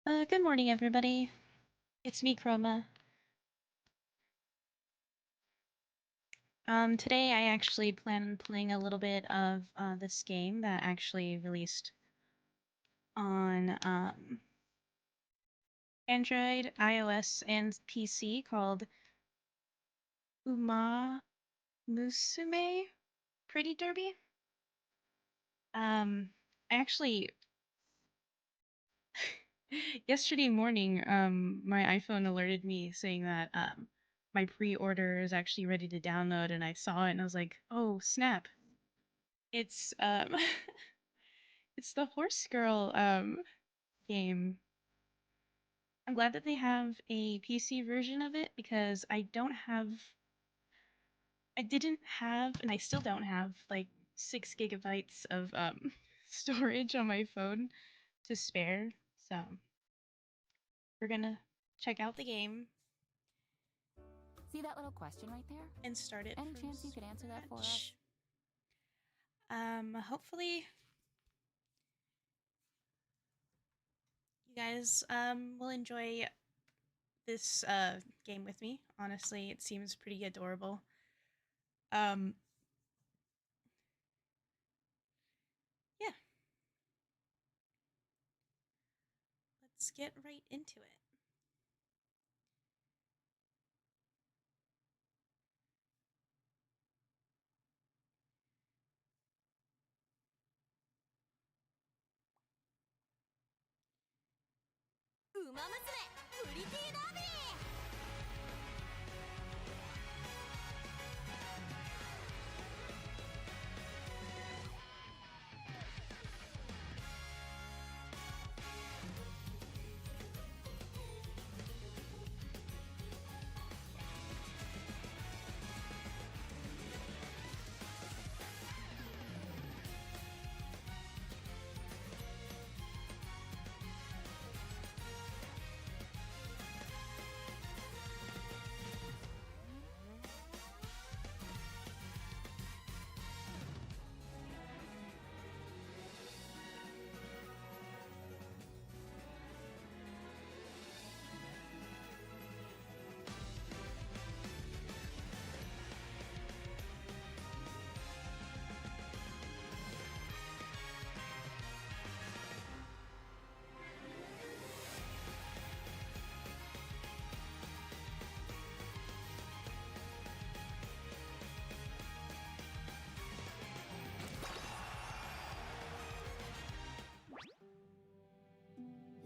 Good morning, everybody. It's me, Chroma. Today I actually plan on playing a little bit of this game that actually released on Android, iOS, and PC called Uma Musume Pretty Derby. I actually yesterday morning, my iPhone alerted me saying that my pre-order is actually ready to download, and I saw it and I was like, oh snap! It's it's the Horse Girl game. I'm glad that they have a PC version of it because I didn't have, and I still don't have like 6 gigabytes of storage on my phone to spare. So we're gonna check out the game See that little question right there? and start it Any from chance you could answer that for us? scratch. Hopefully you guys will enjoy this game with me. Honestly, it seems pretty adorable. Um, yeah, let's get right into it.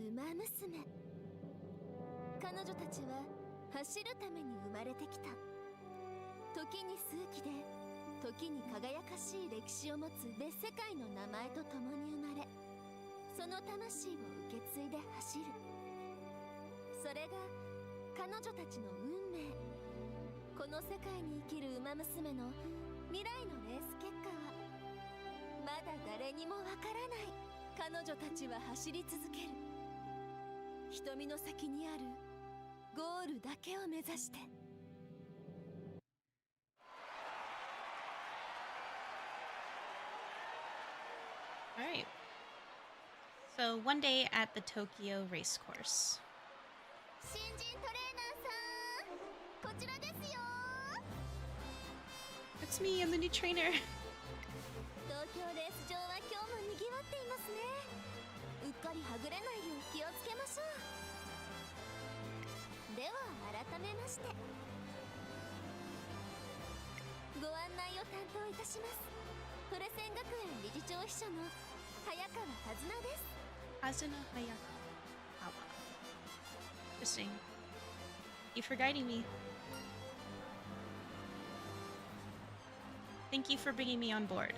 Uma娘彼女たちは走るために生まれてきた。時に数奇で時に輝かしい歴史を持つ別世界の名前と共に生まれ、その魂を受け継いで走る。それが彼女たちの運命。この世界に生きる馬娘の未来のレース結果はまだ誰にもわからない。彼女たちは走り続ける。瞳の先にあるゴールだけを目指して。Alright. So, one day at the Tokyo race course. 新人トレーナーさん、こちらですよ。 It's me, I'm the new trainer. 東京レース場は今日も賑わっていますね。うっかりはぐれないよう気をつけましょう。では改めましてご案内を担当いたします。プレセン学園理事長秘書の早川和奈です。 Asuna Hayakawa. Interesting. Thank you for guiding me. Thank you for bringing me on board.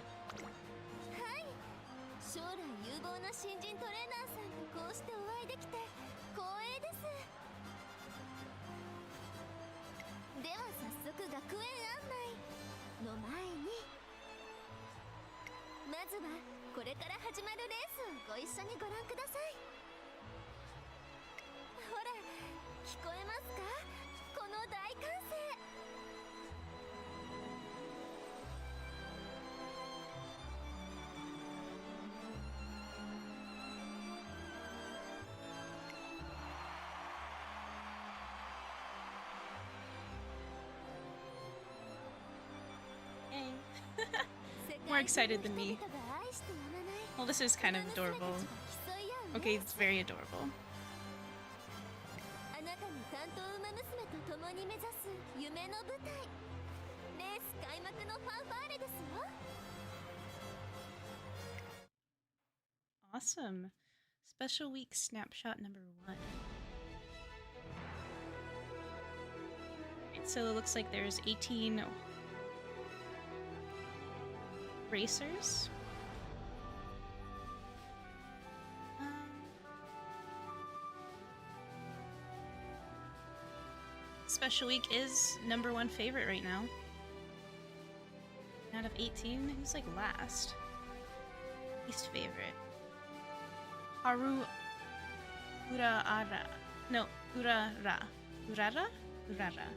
はい、将来有望な新人トレーナーさんとこうしてお会いできて光栄です。では早速学園案内の前に、まずはこれから始まるレースをご一緒にご覧ください。ほら、聞こえますか？この大歓声。excited than me. Well, this is kind of adorable. Okay, it's very adorable. あなたの担当馬娘と共に目指す夢の舞台。レース開幕のファンファーレですよ。Awesome. Special week snapshot number 1. Right, so it looks like there's 18 racers. Special week is number 1 favorite right now. Out of 18, who's like last? Least favorite. Haru Urara. No, Urara. Urara? Urara.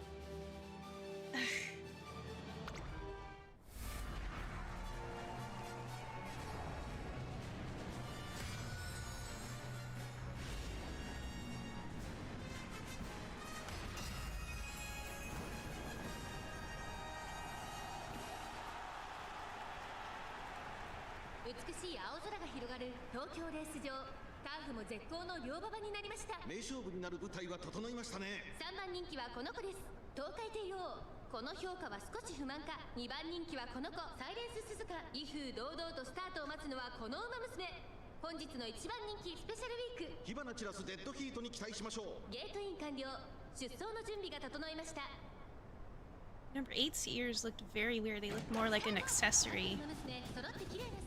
美しい青空が広がる東京レース場。ターフも絶好の両馬場になりました。名勝負になる舞台は整いましたね。3番人気はこの子です。東海帝王。この評価は少し不満か。2番人気はこの子サイレンス鈴鹿。威風堂々とスタートを待つのはこの馬娘。本日の1番人気スペシャルウィーク。火花散らすデッドヒートに期待しましょう。ゲートイン完了。出走の準備が整いました。Number 8's ears looked very weird. They looked more like an accessory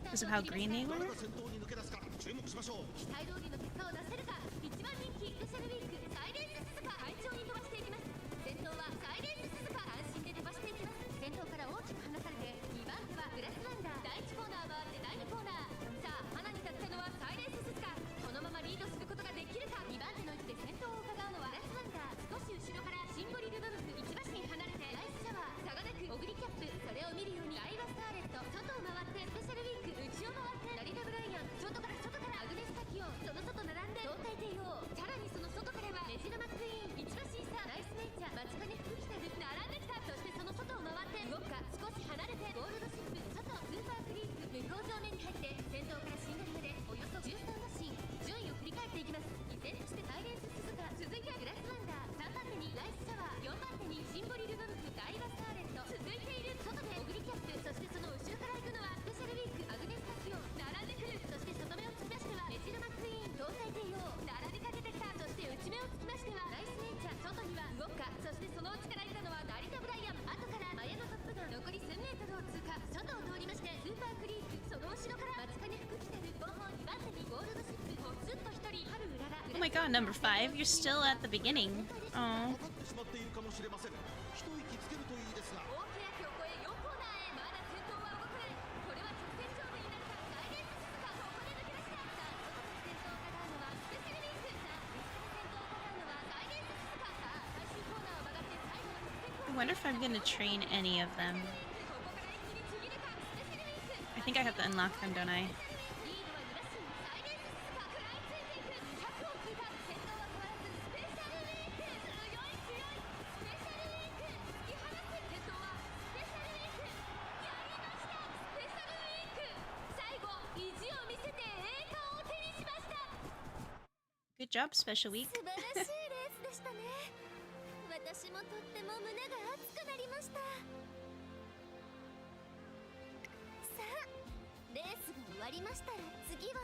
because of how green they were. 先頭に抜け出すか注目しましょう。期待通りの結果を出せるか。1番人気スペシャルウィークサイレンス鈴鹿。快調に飛ばしていきます。先頭はサイレンス鈴鹿。安心で飛ばしていきます。先頭から大きく離されて2番手はグラスワンダー。第1コーナー回って第2コーナー。さあ花に立ったのはサイレンス鈴鹿。このままリードすることができるか。2番手の位置で先頭を伺うのはグラスワンダー。少し後ろからシンボリルドルフ1馬身離れてライスシャワー。差がなくオグリキャップ。それを見るようにアイバスターレット。外を回ってスペシャルウィーク内を回ってラリダブライアン。外からアグネスタキオン。その外並んで東海帝王。さらにその外からはメジロマックイーン。1馬身差ナイスネイチャー。待ち金福来たる並んできた。そしてその外を回って動くか。少し離れてゴールドシップ外スーパークリープ。向こう上面に入って先頭からシンガルまでおよそ13馬身。順位を振り返っていきます。依然としてサイレンス鈴鹿。続いてはグラスワンダー。3番手にライスシャワー。4番手にシンボリルドルフ。ダイバスターレット。続いている外でオグリキャップ。そしてその後ろから行くのはスペシャルウィークアグネスタキオン。並んでくる。そして外目を突き出してはメジロマックイーン。東海帝王並びかけてきた。そして内目を突きましてはライスネイチャー。外にはウォッカ。そしてその内からいたのはダリタブライアン。後からマヤのトップガン。残り1000メートルを通過。外を通りましてスーパークリーク。その後ろから待ち金福来たる後方2番手にゴールドシップ。ポツンと1人春うらら。 Oh my god, number 5, you're still at the beginning. Oh. かかってしまっているかもしれません。一息つけるといいですが。大欅を越え4コーナーへ。まだ先頭は動かない。これは直線勝負になった。サイレンス鈴鹿。ここで抜け出した。さあ外から先頭を伺うのはスペシャルウィーク。さあ内から先頭を伺うのはサイレンス鈴鹿。さあ最終コーナーを曲がって最後の直線コー I ナー。 wonder if I'm gonna train any of them. ここから一気にちぎるか。スペシャルウィーク。 I think I have to unlock them, don't I? リードは2馬身サイレンス鈴鹿。食らいついていく。100を通過。先頭は変わらずスペシャルウィーク。強い強い。スペシャルウィーク。突き放す。先頭はスペシャルウィーク。やりました。スペシャルウィーク。最後意地を見せて栄冠を手にしました。 Good job, Special Week. 素晴らしいレースでしたね。私もとっても胸が熱くなりました。さあレースが終わりましたら次は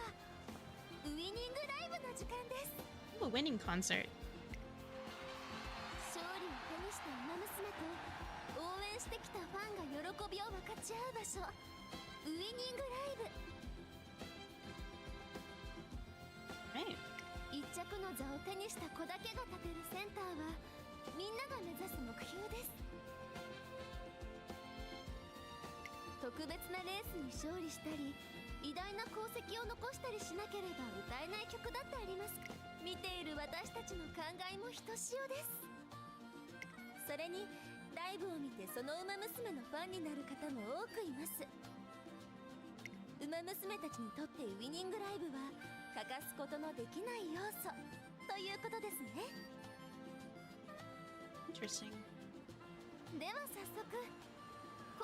ウイニングライブの時間です。 A winning concert. 勝利を手にした馬娘と応援してきたファンが喜びを分かち合う場所、ウイニングライブ。 Right. 一着の座を手にした子だけが立てるセンターはみんなが目指す目標です。特別なレースに勝利したり偉大な功績を残したりしなければ歌えない曲だってあります。見ている私たちの考えもひとしおです。それにライブを見てその馬娘のファンになる方も多くいます。馬娘たちにとってウイニングライブは欠かすことのできない要素ということですね。 Interesting. では早速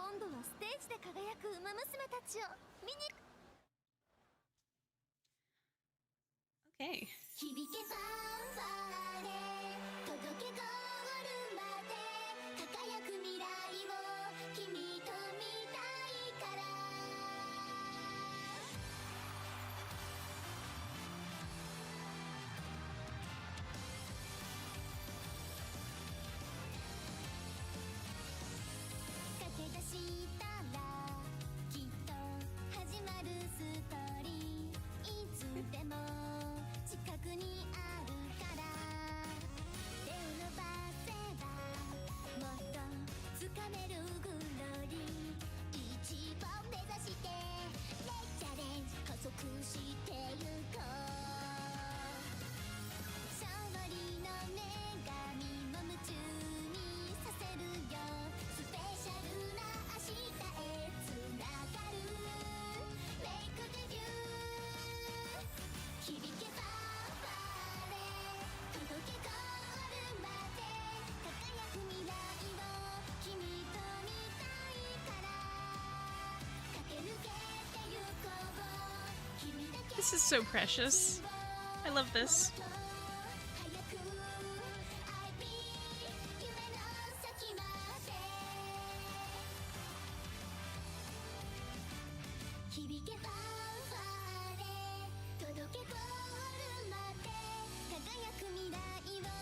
今度はステージで輝く馬娘たちを見に Okay. 響けファンファーレ届けゴールまで輝く未来を君と見たいから駆け出したらきっと始まるストーリーいつでも近くにあるから手を伸ばせばもっと掴めるグローリー一番目指してレチャレンジ加速してゆこう勝利の女神も夢中にさせるよスペシャルな明日へつながるメイクデビュー響けば届けゴールまで輝く未来を君と見たいから駆け抜けてゆこう君だけ This is so precious. I love this. 早く I be 夢の先まで響けファンファーレ届けゴールまで輝く未来を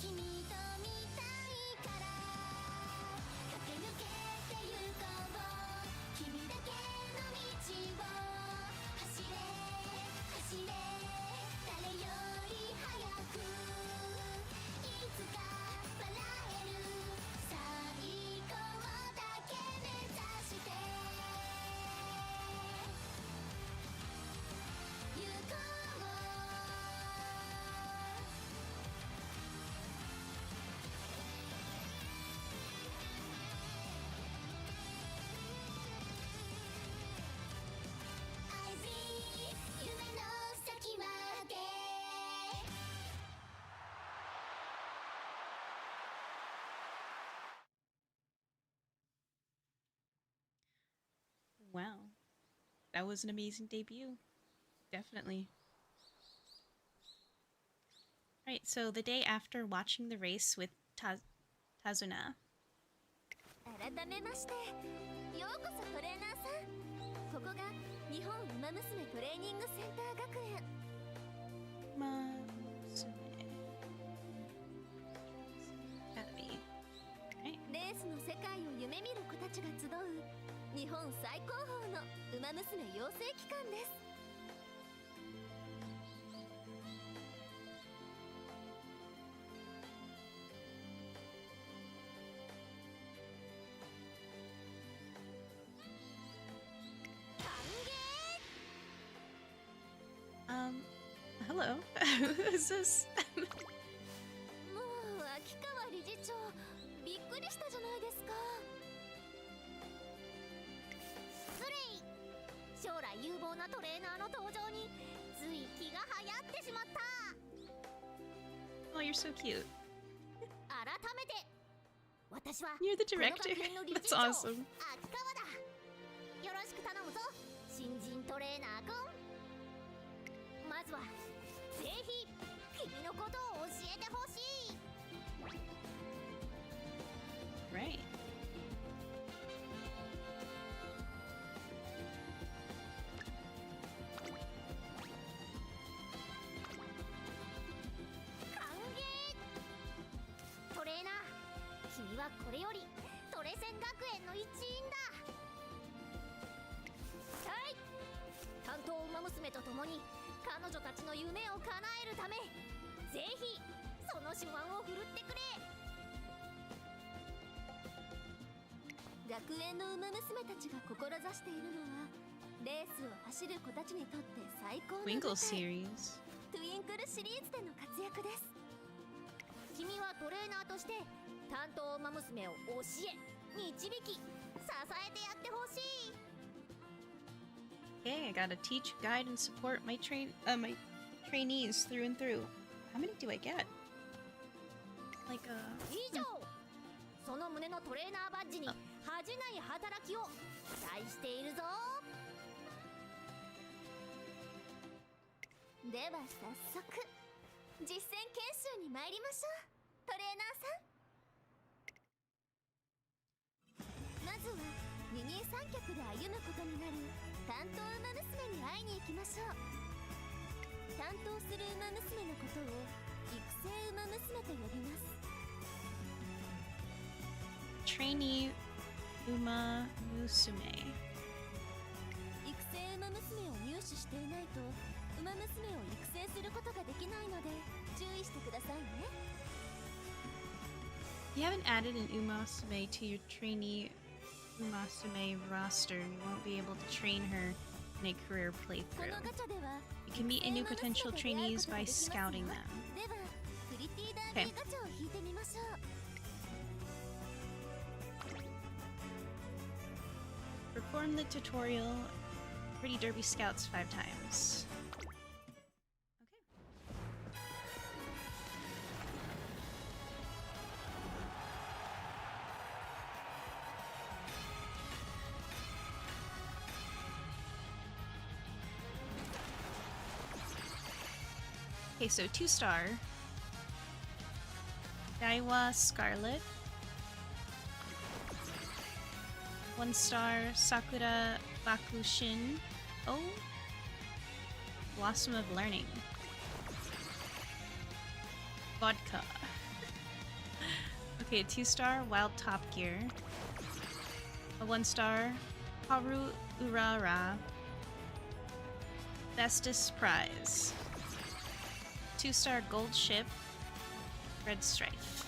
君と見たいから駆け抜けてゆこう君だけの道を走れ走れ誰より早くいつか笑える最高だけ目指してゆこうI be 夢の先まで Wow. That was an amazing debut. Definitely. Right, so the day after watching the race with Tazuna. 改めましてようこそトレーナーさんここが日本ウマ娘トレーニングセンター学園 Academy. Right. レースの世界を夢見る子たちが集う日本最高峰のウマ娘養成機関です Hello. Who is this? もう秋川理事長びっくりしたじゃないですか失礼将来有望なトレーナーの登場につい気が流行ってしまった Oh, you're so cute. 改めて私は You're the この director. 学園の理 That's 事長 awesome. 秋川だよろしく頼むぞ新人トレーナーくんまずはぜひ君のことを教えてほしい Right. 歓迎トレーナー君はこれよりトレセン学園の一員だはい担当ウマ娘と共に彼女たちの夢を叶えるためぜひその手腕を振るってくれ学園のウマ娘たちが志しているのはレースを走る子たちにとって最高の舞 Twinkle 台 series. トゥインクルシリーズでの活躍です君はトレーナーとして担当ウマ娘を教え導き支えてやってほしい Okay, I gotta teach, guide, and support my my trainees through and through. How many do I get? Like 以上その胸のトレーナーバッジに恥じない働きを期待しているぞ。では早速実践研修に参りましょう、トレーナーさん。まずは二人三脚で歩むことになる担当ウマ娘に会いに行きましょう。担当するウマ娘のことを育成ウマ娘と呼びます。 Trainee Uma Musume. 育成ウマ娘を入手していないとウマ娘を育成することができないので注意してくださいね。 If you haven't added an Umasume to your trainee Umasume roster, you won't be able to train her in a career この playthrough. ガチャでは You can meet any new potential trainees by scouting them. ではプリティダービーガチャを引いてみましょう。 Perform the tutorial Pretty Derby Scouts 5 times. Okay, so 2-star. Daiwa Scarlet. 1-star Sakura Bakushin. Oh. Blossom of Learning. Vodka. Okay, 2-star Wild Top Gear. A 1-star Haru Urara. Bestest Prize. 2-star Gold Ship. Red Strife.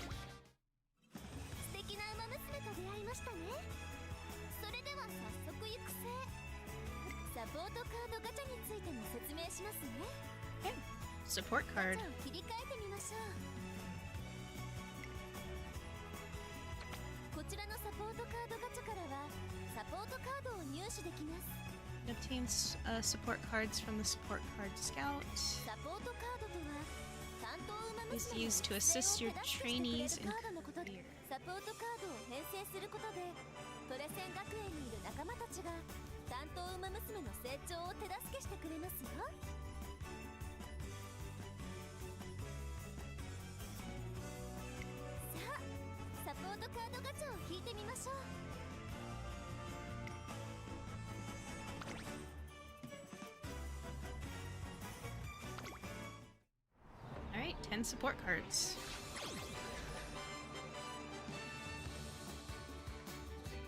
素敵なウマ娘と出会いましたね。それでは早速育成サポートカードガチャについても説明しますね。 Okay. Support ガ card. チャを切り替えてみましょう。こちらのサポートカードガチャからはサポートカードを入手できます。 It obtains support cards from the support card scout. サポートカードとは担当ウマ Is 娘の used to 育成 assist を your 手助けてくれる trainees in カードのことで career. サポートカードを編成することでトレセン学園にいる仲間たちが担当ウマ娘の成長を手助けしてくれますよ。さあサポートカードガチャを引いてみましょう。 Alright, 10 support cards.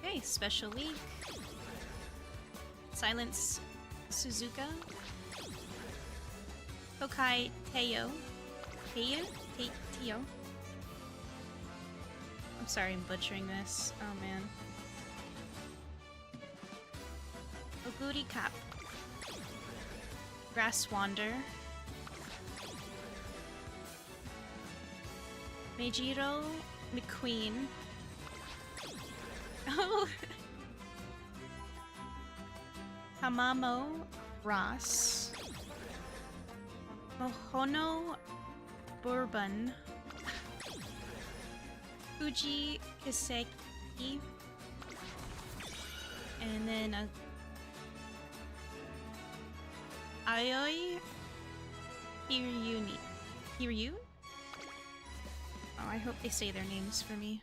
Okay, special week. Silence Suzuka. Kokai Teo. Teo? I'm sorry I'm butchering this. Oh man. Oguri Cap. Grass Wander. Meijiro McQueen. Oh! Hamamo Ross. Mohono Bourbon. Fuji Kiseki. And then Ayoi Hiryu? Oh, I hope they say their names for me.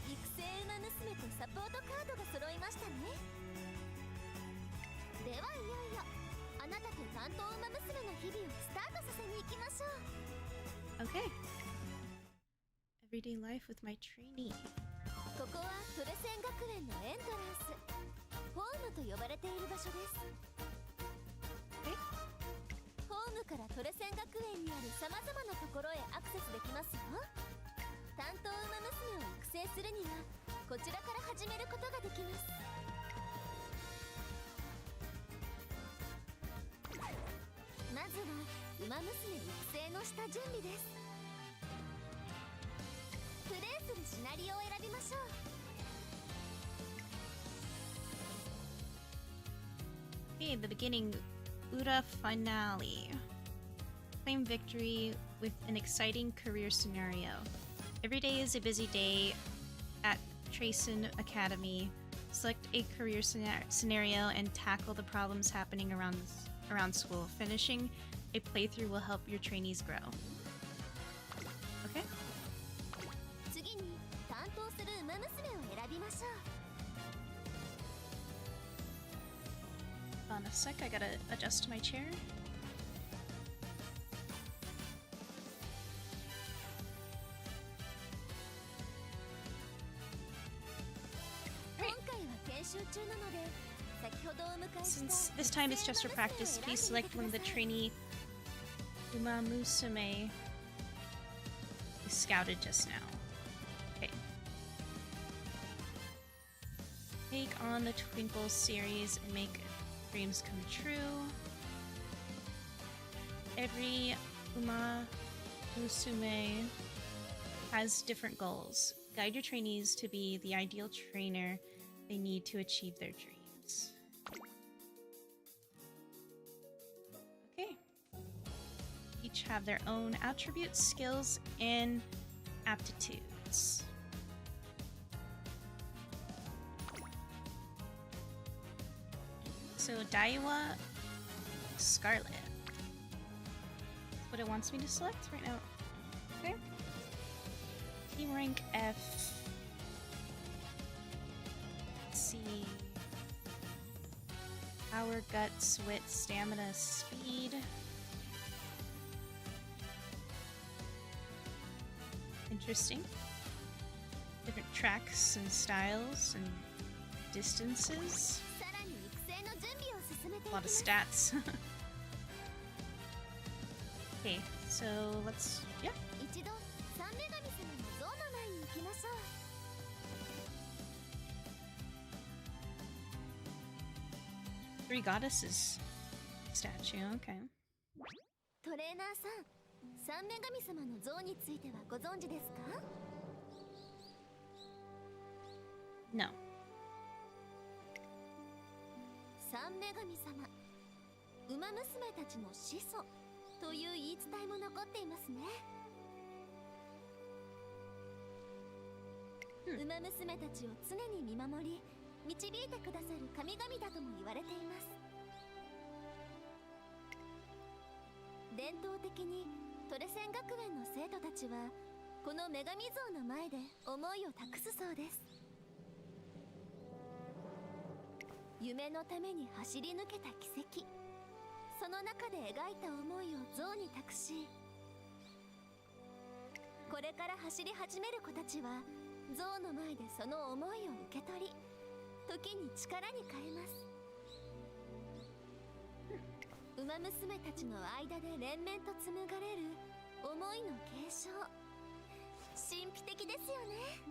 育成ウマ娘とサポートカードが揃いましたね。ではいよいよあなたと担当ウマ娘の日々をスタートさせに行きましょう。 Okay. Everyday life with my trainee. ここはトレセン学園のエントランスホームと呼ばれている場所です。ホームからトレセン学園にある様々なところへアクセスできますよ。担当ウマ娘を育成するにはこちらから始めることができます。まずはウマ娘育成の下準備です。プレイするシナリオを選びましょう。 Okay, the beginning. Ura finale. Claim victory with an exciting career scenario. Every day is a busy day at Trayson Academy. Select a career scenario and tackle the problems happening around school. Finishing a playthrough will help your trainees grow. Okay. 次に担当する馬娘を選びましょう。 Hold on a sec, I gotta adjust my chair. Since this time it's just for practice, please select one of the trainee Uma Musume we scouted just now. Okay. Take on the Twinkle series and make dreams come true. Every Uma Musume has different goals. Guide your trainees to be the ideal trainer they need to achieve their dreams. Okay. Each have their own attributes, skills, and aptitudes. So Daiwa Scarlet. That's what it wants me to select right now. Okay. Team rank F. Let's see. Power, guts, wit, stamina, speed. Interesting. Different tracks and styles and distances. A lot of stats. Okay, so let's, yeah. 一度三女神様の像の前に行きましょう。 Three goddesses statue, okay. トレーナーさん、三女神様の像についてはご存知ですか？ No. 三女神様、馬娘たちの始祖という言い伝えも残っていますね。馬娘たちを常に見守り、導いてくださる神々だとも言われています。伝統的にトレセン学園の生徒たちはこの女神像の前で思いを託すそうです。夢のために走り抜けた奇跡、その中で描いた思いを像に託し、これから走り始める子たちは像の前でその思いを受け取り、時に力に変えます。馬娘たちの間で連綿と紡がれる思いの継承、神秘的ですよね。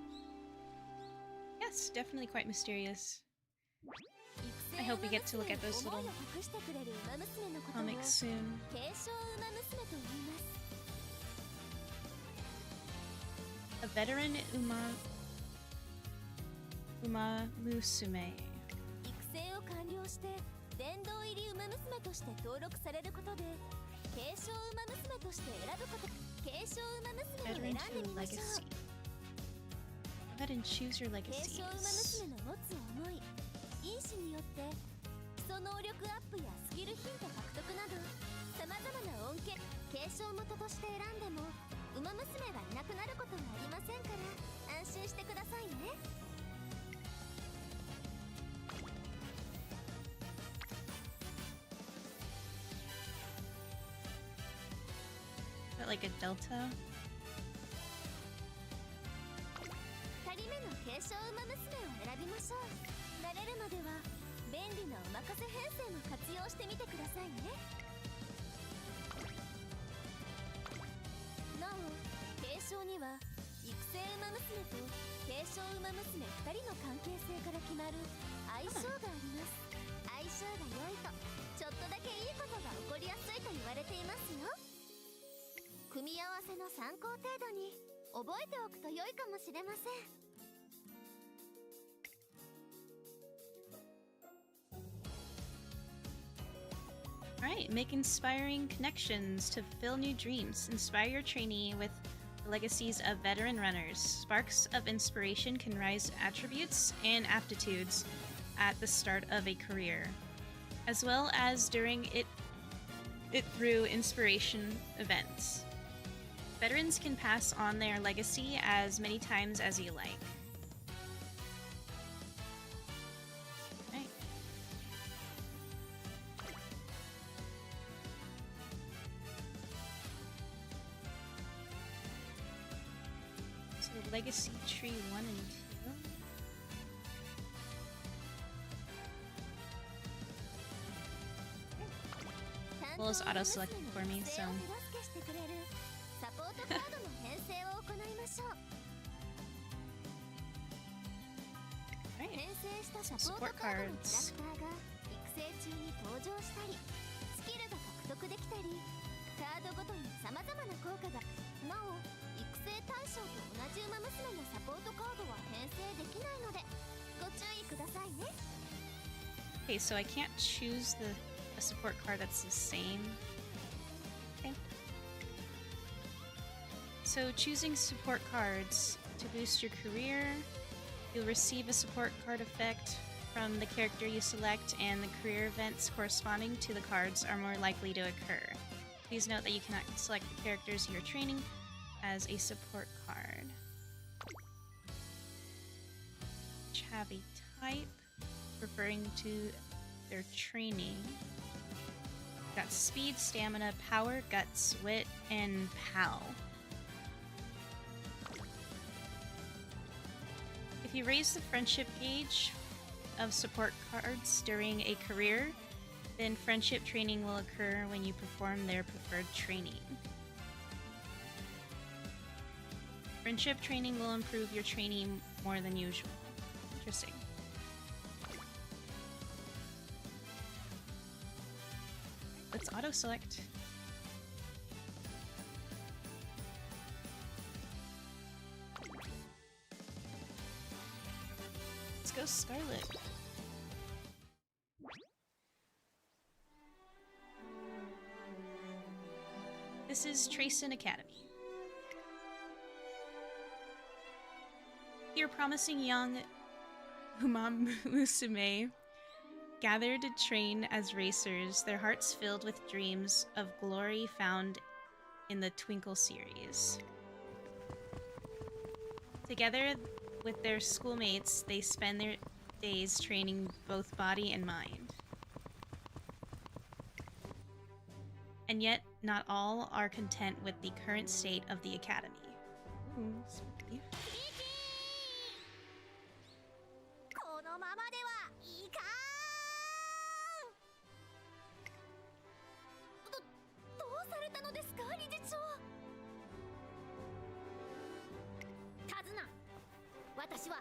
Yes, definitely quite mysterious. I hope we get to look at those little comics soon. 継承馬娘と言います。 A veteran Uma Musume. 育成を完了して殿堂入り馬娘として登録されることで継承馬娘として選ぶこと、継承馬娘を選ん Veteran で to みましょ legacy. う。 Go ahead and choose your 継承馬 legacies. 娘の持つ思い、因子によって基礎能力アップやスキルヒント獲得などさまざまな恩恵、継承元として選んでも馬娘がいなくなることはありませんから安心してくださいね。 Is that like a delta? 2人目の継承馬娘を選びましょう。慣れるまでは便利なお任せ編成も活用してみてくださいね。なお、継承には育成馬娘と継承馬娘2人の関係性から決まる相性があります。相性が良いとちょっとだけいいことが起こりやすいと言われていますよ。組み合わせの参考程度に覚えておくと良いかもしれません。 Alright, make inspiring connections to fulfill new dreams. Inspire your trainee with the legacies of veteran runners. Sparks of inspiration can rise attributes and aptitudes at the start of a career, as well as during it through inspiration events. Veterans can pass on their legacy as many times as you like. Right. So Legacy Tree 1 and 2. Well, it's auto-selected for me, so... サポートカードの編成を行いましょう。 Right. 編成したサポートカードのキャラクターが育成中に登場したり、スキルが獲得できたり、カードごとに様々な効果が。なお、育成対象と同じ馬娘のサポートカードは編成できないのでご注意くださいね。 Okay, so I can't choose a support card that's the same. Okay. So choosing support cards to boost your career, you'll receive a support card effect from the character you select, and the career events corresponding to the cards are more likely to occur. Please note that you cannot select the characters you're training as a support card. Which have a type referring to their training. Got speed, stamina, power, guts, wit, and pal. If you raise the friendship gauge of support cards during a career, then friendship training will occur when you perform their preferred training. Friendship training will improve your training more than usual. Interesting. Let's auto-select. Let's go Scarlet. This is Trayson Academy. Your promising young Musume gathered to train as racers, their hearts filled with dreams of glory found in the Twinkle series. Together with their schoolmates, they spend their days training both body and mind. And yet, not all are content with the current state of the academy. Ooh, spooky. このままではいかん。どうされたのですか、理事長。手綱、私は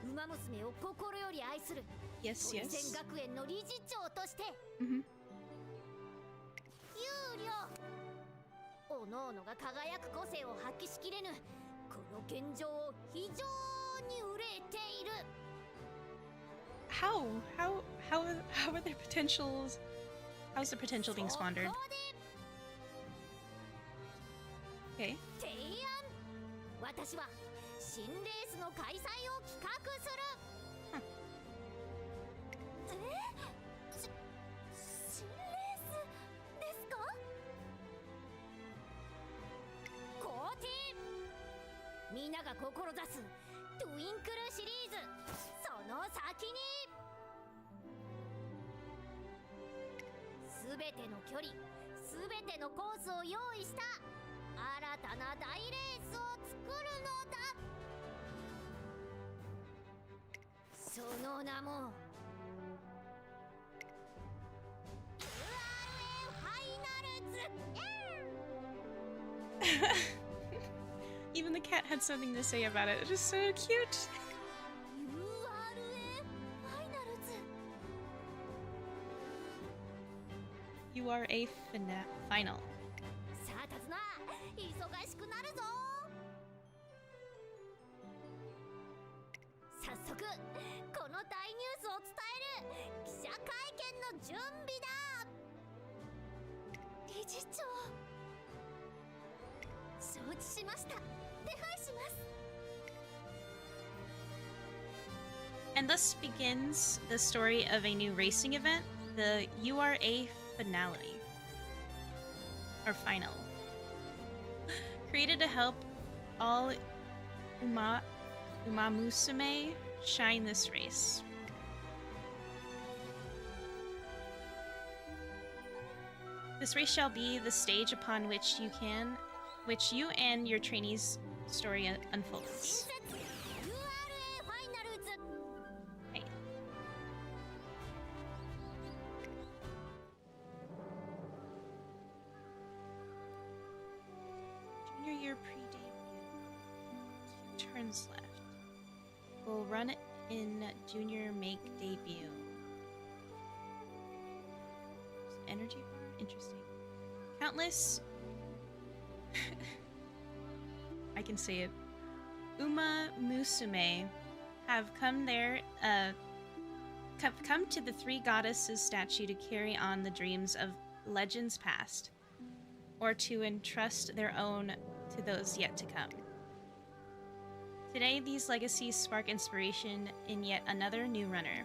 馬娘を心より愛する Yes, トリ yes. セン学園の理事長として、 Mm-hmm. 有料おのおのが輝く個性を発揮しきれぬこの現状を非常に憂えている。 How are their potentials? How's the potential being そこ squandered? で Okay. 提案、私は新レースの開催を企画する。新レースですか。肯定、皆が志すトゥインクルシリーズ、その先にすべての距離、すべてのコースを用意した新たな大レースを作るのだ。その名も URA ファイナルズ。 Even the cat had something to say about it. It is so cute. URA ファイナルズ。 You are a final. さあ手綱、忙しくなるぞ。早速この大ニュースを伝える記者会見の準備だ。理事長、承知ししました。手配します。 And thus begins the story of a new racing event, the URA finale. Or final. Created to help all Umamusume shine this race. This race shall be the stage upon which you and your trainees' story unfolds. 新設 URA ファイナルズ。 Right. Junior year pre-debut. 2 turns left. We'll run it in junior make debut. Energy bar? Interesting. Countless. I can say it. Uma Musume have come there, come to the three goddesses statue to carry on the dreams of legends past, or to entrust their own to those yet to come. Today, these legacies spark inspiration in yet another new runner.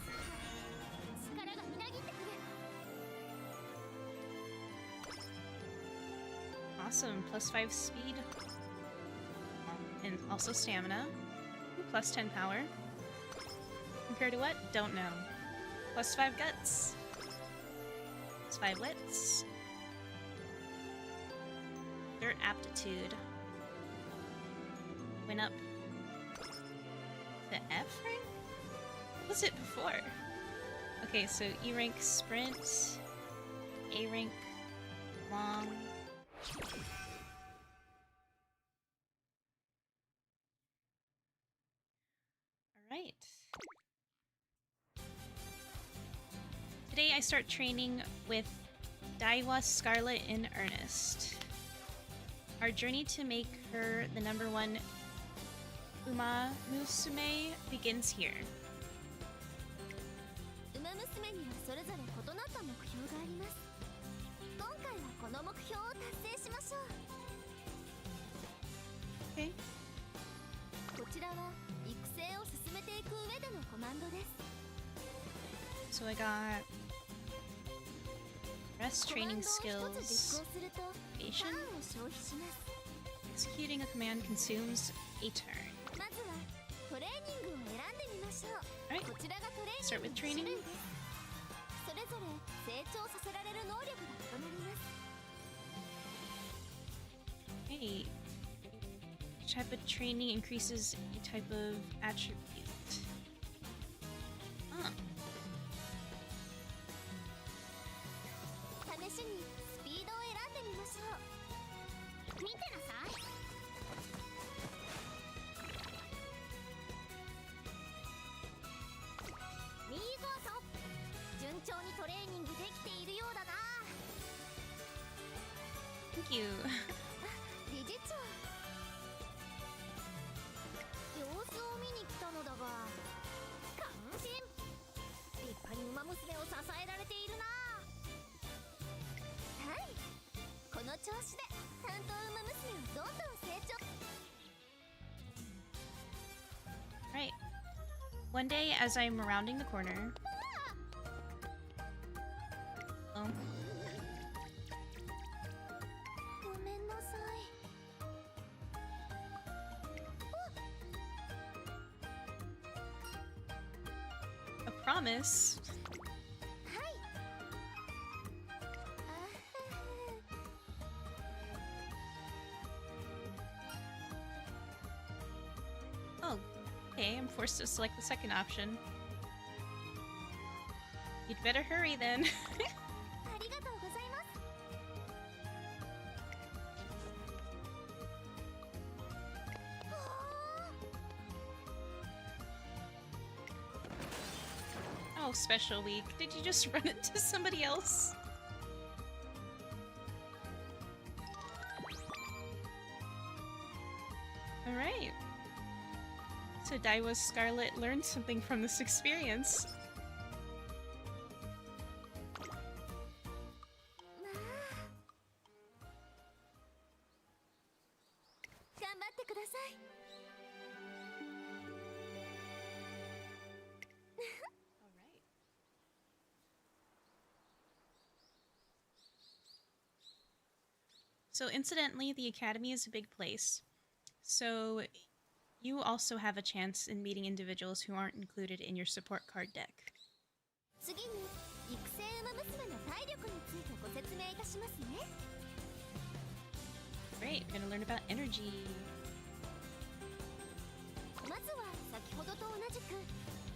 Hmm. 力がみなぎってくる。 Awesome. +5 speed. And also stamina. +10 power. Compared to what? Don't know. +5 guts. +5 wits. Dirt aptitude. Went up to F rank? What was it before? Okay, so E rank sprint, A rank long. Alright. Today I start training with Daiwa Scarlet in earnest. Our journey to make her the #1 Uma Musume begins here. ウマ娘にはそれぞれ異なった目標があります。今回はこの目標を達成しましょう。 Okay. こちらは育成を進めていく上でのコマンドです。 So I got rest コマン training ドを一つ実 skills. 行するとタ Patient. ーンを消費します。 Executing a command consumes a turn. まずはトレーニングを選んでみましょう。 Alright. こちらがトレー Start ニン with グの種 training. 類です。それぞれ成長させられる能力が異なります。 Hey. Each type of training increases a type of attribute. Huh. 試しにスピードを選んでみましょう。見てなさい。見事。順調にトレーニングできているようだな。 Thank you. 理事長。様子を見に来たのだが、感心。立派に馬娘を支えられているな。はい。この調子で担当馬娘はどんどん成長。 Right. One day, as I'm rounding the corner. Oh. ごめんなさい。 A promise? はい。Oh, okay. I'm forced to select the second option. You'd better hurry then. ありがとうございます。 Oh, special week. Did you just run into somebody else? Alright. So Daiwa Scarlet learned something from this experience. まあ頑張ってください All right. So incidentally, the Academy is a big place. So you also have a chance in meeting individuals who aren't included in your support card deck. 次に育成馬娘の体力についてご説明いたしますね Great, we're gonna learn about energy. まずは先ほどと同じく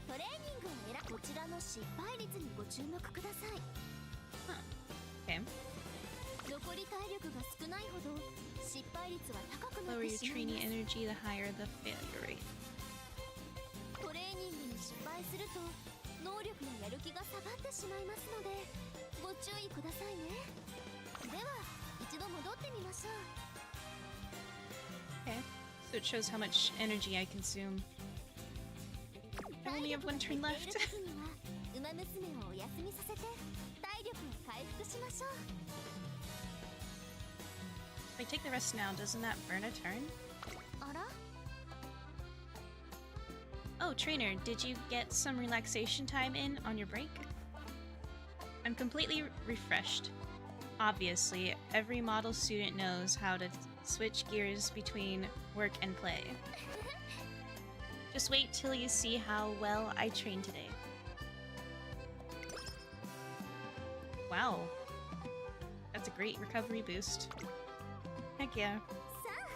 トレーニングを選ぶこちらの失敗率にご注目ください Huh. Okay. 残り体力が少ないほど失敗率は高くなっ Lower て your しまいま trainee す energy, the higher the failure rate. トレーニングに失敗すると能力ややる気が下がってしまいますのでご注意くださいねでは一度戻ってみましょう Okay. So it shows how much energy I consume. I only have one turn 体 left. 力が減っている時には馬娘をお休みさせて体力を回復しましょう If I take the rest now, doesn't that burn a turn? あら Oh, trainer, did you get some relaxation time in on your break? I'm completely refreshed. Obviously, every model student knows how to switch gears between work and play. Just wait till you see how well I trained today. Wow. That's a great recovery boost. Heck yeah. さあ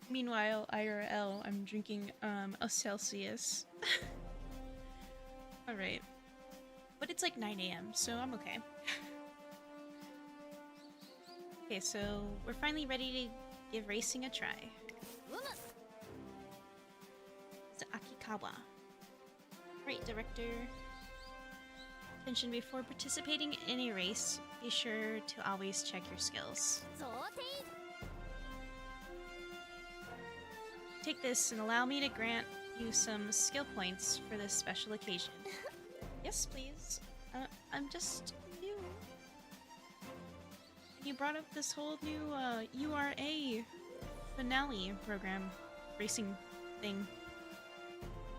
Meanwhile, IRL, I'm drinking a Celsius. Alright. But it's like 9 a.m., so I'm okay. Okay, so we're finally ready to give racing a try. うむ It's Akikawa. Great director. Attention, before participating in a race, be sure to always check your skills. 想定 Take this and allow me to grant you some skill points for this special occasion. Yes, please. I'm just new. You brought up this whole new URA finale program racing thing.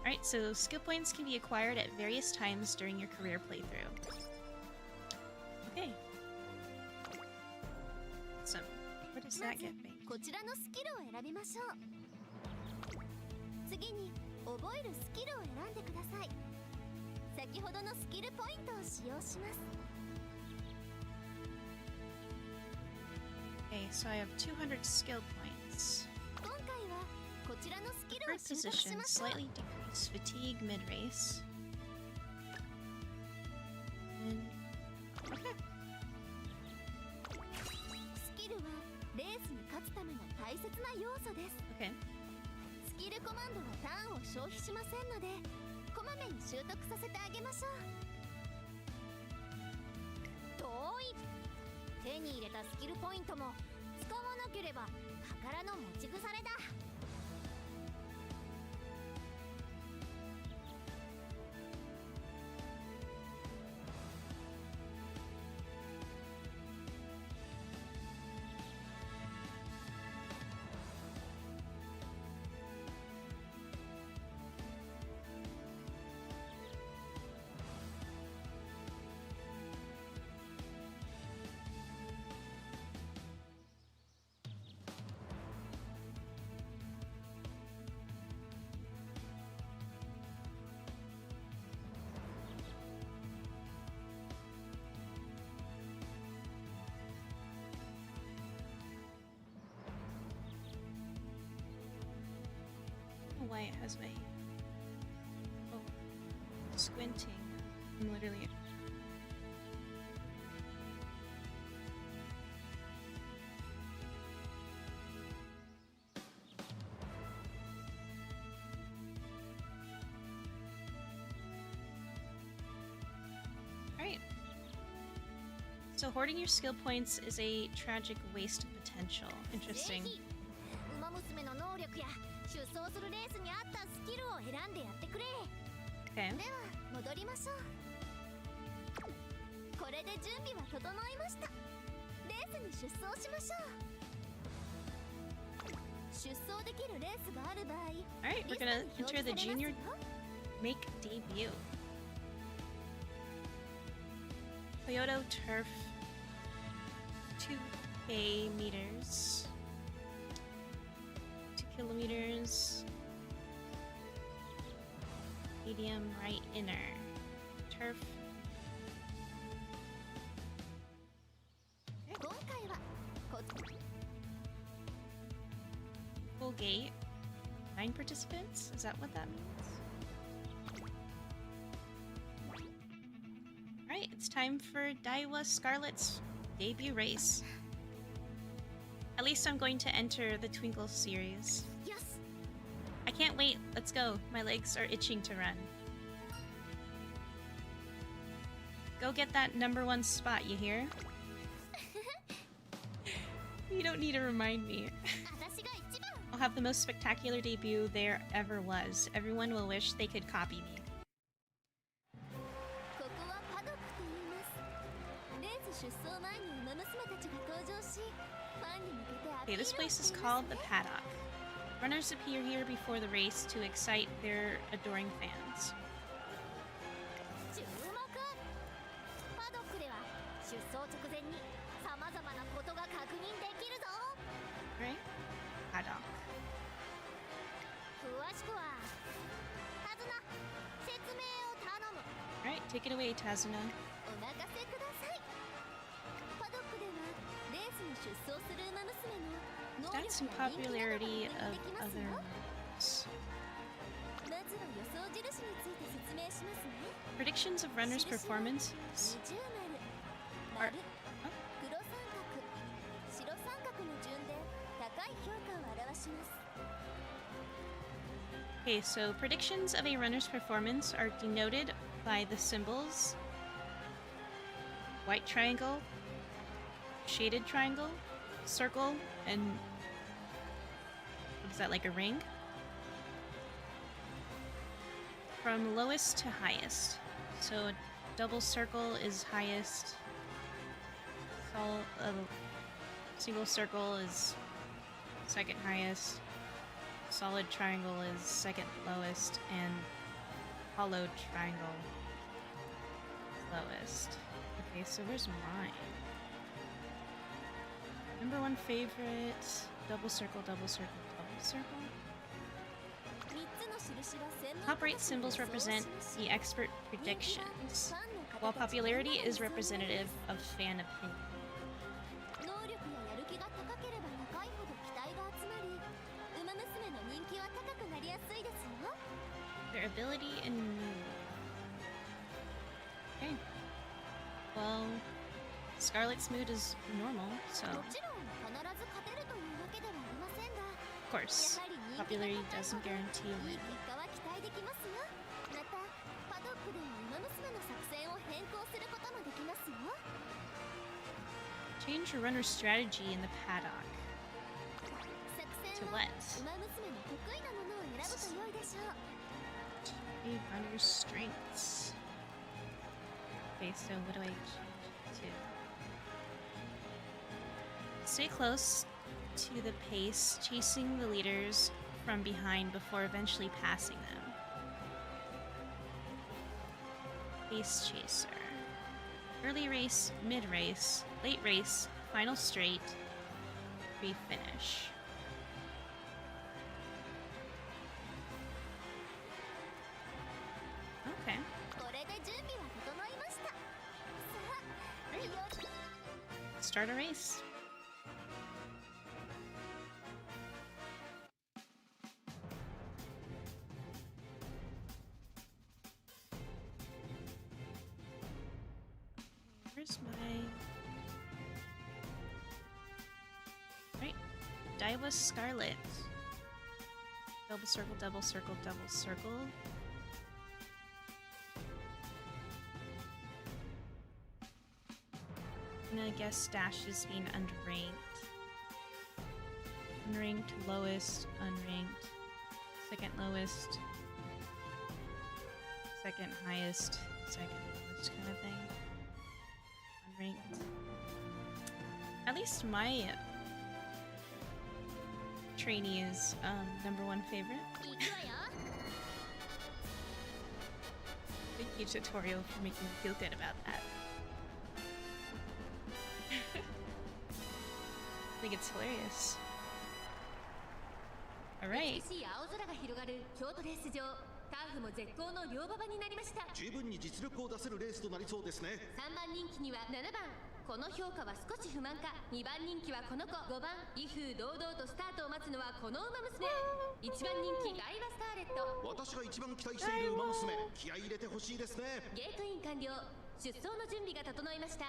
Alright, so skill points can be acquired at various times during your career playthrough. Okay. So, where does ま that ず get me? こちらのスキルを選びましょう次に覚えるスキルを選んでください先ほどのスキルポイントを使用します Okay, so I have 200 skill points. 今回はこちらのスキルを Bird 習得し position, ましょう slightly decrease fatigue mid-race. And... Okay. スキルはレースに勝つための大切な要素です Okay. スキルコマンドはターンを消費しませんのでこまめに習得させてあげましょう遠い手に入れたスキルポイントも使わなければ宝の持ち腐れだ Why it has my... Oh. Squinting. I'm literally... Alright. So hoarding your skill points is a tragic waste of potential. Interesting. ぜひ馬娘の能や出走するレースに合ったスキルを選んでやってくれ。 Okay. では戻りましょう。これで準備は整いました。レースに出走しましょう。出走できるレースがある場合、 Alright, we're gonna enter the junior make debut. Kyoto Turf 2K meters. 2 kilometers. Medium right inner. Turf. 今回はこ Full gate. 9 participants? Is that what that means? Alright, it's time for Daiwa Scarlet's debut race. At least I'm going to enter the Twinkle series. よし I can't wait. Let's go. My legs are itching to run. Go get that #1 spot, you hear? You don't need to remind me. 私が一番。 I'll have the most spectacular debut there ever was. Everyone will wish they could copy me. ここはパドックと言います。レース出走前に馬娘たちが登場し、ファンに向けてアピ Okay, ールを this して place is います called the ね。 Paddock. Runners appear here before the race to excite their adoring fans. 注目。パドックでは出走直前にさまざまなことが確認できるぞ。 Right? Paddock. 詳しくは手綱説明を頼む。 Alright, take it away, Tazuna. お任せください。パドックではレースに出走する馬娘の能力 Stats and や人気などが popularity 確認 of できます other よ。 runners. まずは予想印について説明しますね。 Predictions of runners' performances 二重丸、丸、黒三角、白三角の順で高い評価を表します。 Okay, so predictions of a runner's performance are denoted by the symbols white triangle, shaded triangle, circle, and what is that, like a ring? From lowest to highest. So a double circle is highest. Single circle is second highest. Solid triangle is second lowest, and hollow triangle is lowest. Okay, so where's mine? #1 favorite, double circle, double circle, double circle. 三つの印は専門 Top right symbols represent the expert predictions, while popularity is representative of fan opinion. 能力ややる気が高ければ高いほど期待が集まり、馬娘の人気は高くなりやすいですよ。 Their ability and mood. Okay. Well, Scarlet's mood is normal, so もちろん必ず勝てるというわけではありませんが、 of course, やはり人気 popularity が高い doesn't ほど guarantee a いい win. 結果は期待できますよ。また、パドックでは馬娘の作戦を変更することもできますよ。 Change your runner's strategy in the paddock. 作 To 戦は what? 馬娘の得意なものを選ぶと良いでしょう。 A runner's strengths. Okay, so what do I change it to? Stay close to the pace, chasing the leaders from behind before eventually passing them. Pace chaser. Early race, mid race, late race, final straight, pre-finish. Okay. これで準備は整いました。さあ、いよいよ Start a race. Where's my... Right. Daiwa Scarlet. Double circle, double circle, double circle. I'm gonna guess Dash is being underranked. unranked, lowest, unranked, second lowest, second highest, second lowest kind of thing. Unranked. At least my trainee is #1 favorite. Thank you, tutorial, for making me feel good about that. I think it's hilarious. Alright. 美しい青空が広がる京都レース場。ターフも絶好の両馬場になりました。十分に実力を出せるレースとなりそうですね。3番人気には7番。この評価は少し不満か。2番人気はこの子。5番。威風堂々とスタートを待つのはこの馬娘。1番人気ダイワスターレット。私が一番期待している馬娘、気合い入れてほしいですね。ゲートイン完了。出走の準備が整いました。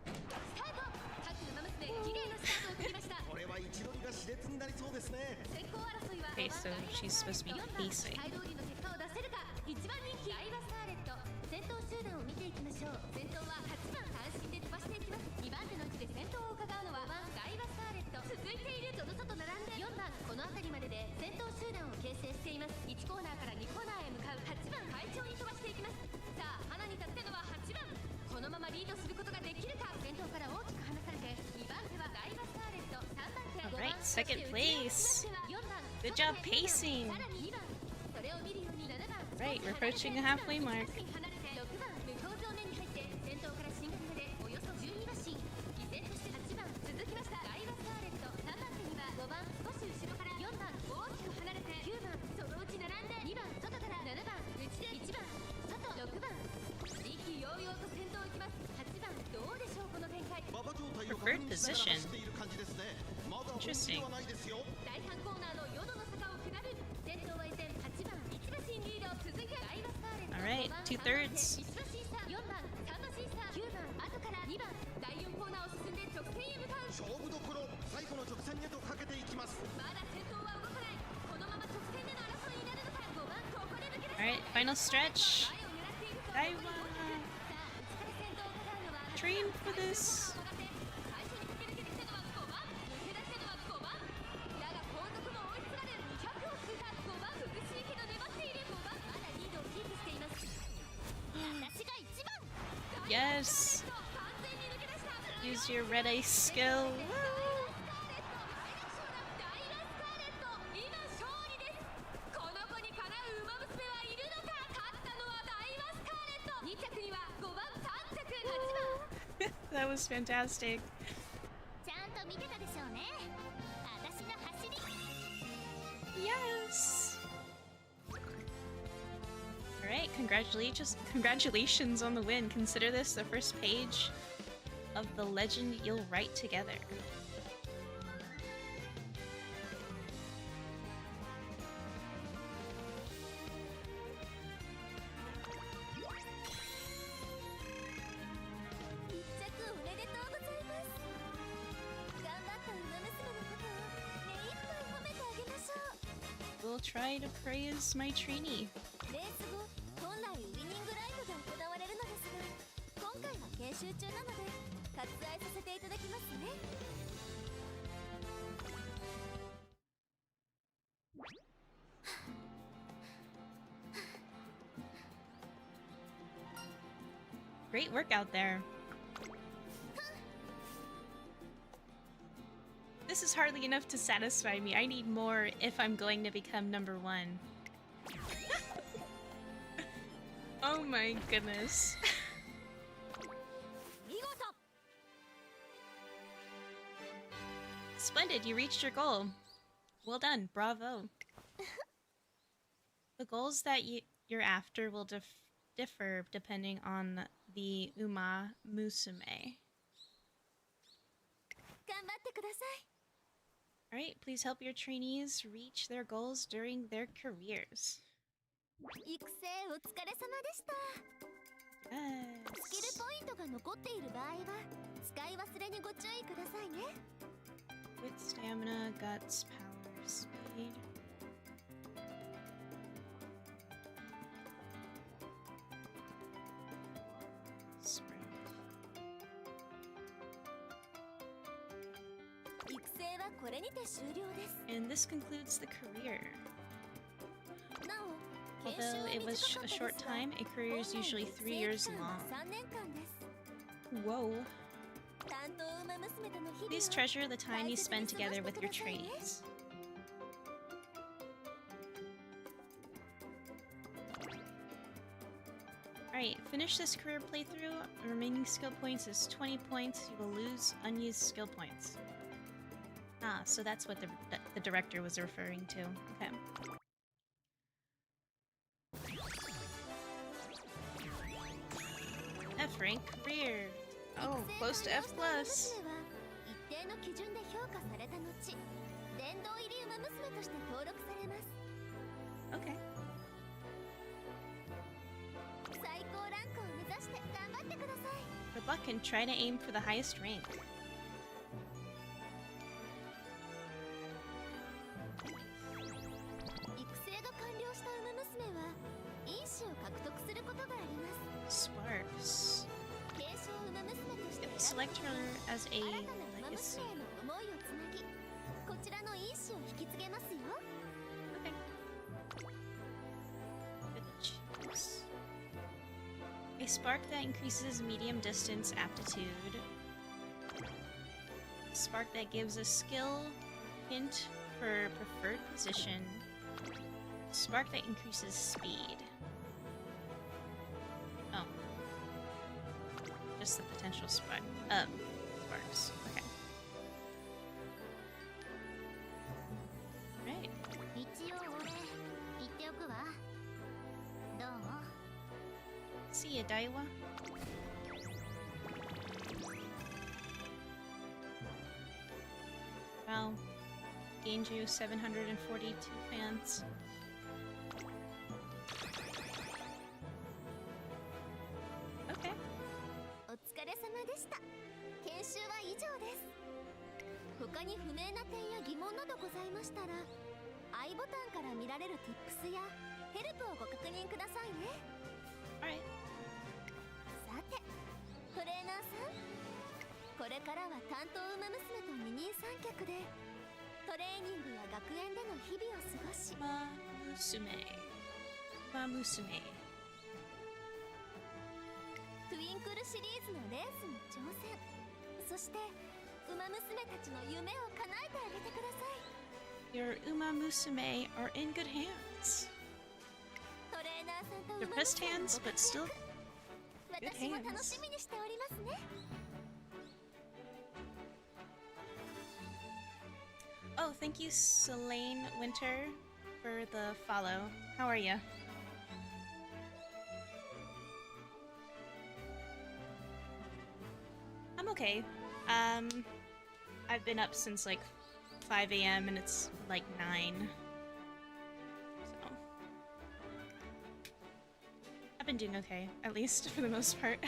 スタート。各馬娘綺麗なスタートを切りました。これは位置取りが熾烈になりそうですね。先行争いは Okay, so she's supposed to be pacing. 大通りの結果を出せるか。1番人気ダイワスターレット。先頭集団を見ていきましょう。先頭は8番単身で飛ばしていきます。2番手の位置で先頭を伺うのは5番ダイワスターレット。続いているその外並んで4番。この辺りまでで先頭集団を形成しています。1コーナーから2コーナーへ向かう8番快調に飛ばしていきます。さあ花に立ってのは8番。このままリードすることができるか。先頭から大きく離されて2番手はダイワスターレット。3番手5番 Alright, second place. 4番 Good job pacing. さらに2番。それを見るように7番 Right, we're approaching the halfway mark. 6番向こう上面に入って先頭から進学までおよそ12馬身。依然として8番続きましたダイワスターレット。3番手には5番少し後ろから4番大きく離れて9番そのうち並んで2番外から7番内で1番外6番意気揚々と先頭行きます。8番どうでしょうこの展開。馬場状態を確 Preferred 認しながら position. 走っている感じですね。まだ本気 Interesting. ではないですよ。第3コーナーの淀の坂を下る。先頭は依然8番1馬身リード。続いてダイワスターレット。 Alright, 2/3. 1馬身差4番3馬身差9番後から2番第4コーナーを進んで直線へ向かう。勝負どころ、最後の直線へとかけていきます。まだ先頭は動かない。このまま直線での争いになるのか。5番ここで抜け出した。 Alright, final stretch. 前を狙っていると。ダイワさあ内から先頭を伺うのは Train for this. 最初に駆け抜けてきたのは5番。抜け出したのは5番。だが後続も追いすがる。200を通過。5番苦しいけど粘っている。5番まだリードをキープしています。私が1番。 Yes. 完全に抜け出した。 Use your red ice skill. ダイワスカーレット今勝利です。この子にかなう馬娘はいるのか。勝ったのはダイワスカーレット。2着には5番3着8番。 That was fantastic. ちゃんと見てたでしょうね。私の走り。 Yes. Alright, congratulations on the win. Consider this the first page of the legend you'll write together. We'll try to praise my trainee. レース後本来ウイニングライブが行われるのですが、今回は研修中なので割愛させていただきますね。 Great work out there. This is hardly enough to satisfy me. I need more if I'm going to become #1. Oh my goodness. 見事。 Splendid, you reached your goal. Well done, bravo. The goals that you're after will differ depending on the Uma Musume. 頑張ってください。 Alright, please help your trainees reach their goals during their careers. 育成お疲れ様でした。スキル Yes. ポイントが残っている場合は使い忘れにご注意くださいね。 With stamina, guts, power, speed. Sprint. 生はこれにて終了です。 And this concludes the career. なお、研修 Although は it 短 was か a った short ですが、 time, a career is 本来 usually 育 3 成 years 期間は long. 3年間です。 Whoa. 担当ウマ娘との日々 Please を treasure the time you 大切に spend 過ごし together て with く your ださいね。 trainees. Alright, finish this career playthrough. Remaining skill points is 20 points. You will lose unused skill points. Ah, so that's what the director was referring to. Okay. F rank career. Oh, close to F plus. 一定の基準で評価された後、殿堂入りウマ娘として登録されます。 Okay. 最高ランクを目指して頑張ってください。 Good luck and try to aim for the highest rank. 育成が完了したウマ娘は因子を獲得することがあります。 Sparks. 継承ウマ娘として選 Select ばれ her as a 新たなウマ legacy. 娘への思いをつなぎ、こちらの因子を引き継げますよ。 Okay. Good choice. A spark that increases medium distance aptitude. Spark that gives a skill hint for preferred position. Spark that increases speed. Oh. Just the potential sparks. Okay. Right. 一応俺言っておくわ。どうも。 See ya, Daiwa. Wow. Gained you 742 fans. Okay. お疲れ様でした。研修は以上です。他に不明な点や疑問などございましたら、I ボタンから見られる Tips やヘルプをご確認くださいね。 Alright. さて、トレーナーさん、これからは担当ウマ娘と二人三脚でトレーニングや学園での日々を過ごし、 Mamusume. Mamusume. トゥインクルシリーズのレースに挑戦、そしてウマ娘たちの夢を叶えてあげてください。 Your Umamusume are in good hands. トレーナーさんとウ They're マ pressed 娘の hands, ご but 活 still 躍、 good 私も楽 hands. しみにしておりますね。 Oh, thank you, Selene Winter, for the follow. How are you? I'm okay. I've been up since like 5 a.m. and it's like 9. So I've been doing okay, at least for the most part.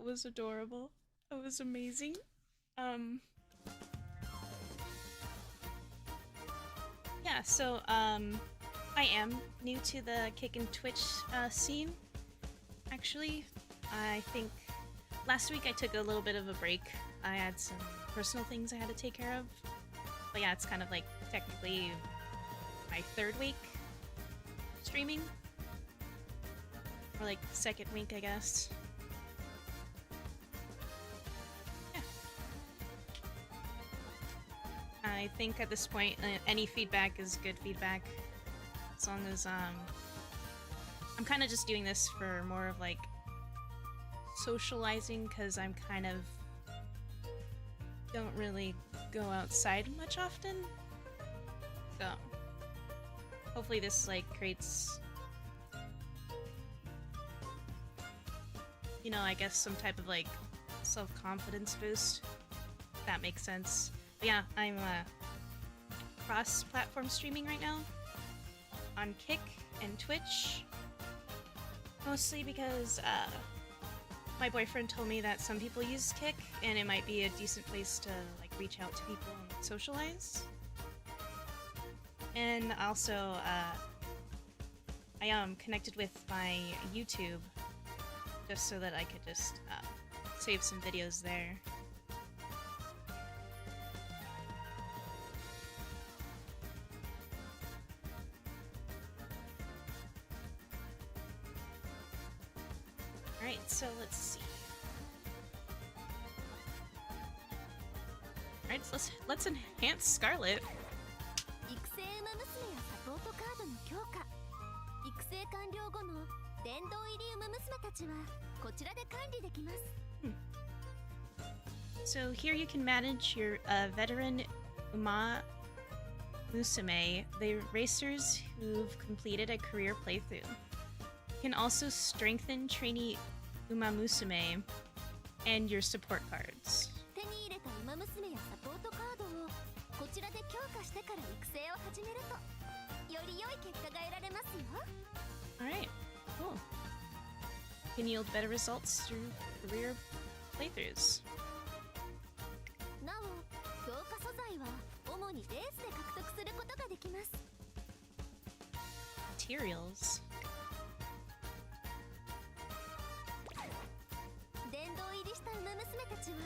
That was adorable. That was amazing. Um, yeah, so I am new to the Kick and Twitch scene. Actually, I think last week I took a little bit of a break. I had some personal things I had to take care of. But yeah, it's kind of like technically my third week streaming. Or like second week, I guess. Yeah. I think at this point, any feedback is good feedback. As long as, I'm kind of just doing this for more of like socializing, because I'm kind of don't really go outside much often. So hopefully this like creates, you know, I guess some type of like self-confidence boost, if that makes sense. But yeah, I'm cross-platform streaming right now on Kick and Twitch, mostly because my boyfriend told me that some people use Kick and it might be a decent place to like reach out to people and socialize. And also I am connected with my YouTube just so that I could just save some videos there. Alright, so let's see. Alright, so let's enhance Scarlet. 育成ウマ娘やサポートカードの強化、育成完了後の殿堂入りウマ娘たちはこちらで管理できます。So here you can manage your veteran Uma Musume, the racers who've completed a career playthrough. You can also strengthen trainee Uma Musume and your support cards. 手に入れたウマ娘やサポートカードをこちらで強化してから育成を始めるとより良い結果が得られますよ。Alright, cool. Can yield better results through career playthroughs. なお、強化素材は主にレースで獲得することができます。Materials. 殿堂入りしたウマ娘たちは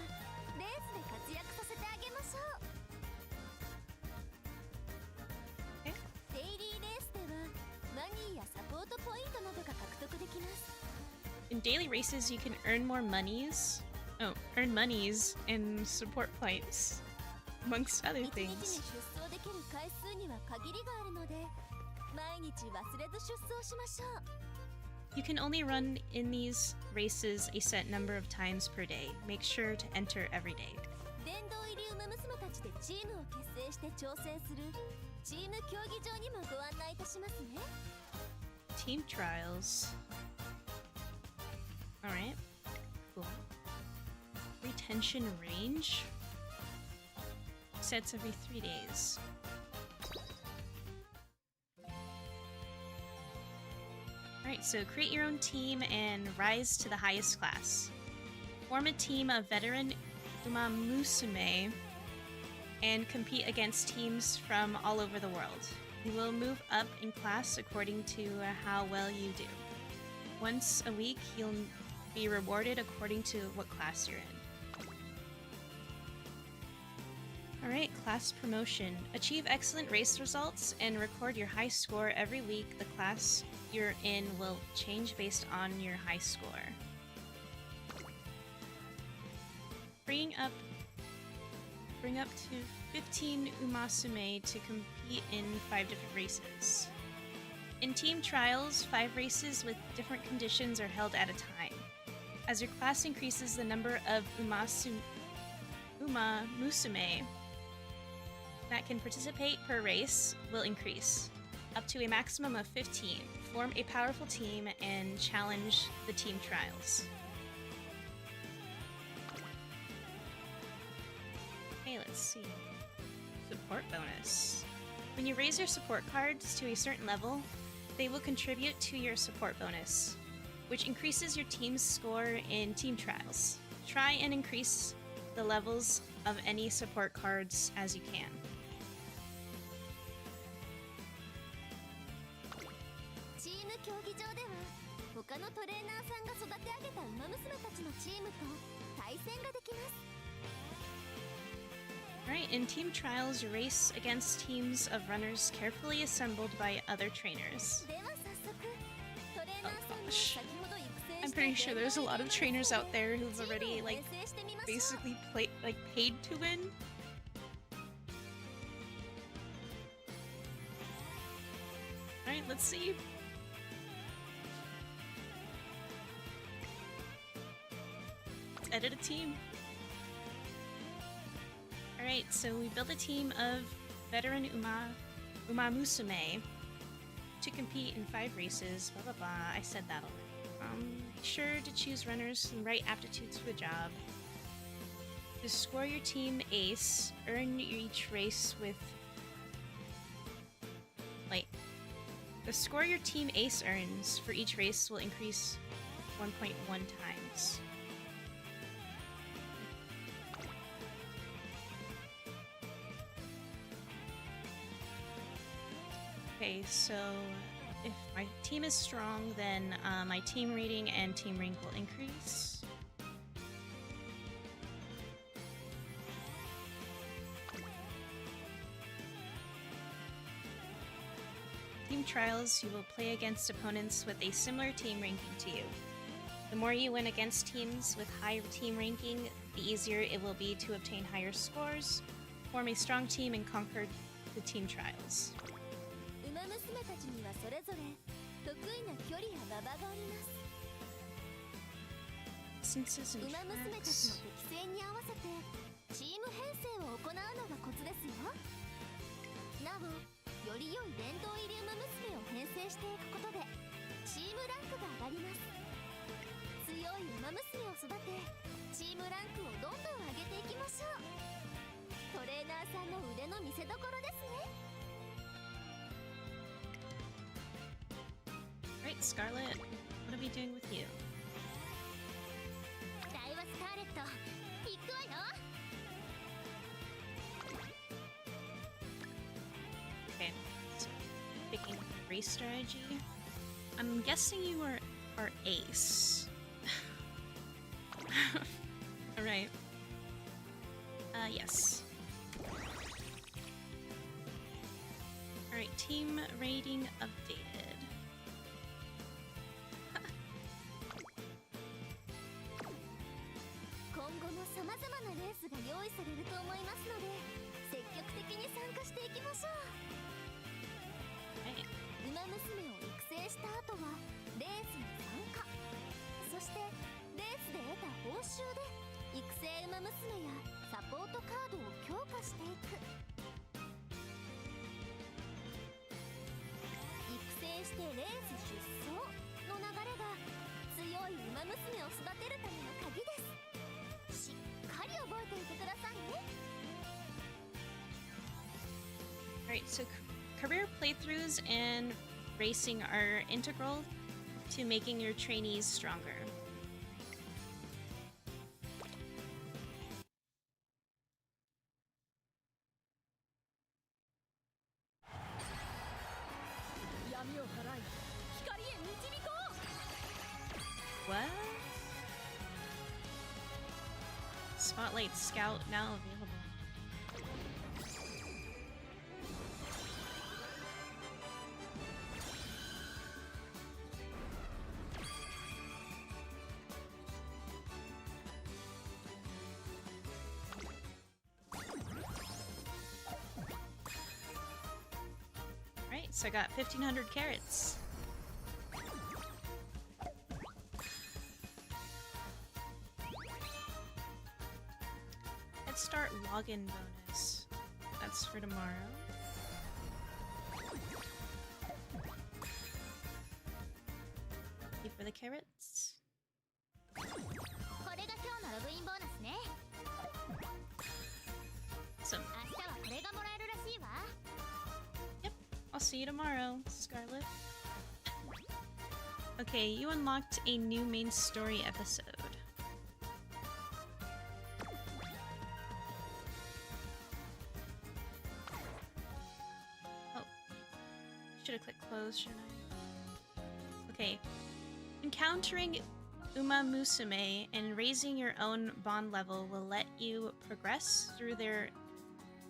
レースで活躍させてあげましょう。え？デイリーレースではマニーやサポートポイントなどが獲得できます。In daily races, you can earn more monies. Oh, earn monies and support points, amongst other 一日に things. 出走できる回数には限りがあるので毎日忘れず出走しましょう。You can only run in these races a set number of times per day. Make sure to enter every day. 殿堂入りウマ娘たちでチームを結成して挑戦するチーム競技場にもご案内いたしますね。 Team trials. Alright. Cool. Retention range. Sets every 3 days. Alright, so create your own team and rise to the highest class. Form a team of veteran Uma Musume and compete against teams from all over the world. You will move up in class according to how well you do. Once a week, you'll be rewarded according to what class you're in. Alright, class promotion. Achieve excellent race results and record your high score every week. The class you're in will change based on your high score. Bring up to 15 Umasume to compete in 5 different races. In team trials, 5 races with different conditions are held at a time. As your class increases, the number of Uma Musume that can participate per race will increase, up to a maximum of 15. Form a powerful team and challenge the team trials. Okay, let's see. Support bonus. When you raise your support cards to a certain level, they will contribute to your support bonus. which increases your team's score in team trials. Try and increase the levels of any support cards as you can. チーム競技場では他のトレーナーさんが育て上げたウマ娘たちのチームと対戦ができます。 Alright, in team trials, you race against teams of runners carefully assembled by other trainers. では早速トレーナーさんの gosh. 先ほど育成 I'm した pretty sure there's a lot of trainers out there who've チームを already 編成してみましょう。 basically paid to win. Alright, let's see. Let's edit a team. Alright, so we built a team of veteran Uma Musume to compete in 5 races, blah blah blah. I said that already. Be sure to choose runners with the right aptitudes for the job. To score your team ace, earn each race with... Wait. The score your team ace earns for each race will increase 1.1 times. Okay, so if my team is strong, then my team rating and team rank will increase. Team trials, you will play against opponents with a similar team ranking to you. The more you win against teams with higher team ranking, the easier it will be to obtain higher scores, form a strong team, and conquer the team trials. ウマ娘たちにはそれぞれ得意な距離や馬場があります。 Distances ウ and マ娘たち tracks. の適性に合わせてチーム編成を行うのがコツですよ。なお、より良い殿堂入りウマ娘を編成していくことでチームランクが上がります。強いウマ娘を育てチームランクをどんどん上げていきましょう。トレーナーさんの腕の見せ所ですね。 Right, Scarlet, what are we doing with you? ダイワスカーレット行くわよ。 Okay, so picking race strategy. I'm guessing you are ace. Alright. Yes. Alright, team rating updated. 今後も様々なレースが用意されると思いますので積極的に参加していきましょう。 Right. ウマ娘を育成した後はレースに参加、そしてレースで得た報酬で育成ウマ娘やサポートカードを強化していく。育成してレース出走の流れが強いウマ娘を育てるための鍵です。しっかり覚えていてくださいね。 Alright, so career playthroughs and racing are integral to making your trainees stronger. What? Spotlight Scout now available. Alright, so I got 1,500 carrots. Let's start login bonus. That's for tomorrow. Thank you for the carrots. これが今日のログインボーナスね。 Awesome. 明日はこれがもらえるらしいわ。 Yep. I'll see you tomorrow, Scarlet. Okay, you unlocked a new main story episode. Oh. Should have clicked close, shouldn't I? Okay. Encountering Uma Musume and raising your own bond level will let you progress through their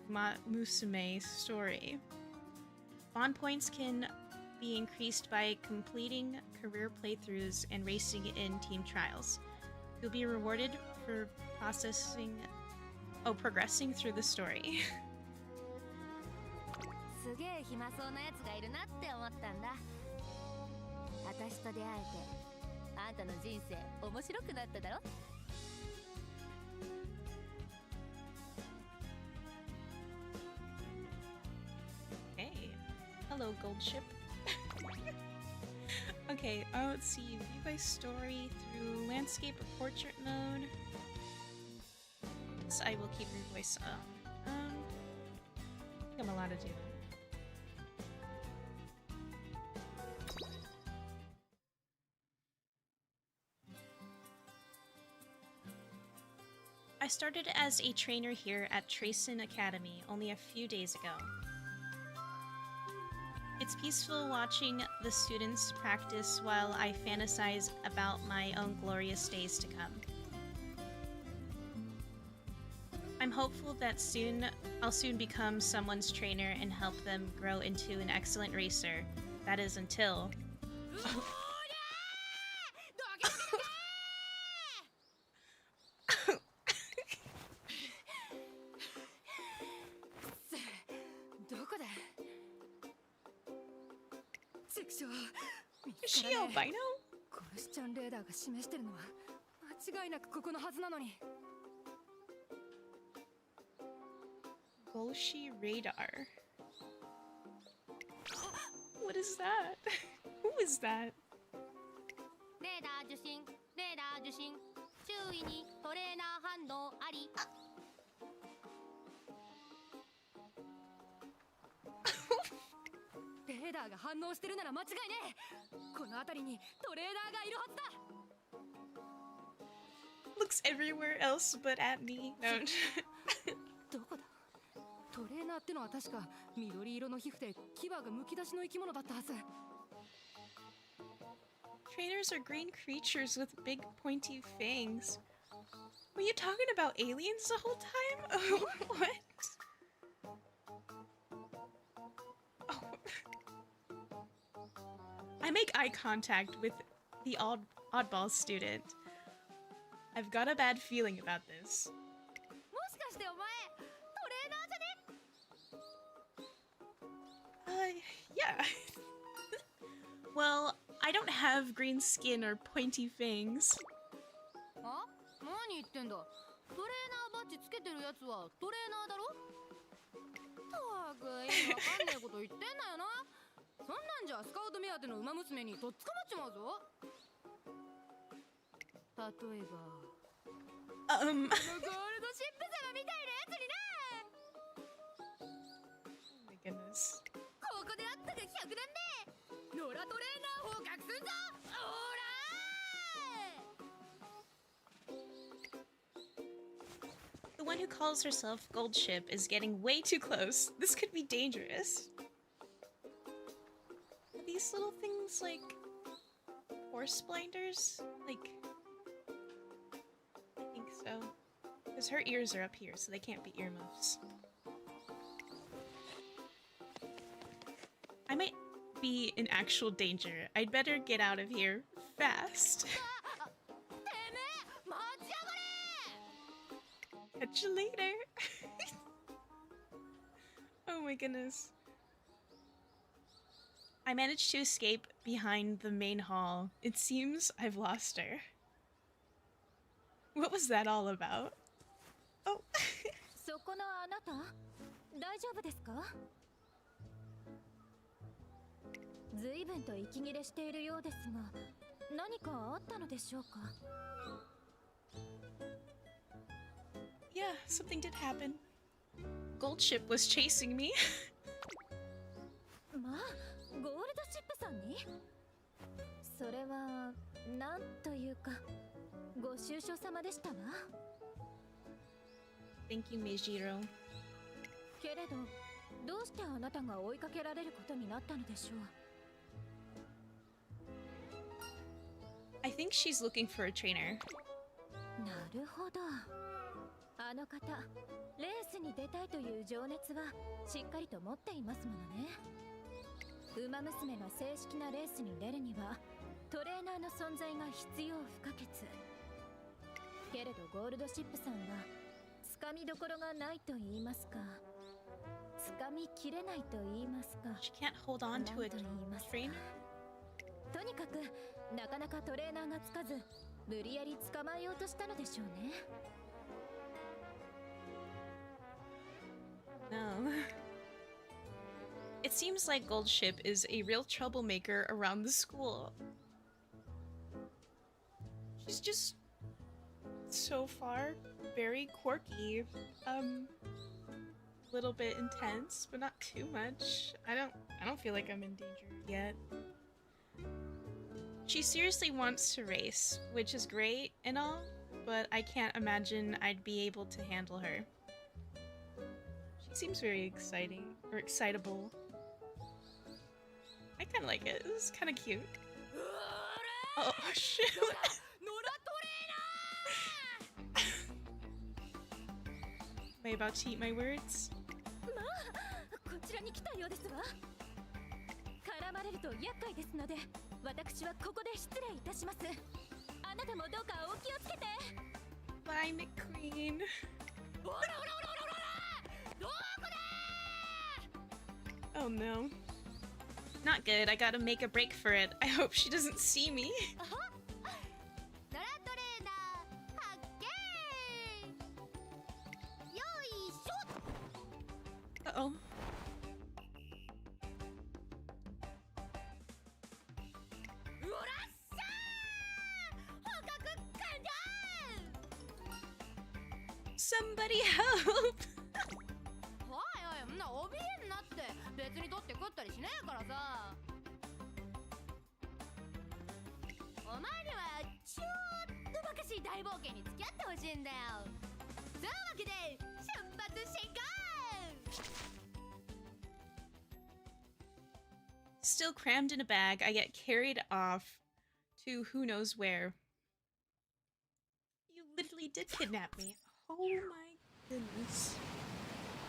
Uma Musume story. Bond points can be increased by completing career playthroughs and racing in team trials. You'll be rewarded for progressing through the story. すげえ暇そうなやつがいるなって思ったんだ。私と出会えてあんたの人生面白くなっただろ。 Hey. Hello, Gold Ship. Okay, let's see. View by story through landscape or portrait mode. So I will keep your voice up. I think I'm allowed to do that. I started as a trainer here at Tracen Academy only a few days ago. It's peaceful watching the students practice while I fantasize about my own glorious days to come. I'm hopeful that I'll soon become someone's trainer and help them grow into an excellent racer. That is until... Is she albino? コルシちゃんレーダーが示してるのは間違いなくここのはずなのに。 Golshi radar. What is that? Who is that? レーダー受信、レーダー受信。周囲にトレーナー反応あり。レーダーが反応してるなら間違いねえ。この辺りにトレーナーがいるはずだ。 Looks everywhere else but at me. No. どこだ？トレーナーってのは確か緑色の皮膚で牙がむき出しの生き物だったはず。 Trainers are green creatures with big pointy fangs. Were you talking about aliens the whole time? What? Oh. I make eye contact with the oddball student. I've got a bad feeling about this. もしかしてお前トレーナーじゃね？ Yeah. Well, I don't have green skin or pointy fangs. あ？何言ってんだ？トレーナーバッジつけてるやつはトレーナーだろ？たく意味わかんねえこと言ってんなよな。そんなんじゃスカウト目当ての馬娘にとっ捕まっちまうぞ。例えばゴールドシップ様みたいなやつにな。 Oh my goodness. ここであったが100年目ノラトレーナー捕獲すんぞ。The one who calls herself Gold Ship is getting way too close. This could be dangerous. Are these little things like horse blinders? Like, I think so. Because her ears are up here, so they can't be earmuffs. I might be in actual danger. I'd better get out of here fast. Catch you later. Oh my goodness. I managed to escape behind the main hall. It seems I've lost her. What was that all about? Oh. そこのあなた大丈夫ですか？ずいぶんと息切れしているようですが何かあったのでしょうか？ Yeah, something did happen. Gold Ship was chasing me. まあ、ゴールドシップさんに？それはなんというかご愁傷様でしたわ。 Thank you, Meijiro. けれどどうしてあなたが追いかけられることになったのでしょう。 I think she's looking for a trainer. なるほど。あの方、レースに出たいという情熱はしっかりと持っていますものね。馬娘が正式なレースに出るにはトレーナーの存在が必要不可欠。けれどゴールドシップさんはつかみどころがないと言いますか、つかみきれないと言いますか、 She can't hold on to a なんと言いますか。 trainer. とにかくなかなかトレーナーがつかず無理やり捕まえようとしたのでしょうね。 No. It seems like Goldship is a real troublemaker around the school. She's just so far very quirky. Little bit intense, but not too much. I don't feel like I'm in danger yet. She seriously wants to race, which is great and all, but I can't imagine I'd be able to handle her. She seems very exciting, or excitable. I kind of like it. This is kind of cute. Oh, shoot. Am I about to eat my words? まあ、こちらに来たようですわ。絡まれると厄介ですので、私はここで失礼いたします。あなたもどうかお気をつけて。 Bye, McQueen. ほらほらほらほらほら、どこだ。 Oh no. Not good. I gotta make a break for it. I hope she doesn't see me. ドラトレーナー発見。よいしょ。 Uh-oh. うらっしゃー。捕獲完了。 Somebody help! おいおい、んな怯えんなって。別に取って食ったりしねえからさ。お前にはちょっとばかしい大冒険に付き合ってほしいんだよ。そういうわけで出発していこう。 Still crammed in a bag, I get carried off to who knows where. You literally did kidnap me. Oh my goodness.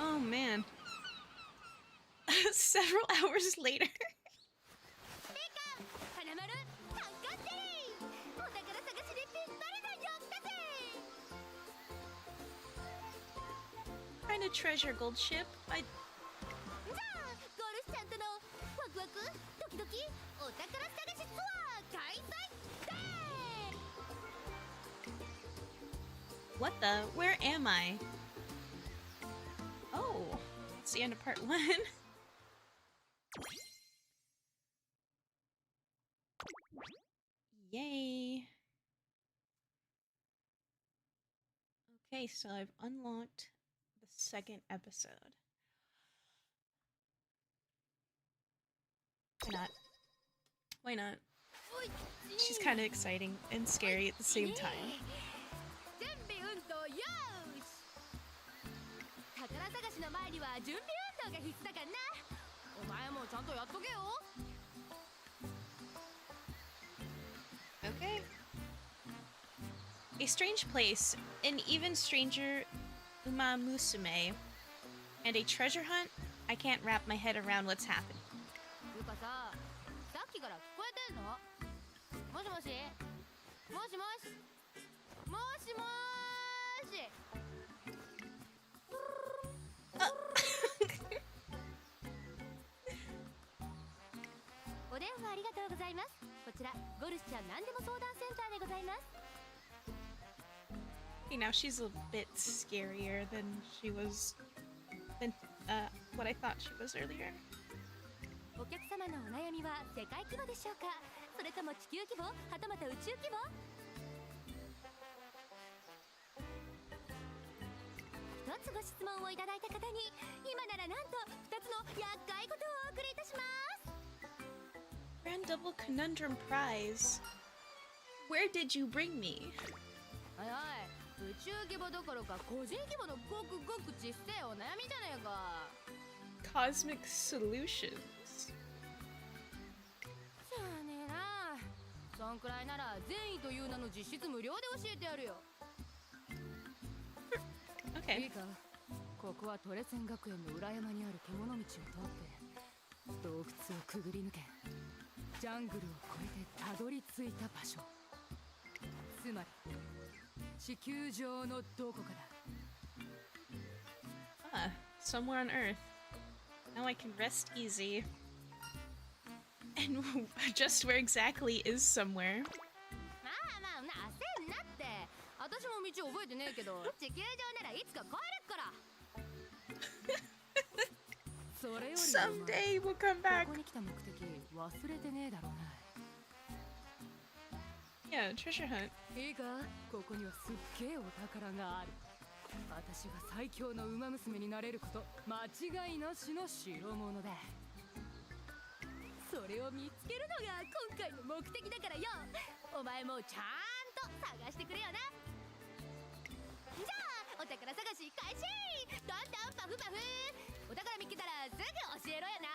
Oh man. Several hours later. ピカ、花丸、ハンカチ。お宝探しでぴったりだよったぜ。 Find a treasure, gold ship. じゃあ、ゴルフちゃんとのワクワクドキドキお宝探しツアー開催で。 What the? Where am I? Oh, it's the end of part 1. Yay. Okay, so I've unlocked the second episode. Why not? Why not? She's kind of exciting and scary at the same time. 準備運動よーし。宝探しの前には準備運動が必須だからな。お前もちゃんとやっとけよ。 Okay. A strange place, an even stranger Uma Musume, and a treasure hunt? I can't wrap my head around what's happening. いうかさ、さっきから聞こえてんの？もしもし？もしもし？もしもーし？ お電話ありがとうございます。こちらゴルシちゃん何でも相談センターでございます。 Okay, now she's a bit scarier than she was, than what I thought she was earlier. お客様のお悩みは世界規模でしょうか、それとも地球規模、はたまた宇宙規模？一つご質問をいただいた方に今ならなんと2つの厄介ことをお送りいたします。 Grand double conundrum prize. Where did you bring me? はいはい、宇宙規模どころか個人規模のごくごく小さいお悩みじゃねえか。 Cosmic solutions. しゃあねえな。そんくらいなら善意という名の実質無料で教えてやるよ。い Okay. いか、ここはトレセン学園の裏山にある獣道を通って洞窟をくぐり抜けジャングルを越えてたどり着いた場所、つまり地球上のどこかだ。 Ah, somewhere on Earth. Now I can rest easy. And just where exactly is somewhere? まあまあ焦んなって。私も道覚えてねえけど地球上ならいつか帰れっから。それよりも Someday we'll come こ back. こに来た目的忘れてねえだろうな。 Yeah, treasure hunt. いいか、ここにはすっげえお宝がある。私が最強の馬娘になれること間違いなしの代物だ。それを見つけるのが今回の目的だからよ。お前もちゃんと探してくれよな。じゃあお宝探し開始。どんどんパフパフ。お宝見つけたらすぐ教えろよな。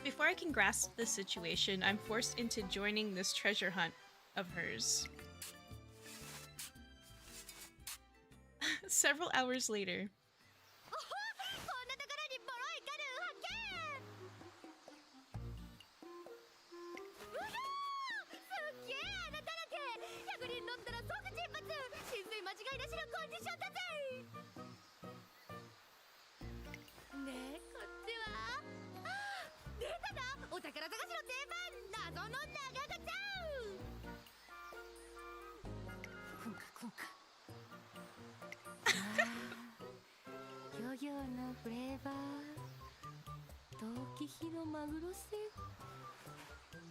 Before I can grasp the situation, I'm forced into joining this treasure hunt of hers. Several hours later. こんなところにボロいカヌー発見。うひょー、すっげえ穴だらけ。100人乗ったら即沈没。浸水間違いなしのコンディションだぜ。ねえ、こっちは出たな、お宝探しの定番、謎の長靴。くんかくんか。漁業のフレーバー、陶器火のマグロ船、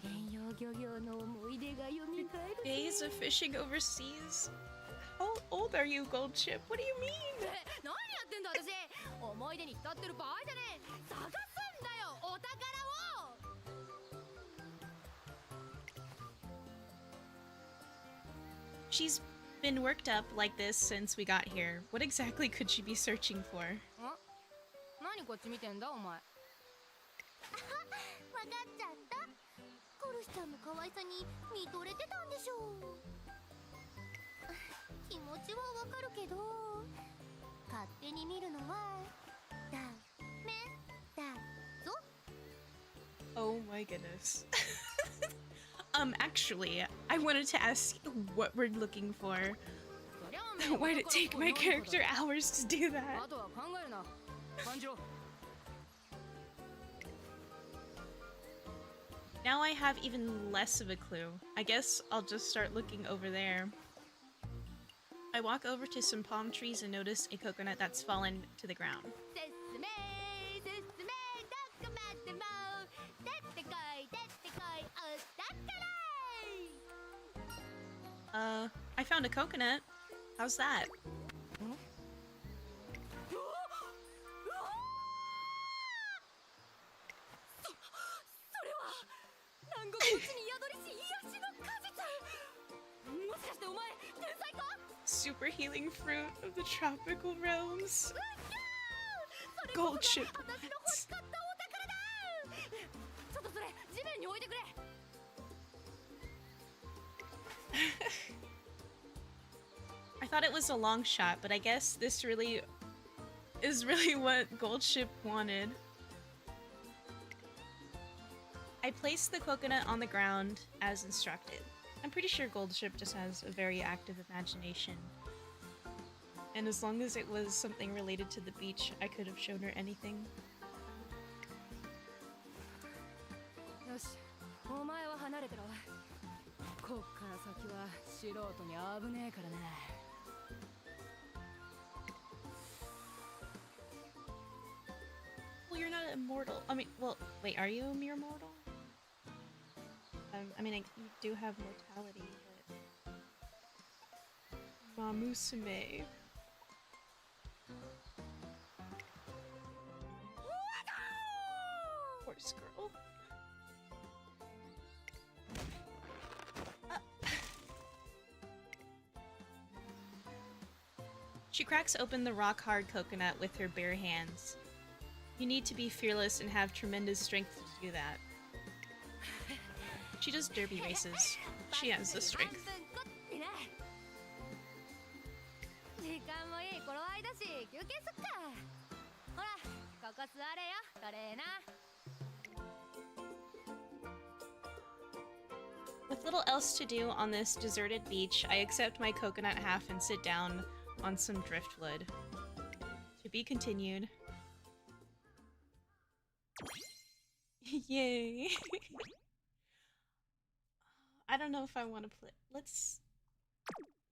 遠洋漁業の思い出がよみがえる。 Days of fishing overseas? How old are you, Gold Chip? What do you mean? 何やってんだ私。思い出に浸ってる場合じゃねえ。探すんだよ、お宝を。 She's been worked up like this since we got here. What exactly could she be searching for? 何こっち見てんだお前。わかっちゃった。コルシちゃんの可愛さに見とれてたんでしょう。気持ちはわかるけど勝手に見るのはダメだぞ。 Oh my goodness. Actually, I wanted to ask what we're looking for. そりゃあ Why'd it take my character hours to do that? あとは考えるな。感じろ。 Now I have even less of a clue. I guess I'll just start looking over there. I walk over to some palm trees and notice a coconut that's fallen to the ground. 進め進め、どこまでも出てこい出てこい、お宝。 I found a coconut. How's that? それは南国の地に宿りし癒しの果実。もしかしてお前天才か。 Super healing fruit of the tropical realms. それ Gold こそ chip. が私の欲しかったお宝だ。ちょっとそれ地面に置いてくれ。 I thought it was a long shot, but I guess this really is really what Gold Ship wanted. I placed the coconut on the ground as instructed. I'm pretty sure Gold Ship just has a very active imagination. And as long as it was something related to the beach, I could have shown her anything. よし、お前は離れてろ。こっから先は素人に危ねえからな。 Well, you're not immortal. I mean, well, wait, are you a mere mortal? I mean, you do have mortality, but... Mamusume. horse girl. She cracks open the rock-hard coconut with her bare hands. You need to be fearless and have tremendous strength to do that. She does derby races. She has the strength. 時間もいい頃合いだし休憩すっか。ほらここ座れよトレーナー。 With little else to do on this deserted beach, I accept my coconut half and sit down on some driftwood. To be continued. Yay. I don't know if I want to play.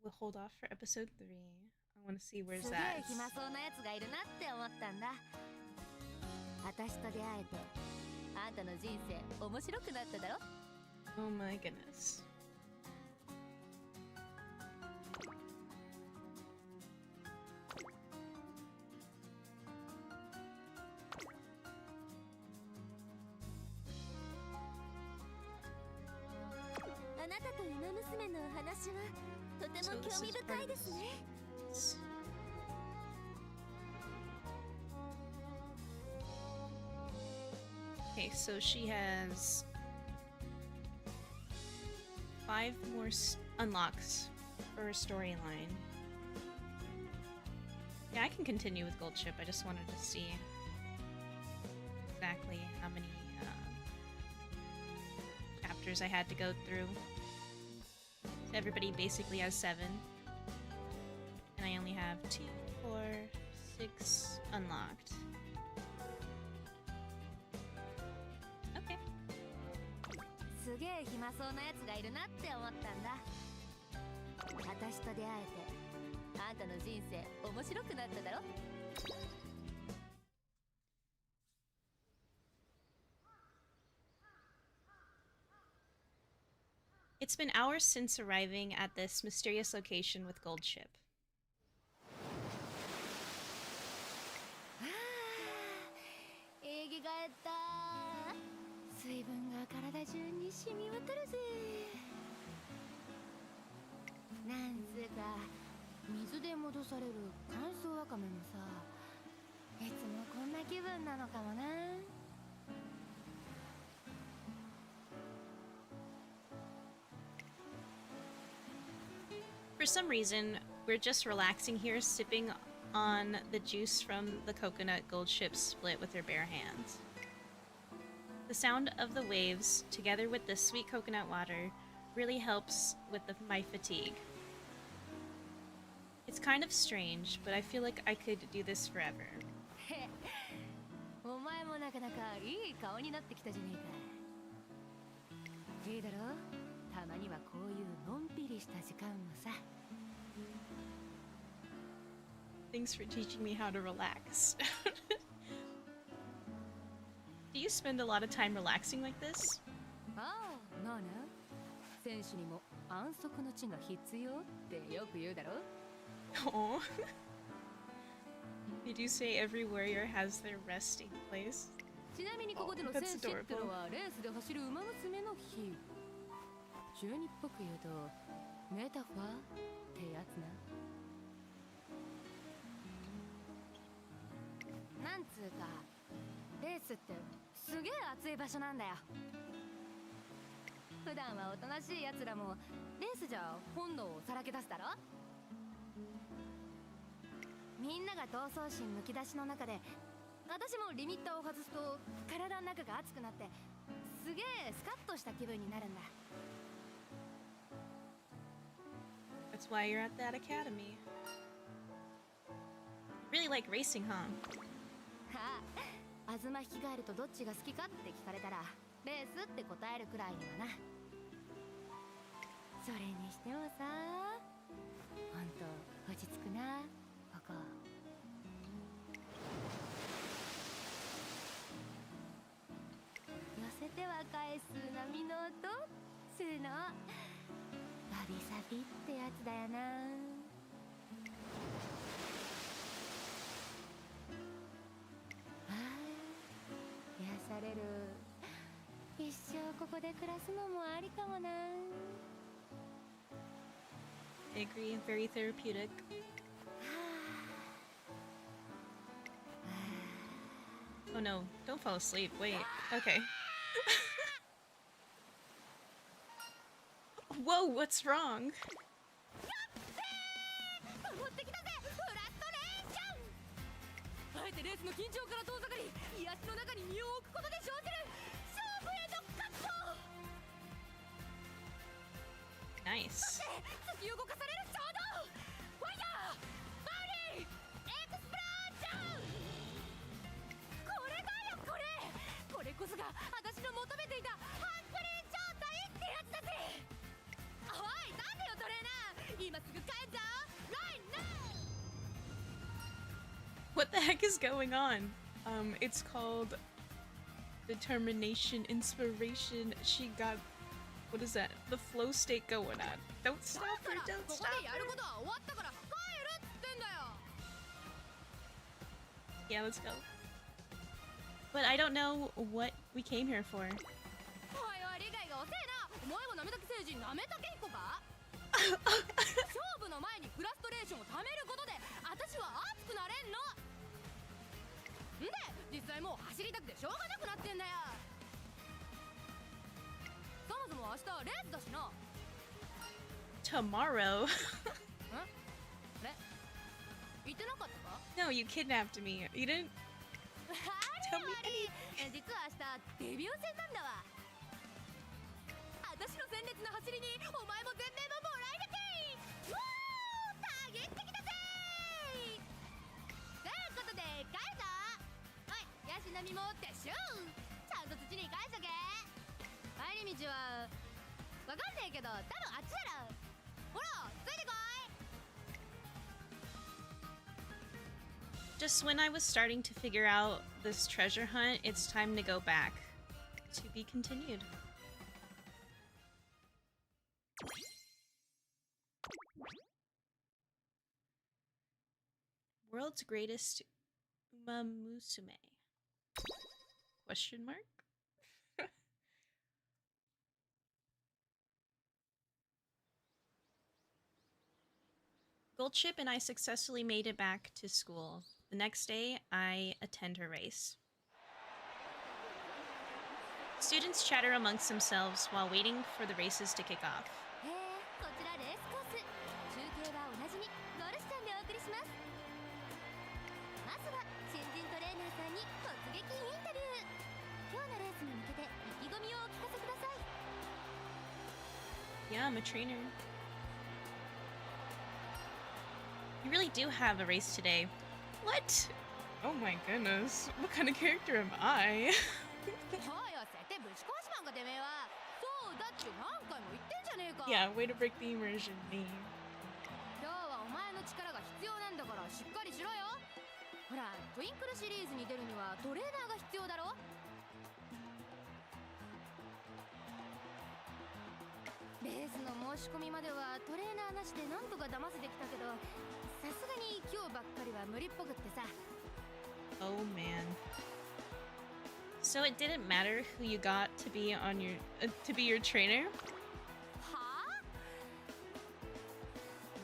We'll hold off for episode 3. I want to see where's すげ that. え暇そうなやつがいるなって思ったんだ。私と出会えてあんたの人生面白くなっただろ。 Oh my goodness. あなたとウマ娘のお話はとても興味深いですね。 Okay, so she has 5 more unlocks for her storyline. Yeah, I can continue with Gold Ship. I just wanted to see exactly how many chapters I had to go through. Everybody basically has 7. And I only have 2, 4, 6 unlocked. Okay. すげえ暇そうなやつがいるなって思ったんだ。私と出会えてあんたの人生面白くなっただろ。 It's been hours since arriving at this mysterious location with Gold Ship. 生き返った。水分が体中に染み渡るぜ。なんつうか水で戻される乾燥わかめもさ、いつもこんな気分なのかもな。 For some reason, we're just relaxing here, sipping on the juice from the coconut Gold Ship split with her bare hands. The sound of the waves, together with the sweet coconut water, really helps with my fatigue. It's kind of strange, but I feel like I could do this forever. お前もなかなかいい顔になってきたじゃねえか。いいだろ？たまにはこういうのんびりした時間もさ。 Thanks for teaching me how to relax. Do you spend a lot of time relaxing like this? ああ、なあな。選手にも安息の地が必要ってよく言うだろ。 Oh. Did you say every warrior has their resting place? ちなみにここでの戦士ってのはレースで走る馬娘の日。中二っぽく言うとメタファーってやつな。なんつうかレースってすげえ熱い場所なんだよ。普段はおとなしいやつらもレースじゃ本能をさらけ出すだろ。みんなが闘争心むき出しの中で私もリミッターを外すと体の中が熱くなってすげえスカッとした気分になるんだ。 That's why you're at that academy. Really like racing, huh? ああ、東引き換えるとどっちが好きかって聞かれたらレースって答えるくらいにはな。それにしてもさ、ほんと落ち着くなここ。寄せては返す波の音つうのわびさびってやつだよな。 ああ、癒される。一生ここで暮らすのもありかもな。 I agree, very therapeutic. Oh no, don't fall asleep. Wait, okay. Whoa, what's wrong? 持ってきたぜフラストレーション。あえてレースの緊張から遠ざかり、癒しの中に身を置くことで生じる勝負への葛藤。 Nice. 突き動かされる衝動。ファイヤーバーリーエクスプロージョン。これだよこれ。これこそが私の求めていたハングリー状態ってやつだぜ。おいなんでよトレーナー、今すぐ帰んぞ。 Right now。 What the heck is going on? It's called determination, inspiration. She got, what is that? The flow state going on. Don't stop her, don't ここ stop でやる her. ことは終わったから帰るっつってんだよ。 Yeah, let's go. But I don't know what we came here for. おいおい理解が遅えな。お前はなめたけ星人なめたけ彦か。勝負の前にフラストレーションを溜めることで私は熱くなれんの。んで実際もう走りたくてしょうがなくなってんだよ。そもそも明日レースだしな。 Tomorrow? あれ言ってなかったか。 No, you kidnapped me. You didn't あれ悪い。実は明日デビュー戦なんだわ。私の鮮烈な走りにお前も全米ももらえるけい。わーたぎってきたぜー。ということで帰るぞ。おいヤシの実持ってシュー。ちゃんと土に返しとけ。帰り道はわかんねえけど多分あっちだろ。ほらついてこい。 Just when I was starting to figure out this treasure hunt, it's time to go back. To be continued. World's greatest Umamusume? Question mark? Goldship and I successfully made it back to school. The next day, I attend her race. Students chatter amongst themselves while waiting for the races to kick off. へえ、こちらレースコース。中継はおなじみゴルシちゃんでお送りします。まずは新人トレーナーさんに突撃インタビュー。今日のレースに向けて意気込みをお聞かせください。 Yeah, I'm a trainer. You really do have a race today. What? Oh my goodness. What kind of character am I? おいよ設定ぶち壊しマンかてめえは。そうだって何回も言ってんじゃねえか。 Yeah, way to break the immersion, me. 今日はお前の力が必要なんだからしっかりしろよ。ほらトゥインクルシリーズに出るにはトレーナーが必要だろ。レースの申し込みまではトレーナーなしでなんとか騙せてきたけど、さすがに今日ばっかりは無理っぽくってさ。 Oh man. So it didn't matter who you got to be on your to be your trainer? はあ。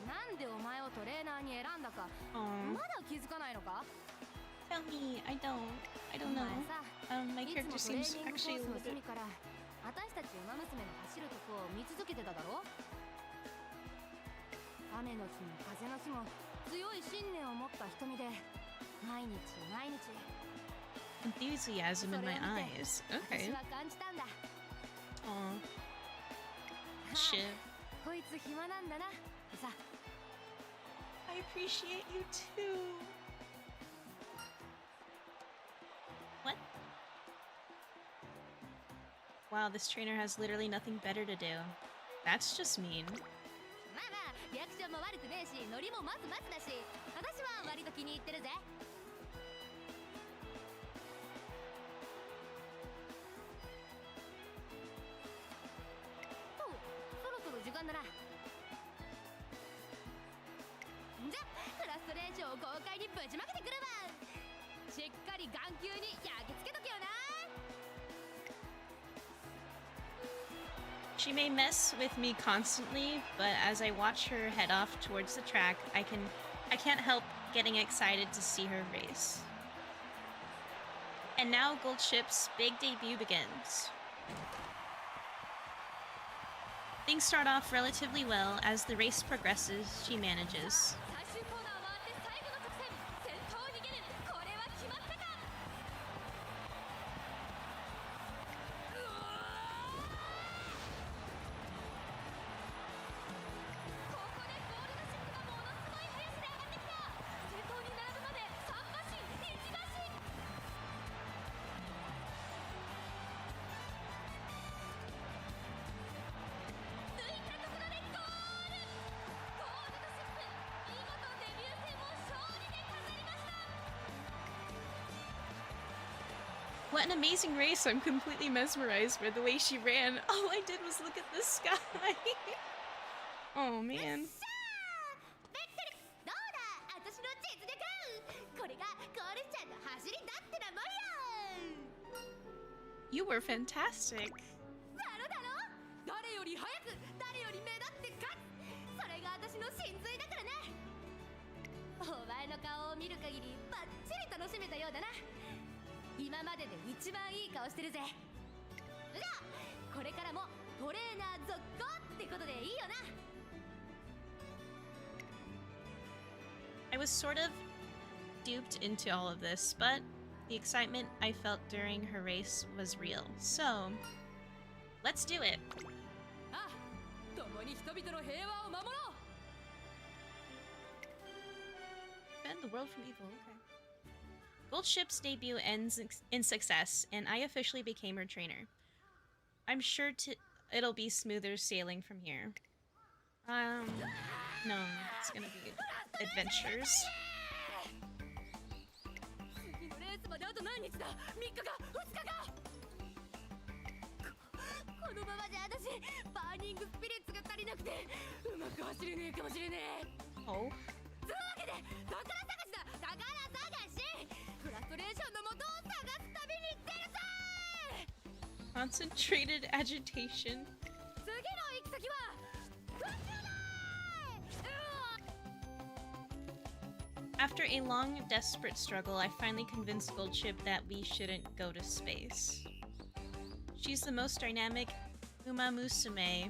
なんでお前をトレーナーに選んだか Aw. まだ気づかないのか。 Tell me. I don't お know. 前さ My いつ character もトレー seems ニングコー actually a スの little 隅 bit. から私たちウマ娘の走るとこを見続けてただろ。雨の日も風の日も強い信念を持った瞳で毎日毎日 Enthusiasm そ in れ my を見て eyes. 私 Okay. は感じたんだ。 Aw. Shit. こいつ暇なんだなってさ。 I appreciate you too. What? Wow, this trainer has literally nothing better to do. That's just mean. まあまあリアクションも悪くねえしノリもまずまずだし私は割と気に入ってるぜ。とそろそろ時間だな。じゃフラストレーションを豪快にぶちまけてくるわ。しっかり眼球に焼き付けとけよな。She may mess with me constantly, but as I watch her head off towards the track, I can't help getting excited to see her race. And now Gold Ship's big debut begins. Things start off relatively well. As the race progresses, she manages. 最終コーナーを回って最後の直線先頭を逃げるこれは決まったかうわーここでゴールドシップがものすごいペースで上がってきた先頭に並ぶまで3馬身1馬身抜いたところでゴールゴールドシップ見事デビュー戦を勝利で飾りました What an amazing race! I'm completely mesmerized by the way she ran. All I did was look at the sky. Oh man. ベッテルどうだ私の実力これがゴールちゃんの走りだってなもんよ You were fantastic. だろだろ誰より早く誰より目立って勝つそれが私の真髄だからねお前の顔を見る限りバッチリ楽しめたようだな今までで一番いい顔してるぜじゃあこれからもトレーナー続行ってことでいいよな I was sort of duped into all of this, but the excitement I felt during her race was real. So, let's do it. ああ共に人々の平和を守ろう Defend the world from evil. Okay. Gold Ship's debut ends in success, and I officially became her trainer. I'm sure it'll be smoother sailing from here. No, it's gonna be adventures. 次のレースまであと何日だ3日か2日かこのままじゃ私バーニングスピリッツが足りなくてうまく走れねえかもしれねえ Oh. というわけで宝探しだ宝探しフラストレーションの元を探す旅に出るぜ Concentrated agitation. 次の行き先は After a long, desperate struggle, I finally convinced Gold Ship that we shouldn't go to space. She's the most dynamic Uma Musume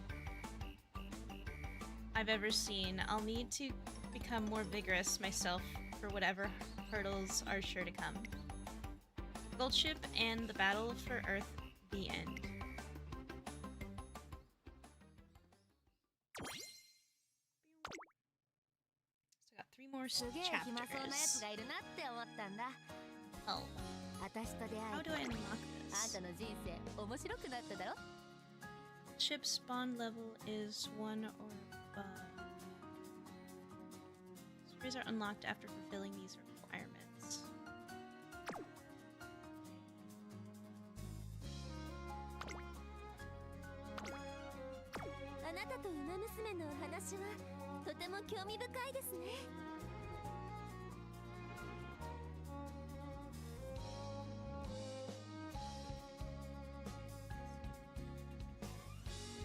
I've ever seen. I'll need to become more vigorous myself for whatever hurdles are sure to come. Gold Ship and the Battle for Earth, the end. So I got 3 more すげえ暇そうなやつ chapters. がいるなって思ったんだ Oh, 私と出会 how えて do I unlock あん this? たの人生面白くなっただろ Ship spawn level is 1 or above. Stories are unlocked after fulfilling these requirements. あなたとウマ娘のお話はとても興味深いですね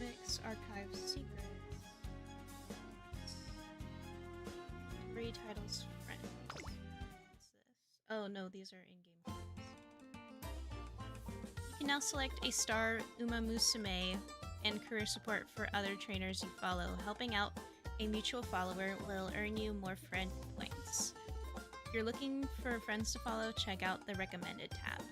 Mix archive secrets. Free titles friends. What's this? Oh no, these are in-game cards. You can now select a star Uma Musume and career support for other trainers you follow. Helping out a mutual follower will earn you more friend points. If you're looking for friends to follow, check out the recommended tab.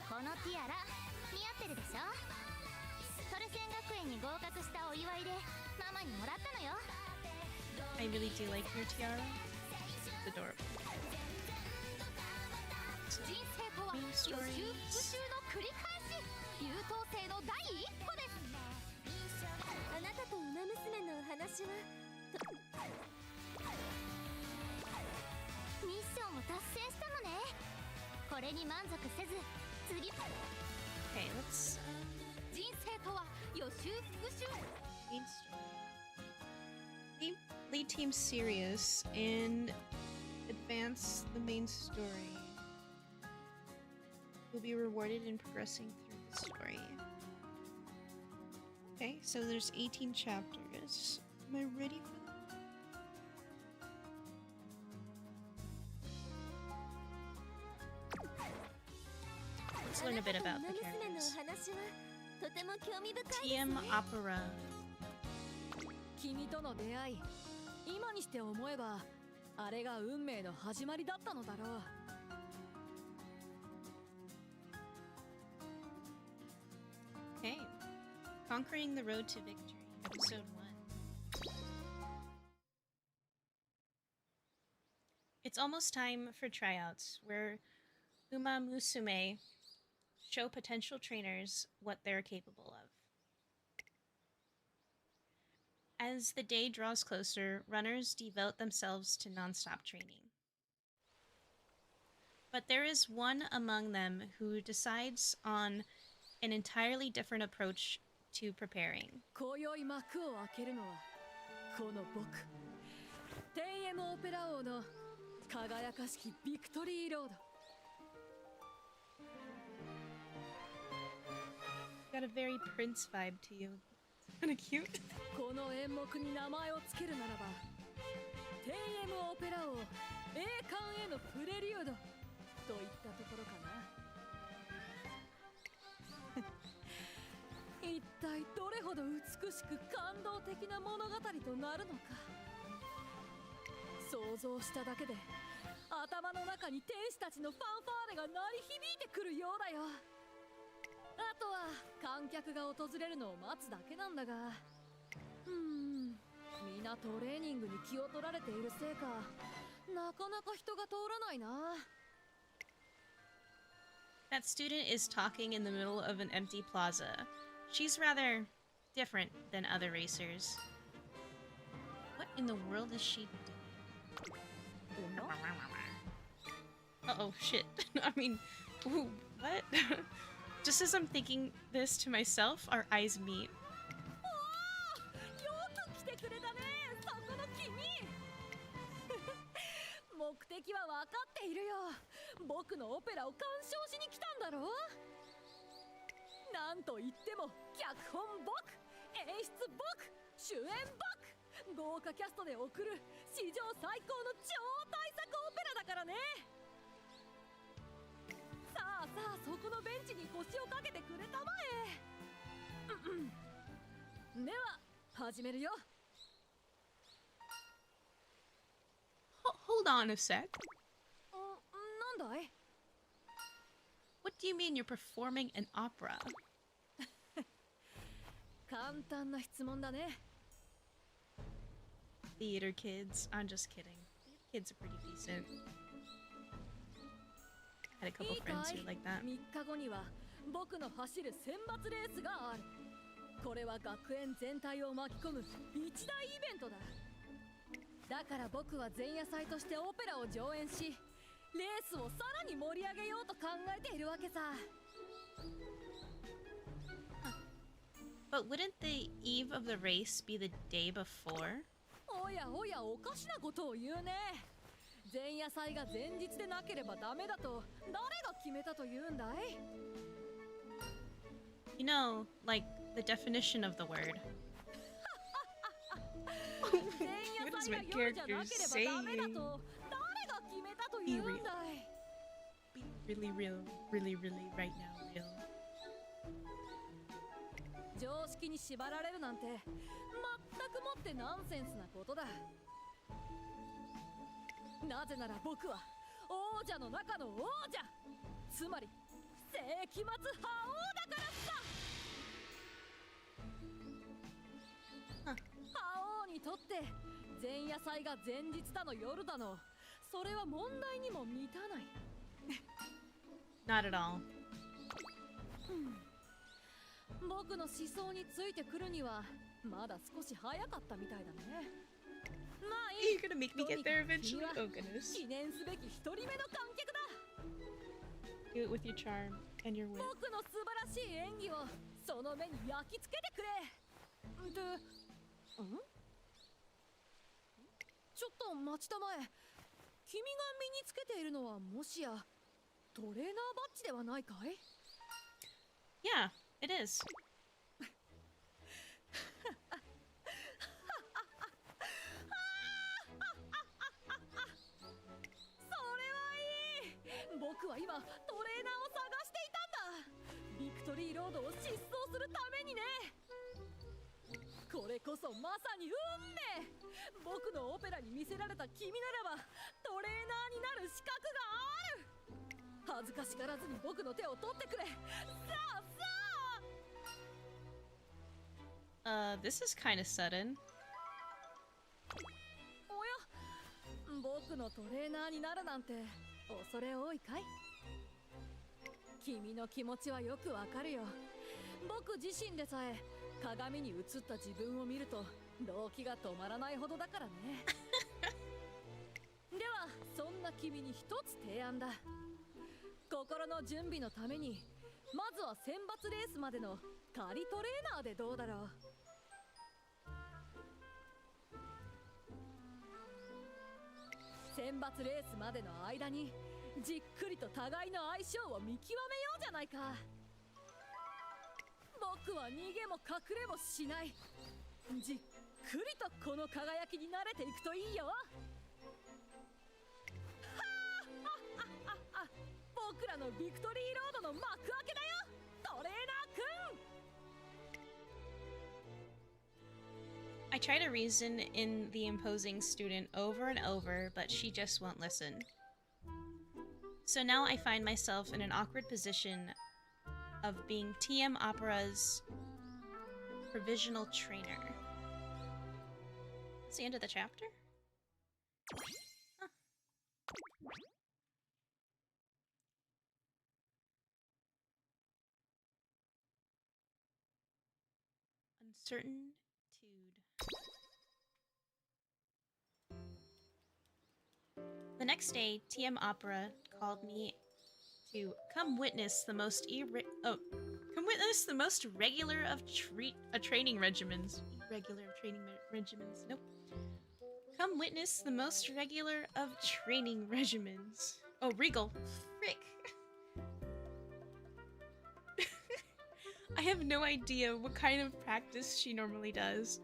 このティアラ似合ってるでしょトルセン学園に合格したお祝いでママにもらったのよ I really do like your tiara. It's adorable. 人生とは予習復習の繰り返し優等生の第一歩ですあなたとウマ娘のお話はミッションを達成したのねこれに満足せず次 Okay, let's 人生とは予習復習 main story. Lead Team Sirius and advance the main story. You'll be rewarded in progressing through the story. Okay, so there's 18 chapters. Am I ready for that? Let's learn a bit about the characters. TM Opera. 君との出会い、今にして思えばあれが運命の始まりだったのだろう。Okay. Conquering the Road to Victory, Episode 1. It's almost time for tryouts, where Uma Musume show potential trainers what they're capable of. As the day draws closer, runners devote themselves to non-stop training. But there is one among them who decides on an entirely different approach to preparing. 今宵幕を開けるのはこの僕、天エムオペラ王の輝かしきビクトリーロード。Got a very Prince vibe to you. Kind of cute. この演目に名前をつけるならば、天エムオペラ王栄冠へのプレリュードといったところかな。一体どれほど美しく感動的な物語となるのか。想像しただけで頭の中に天使たちのファンファーレが鳴り響いてくるようだよ。あとは観客が訪れるのを待つだけなんだが、みんなトレーニングに気を取られているせいか、なかなか人が通らないな。That student is talking in the middle of an empty plaza. She's rather different than other racers. What in the world is she doing? Uh-oh, shit. I mean, ooh, what? Just as I'm thinking this to myself, our eyes meet. よく来てくれたね、そこの君。目的は分かっているよ。僕のオペラを鑑賞しに来たんだろう。なんと言っても脚本僕、演出僕、主演僕、豪華キャストで送る史上最高の超大作オペラだからね。さあさあ、そこのベンチに腰をかけてくれたまえ。では始めるよ。Hold on a sec. なんだい？ What do you mean you're performing an opera? 簡単な質問だね。Theater kids. I'm just kidding. Kids are pretty decent. Had a couple friends who like that. 3日後には僕の走る選抜レースがある。これは学園全体を巻き込む一大イベントだ。だから僕は前夜祭としてオペラを上演し、レースをさらに盛り上げようと考えているわけさ。But wouldn't the eve of the race be the day before? おやおや、おかしなことを言うね。前夜祭が前日でなければダメだと誰が決めたと言うんだい？ You know, like the definition of the word. 前夜 What is 祭 my が夜じゃな character ければダメだ saying? と誰が決めたと言うんだい？ Be really real, really, really right now, real. 常識に縛られるなんて全くもってナンセンスなことだ。なぜなら僕は王者の中の王者、つまり世紀末覇王だからさ。覇王にとって前夜祭が前日だの夜だの、それは問題にも満たない。Not at all. 僕の思想についてくるにはまだ少し早かったみたいだね。まあいい。 You're gonna make me get there eventually? Oh goodness. 記念すべき一人目の観客だ。 Do it with your charm and your wit. 僕の素晴らしい演技をその目に焼き付けてくれ。で、ちょっと待ちたまえ。君が身につけているのはもしやトレーナーバッジではないかい？ Yeah, it is. 僕は今トレーナーを探していたんだ。ビクトリーロードを疾走するためにね。これこそまさに運命。僕のオペラに見せられた君ならばトレーナーになる資格がある。恥ずかしがらずに僕の手を取ってくれ。さあさあ。This is kind of sudden. おや、僕のトレーナーになるなんて恐れ多いかい？君の気持ちはよくわかるよ。僕自身でさえ鏡に映った自分を見ると動悸が止まらないほどだからね。ではそんな君に一つ提案だ。心の準備のためにまずは選抜レースまでの仮トレーナーでどうだろう？選抜レースまでの間にじっくりと互いの相性を見極めようじゃないか。僕は逃げも隠れもしない。じっくりとこの輝きに慣れていくといいよ。僕らのビクトリーロードの幕開けだよ、トレーナーくん。I try to reason in the imposing student over and over, but she just won't listen. So now I find myself in an awkward position of being TM Opera's provisional trainer. That's the end of the chapter? Huh. Uncertaintude. The next day, TM Opera called me to come witness the most regular of training regimens. Irregular training regimens. Nope. Come witness the most regular of training regimens. Oh, regal. Frick. I have no idea what kind of practice she normally does,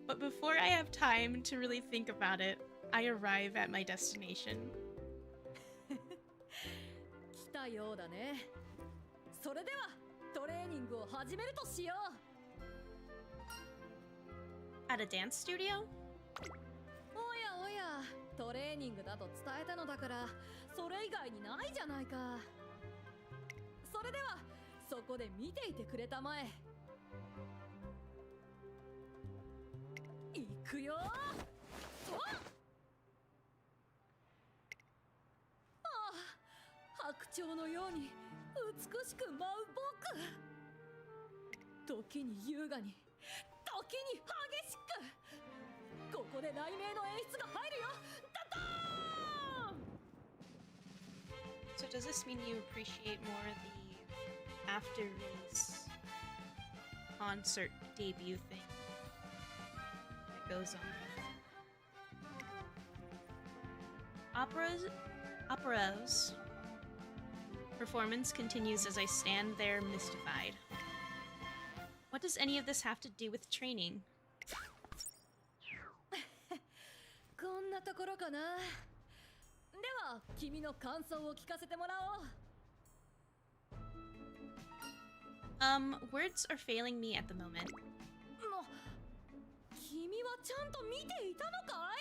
but before I have time to really think about it, I arrive at my destination. 来たようだね。それではトレーニングを始めるとしよう。At a dance studio? おやおや、トレーニングだと伝えたのだからそれ以外にないじゃないか。それではそこで見ていてくれたまえ。行くよ。白鳥のように美しく舞う僕。時に優雅に、時に激しく。ここで雷鳴の演出が入るよ。ダダーン。 So does this mean you appreciate more the after-release concert debut thing that goes on? Opera's performance continues as I stand there mystified. What does any of this have to do with training? こんなところかな。では君の感想を聞かせてもらおう。Words are failing me at the moment. 君はちゃんと見ていたのか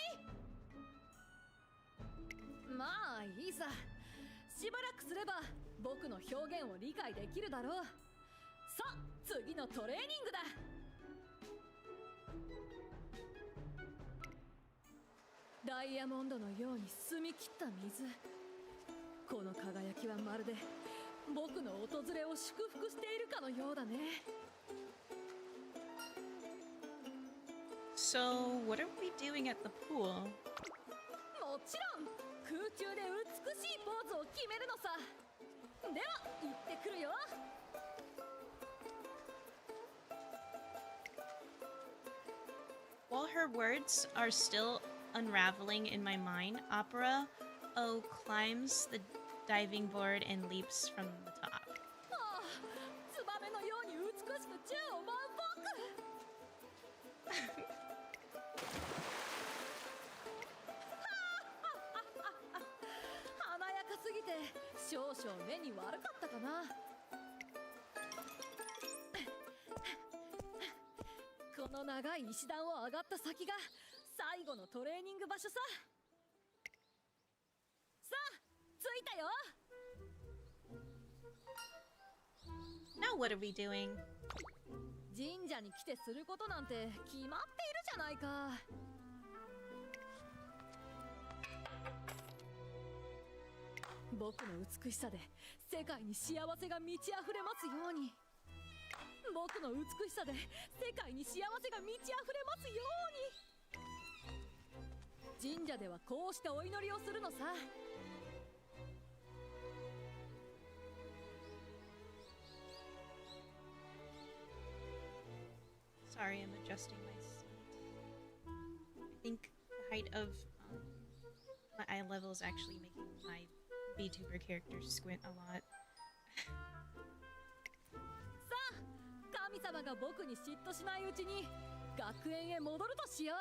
い？まあいいさ。しばらくすれば僕の表現を理解できるだろう。さあ次のトレーニングだ。ダイヤモンドのように澄み切った水。この輝きはまるで僕の訪れを祝福しているかのようだね。So, what are we doing at the pool? もちろん空中で美しいポーズを決めるのさ。では行ってくるよ。While her words are still unraveling in my mind, Opera climbs the diving board and leaps from the top. ああ、ツバメのように美しく宙を舞う僕。華やかすぎて少々目に悪かったかな。この長い石段を上がった先が最後のトレーニング場所さ。さあ、着いたよ。Now what are we doing? 神社に来てすることなんて決まっているじゃないか。僕の美しさで世界に幸せが満ち溢れますように。僕の美しさで世界に幸せが満ち溢れますように。神社ではこうしてお祈りをするのさ。Sorry, I'm adjusting my seat. I think the height of my eye level is actually making my VTuber character squint a lot. さあ、神様が僕に嫉妬しないうちに学園へ戻るとしよう。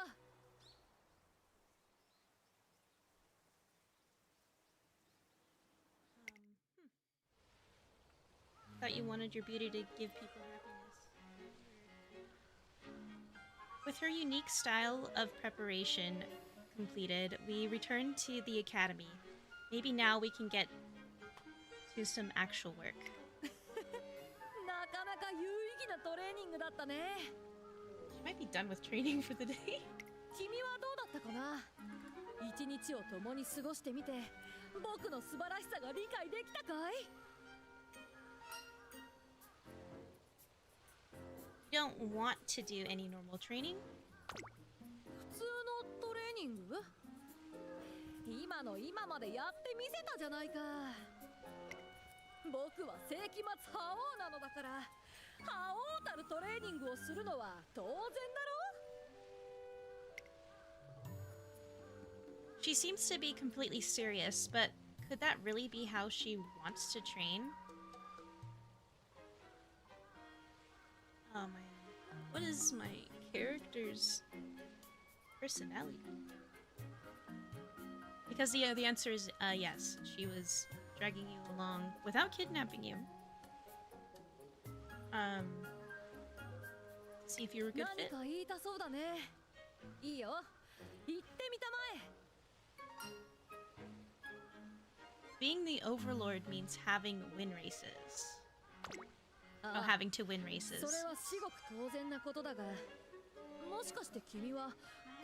Thought you wanted your beauty to give people happiness. With her unique style of preparation completed, we return to the academy. Maybe now we can get to some actual work. なかなか有意義なトレーニングだったね。 She might be done with training for the day. 君はどうだったかな。一日を共に過ごしてみて僕の素晴らしさが理解できたかい。 You don't want to do any normal training? 普通のトレーニング？今の今までやってみせたじゃないか。僕は世紀末覇王なのだから、覇王たるトレーニングをするのは当然だろう。 She seems to be completely serious, but could that really be how she wants to train? Oh my... What is my character's personality? Because the answer is yes. She was dragging you along without kidnapping you. See if you were a good 何 fit. か言いたそうだね。いいよ、言ってみたまえ。 Being the overlord means having win races. Oh, having to win races. それは至極当然なことだが、もしかして君はこ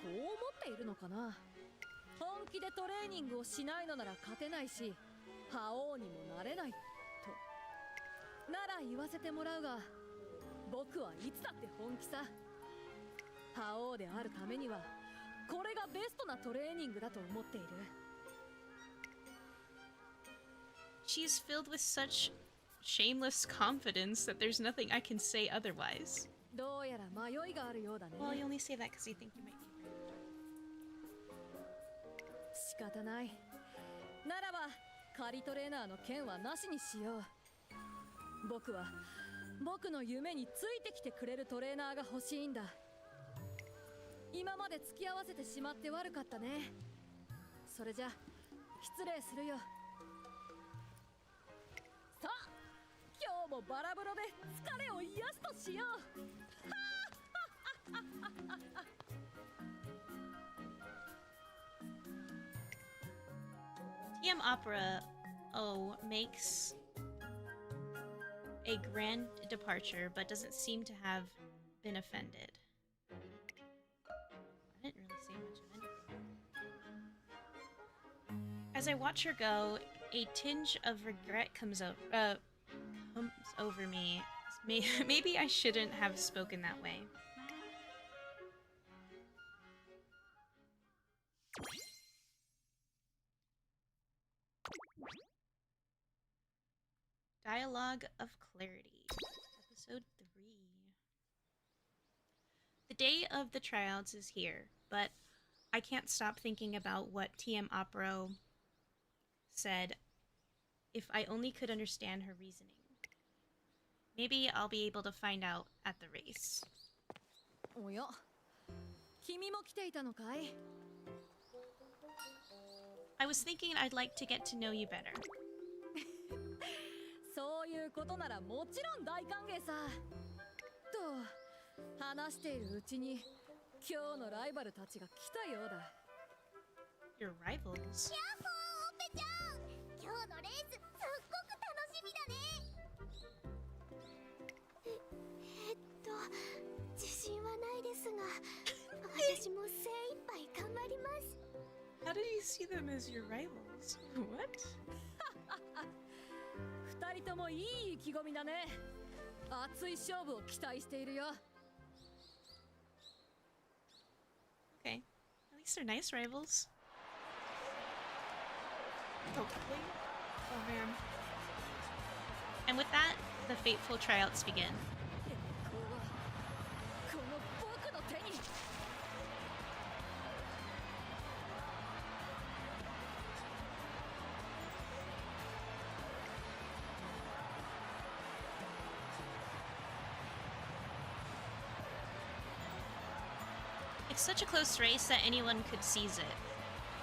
う思っているのかな。本気でトレーニングをしないのなら勝てないし、覇王にもなれないと。なら言わせてもらうが、僕はいつだって本気さ。覇王であるためにはこれがベストなトレーニングだと思っている。 She's filled with such shameless confidence that there's nothing I can say otherwise. どうやら迷いがあるようだね。 Well, you only say that because you think you might be right. 仕方ない。ならば仮トレーナーの件はなしにしよう。僕は僕の夢についてきてくれるトレーナーが欲しいんだ。今まで付き合わせてしまって悪かったね。それじゃ失礼するよ。さあ、今日もバラ風呂で疲れを癒すとしよう。 TM Opera O makes a grand departure but doesn't seem to have been offended. I didn't really say much of anything. As I watch her go, a tinge of regret comes over me. Maybe I shouldn't have spoken that way. Dialogue of Clarity, Episode 3. The day of the tryouts is here, but I can't stop thinking about what TM Opera said If I only could understand her reasoning. Maybe I'll be able to find out at the race. おや、君も来ていたのかい? I was thinking I'd like to get to know you better. そういうことならもちろん大歓迎さ。と話しているうちに今日のライバルたちが来たようだ。Your rivals? やっほー、オペちゃん、今日のレースすっごく楽しみだね。自信はないですが、私も精一杯頑張ります。How did you see them as your rivals? What? 二人ともいい意気込みだね。熱い勝負を期待しているよ。Okay. At least they're nice rivals. Hopefully. Oh man. And with that, the fateful tryouts begin. この僕の手に。It's such a close race that anyone could seize it.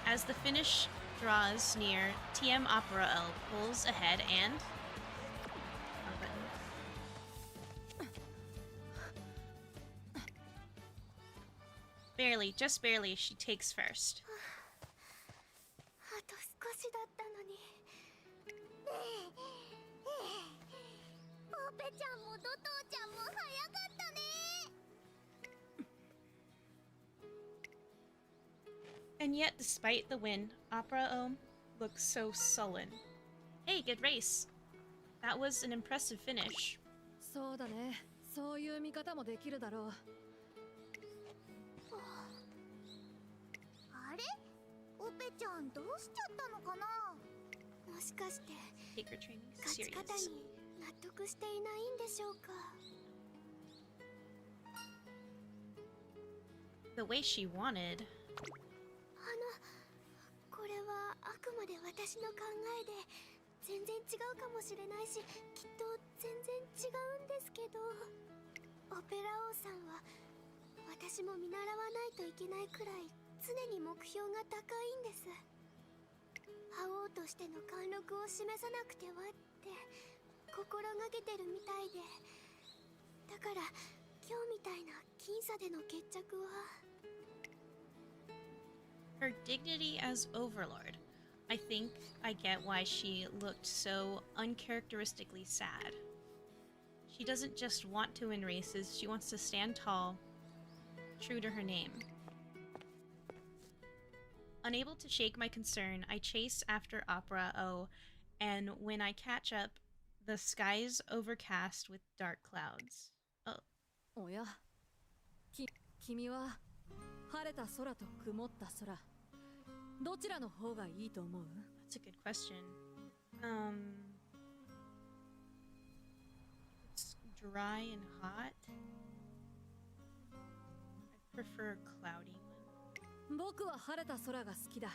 As the finish draws near, TM Opera L pulls ahead and... Wrong button. Barely, just barely, she takes first. あと少しだったのに。オペちゃんもドトーちゃんも早かったね。And yet, despite the win, Opera Ohm looks so sullen. Hey, good race. That was an impressive finish. そうだね。そういう見方もできるだろう。あれ？オペちゃんどうしちゃったのかな？もしかして Take her training 勝ち serious. 方に納得していないんでしょうか。The way she wanted. これはあくまで私の考えで全然違うかもしれないし、きっと全然違うんですけど、オペラ王さんは私も見習わないといけないくらい常に目標が高いんです。覇王としての貫禄を示さなくてはって心がけてるみたいで、だから今日みたいな僅差での決着は。Her dignity as Overlord. I think I get why she looked so uncharacteristically sad. She doesn't just want to win races, she wants to stand tall, true to her name. Unable to shake my concern, I chase after Opera O, and when I catch up, the sky's overcast with dark clouds. Oh. おや、君は晴れた空と曇った空、どちらの方がいいと思う? That's a good question. It's dry and hot. I prefer a cloudy one. 僕は晴れた空が好きだ。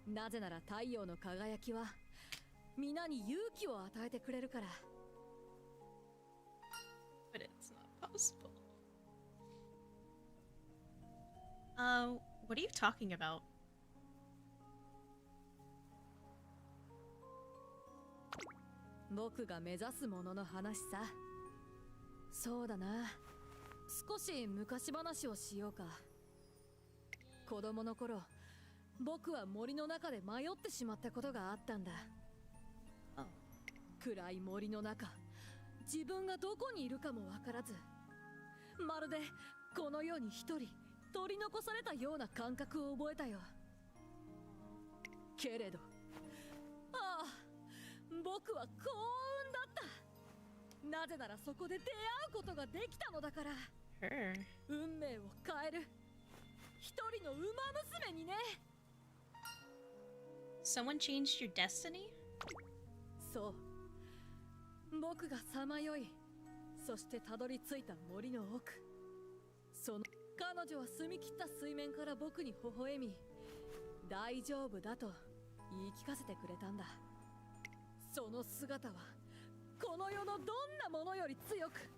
なぜなら太陽の輝きは皆に勇気を与えてくれるから。But it's not possible. What are you talking about? 僕が目指すものの話さ。そうだな。少し昔話をしようか。子供の頃、僕は森の中で迷ってしまったことがあったんだ。暗い森の中、自分がどこにいるかもわからず、まるでこの世に一人取り残されたような感覚を覚えたよ。けれど、ああ、僕は幸運だった。なぜならそこで出会うことができたのだから。Her. 運命を変える一人の馬娘にね。Someone changed your destiny? そう。僕がさまよい、そしてたどり着いた森の奥。その彼女は澄み切った水面から僕に微笑み、大丈夫だと言い聞かせてくれたんだ。その姿はこの世のどんなものより強く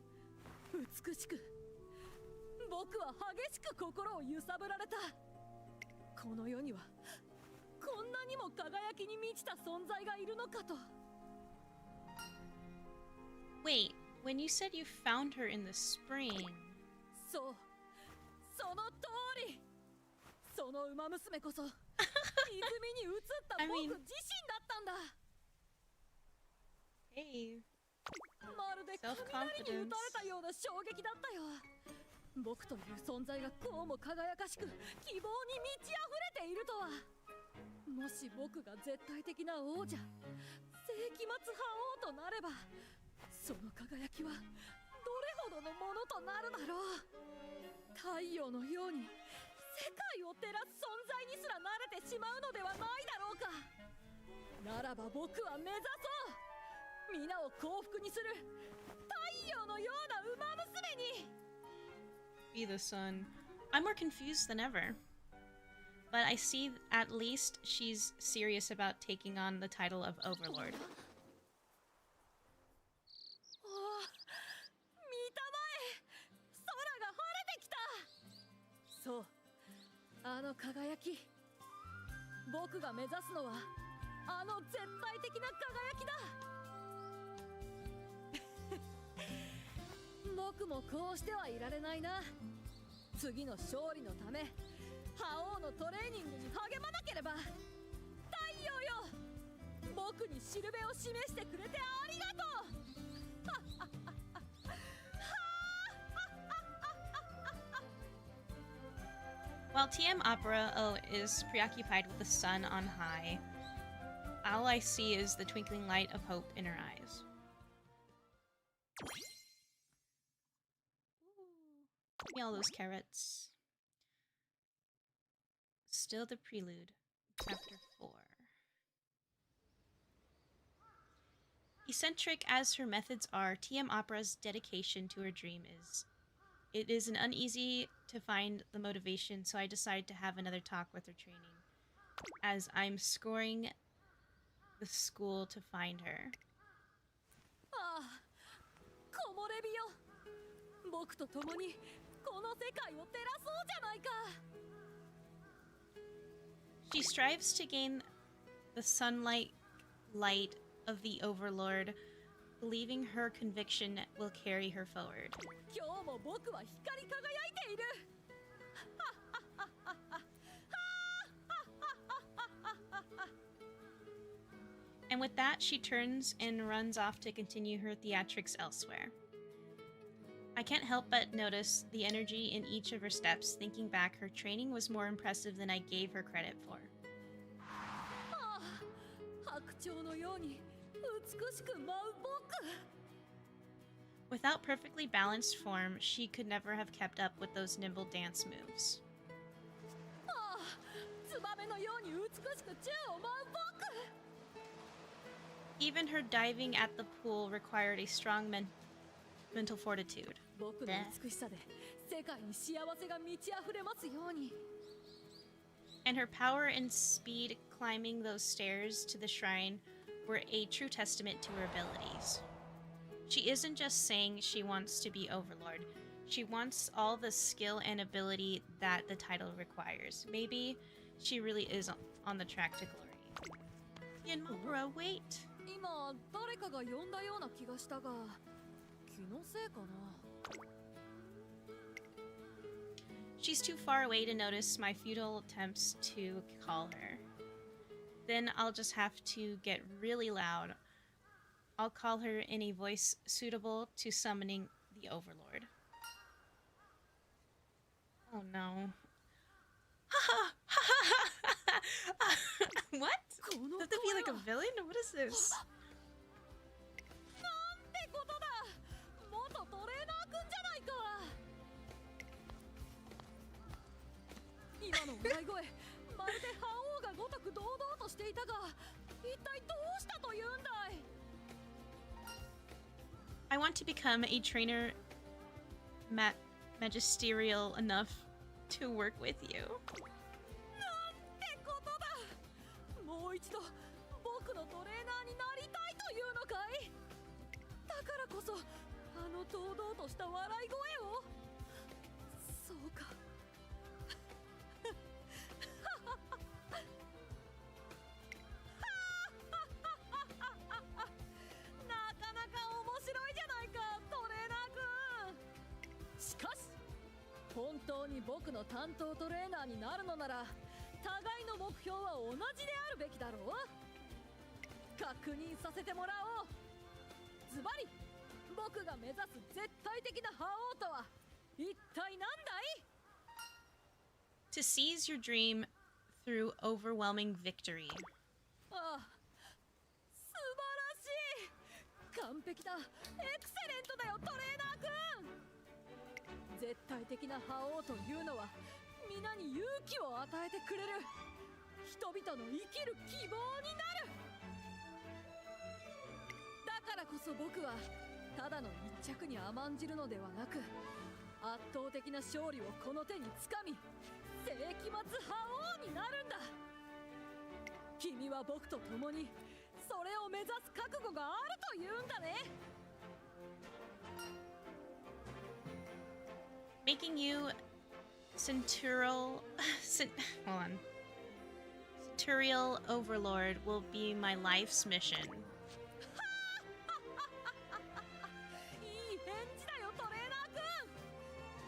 美しく、僕は激しく心を揺さぶられた。この世にはこんなにも輝きに満ちた存在がいるのかと。 Wait, when you said you found her in the spring... そう、その通り。その馬娘こそ泉に映った僕自身だったんだ。Hey, まるで雷に打たれたような衝撃だったよ。僕という存在がこうも輝かしく希望に満ち溢れているとは。もし僕が絶対的な王者、世紀末覇王となれば、その輝きはどれほどのものとなるだろう。太陽のように世界を照らす存在にすら慣れてしまうのではないだろうか。ならば僕は目指そう、皆を幸福にする太陽のような馬娘に。 be the sun. I'm more confused than ever. But I see at least she's serious about taking on the title of Overlord. おお、見たまえ、空が晴れてきた。そう、あの輝き。僕が目指すのはあの絶対的な輝きだ。僕もこうしてはいられないな。次の勝利のため覇王のトレーニングに励まなければ。太陽よ、僕にしるべを示してくれてありがとう。 While TM Opera is preoccupied with the sun on high, all I see is the twinkling light of hope in her eyes. Give me all those carrots. Still the prelude, chapter 4. Eccentric as her methods are, TM Opera's dedication to her dream is. It is an uneasy to find the motivation, so I decide to have another talk with her training, as I'm scouring the school to find her. ああ、木漏れ日よ、僕と共にこの世界を照らそうじゃないか。 She strives to gain the sunlight light of the Overlord, believing her conviction will carry her forward. 今日も僕は光り輝いている。 And with that, she turns and runs off to continue her theatrics elsewhere. I can't help but notice the energy in each of her steps, thinking back her training was more impressive than I gave her credit for. ああ、白鳥のように美しく舞う僕。 Without perfectly balanced form, she could never have kept up with those nimble dance moves. ああ、ツバメのように美しく宙を舞う僕。 Even her diving at the pool required a strong mental fortitude. 僕の美しさで世界に幸せが満ち溢れますように。 And her power and speed climbing those stairs to the shrine were a true testament to her abilities. She isn't just saying she wants to be Overlord. She wants all the skill and ability that the title requires. Maybe she really is on the track to glory. Yanmura, wait. 今誰かが呼んだような気がしたが、気のせいかな。 She's too far away to notice my futile attempts to call her. Then I'll just have to get really loud. I'll call her in a voice suitable to summoning the Overlord. Oh no. What? Does it be like a villain? What is this? なんてことだ。元トレーナーくんじゃないか。今の笑い声、まるで覇王がごとく堂々としていたが、一体どうしたというんだい。 I want to become a trainer magisterial enough to work with you. なんてことだ。もう一度僕のトレーナーになりたいとかい？だからこそあの堂々とした笑い声を。そうか。なかなか面白いじゃないか、トレーナー君。しかし本当に僕の担当トレーナーになるのなら、互いの目標は同じであるべきだろう。確認させてもらおう。ズバリ僕が目指す絶対的な覇王とは一体なんだい？ To seize your dream through overwhelming victory. ああ、素晴らしい。完璧だ。エクセレントだよ、トレーナー君。絶対的な覇王というのは皆に勇気を与えてくれる、人々の生きる希望になる。だからこそ僕はただの一着に甘んじるのではなく、圧倒的な勝利をこの手につかみ、世紀末覇王になるんだ。君は僕と共にそれを目指す覚悟があるというんだね。Making you Centurial hold on. Centurial Overlord will be my life's mission. いい返事だよ、トレーナー君。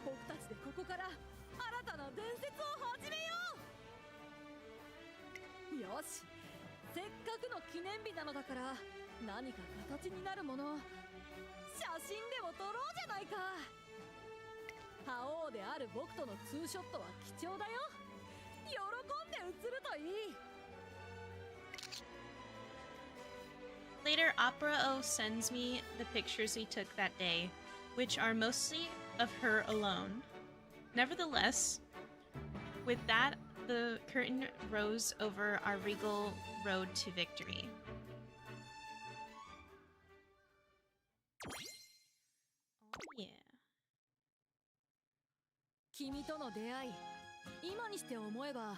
僕たちでここから新たな伝説を始めよう。よし、せっかくの記念日なのだから、何か形になるもの、写真でも撮ろうじゃないか。覇王である僕とのツーショットは貴重だよ。喜んで写るといい。Later, Opera O sends me the pictures we took that day, which are mostly of her alone. Nevertheless, with that, the curtain rose over our regal road to victory. Oh yeah. 君との出会い、今にして思えば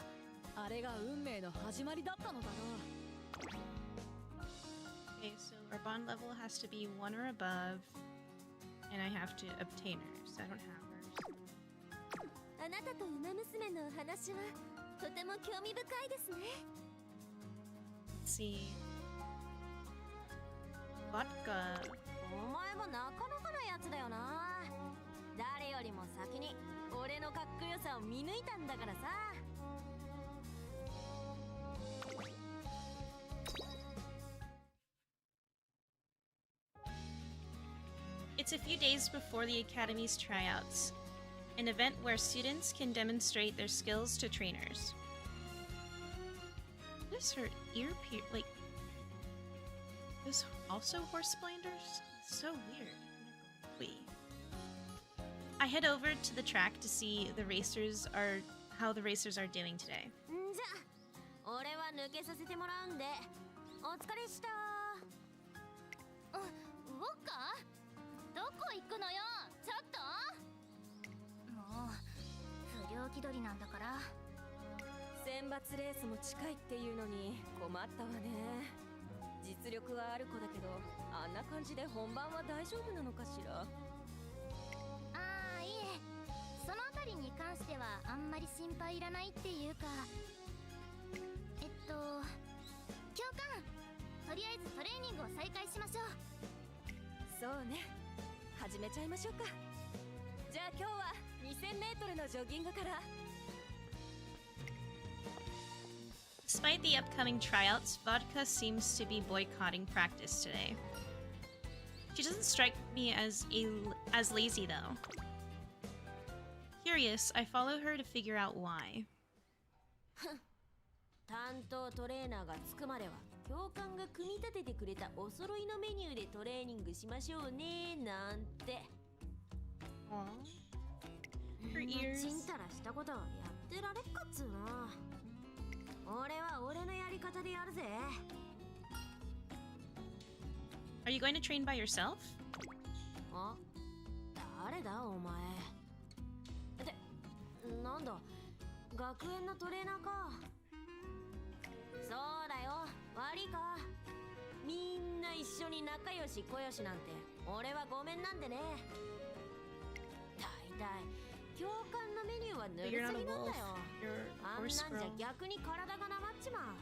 あれが運命の始まりだったのだろう。 Okay, so our bond level has to be 1 or above, and I have to obtain hers. I don't have hers. あなたと馬娘のお話はとても興味深いですね。 Let's see. Vodka. お前もなかなかなやつだよな。誰よりも先に俺のかっこよさを見抜いたんだからさ。 It's a few days before the Academy's tryouts, an event where students can demonstrate their skills to trainers. What is her ear like? There's also horse blinders? So weird. Wait. I head over to the track to see how the racers are doing today. んじゃ、俺は抜けさせてもらうんで、お疲れした。ウォッカ？どこ行くのよ、ちょっと。もう不良気取りなんだから。選抜レースも近いっていうのに困ったわね。実力はある子だけど、あんな感じで本番は大丈夫なのかしら。ああ、いえ、そのあたりに関してはあんまり心配いらないっていうか、教官、とりあえずトレーニングを再開しましょう。そうね、始めちゃいましょうか。じゃあ今日は 2000m のジョギングから。 Despite the upcoming tryouts, Vodka seems to be boycotting practice today. She doesn't strike me as lazy though. Curious, I follow her to figure out why. 担当トレーナーがつくまでは教官が組み立ててくれたお揃いのメニューでトレーニングしましょうねなんて。Her ears. ちんたらしたことやってられっかっつうの。俺は俺のやり方でやるぜ。 Are you going to train by yourself? あ、誰だお前。ってなんだ、学園のトレーナーか。そうだよ、悪いか。みんな一緒に仲良しこよしなんて俺はごめんなんでね。だいたい共感のメニューはぬるす But you're ぎ not なん a だ wolf. よ。 You're a あんなん horse じゃ girl. 逆に体がなまっちま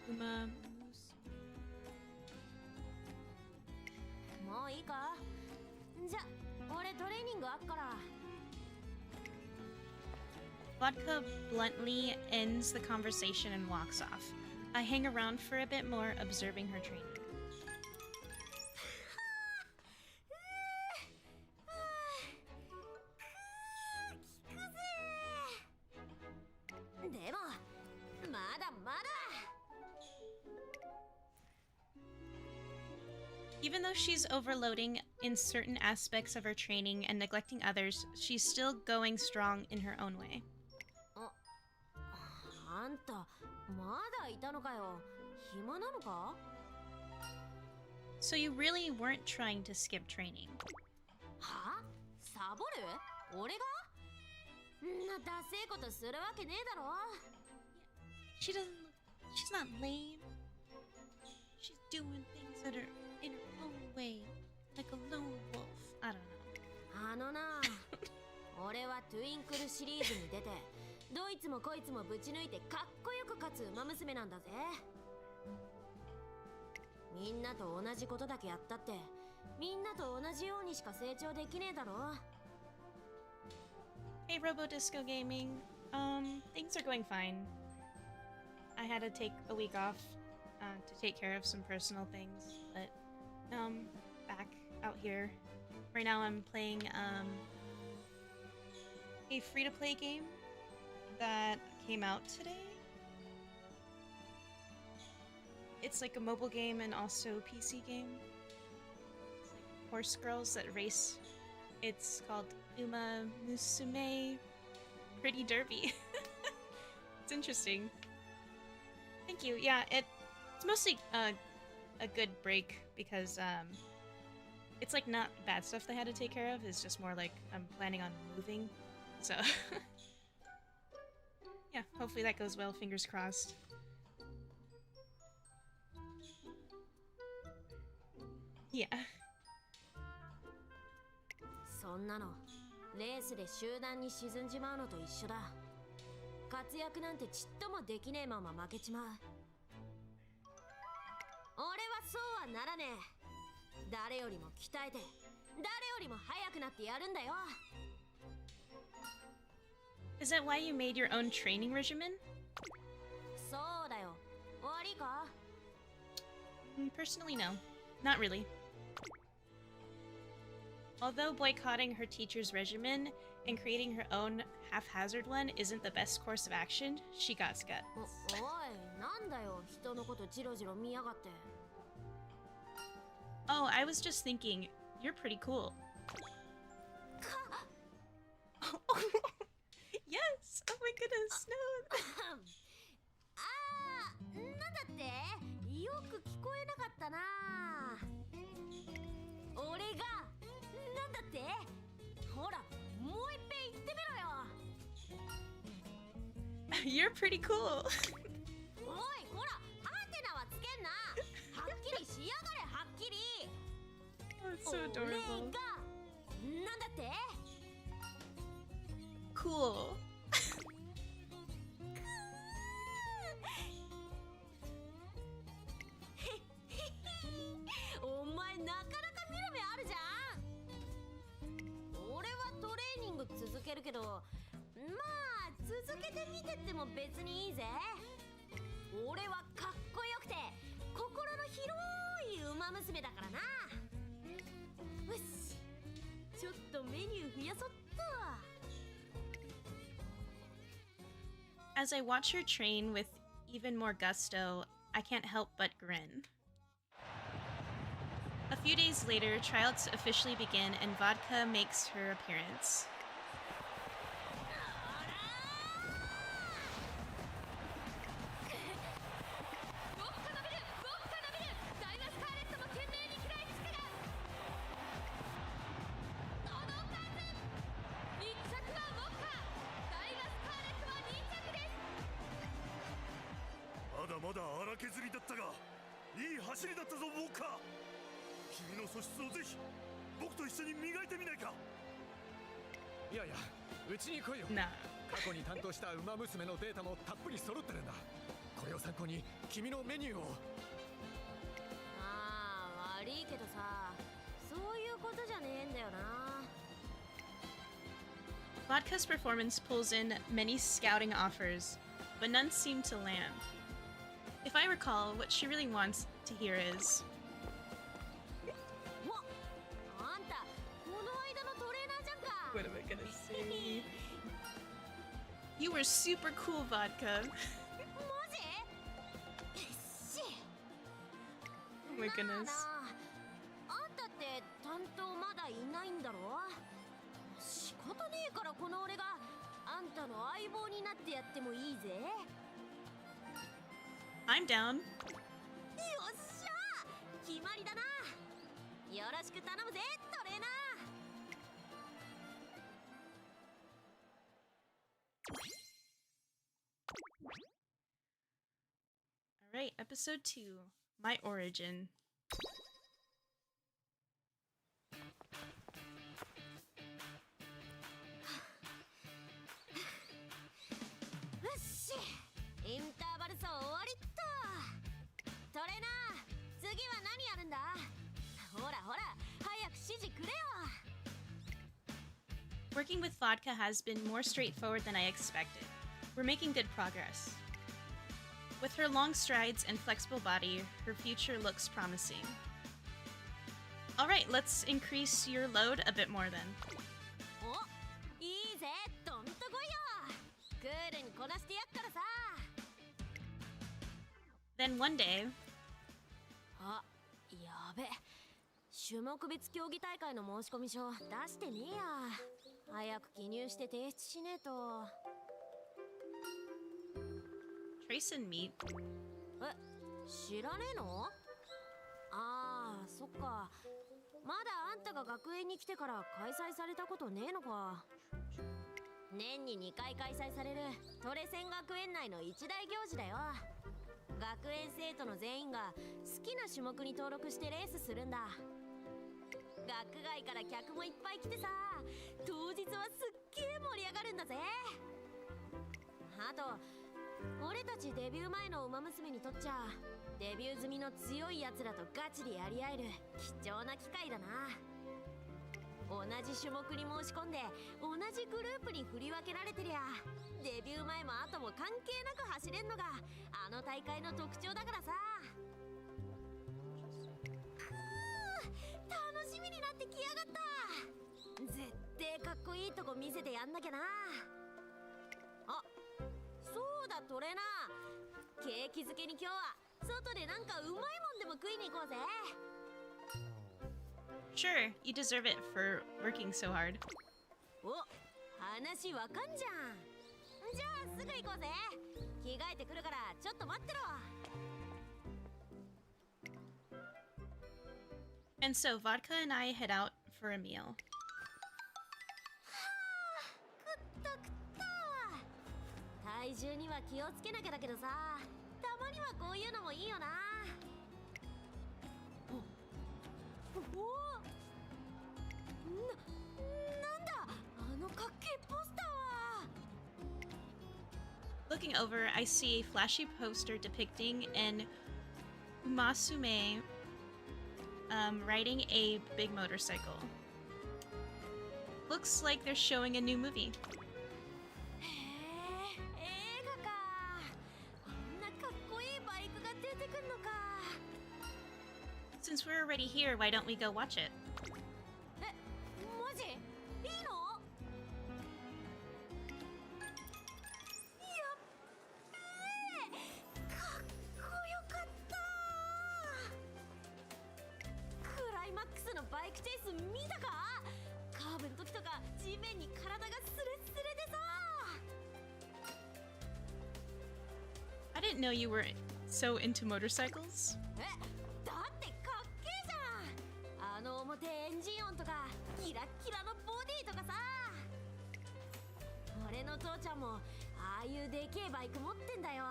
Uma. う。もういいか。じゃ俺トレーニングあっから。 Vodka bluntly ends the conversation and walks off. I hang around for a bit more, observing her training. でもまだまだ。 Even though she's overloading in certain aspects of her training and neglecting others, she's still going strong in her own way. あんたまだいたのかよ。暇なのか。 So you really weren't trying to skip training. は？サボる？俺が？んなダセえことするわけねえだろ。 She doesn't look... She's not lame. She's doing things that are in her own way, like a lone wolf. I don't know. あのな俺はトゥインクルシリーズに出てどいつもこいつもぶち抜いてかっこよく勝つ馬娘なんだぜ。みんなと同じことだけやったってみんなと同じようにしか成長できねえだろ。 Hey, Robo Disco Gaming. Things are going fine. I had to take a week off to take care of some personal things, but back out here. Right now I'm playing a free-to-play game that came out today. It's like a mobile game and also a PC game. It's like horse girls that race. It's called Uma Musume Pretty Derby. It's interesting. Thank you. Yeah, it's mostly a good break because it's like not bad stuff they had to take care of. It's just more like I'm planning on moving. So yeah, hopefully that goes well. Fingers crossed. Yeah. そんなのレースで集団に沈んじまうのと一緒だ。活躍なんてちっともできねえまま負けちまう。俺はそうはならねえ。誰よりも鍛えて誰よりも速くなってやるんだよ。 Is that why you made your own training regimen? そうだよ。悪いか？ Personally, no. Not really. Although boycotting her teacher's regimen and creating her own haphazard one isn't the best course of action, she got guts. おい、なんだよ、人のことジロジロ見やがって。 Oh, I was just thinking, you're pretty cool. Yes! Oh my goodness, no! あー、なんだってよく聞こえなかったな。俺がなんだって。ほら、もういっぺん言ってみろよ。 You're pretty cool. おい、ほら、ハテナはつけんな。はっきりしやがれ、はっきり。 That's so 俺 adorable. がなんだって。 Cool. お前なかなか見る目あるじゃん。俺はトレーニング続けるけど、まあ続けてみてっても別にいいぜ。俺はかっこよくて心の広い馬娘だからな。よし、ちょっとメニュー増やそっと。 As I watch her train with even more gusto, I can't help but grin. A few days later, tryouts officially begin and Vodka makes her appearance. まだまだ荒削りだったがいい走りだったぞウォーカー。君の素質をぜひ僕と一緒に磨いてみないか。いやいや、うちに来いよ。 Nah. 過去に担当した馬娘のデータもたっぷり揃ってるんだ。これを参考に君のメニューを。ああ、悪いけどさ、そういうことじゃねえんだよな。Vodka's performance pulls in many scouting offers, but none seem to land. If I recall, what she really wants to hear is, わっ、あんたこの間のトレーナーじゃんか。 what am I gonna say? You were super cool, Vodka. マジ？えっし。 Oh my なあ goodness. なあ、あんたって担当まだいないんだろ。仕方ねえからこの俺があんたの相棒になってやってもいいぜ。 I'm down. よっしゃ、決まりだな。よろしく頼むぜトレーナー。Alright, episode 2, My Origin. よし、インターバル走終わりっと。トレーナー、次は何やるんだ。ほらほら、早く指示くれよ。 Working with Vodka has been more straightforward than I expected. We're making good progress. With her long strides and flexible body, her future looks promising. Alright, let's increase your load a bit more then. お、いいぜ、どんとこいよ。クールにこなしてやっからさ。 Then one day, あ、やべ。種目別競技大会の申し込み書出してねえや。早く記入して提出しねえと。 Trace and meet. え、知らねえの？ああ、そっか。まだあんたが学園に来てから開催されたことねえのか。年に2回開催されるトレセン学園内の一大行事だよ。学園生徒の全員が好きな種目に登録してレースするんだ。学外から客もいっぱい来てさ、当日はすっげえ盛り上がるんだぜ。あと俺たちデビュー前の馬娘にとっちゃデビュー済みの強いやつらとガチでやり合える貴重な機会だな。同じ種目に申し込んで同じグループに振り分けられてりゃ、デビュー前も後も関係なく走れんのがあの大会の特徴だからさ。楽しみになってきやがった。絶対かっこいいとこ見せてやんなきゃな。あ、そうだトレーナー、景気づけに今日は外でなんかうまいもんでも食いに行こうぜ。 Sure, you deserve it for working so hard. お、話わかんじゃん。じゃあすぐ行こうぜ。着替えてくるからちょっと待ってろ。 And so Vodka and I head out for a meal. 食った食った。体重には気をつけなきゃだけどさ、たまにはこういうのもいいよな。おお、なんだあのかっけえポスターは。 Looking over, I see a flashy poster depicting an Umasume riding a big motorcycle. Looks like they're showing a new movie. へえ、映画か。あんなかっこいいバイクが出てくんのか。 Since we're already here, why don't we go watch it? え、マジ？いいの？やっべえ、かっこよかった。クライマックスのバイクチェイス見たか？カーブの時とか地面に体がスレスレでさ。 I didn't know you were so into motorcycles. え、だってかっけえじゃん。あの表エンジン音とかキラッキラのボディとかさ。俺の父ちゃんもああいうでけえバイク持ってんだよ。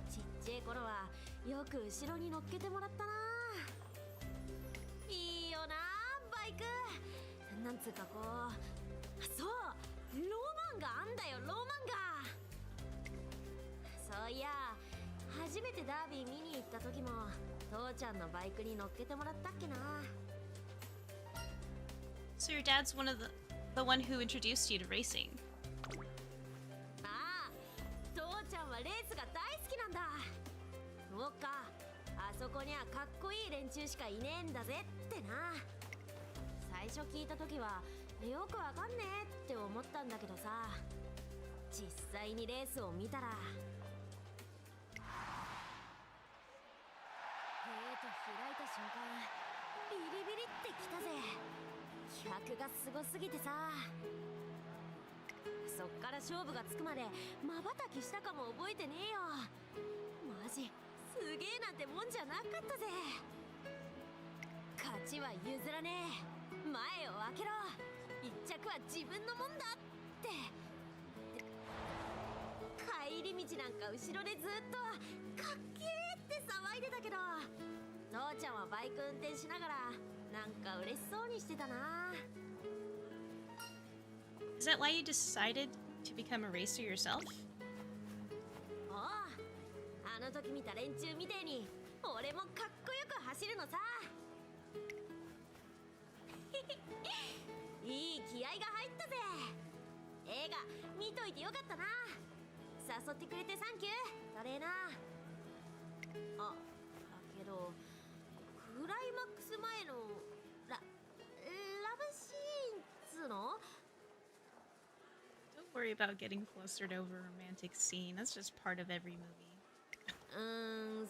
ちっちゃい頃はよく後ろに乗っけてもらったな。いいよなバイク。なんつうかこう、そうロマンがあんだよ、ロマンが。そういや初めてダービー見に行った時も父ちゃんのバイクに乗っけてもらったっけな。 So your dad's one of the one who introduced you to racing. ああ、父ちゃんはレースが大好きなんだ。そっか、あそこにはかっこいい連中しかいねえんだぜってな。最初聞いた時はよくわかんねえって思ったんだけどさ、実際にレースを見たらゲート開いた瞬間ビリビリってきたぜ。気迫がすごすぎてさ、そっから勝負がつくまでまばたきしたかも覚えてねえよ。マジすげえなんてもんじゃなかったぜ。勝ちは譲らねえ、前を開けろ、一着は自分のもんだって。帰り道なんか後ろでずっとかっけーって騒いでたけど、父ちゃんはバイク運転しながらなんか嬉しそうにしてたな。 Is that why you decided to become a racer yourself? おう、あの時見た連中みてえに俺もかっこよく走るのさ。いい気合が入ったぜ。映画見といてよかったな。誘ってくれてサンキュートレーナー。あ、だけどクライマックス前のラブシーンつの。 Don't worry about getting flustered over a romantic scene. That's just part of every movie.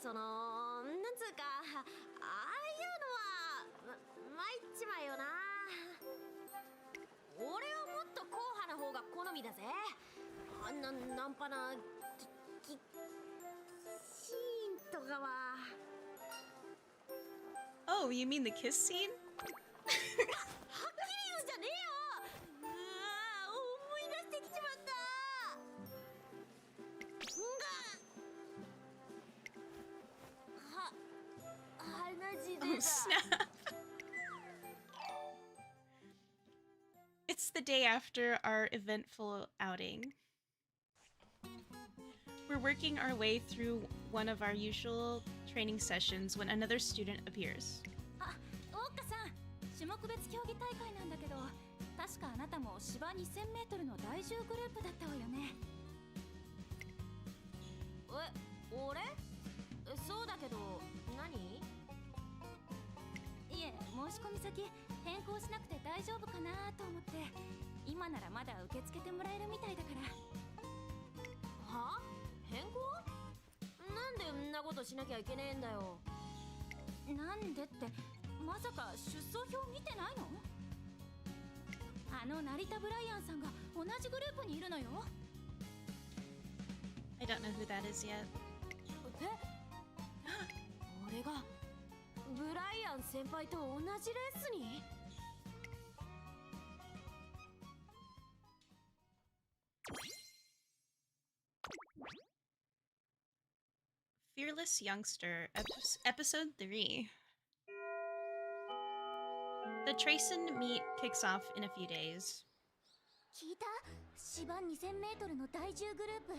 そのなんつうか、ああいうのは参っちまうよな。俺はもっと硬派な方が好みだぜ。ナンパなシーンとかは。 Oh, you mean the kiss scene? はっきり言うんじゃねえよ。うわー、思い出してきちまった。鼻血出 Oh, た。 snap. It's the day after our eventful outing. We're working our way through one of our usual training sessions when another student appears. あ、オッカさん、種目別競技大会なんだけど、確かあなたも芝 2000m の第10グループだったわよね。俺？そうだけど何？いえ、申し込み先変更しなくて大丈夫かなと思って、今ならまだ受け付けてもらえるみたいだから。は？変更？なんでんなことしなきゃいけねえんだよ。なんでって、まさか出走表見てないの？あの成田ブライアンさんが同じグループにいるのよ。I don't know who that is yet. え？俺がブライアン先輩と同じレースに？ Fearless Youngster, Episode 3. The Trayson meet kicks off in a few days. 聞いた？芝 2000m の第10グループ、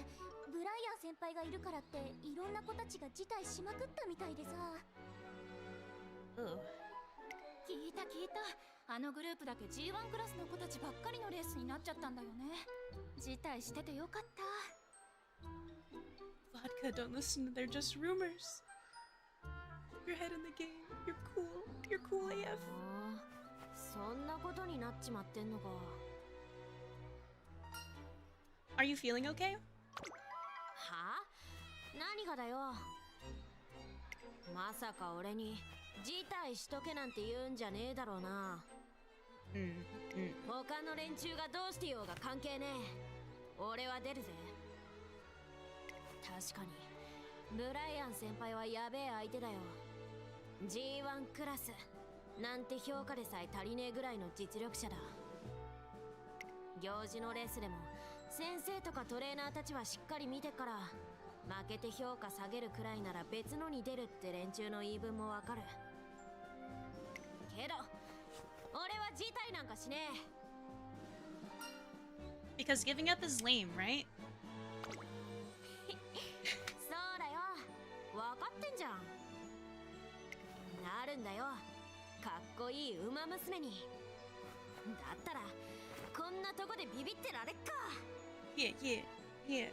ブライアン先輩がいるからっていろんな子たちが辞退しまくったみたいでさ。聞いた。あのグループだけ G1 クラスの子たちばっかりのレースになっちゃったんだよね。辞退しててよかった。 Vodka, don't listen, they're just rumors. Your head in the game. You're cool. You're cool AF. そんなことになっちまってんのか。 Are you feeling okay? は？何がだよ。まさか俺に辞退しとけなんて言うんじゃねえだろうな。他の連中がどうしてようが関係ねえ。俺は出るぜ。確かにブライアン先輩はやべえ相手だよ。 G1 クラスなんて評価でさえ足りねえぐらいの実力者だ。行事のレースでも先生とかトレーナーたちはしっかり見てから負けて評価下げるくらいなら別のに出るって連中の言い分もわかるけど俺は辞退なんかしねえ Because giving up is lame, right? そうだよ分かってんじゃんなるんだよかっこいい馬娘にだったらこんなとこでビビってられっか Yeah, yeah, yeah.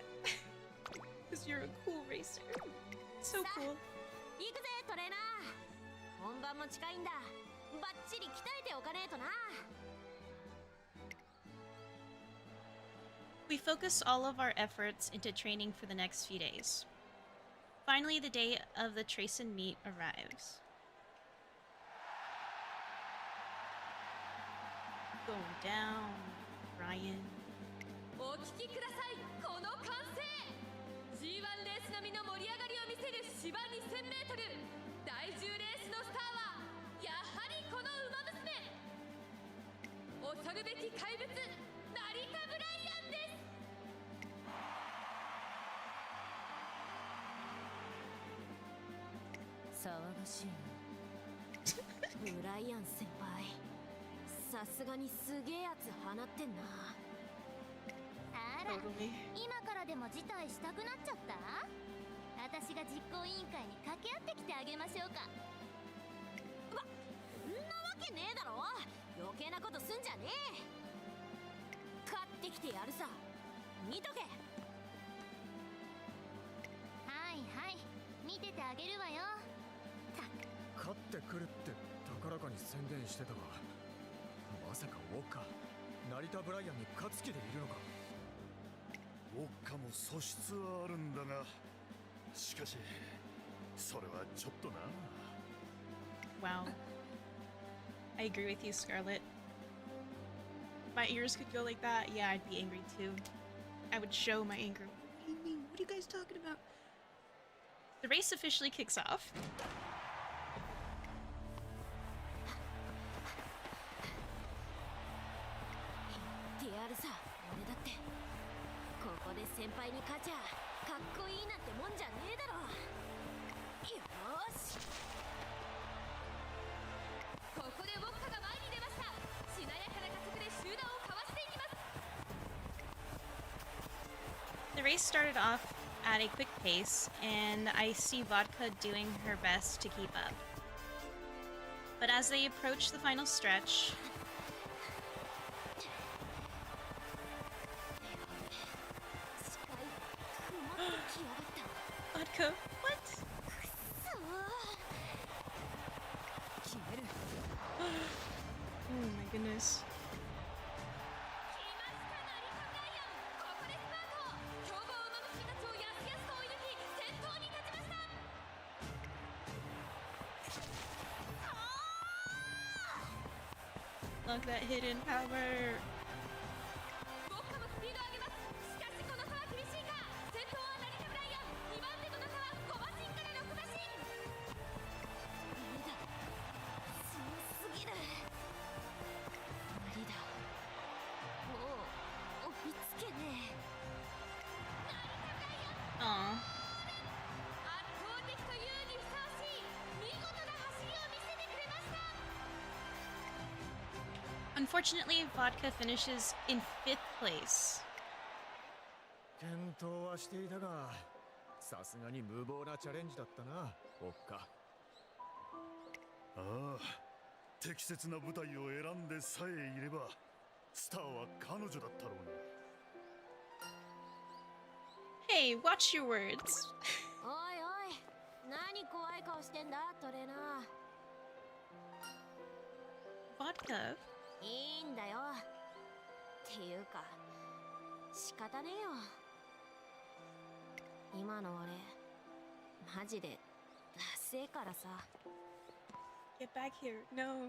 Because you're a cool racer. So cool. 行くぜトレーナー本番も近いんだバッチリ鍛えておかねえとな We focus all of our efforts into training for the next few days. Finally, the day of the Trayson meet arrives. Going down, Ryan. お聞きくださいこの歓声 G1 レース並みの盛り上がりを見せる芝 2000m 第10レースのスターはやはりこの馬娘恐るべき怪物成田ブライアンです騒がしいなブライアン先輩さすがにすげえやつ放ってんなあら Totally. 今からでも辞退したくなっちゃった私が実行委員会に掛け合ってきてあげましょうかそんなわけねえだろ余計なことすんじゃねえ勝ってきてやるさ見とけはいはい見ててあげるわよ勝ってくるって高らかに宣言してたが、まさかウォッカ成田ブライアンに勝つ気でいるのか。ウォッカも素質はあるんだがしかしそれはちょっとな Wow. I agree with you, Scarlett. My ears could go like that. Yeah, I'd be angry too. I would show my anger. What do you mean? What are you guys talking about? The race officially kicks off. 言ってやるさ俺だってここで先輩に勝ちゃかっこいいなんてもんじゃねえだろよーしここでウォッカが前に出ましたしなやかな加速で集団をかわしていきます The race started off at a quick pace, and I see Vodka doing her best to keep up. But as they approach the final stretch, 視界曇ってきやがった Vodka, what? くそ決める Oh my goodness. 来ました成田ブライアンここでスパート強豪馬娘たちをやすやすと追い抜き先頭に立ちました Look that hidden power. ウォッカもスピード上げますしかしこの差は厳しいか先頭は成田ブライアン2番手との差は5馬身から6馬身無理だ強すぎる無理だもう追いつけねえ Aw. 圧倒的というにふさわしい見事な走りを見せてくれました Unfortunately, Vodka finishes in 5th place. 検討はしていたが、さすがに無謀なチャレンジだったな、ウォッカ。ああ適切な舞台を選んでさえいればスターは彼女だったろうに Hey, watch your words. おいおい何怖い顔してんだトレーナー Vodka? いいんだよっていうか仕方ねえよ今の俺マジでダセえからさ Get back here. No.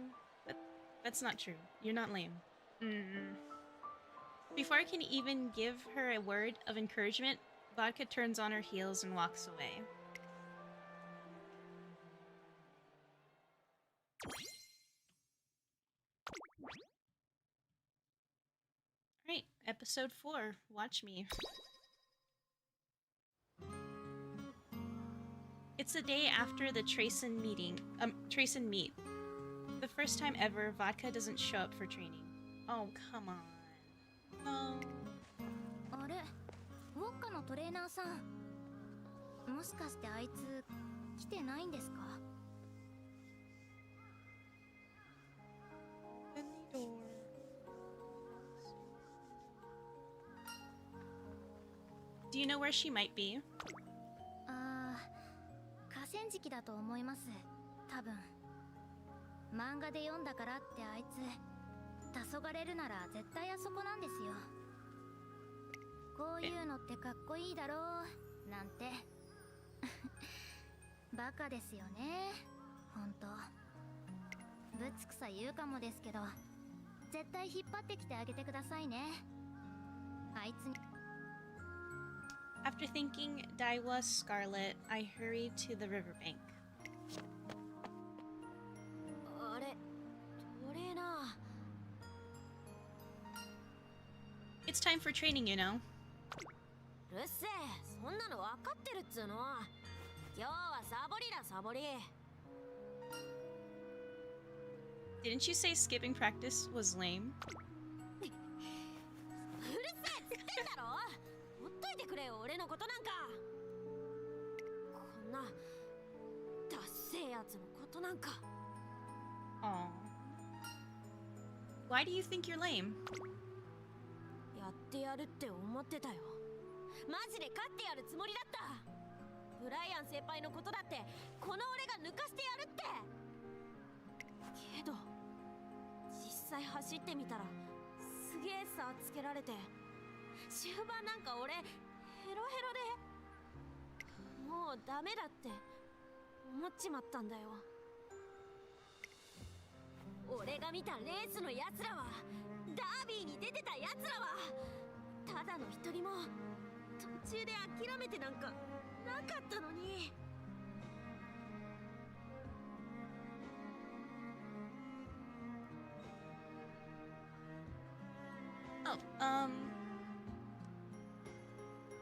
That's not true. You're not lame. Before I can even give her a word of encouragement, Vodka turns on her heels and walks away. Alright, episode 4. Watch me. It's the day after the Trayson meeting. Trayson meet. The first time ever, Vodka doesn't show up for training. Oh, come on. No. あれ、ウォッカのトレーナーさん、もしかしてあいつ来てないんですか？ Open the door. Do you know where she might be? あー、河川敷だと思います。多分。漫画で読んだからってあいつ、黄昏るなら絶対あそこなんですよ。こういうのってかっこいいだろうなんて。バカですよね。ほんと。ぶつくさ言うかもですけど、絶対引っ張ってきてあげてくださいね。あいつに。After thinking Daiwa Scarlet, I hurried to the riverbank. あれ、トレーナ It's time for training, you know. ー。うっせえ、そんなの分かってるっつうの。今日はサボりだ、サボり。Didn't you say skipping practice was lame? うるせえっつってんだろ。ほっといてくれよ、俺のことなんか。こんなダッセーやつのことなんか。Aw. Why do you think you're lame? やってやるって思ってたよ。マジで勝ってやるつもりだった。ブライアン先輩のことだってこの俺が抜かしてやるって。けど実際走ってみたらすげえ差つけられて、終盤なんか俺ヘロヘロでもうダメだって思っちまったんだよ。俺が見たレースのやつらは、ダービーに出てたやつらはただの一人も途中で諦めてなんかなかったのに。Oh,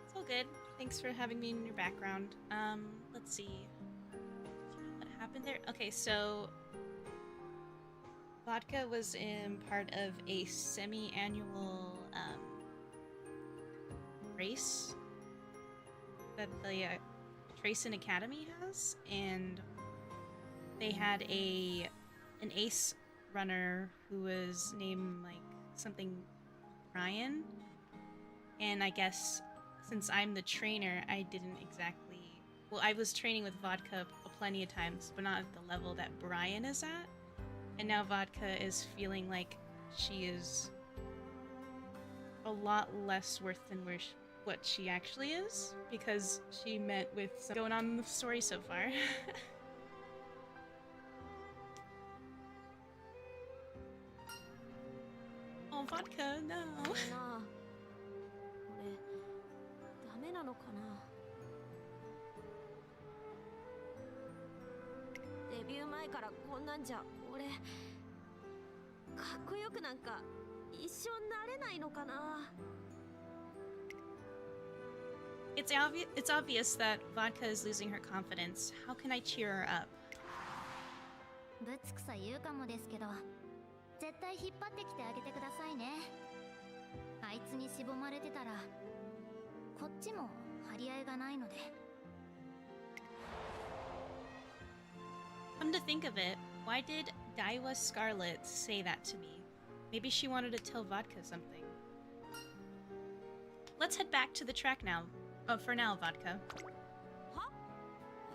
it's all good. Thanks for having me in your background. Let's see. Do you know what happened there? Okay, so Vodka was in part of a semi-annual race that the Trayson Academy has, and they had an ace runner who was named like something Ryan, and I guess since I'm the trainer, I didn't exactly. Well, I was training with Vodka plenty of times, but not at the level that Brian is at. And now Vodka is feeling like she is a lot less worth than what she actually is, because she met with some going on in the story so far. Oh, Vodka, no. なあ、俺ダメなのかな。デビュー前からこんなんじゃ俺かっこよくなんか一生なれないのかな。It's obvious that Vodka is losing her confidence. How can I cheer her up? ぶつくさ言うかもですけど、絶対引っ張ってきてあげてくださいね。あいつにしぼまれてたらこっちも張り合いがないので。 Come to think of it, why did Daiwa Scarlet say that to me? Maybe she wanted to tell Vodka something. Let's head back to the track now. Oh, for now, Vodka. は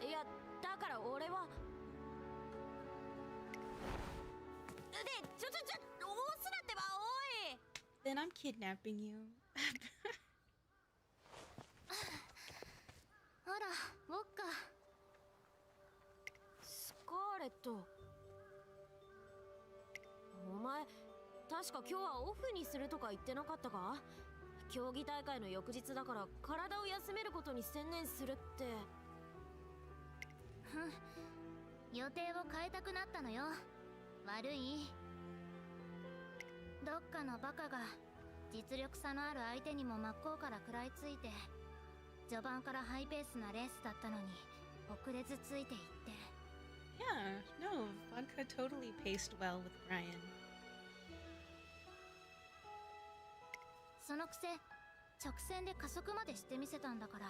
いや、だから俺はで、ちょ押すなってば、おい。 Then I'm kidnapping you. あら、ウォッカ。スカーレット、お前確か今日はオフにするとか言ってなかったか。競技大会の翌日だから体を休めることに専念するって。ふん、予定を変えたくなったのよ。悪い。どっかのバカが実力差のある相手にも真っ向から食らいついて、序盤からハイペースなレースだったのに遅れずついていって。 Yeah, no, Vodka totally paced well with Brian. そのくせ直線で加速までしてみせたんだから、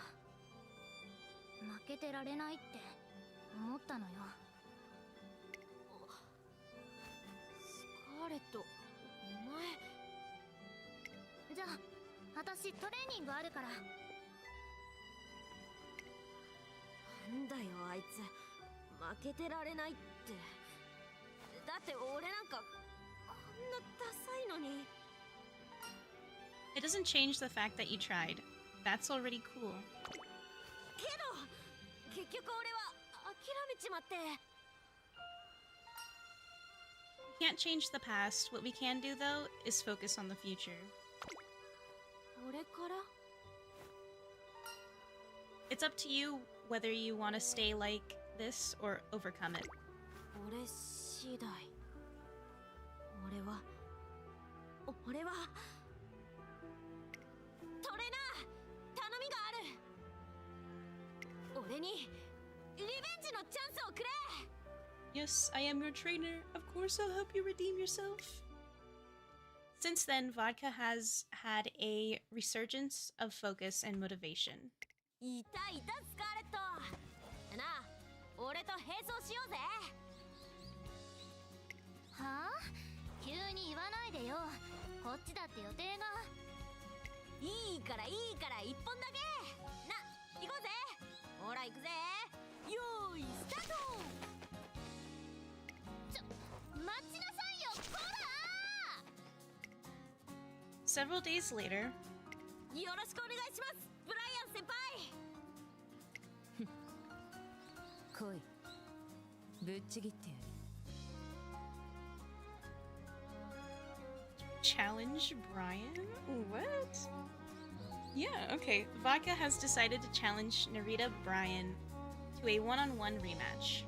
負けてられないって思ったのよ。スカーレット、お前。じゃあ私トレーニングあるから。なんだよあいつ、負けてられないって。だって俺なんかこんなダサいのに。 It doesn't change the fact that you tried. That's already cool. けど結局俺は諦めちまって。 We can't change the past. What we can do, though, is focus on the future. これから It's up to you whether you want to stay like this or overcome it. 俺次第。俺はトレーナー、頼みがある。俺にリベンジのチャンスをくれ。 Yes, I am your trainer. Of course, I'll help you redeem yourself. Since then, Vodka has had a resurgence of focus and motivation. いたスカーレット。なあ、俺と並走しようぜ。はあ、急に言わないでよ。こっちだって予定が。いいから一本だけ。な、行こうぜ。ほら行くぜ。よーいスタート。待ちなさいよ、こらSeveral days later, よろしくお願いします、ブライアン先輩。来い、ぶっちぎってやる。 challenge Brian? What? Yeah, okay. Vodka has decided to challenge Narita Brian to a one-on-one rematch.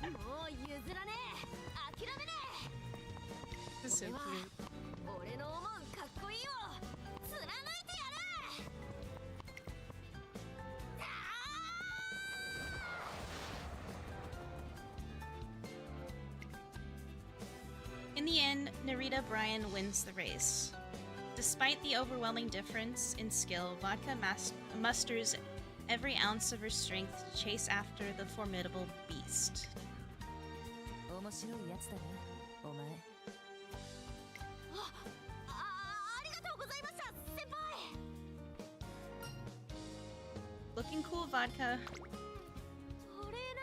もう譲らねえ、諦めねえ。 That's so 俺は cute. 俺の思うかっこいいを貫いてやる。 In the end, Narita Brian wins the race. Despite the overwhelming difference in skill, Vodka musters every ounce of her strength to chase after the formidable beast. 面白いやつだね、お前。ありがとうございました、先輩。 Looking cool, Vodka. トレーナ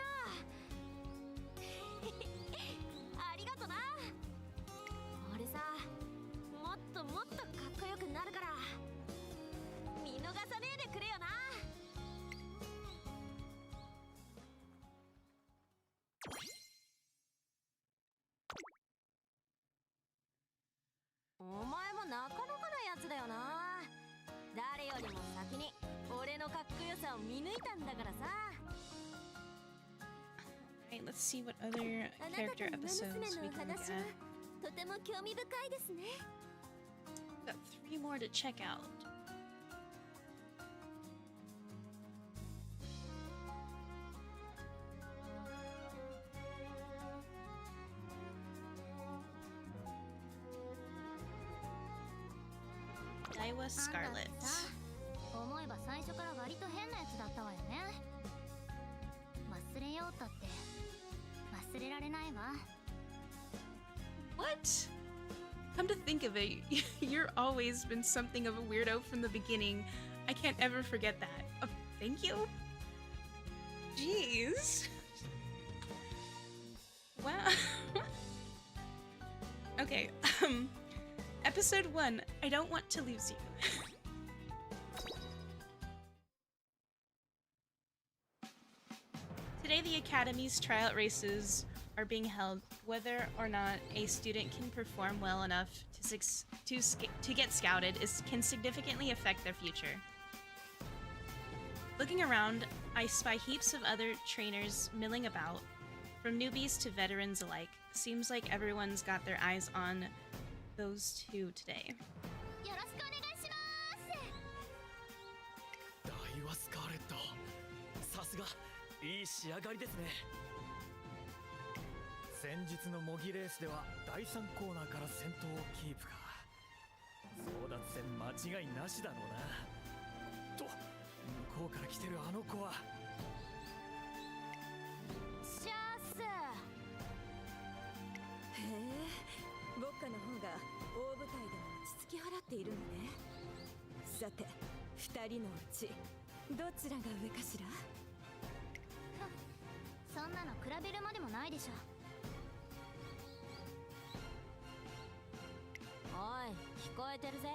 ー。ありがとな。俺さ、もっともっとかっこよくなるから見逃さねえでくれよな。 お前もなかなかなやつだよな。誰よりも先に俺のかっこよさを見抜いたんだからさ。 Alright, let's see what other あなた character と馬 episodes 娘 we のお can look 話は at. とても興味深いですね。 Got 3 more to check out. Daiwa あん Scarlet. たさ、思えば最初から割と変なやつだったわよね。忘れようとって忘れられないわ。 What? Come to think of it, you're always been something of a weirdo from the beginning. I can't ever forget that. Oh, thank you? Jeez. Wow. Okay, episode 1, I don't want to lose you. Today the Academy's tryout races are being held. Whether or not a student can perform well enough to get scouted can significantly affect their future. Looking around, I spy heaps of other trainers milling about, from newbies to veterans alike. Seems like everyone's got their eyes on those two today. よろしくお願いします大和スカーレット、さすがいい仕上がりですね。先日の模擬レースでは第3コーナーから先頭をキープか。争奪戦間違いなしだろうな。と向こうから来てるあの子は。シャース。へえ、ボッカの方が大舞台でも落ち着き払っているのね。さて、2人のうちどちらが上かしら。そんなの比べるまでもないでしょ。おい、聞こえてるぜ。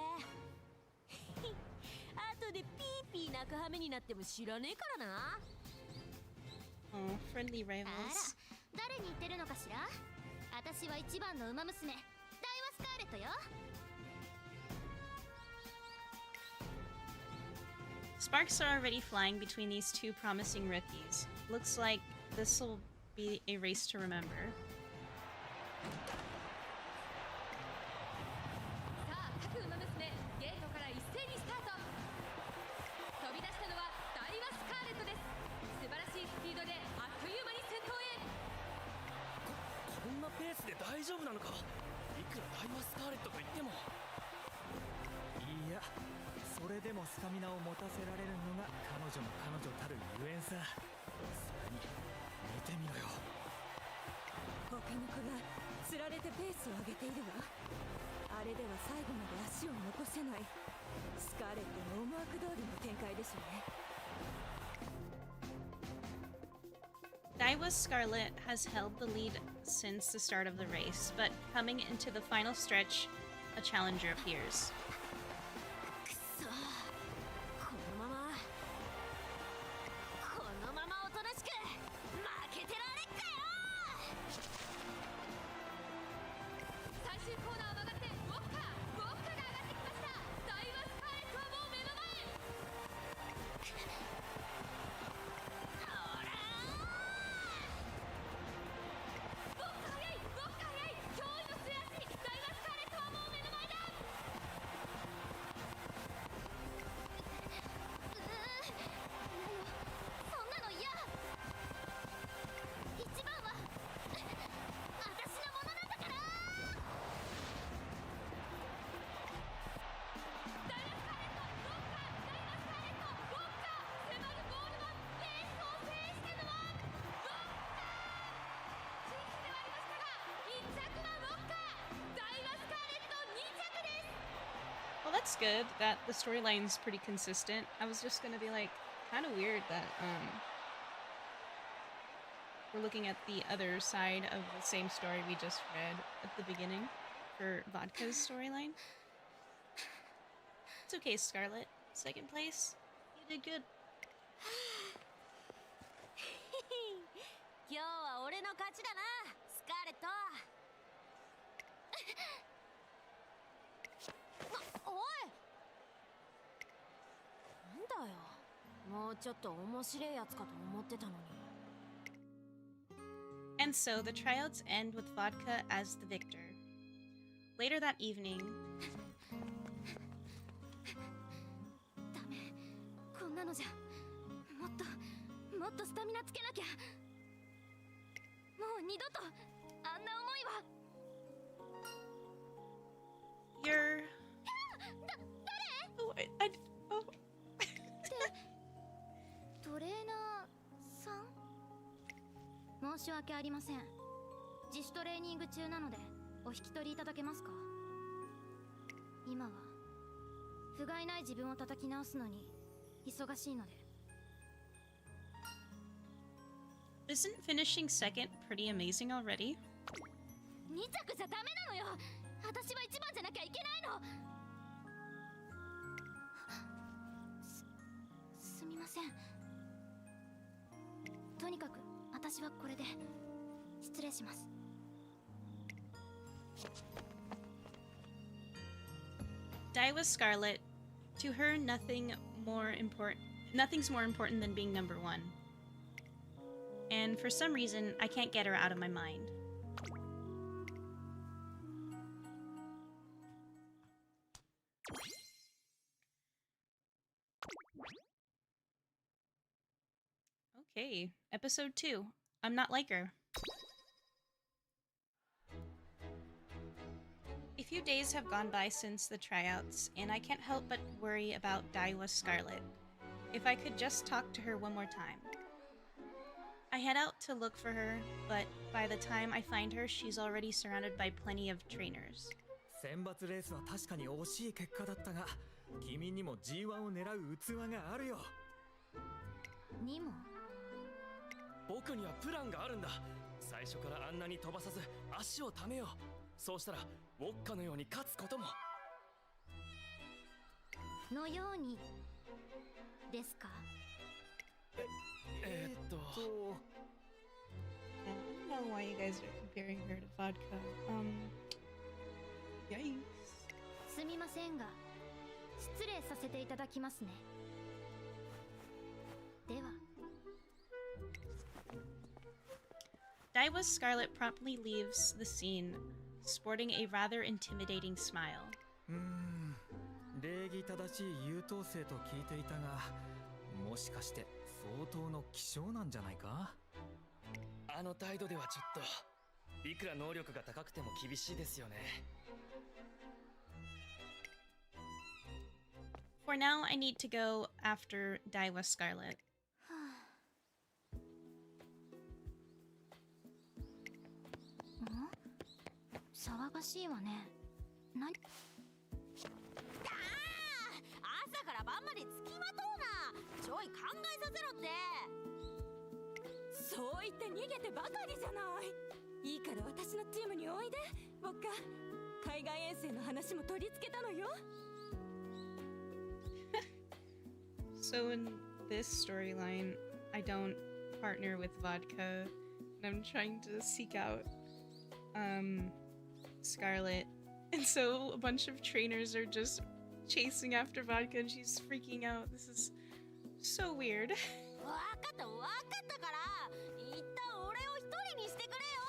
後でピーピー泣く羽目になっても知らねえからな。 Oh, friendly あら rivals. 誰に言ってるのかしら。私は一番の馬娘ダイワスカーレットよ。 Sparks are already flying between these two promising rookies. Looks like this'll be a race to remember. さあ、各馬娘ゲートから一斉にスタート。飛び出したのはダイワスカーレットです。素晴らしいスピードであっという間に先頭へ。こんなペースで大丈夫なのか。いくら大和スカーレットと言っても。いや、それでもスタミナを持たせられるのが彼女の彼女たるゆえんさ。それに見てみろよ。他の子がつられてペースを上げているわ。あれでは最後まで足を残せない。スカーレットの思惑通りの展開でしょうね。Daiwa Scarlet has held the lead since the start of the race, but coming into the final stretch, a challenger appears. くそ、このままおとなしく負けてられっかよ。最終コーナーを曲がってウォッカが上がってきました。ダイワスカーレットはもう目の前。ほらウォッカ早い、ウォッカ早い。驚異の末足。ダイワスカーレットはもう目の前だ。そんなの嫌。一番は私のものなんだから。ダイワスカーレット、ウォッカ、ダイワスカーレット、ウォッカ。迫るゴールはレースを制したのはウォッカ。チーズではありましたが、1着はウォッカ。ダイワスカーレット2着です。 Well, that's good that the storyline's pretty consistent. I was just gonna be like, kind of weird that we're looking at the other side of the same story we just read at the beginning for Vodka's storyline. It's okay, Scarlet. Second place. You did good. 今日は俺の勝ちだな、スカーレット。おい、なんだよ、もうちょっと面白いやつかと思ってたのに。 And so the tryouts end with Vodka as the victor. Later that evening, ダメ、こんなのじゃもっとスタミナつけなきゃ。もう二度とあんな思いは。 you're. Oh, oh. トレーナーさん？申し訳ありません。自主トレーニング中なのでお引き取りいただけますか？今は不甲斐ない自分を叩き直すのに忙しいので。 Isn't finishing second pretty amazing already? 2着じゃダメなのよ。私は1番じゃなきゃいけないの。すみません。とにかく私はこれで失礼します。 Daiwa Scarlet, to her nothing more important Nothing's more important than being number one. And for some reason, I can't get her out of my mind. Okay, episode 2. I'm not like her. A few days have gone by since the tryouts, and I can't help but worry about Daiwa Scarlet. If I could just talk to her one more time. I head out to look for her, but by the time I find her, she's already surrounded by plenty of trainers. 選抜レースは確かに惜しい結果だったが、君にも G1 を狙う器があるよ。にも僕にはプランがあるんだ。最初からあんなに飛ばさず足をためよう。そうしたらウォッカのように勝つことも。のようにですか。I don't know why you guys are comparing her to vodka. Yikes. すみませんが失礼させていただきますね。では Daiwa's Scarlet promptly leaves the scene, sporting a rather intimidating smile. 礼儀正しい優等生と聞いていたが、もしかして相当の希少なんじゃないか？あの態度ではちょっと、いくら能力が高くても厳しいですよね。For now, I need to go after Daiwa Scarlet. 騒がしいわね。何？朝から晩まで付きまとうな。ちょい考えさせろって。そう言って逃げてばかりじゃない。いいから私のチームにおいで。僕か海外遠征の話も取り付けたのよ。So in this storyline, I don't partner with vodka, and I'm trying to seek out Scarlet, and so a bunch of trainers are just chasing after vodka, and she's freaking out. This is so weird. わかったから一旦俺を一人にしてくれよ。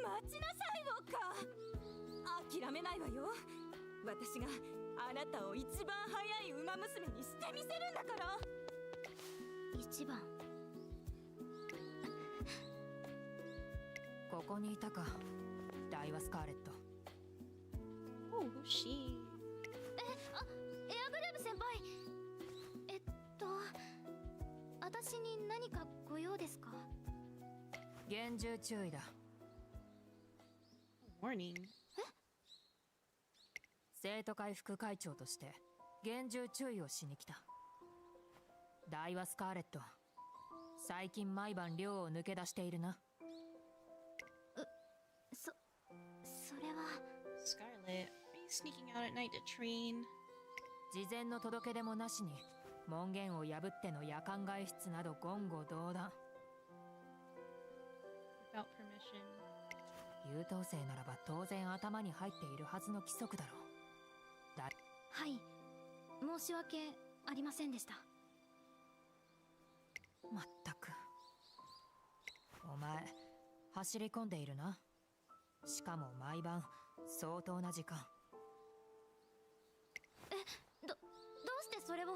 待ちなさいウォッカ。諦めないわよ。私があなたを一番早い馬娘にしてみせるんだから。一番。ここにいたか、ダイワスカーレット。Oh, who's she? エアグレーブ先輩。私に何かご用ですか？厳重注意だ。Warning. 生徒会副会長として厳重注意をしに来た。ダイワスカーレット、最近毎晩寮を抜け出しているな。それは。Scarlet, are you sneaking out at night to train? 事前の届け出もなしに門限を破っての夜間外出など言語道断。 Without permission. 優等生ならば当然頭に入っているはずの規則だろう。はい、申し訳ありませんでした。まったく。お前走り込んでいるな。しかも毎晩相当な時間。どうしてそれを？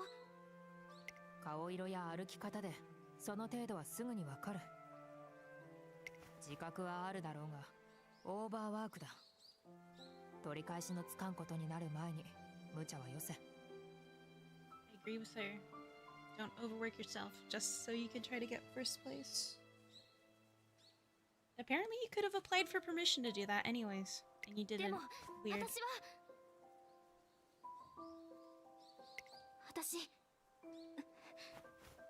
顔色や歩き方でその程度はすぐにわかる。自覚はあるだろうがオーバーワークだ。取り返しのつかんことになる前に無茶はよせ。 I agree with her. Don't overwork yourself just so you can try to get first place. Apparently you could have applied for permission to do that anyways, and you で didn't. も Weird. 私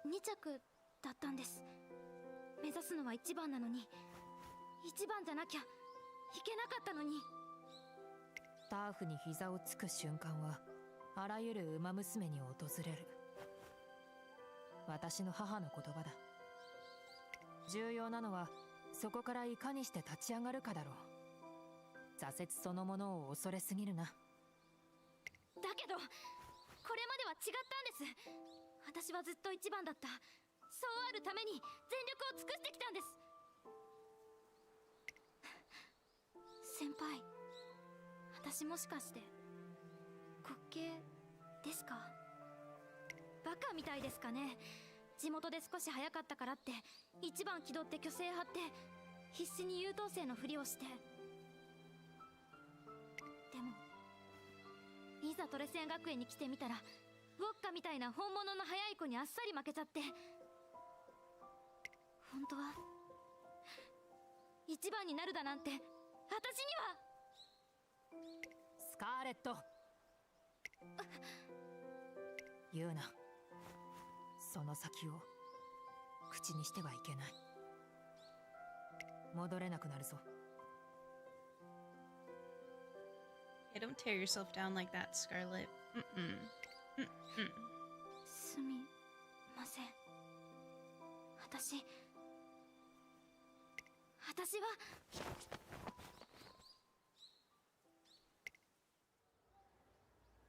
2着だったんです。目指すのは1番なのに、1番じゃなきゃいけなかったのに。ターフに膝をつく瞬間はあらゆる馬娘に訪れる。私の母の言葉だ。重要なのはそこからいかにして立ち上がるかだろう。挫折そのものを恐れすぎるな。だけどったんです。私はずっと一番だった。そうあるために全力を尽くしてきたんです。先輩、私もしかして滑稽ですか？バカみたいですかね。地元で少し早かったからって一番気取って虚勢張って必死に優等生のふりをして。でもいざトレセン学園に来てみたら、ウォッカみたいな本物の速い子にあっさり負けちゃって。本当は一番になるだなんて私には。スカーレット、言うな。その先を口にしてはいけない。戻れなくなるぞ。Yeah, don't tear yourself down like that, Scarlet. Mm-mm. Mm-mm. すみません。私は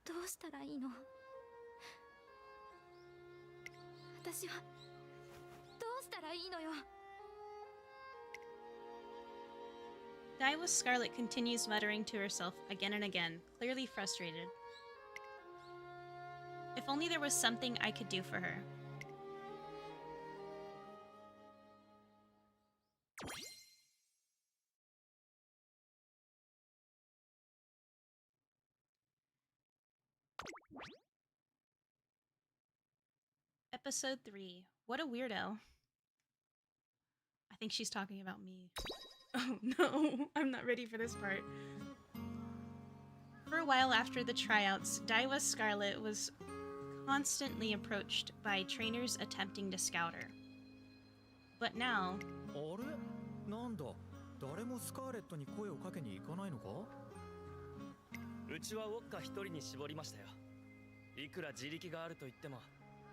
どうしたらいいの？私はどうしたらいいのよ。Daiwa's Scarlet continues muttering to herself again and again, clearly frustrated. If only there was something I could do for her. Episode 3. What a weirdo. I think she's talking about me. Oh no, I'm not ready for this part. For a while after the tryouts, Daiwa's Scarlet was constantly approached by trainers attempting to scout her. But now, あれ、なんだ、誰もスカーレットに声をかけに行かないのか？うちはウォッカ一人に絞りましたよ。いくら自力があると言っても、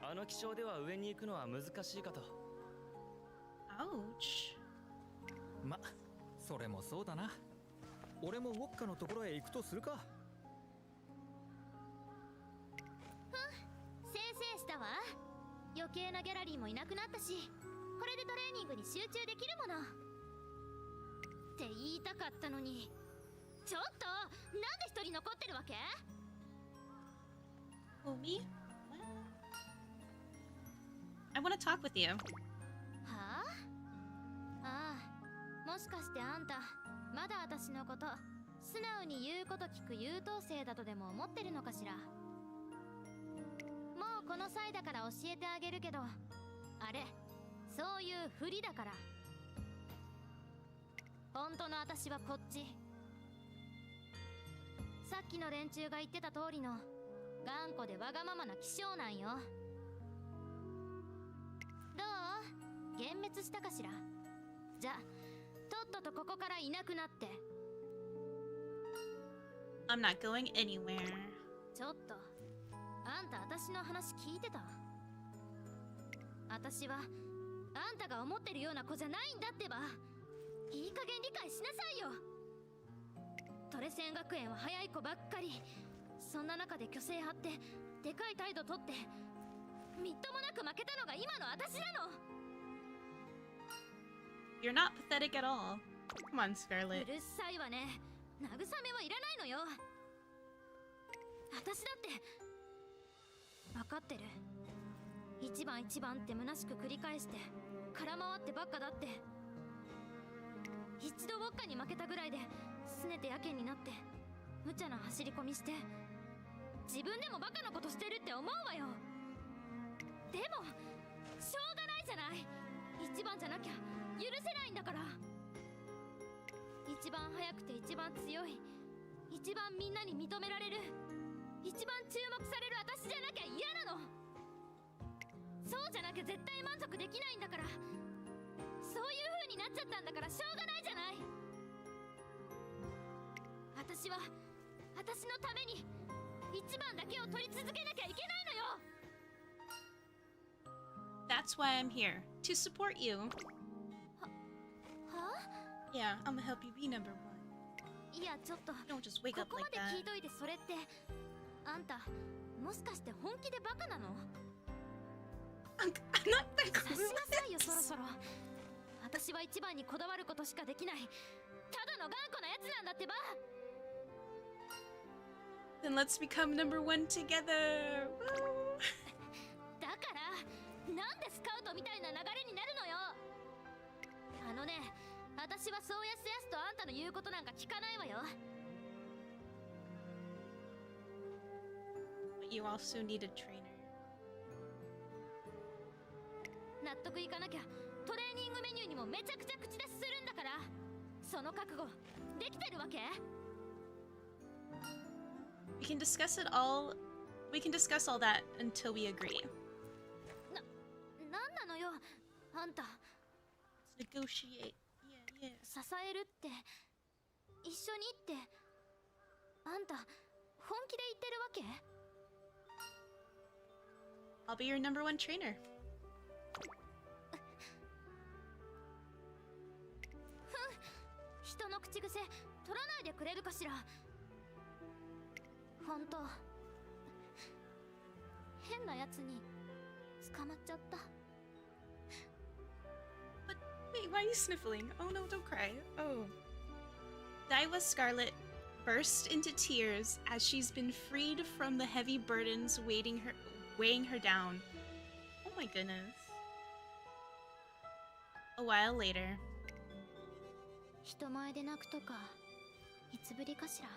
あの気象では上に行くのは難しいかと。ouch. ま、それもそうだな。俺もウォッカのところへ行くとするか。せいせいしたわ。余計なギャラリーもいなくなったし、これでトレーニングに集中できるものって言いたかったのに。ちょっとなんで一人残ってるわけ？ Oh, me? What? I want to talk with you. はあ？ああ、もしかしてあんたまだ私のこと素直に言うこと聞く優等生だとでも思ってるのかしら。もうこの際だから教えてあげるけど、あれそういうふりだから。本当の私はこっち。さっきの連中が言ってた通りの頑固でわがままな気性なんよ。どう？幻滅したかしら。じゃ、とっととここからいなくなって。I'm not going anywhere. ちょっと、あんた私の話聞いてた？私はあんたが思ってるような子じゃないんだってば。いい加減理解しなさいよ。トレセン学園は早い子ばっかり。そんな中で虚勢張ってでかい態度取ってみっともなく負けたのが今の私なの。 You're not pathetic at all. Come on, う Scarlet. るさいわね。慰めはいらないのよ。私だって分かってる。一番一番って虚しく繰り返して空回ってばっかだって。一度ウォッカに負けたぐらいで拗ねてやけになって無茶な走り込みして自分でもバカなことしてるって思うわよ。でもしょうがないじゃない。一番じゃなきゃ許せないんだから。一番速くて一番強い、一番みんなに認められる、一番注目される私じゃなきゃ嫌なの。そうじゃなきゃ絶対満足できないんだから。そういう風になっちゃったんだからしょうがないじゃない。私は私のために一番だけを取り続けなきゃいけないのよ。 That's why I'm here. To support you. は？ Yeah, I'm gonna help you be number one. いやちょっと Don't just wake こ up こま like で聞い that. といてそれってあんたももしかして本気でバカなの？ I'm not that 察し clueless. なさいよ、そろそろ。私は一番にこだわることしかできない、ただの頑固なやつなんだってば。 Then let's become number one together. Woo. だからなんでスカウトみたいな流れになるのよ。あのね、私はそうやすやすとあんたの言うことなんか聞かないわよ。 But you also need a trainer. 納得いかなきゃトレーニングメニューにもめちゃくちゃ口出しするんだから。その覚悟できてるわけ？ We can discuss it all. We can discuss all that until we agree. なんなのよあんた。 Let's negotiate. Yeah, yeah. 支えるって一緒にってあんた本気で言ってるわけ？ I'll be your number one trainer. 人の口癖取らないでくれるかしら。本当変なやつに捕まっちゃった。 But wait, why are you sniffling? Oh no, don't cry. Oh. Daiwa Scarlet burst into tears as she's been freed from the heavy burdens weighing her down. Oh my goodness. A while later. 人前で泣くとかいつぶりかしら。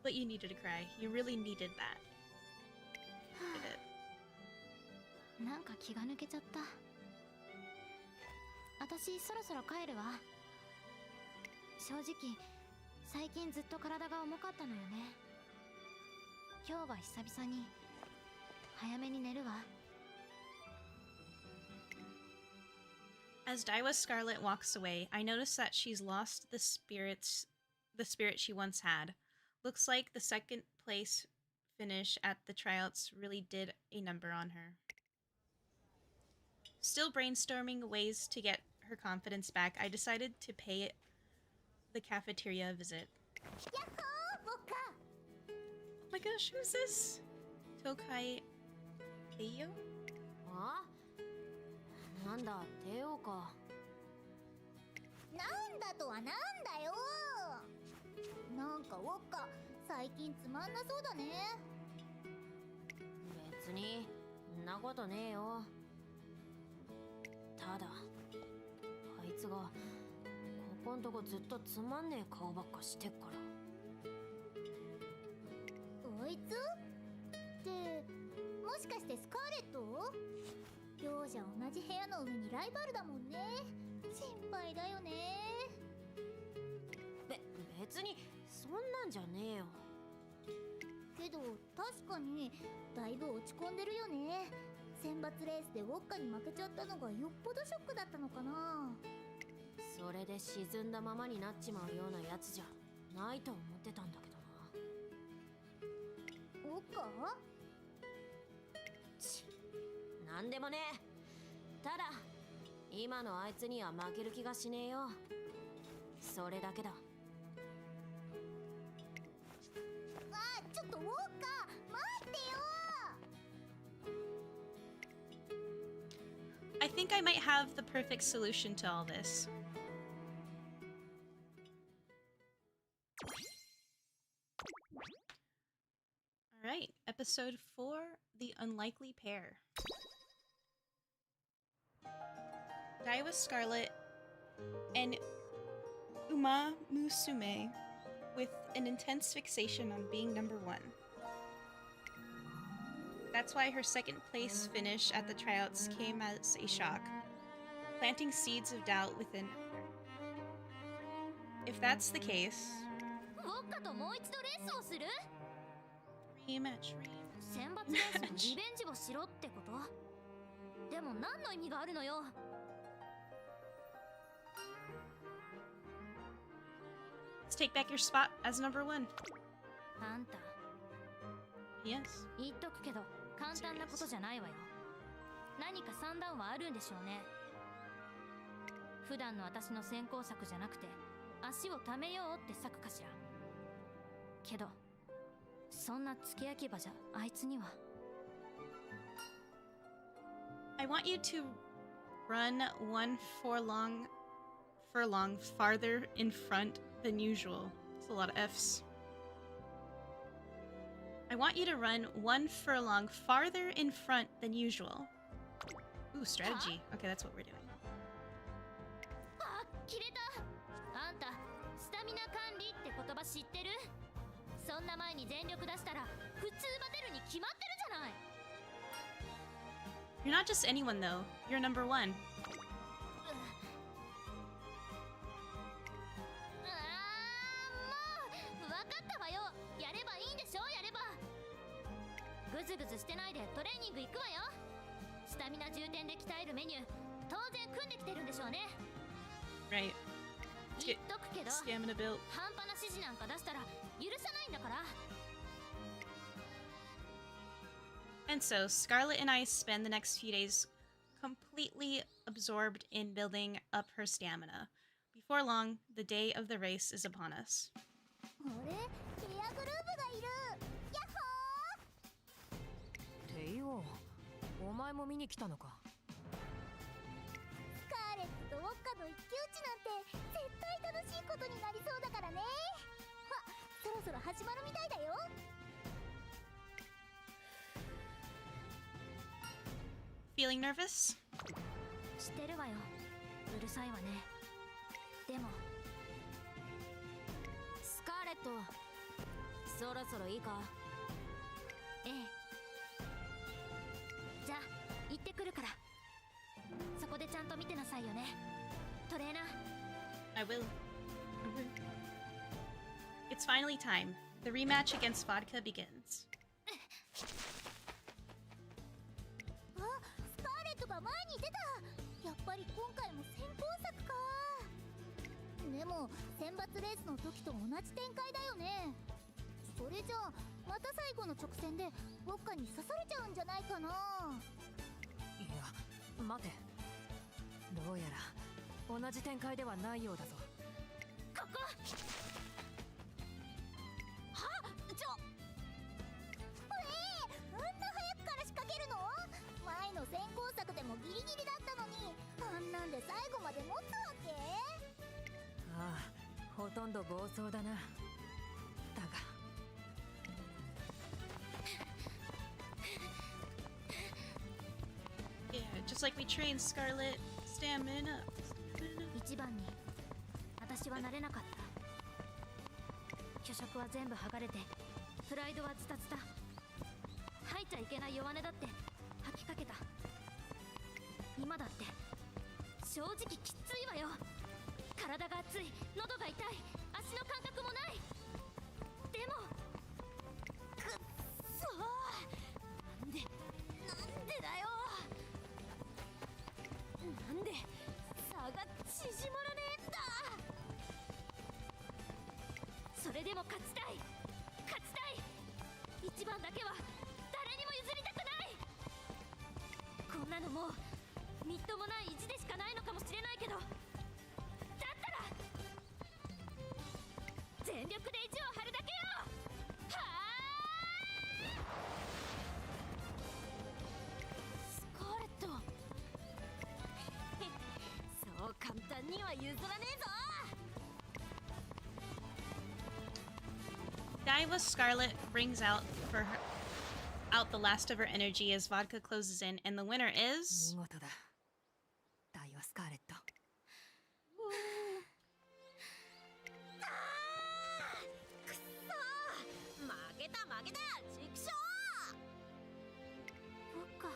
But you needed to cry. You really needed that. Needed it. なんか気が抜けちゃった。私そろそろ帰るわ。正直最近ずっと体が重かったのよね。今日は久々に早めに寝るわ。 As Daiwa Scarlet walks away, I notice that she's lost the spirit she once had. Looks like the second place finish at the tryouts really did a number on her. Still brainstorming ways to get her confidence back, I decided to pay the cafeteria a visit. Oh my gosh, who's this? Tokai Teo? あ？なんだ、帝王か。なんだとはなんだよ。なんかウォッカ最近つまんなそうだね。別にんなことねえよ。ただあいつがここんとこずっとつまんねえ顔ばっかしてっから。あいつってもしかしてスカーレット？両者同じ部屋の上にライバルだもんね。心配だよね。別にそんなんじゃねえよ。けど確かにだいぶ落ち込んでるよね。選抜レースでウォッカに負けちゃったのがよっぽどショックだったのかな。それで沈んだままになっちまうようなやつじゃないと思ってたんだけどな。ウォッカ？ち、なんでもねえ。ただ今のあいつには負ける気がしねえよ。それだけだ。あ、ちょっとウォッカ待ってよ。 I think I might have the perfect solution to all this. Alright, episode 4, The Unlikely Pair. Daiwa Scarlet and Uma Musume with an intense fixation on being number 1. That's why her second place finish at the tryouts came as a shock, planting seeds of doubt within her. If that's the case... ウォッカともう一度レースをする？ Rematch. 選抜レースのリベンジをしろってこと？でも何の意味があるのよ。 Let's take back your spot as number 1. あんた Yes. 言っとくけど簡単なことじゃないわよ。何か算段はあるんでしょうね。普段の私の先行策じゃなくて足をためようって策かしら。けどそんな付け焼き場じゃあいつには。 I want you to run 1 furlong farther in front than usual. It's a lot of F's. I want you to run 1 furlong farther in front than usual. Ooh, strategy. Okay, that's what we're doing. あ、切れた。あんたスタミナ管理って言葉知ってる？そんな前に全力出したら普通バテるに決まってるじゃない。 You're not just anyone, though. You're number 1. もう分かったわよ。やればいいんでしょ。やればグズグズしてないでトレーニング行くわよ。スタミナ重点で鍛えるメニュー当然組んできてるんでしょうね。 Right. 言っとくけど Stamina built. 半端な指示なんか出したら許さないんだから。 And so, Scarlet and I spend the next few days completely absorbed in building up her stamina. Before long, the day of the race is upon us. あれ、ケアグループがいる。ヤッホー。テイオお前も見に来たのか。スカーレットとウォッカの一騎打ちなんて絶対楽しいことになりそうだからね。あ、そろそろ始まるみたいだよ。 Feeling nervous? してるわよ。うるさいわね。でもスカーレット、そろそろいいか。ええ。じゃあ行ってくるから。そこでちゃんと見てなさいよね、トレーナー。 I will. It's finally time. The rematch against Vodka begins. あ、スカーレットが前に出た。やっぱり今回も先行策か。でも選抜レースの時と同じ展開だよね。それじゃあまた最後の直線でウォッカに刺されちゃうんじゃないかな。いや待て、どうやら同じ展開ではないようだぞ。ここ。はっ、あんな早くから仕掛けるの？前の先行策でもギリギリだったのに、あんなんで最後まで持つわけ？ああ、ほとんど暴走だな。だが Yeah, just like we trained Scarlet. Stamina. 一番に私はなれなかった。虚飾は全部剥がれてプライドはズタズタ。吐いちゃいけない弱音だって吐きかけた。今だって正直きついわよ。体が熱い、喉が痛い、足の感覚もない。でもくっそー、なんでだよ。なんで差が縮まらねえんだ。それでも勝ちたい、勝ちたい。一番だけは誰にも譲りたくない。こんなのもうみっともない意地でしかないのかもしれないけど、だったら全力で意地を張るだけよ。はあ、スカーレットそう簡単には譲らねえぞ。 Diva Scarlet brings out the last of her energy as Vodka closes in, and the winner is 見事だ。ダイワスカーレット。くっそー、負けたチクショー。そっか。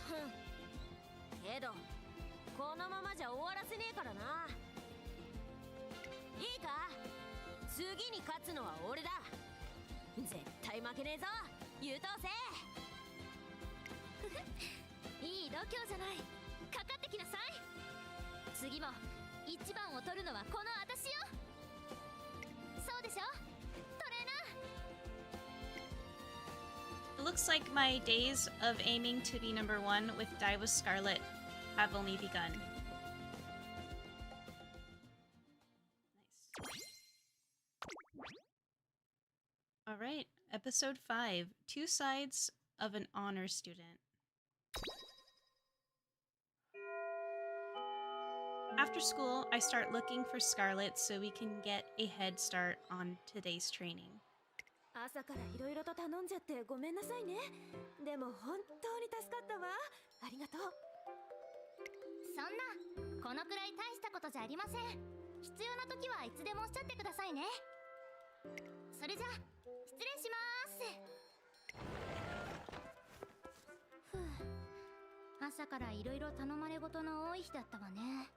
ふん。けどこのままじゃ終わらせねえからな。いいか、次に勝つのは俺だ。絶対負けねえぞ、優等生。いい度胸じゃない。かかってきなさい。次も一番を取るのはこの私よ。そうでしょ、トレーナー。 It looks like my days of aiming to be number 1 with Diva Scarlet have only begun. Nice. Episode 5, Two Sides of an Honor Student. After school, I start looking for Scarlet so we can get a head start on today's training. 朝からいろいろと頼んじゃってごめんなさいね。でも本当に助かったわ。ありがとう。そんなこのくらい大したことじゃありません。必要な時はいつでもおっしゃってくださいね。それじゃ失礼します。朝からいろいろ頼まれ事の多い日だったわね。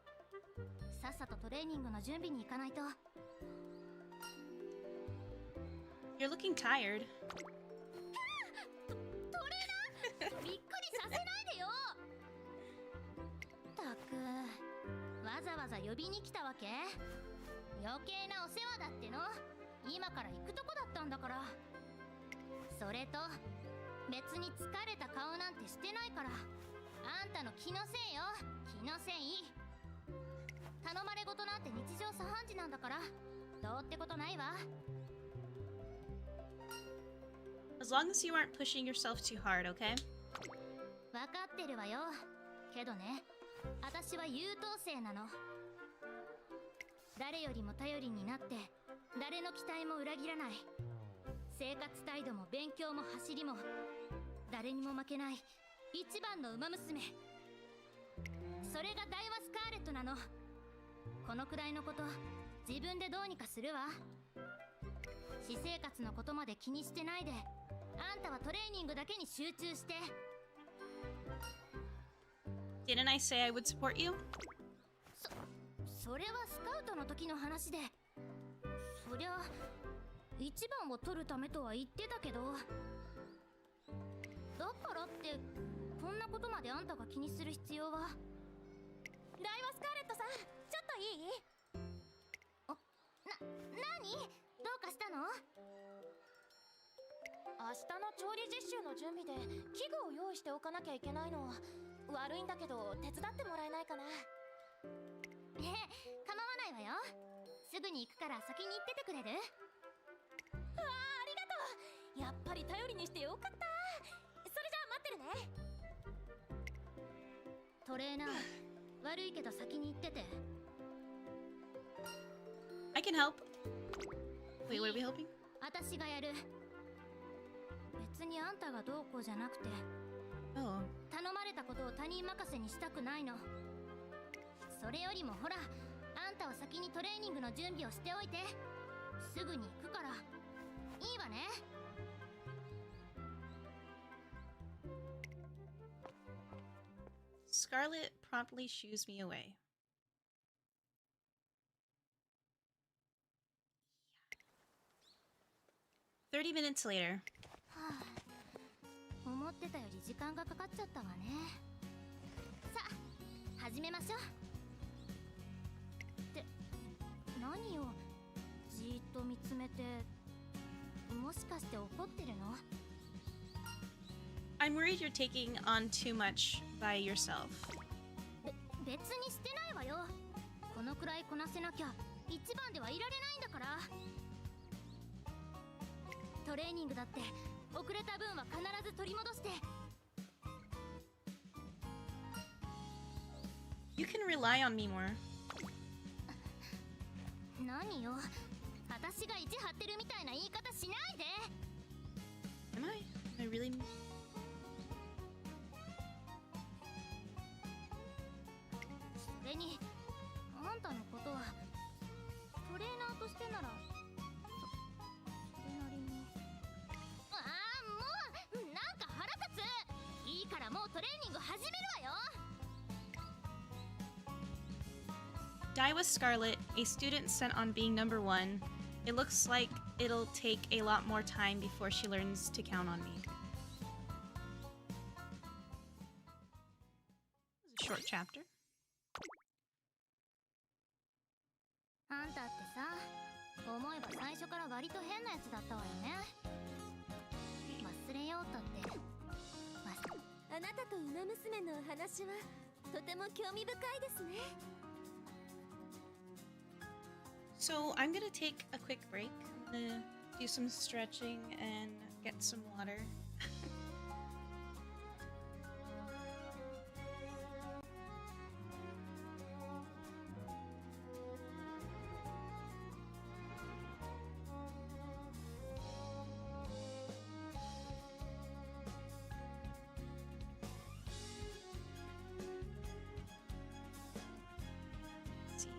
さっさとトレーニングの準備に行かないと。You're looking tired. トレーナーびっくりさせないでよ。ったくわざわざ呼びに来たわけ？余計なお世話だっての。今から行くとこだったんだから。それと別に疲れた顔なんてしてないから。あんたの気のせいよ。気のせい。頼まれ事なんて日常茶飯事なんだからどうってことないわ。As long as you aren't pushing yourself too hard, okay? わかってるわよ。けどね、私は優等生なの。誰よりも頼りになって誰の期待も裏切らない。生活態度も勉強も走りも誰にも負けない一番の馬娘。それがダイワスカーレットなの。このくらいのこと自分でどうにかするわ。私生活のことまで気にしてないで、あんたはトレーニングだけに集中して。 Didn't I say I would support you? それはスカウトの時の話で、そりゃ一番を取るためとは言ってたけど、だからってこんなことまであんたが気にする必要は。ダイワスカーレットさん、ちょっといい？何？どうかしたの？明日の調理実習の準備で器具を用意しておかなきゃいけないの。悪いんだけど手伝ってもらえないかな？構わないわよ。すぐに行くから先に行っててくれる？ありがとう。やっぱり頼りにしてよかった。それじゃあ待ってるね。トレーナー、悪いけど先に行ってて。 I can help. Wait, what are we helping? 私がやる。別にあんたがどうこうじゃなくて、 Oh. 頼まれたことを他人任せにしたくないの。それよりもほら、あんたは先にトレーニングの準備をしておいて。すぐに行くから。いいわね。Scarlet promptly shoos me away. Yeah. 30 minutes later. 思ってたより時間がかかっちゃったわね。さあ始めましょう。って何をじーっと見つめて。もしかして怒ってるの？ I'm worried you're taking on too much by yourself. 別にしてないわよ。このくらいこなせなきゃ一番ではいられないんだから。トレーニングだって遅れた分は必ず取り戻して。 You can rely on me more. 何よ、私が意地張ってるみたいな言い方しないで。 Am I? Am I really? それにあんたのことはトレーナーとしてならそれなりに。ああ、もうなんか腹立つ。いいからもうトレーニング始めるわよ。 Die with Scarlet, a student sent on being number 1. It looks like it'll take a lot more time before she learns to count on me. This is a short chapter. あんたってさ、思えば最初から割と変なやつだったわよね。忘れようとってあなたと馬娘のお話はとても興味深いですね。 So I'm gonna take a quick break. I'm gonna do some stretching and get some water. Let's see.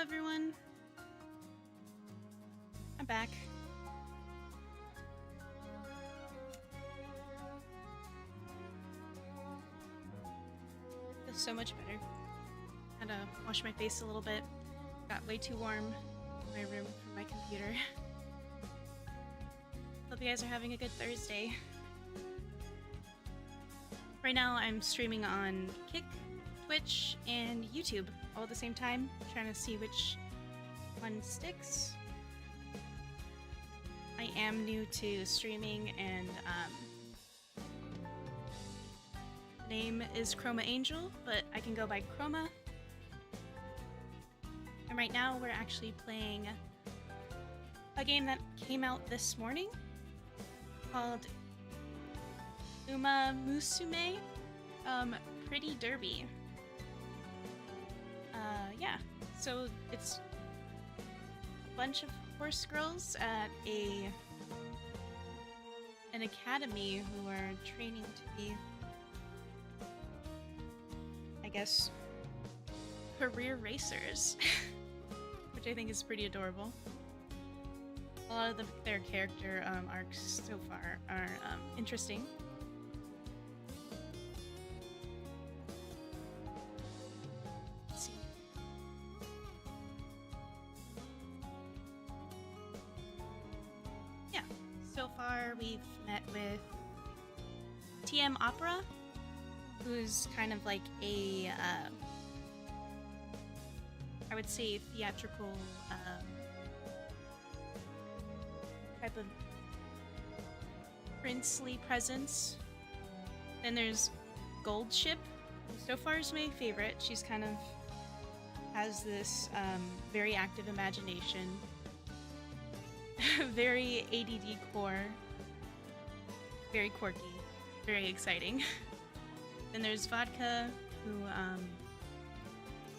everyone. I'm back. Feels so much better. Had to wash my face a little bit. Got way too warm in my room from my computer. Hope you guys are having a good Thursday. Right now I'm streaming on Kick, Twitch, and YouTube all at the same time, trying to see which one sticks. I am new to streaming, and name is Chroma Angel, but I can go by Chroma. And right now we're actually playing a game that came out this morning called Uma Musume Pretty Derby. Yeah, so it's a bunch of horse girls at an academy who are training to be, I guess, career racers, which I think is pretty adorable. A lot of their character arcs so far are interesting. Let's see. Yeah, so far we've met with TM Opera, who's kind of like a, I would say, theatrical type of princely presence. Then there's Gold Ship, who so far is my favorite. She's kind of has this very active imagination, very ADD core, very quirky, very exciting. Then there's Vodka, who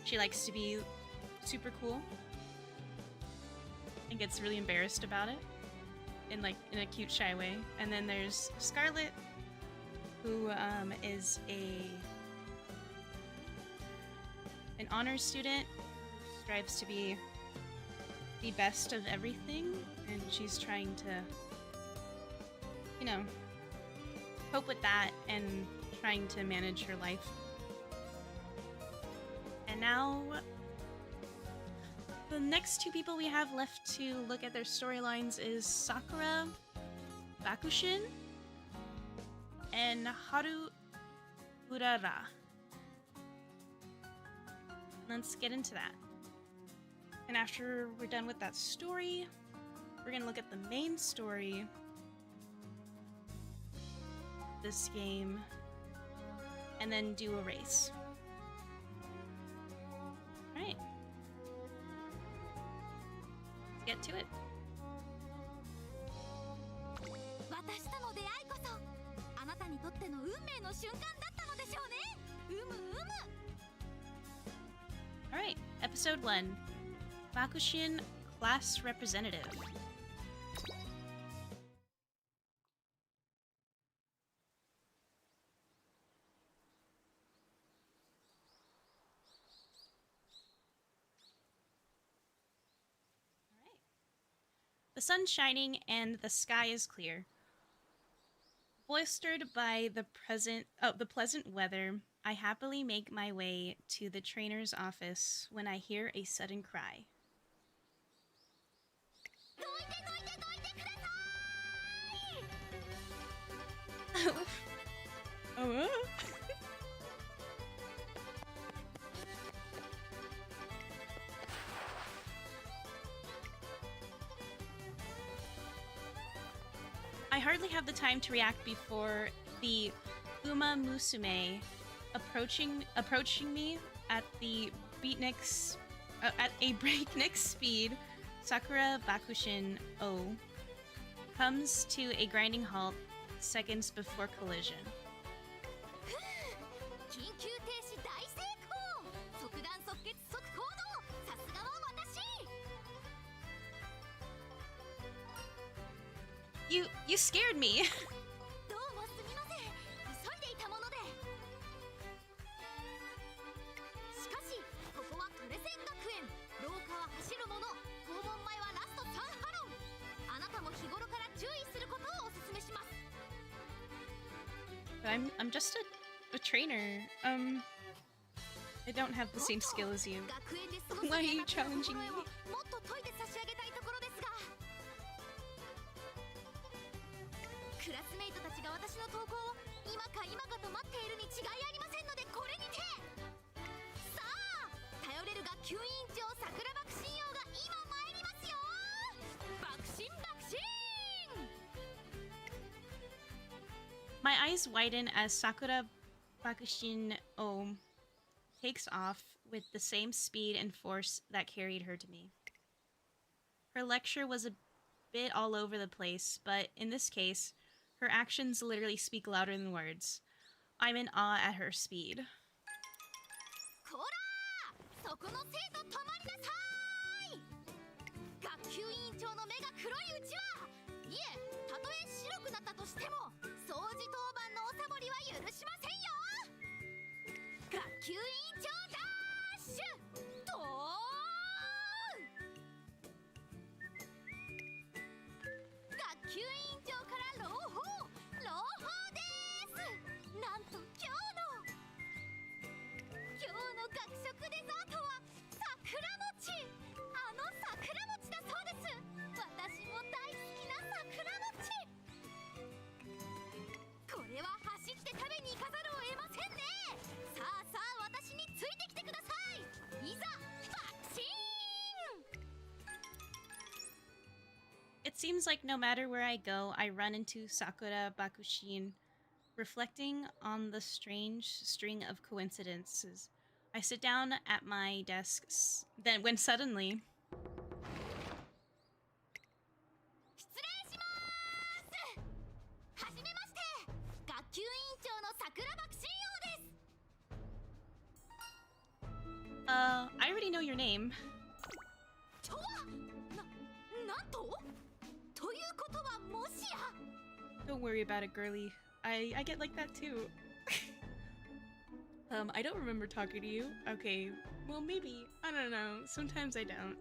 she likes to be super cool and gets really embarrassed about it in a cute, shy way. And then there's Scarlet, who is an honors student who strives to be the best of everything, and she's trying to, you know, cope with that and trying to manage her life. And now the next two people we have left to look at their storylines is Sakura Bakushin and Haru Urara. Let's get into that. And after we're done with that story, we're gonna look at the main story of this game and then do a race. Alright. Let's get to it. 私との出会いこそあなたにとっての運命の瞬間だったのでしょうね。うむうむ。 Alright, episode 1. Bakushin Class Representative. The sun's shining and the sky is clear. Bolstered by the pleasant weather, I happily make my way to the trainer's office when I hear a sudden cry. Oh. I hardly have the time to react before the Uma Musume approaching me at a breakneck speed. Sakura Bakushin O comes to a grinding halt seconds before collision. 緊急停止大成功。即断即決即行動。さすがは私。 You scared me. どうもすみません。急いでいたもので。しかしここはプレゼン学園。廊下は I'm just a trainer. I don't have the same skill as you. 学園で過ごす Why are よう you な心得 challenging を me? もっと解いて差し上げたいところですが、クラスメイトたちが私の投稿を今か今かと待っているに違いありませんので、これにてさあ頼れる学級委員長桜爆心王が今参りますよ。爆心爆心。 My eyes widen as Sakura Bakushin takes off with the same speed and force that carried her to me. Her lecture was a bit all over the place, but in this case, her actions literally speak louder than words. I'm in awe at her speed. こらー、そこの生徒止まりなさーい。学級委員長の目が黒いうちは、いえ、たとえ白くなったとしても掃除当番のおサボりは許しませんよ。学級委員長ダッシュと学級委員長から朗報です。なんと今日の学食デザートは桜餅。あの桜餅だそうです。私も大好きな桜餅。これは走って食べに行かざるを得ませんね。さあさあ私についてきてください。いざ爆心。 It seems like no matter where I go, I run into Sakura Bakushin, reflecting on the strange string of coincidences. I sit down at my desk, then when suddenly... 失礼します。はじめまして。学級委員長の桜爆心王です。I already know your name. とはなんとということはもしや。 Don't worry about it, girly. I get like that too. I don't remember talking to you. Okay, well maybe. I don't know. Sometimes I don't.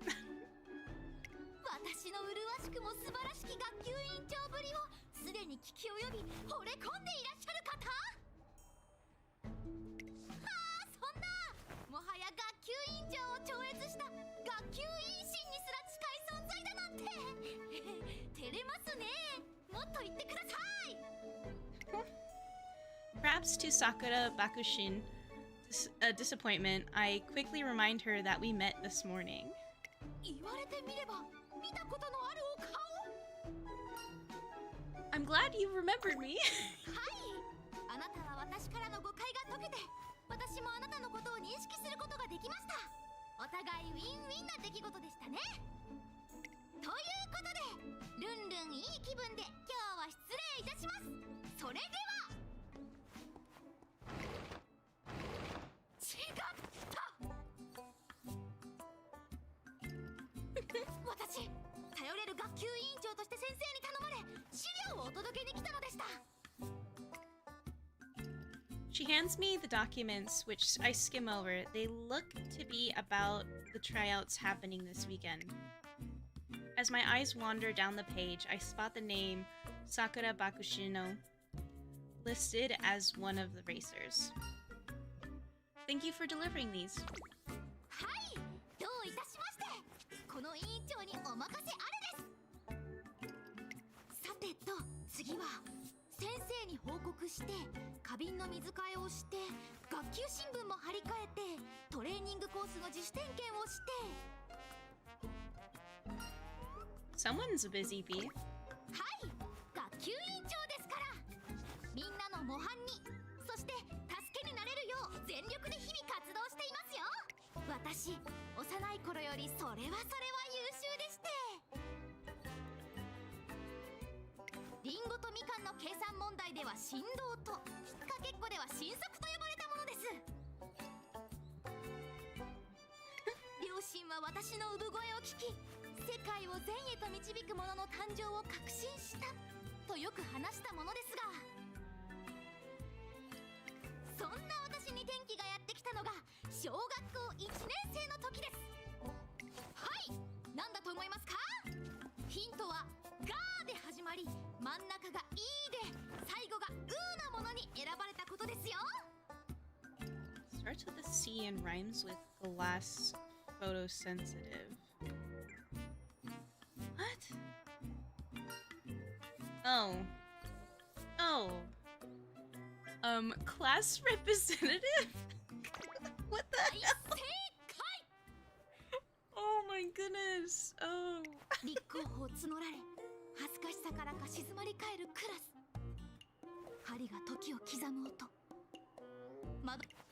私の麗しくも素晴らしき学級委員長ぶりをすでに聞き及び惚れ込んでいらっしゃる方。ああ、そんなもはや学級委員長を超越した学級委員心にすら近い存在だなんて照れますね。もっと言ってください。 Perhaps to Sakura Bakushin, a disappointment, I quickly remind her that we met this morning. 言われてみれば見たことのあるお顔。 I'm glad you remembered me. はい、あなたは私からの誤解が解けて、私もあなたのことを認識することができました。お互いウィンウィンな出来事でしたね。ということで、ルンルンいい気分で今日は失礼いたします。それでは違った私、頼れる学級委員長として先生に頼まれ資料をお届けに来たのでした。 She hands me the documents, which I skim over. They look to be about the tryouts happening this weekend. As my eyes wander down the page, I spot the name Sakura Bakushino listed as one of the racers. Thank you for delivering these. はい、どういたしまして。この委員長にお任せあれです。さてと、次は先生に報告して、花瓶の水替えをして、学級新聞も貼り替えて、トレーニングコースの自主点検をして。 Someone's a busy bee. はい、学級委員長ですから。みんなの模範に、そして助けになれるよう全力で日々活動していますよ。私、幼い頃よりそれは優秀でして。リンゴとみかんの計算問題では振動と、かけっこでは神速と呼ばれたものです。両親は私の産声を聞き、世界を善へと導く者の誕生を確信したとよく話したものですが、そんな私に転機がやってきたのが小学校1年生の時です。はい、何だと思いますか？ヒントはガーで始まり、真ん中がイーで、最後がウーなものに選ばれ Starts with a C and rhymes with glass photosensitive. What? Oh. Oh. Class representative? What the hell? Oh my goodness. Oh. 立候補を募られ恥ずかしさからか静まり返るクラス。針が時を刻む音。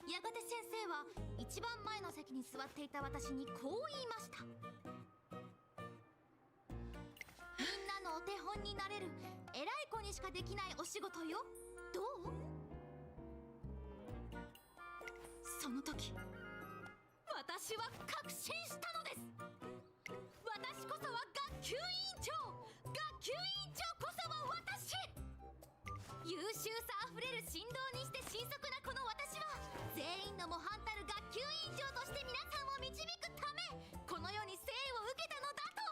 やがて先生は一番前の席に座っていた私にこう言いました。みんなのお手本になれる偉い子にしかできないお仕事よ。どう？その時私は確信したのです。私こそは学級委員長。学級委員長こそは私。優秀さあふれる神童にして迅速なこの私は全員の模範たる学級委員長として皆さんを導くためこの世に生を受けたのだと。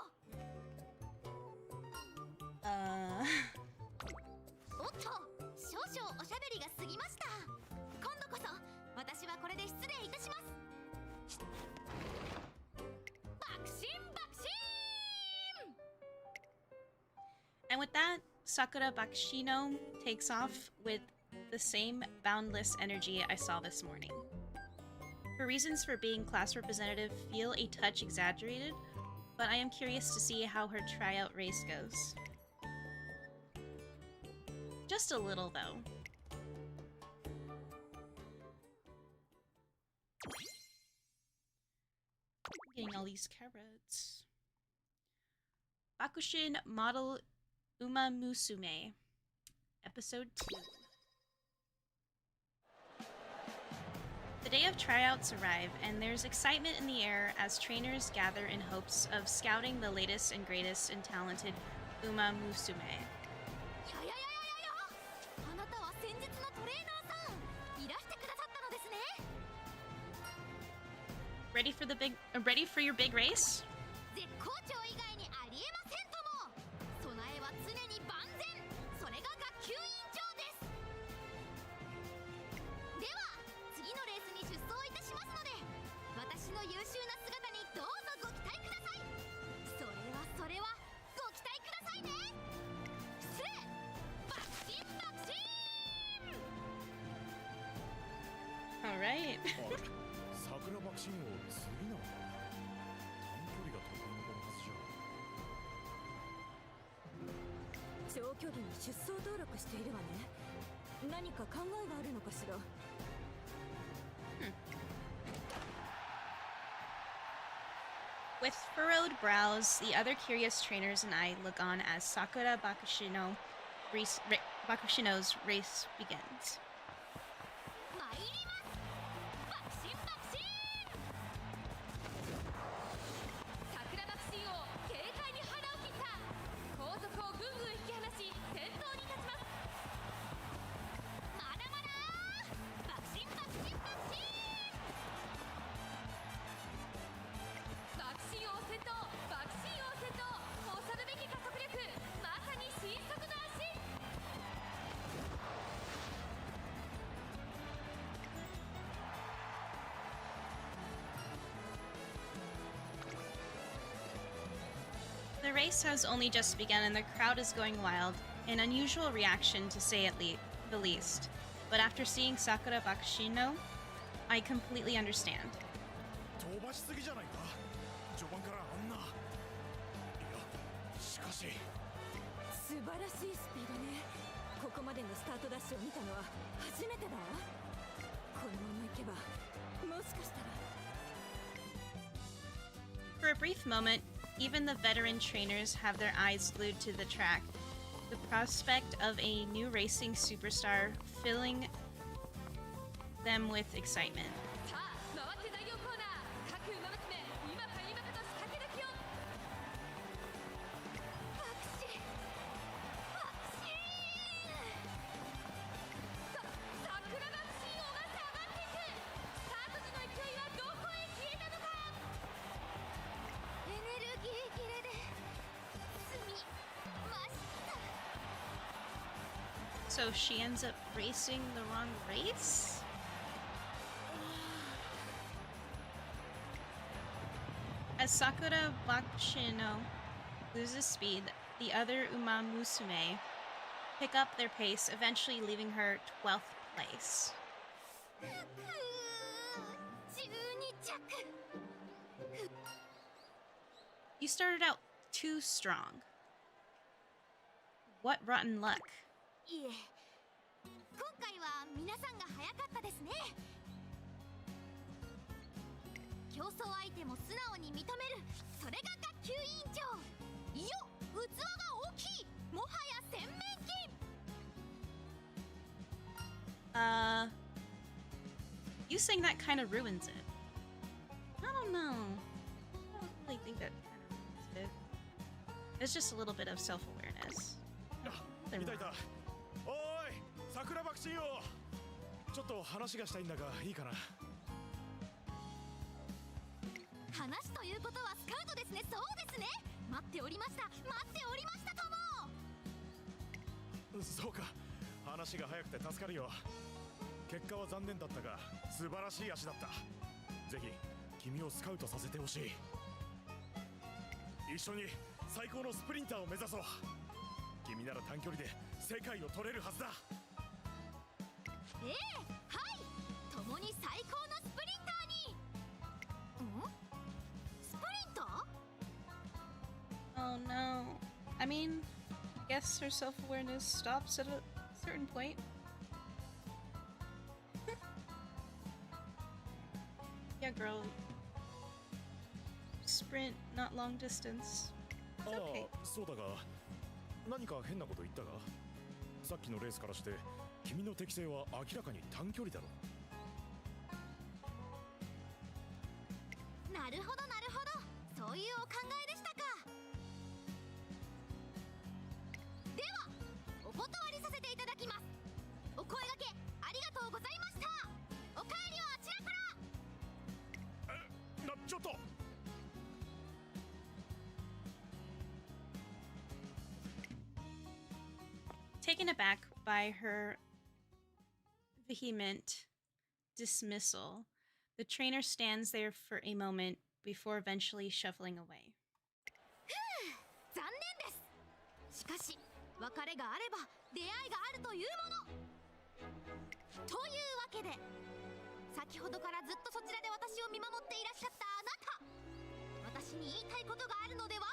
おっと、少々おしゃべりが過ぎました。今度こそ私はこれで失礼いたします。爆心爆心。 And with that, Sakura Bakshino takes off with the same boundless energy I saw this morning. Her reasons for being class representative feel a touch exaggerated, but I am curious to see how her tryout race goes. Just a little, though. Getting all these carrots. Bakushin Model Uma Musume, Episode 2. The day of tryouts arrive, and there's excitement in the air as trainers gather in hopes of scouting the latest and greatest and talented Uma Musume. やややややや、あなたは先日のトレーナーさん、いらしてくださったのですね。 Ready for your big race? 絶好調以外にありえませんとも。備えは常に万全。それが学級委員長です。では次のレースに出走いたしますので、私の優秀な姿にどうぞご期待ください。それはご期待くださいね。失礼。爆心爆心。 All right. 桜爆心王次なのか。短距離が得意の子のはずじゃ。長距離に出走登録しているわね。何か考えがあるのかしら。With furrowed brows, the other curious trainers and I look on as Sakura Bakushino's race begins. 参ります。爆心爆心。桜爆心王軽快に花を切った。後続をぐんぐん引き離し先頭に立ちます。まだまだ。爆心爆心爆心。爆心王先頭、爆心王先頭。恐るべき加速力、まさに神速の足。 The race has only just begun and the crowd is going wild, an unusual reaction to say the least. But after seeing Sakura Bakushino, I completely understand. 飛ばしすぎじゃないか。序盤からあんな。いや、しかし。素晴らしいスピードね。ここまでのスタートダッシュを見たのは初めてだわ。このままいけば、もしかしたら。 For a brief moment, even the veteran trainers have their eyes glued to the track. The prospect of a new racing superstar filling them with excitement. さあ、回って第4コーナー。各馬娘、今か今かと仕掛け抜きを。爆心爆心。桜爆心王が下がっていく。スタート時の勢いはどこへ消えたのか。エネルギー切れですみました。 So she ends up racing the wrong race? As Sakura Bakshino loses speed, the other Uma Musume pick up their pace, eventually leaving her 12th place. 12着 You started out too strong. What rotten luck. いえ今回は皆さんが早かったですね競争相手も素直に認めるそれが学級委員長いよ器が大きいもはや洗面器 You saying that kind of ruins it. I don't know. I don't really think that kind of ruins it. It's just a little bit of self-awareness. いたいた。おーい、桜爆心よ。ちょっと話がしたいんだがいいかな。話ということはスカウトですねそうですね待っておりました待っておりましたともそうか。話が早くて助かるよ。結果は残念だったが素晴らしい足だった。ぜひ君をスカウトさせてほしい。一緒に最高のスプリンターを目指そう。君なら短距離で世界を取れるはずだ。ええはい共に最高のスプリンターにんスプリンター Oh no. I mean, I guess her self-awareness stops at a certain point. Yeah, girl. Sprint, not long distance. あ It's あ okay. そうだが何か変なこと言ったがさっきのレースからして君の適性は明らかに短距離だろ。なるほどなるほどそういうお考えでしたかではお断りさせていただきますお声掛けありがとうございましたお帰りはあちらからちょっと Taken aback by her vehement dismissal, the trainer stands there for a moment before eventually shuffling away. 残念ですしかし別れがあれば出会いがあるというものというわけで先ほどからずっとそちらで私を見守っていらっしゃったあなた私に言いたいことがあるのでは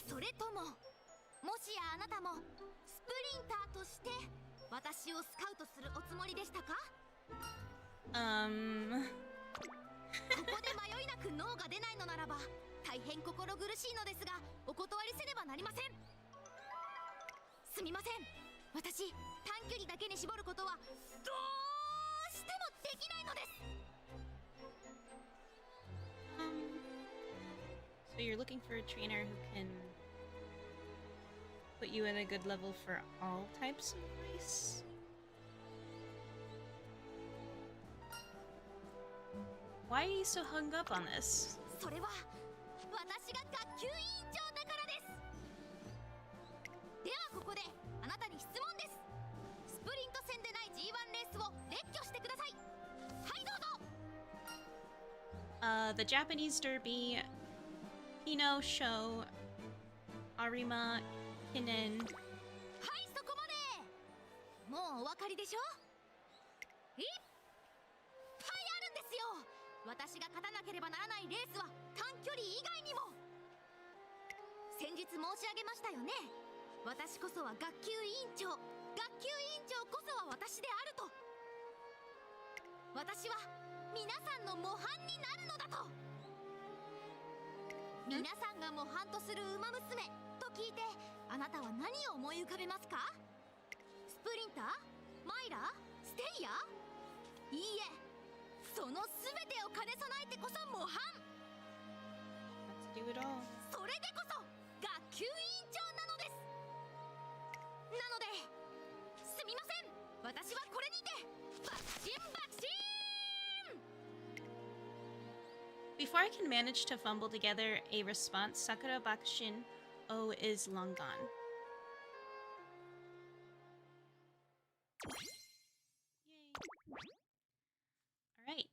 それとももしやあなたもスプリンターとして私をスカウトするおつもりでしたかここで迷いなくノーが出ないのならば大変心苦しいのですがお断りせねばなりませんすみません私短距離だけに絞ることはどうしてもできないのです So you're looking for a trainer who can put you in a good level for all types of race? Why are you so hung up on this? それは私が学級委員長だからですではここであなたに質問ですスプリント戦でない G1 レースを列挙してくださいはいどうぞ The Japanese Derby, Hino Show, Arima, Hinen. はいそこまでもうお分かりでしょいっぱいあるんですよ私が勝たなければならないレースは短距離以外にも先日申し上げましたよね私こそは学級委員長学級委員長こそは私であると私は皆さんの模範になるのだと皆さんが模範とする馬娘と聞いてあなたは何を思い浮かべますかスプリンターマイラステイヤいいえその全てを兼ね備えてこそ模範 Let's do it all. それでこそ学級委員長なのですなのですみません私はこれにてバクチンバクチン Before I can manage to fumble together a response, Sakura Bakushin O is long gone. Yay.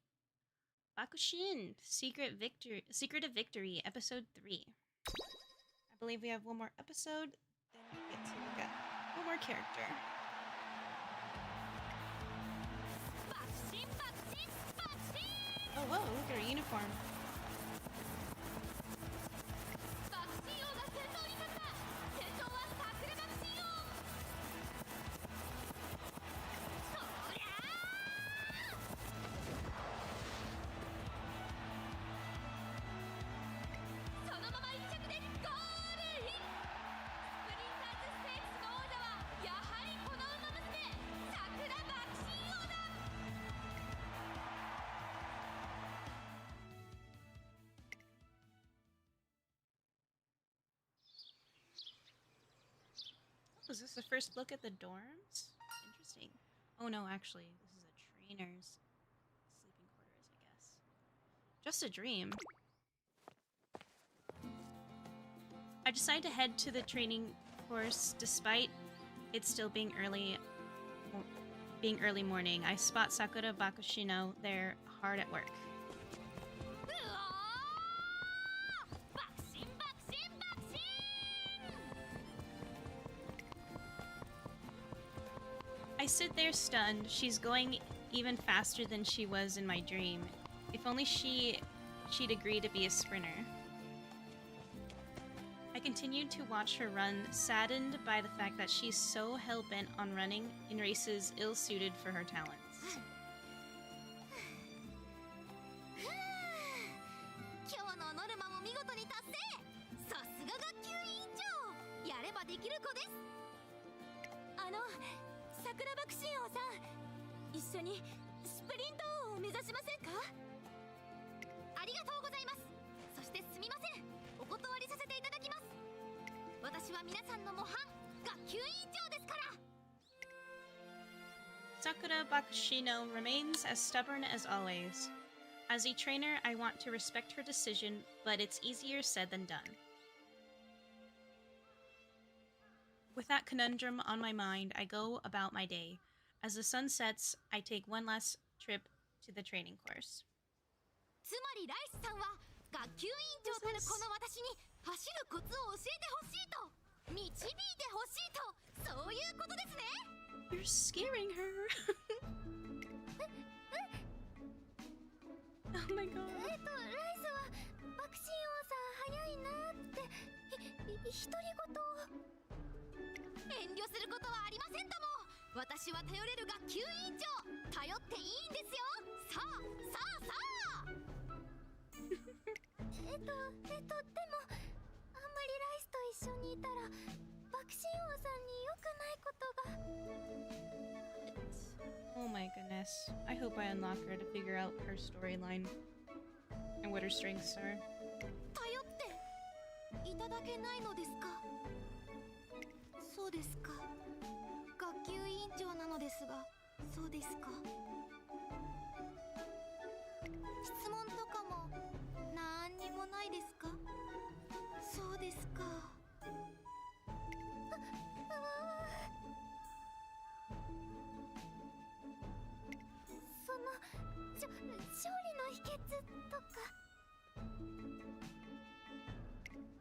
Alright. Bakushin, Secret of Victory, Episode 3. I believe we have one more episode, then we get to look at one more character. Oh, whoa, look at her uniform. Is this the first look at the dorms? Interesting. Oh no, actually, this is a trainer's sleeping quarters, I guess. Just a dream. I decide to head to the training course despite it still being early morning. I spot Sakura Bakushino there hard at work. I sit there stunned. She's going even faster than she was in my dream. If only she'd agree to be a sprinter. I continued to watch her run, saddened by the fact that she's so hell-bent on running in races ill-suited for her talents. 今日のノルマも見事に達成。さすが学級委員長。やればできる子です。桜爆心王さん、一緒にスプリント王を目指しませんか？ありがとうございます。そしてすみません、お断りさせていただきます。私は皆さんの模範、学級委員長ですから。Sakura Bakushino remains as stubborn as always. As a trainer, I want to respect her decision, but it's easier said than done. With that conundrum on my mind, I go about my day. As the sun sets, I take one last trip to the training course. つまりライスさんは学級委員長たるこの私に走るコツを教えてほしいと、導いてほしいと、そういうことですね。You're scaring her. Oh my god. ライスは爆心王さん早いなって独り言を。遠慮することはありませんとも。私は頼れる学級委員長、頼っていいんですよ。さあさあさあ。でもあんまりライスと一緒にいたら爆心王さんに良くないことが。Oh my goodness. I hope I unlock her to figure out her storyline and what her strengths are. 頼っていただけないのですか？そうですか。学級委員長なのですが、そうですか。質問とかもなんにもないですか？そうですか。勝利の秘訣とか。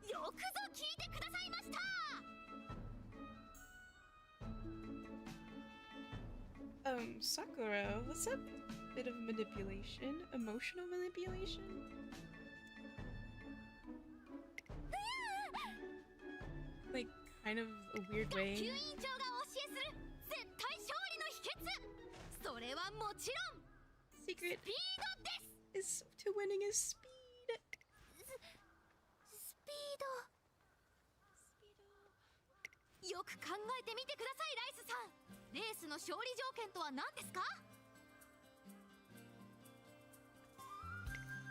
よくぞ聞いてくださいました。Sakura, what's that bit of manipulation? Emotional manipulation? Like, kind of a weird way. 学級委員長がお教えする絶対勝利の秘訣。それはもちろん Secret スピードです。 is to winning is speed. スピード。よく考えてみてください、ライスさん。レースの勝利条件とは何ですか？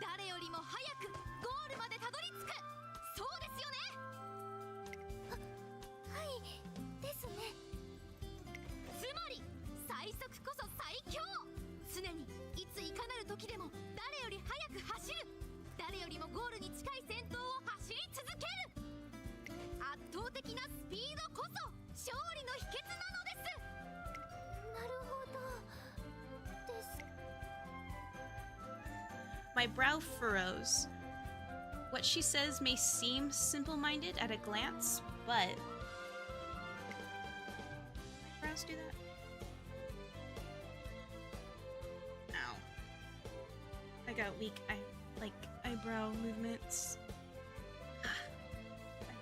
誰よりも早くゴールまでたどり着く。そうですよね。はいですね。つまり最速こそ最強。常にいついかなる時でも誰より早く走る。誰よりもゴールに近い先頭を走り続ける。圧倒的なスピードこそ勝利の秘訣なのです。なるほどです。My brow furrows. What she says may seem simple-minded at a glance, but... Brows do that? Ow. I got weak eyebrow movements. That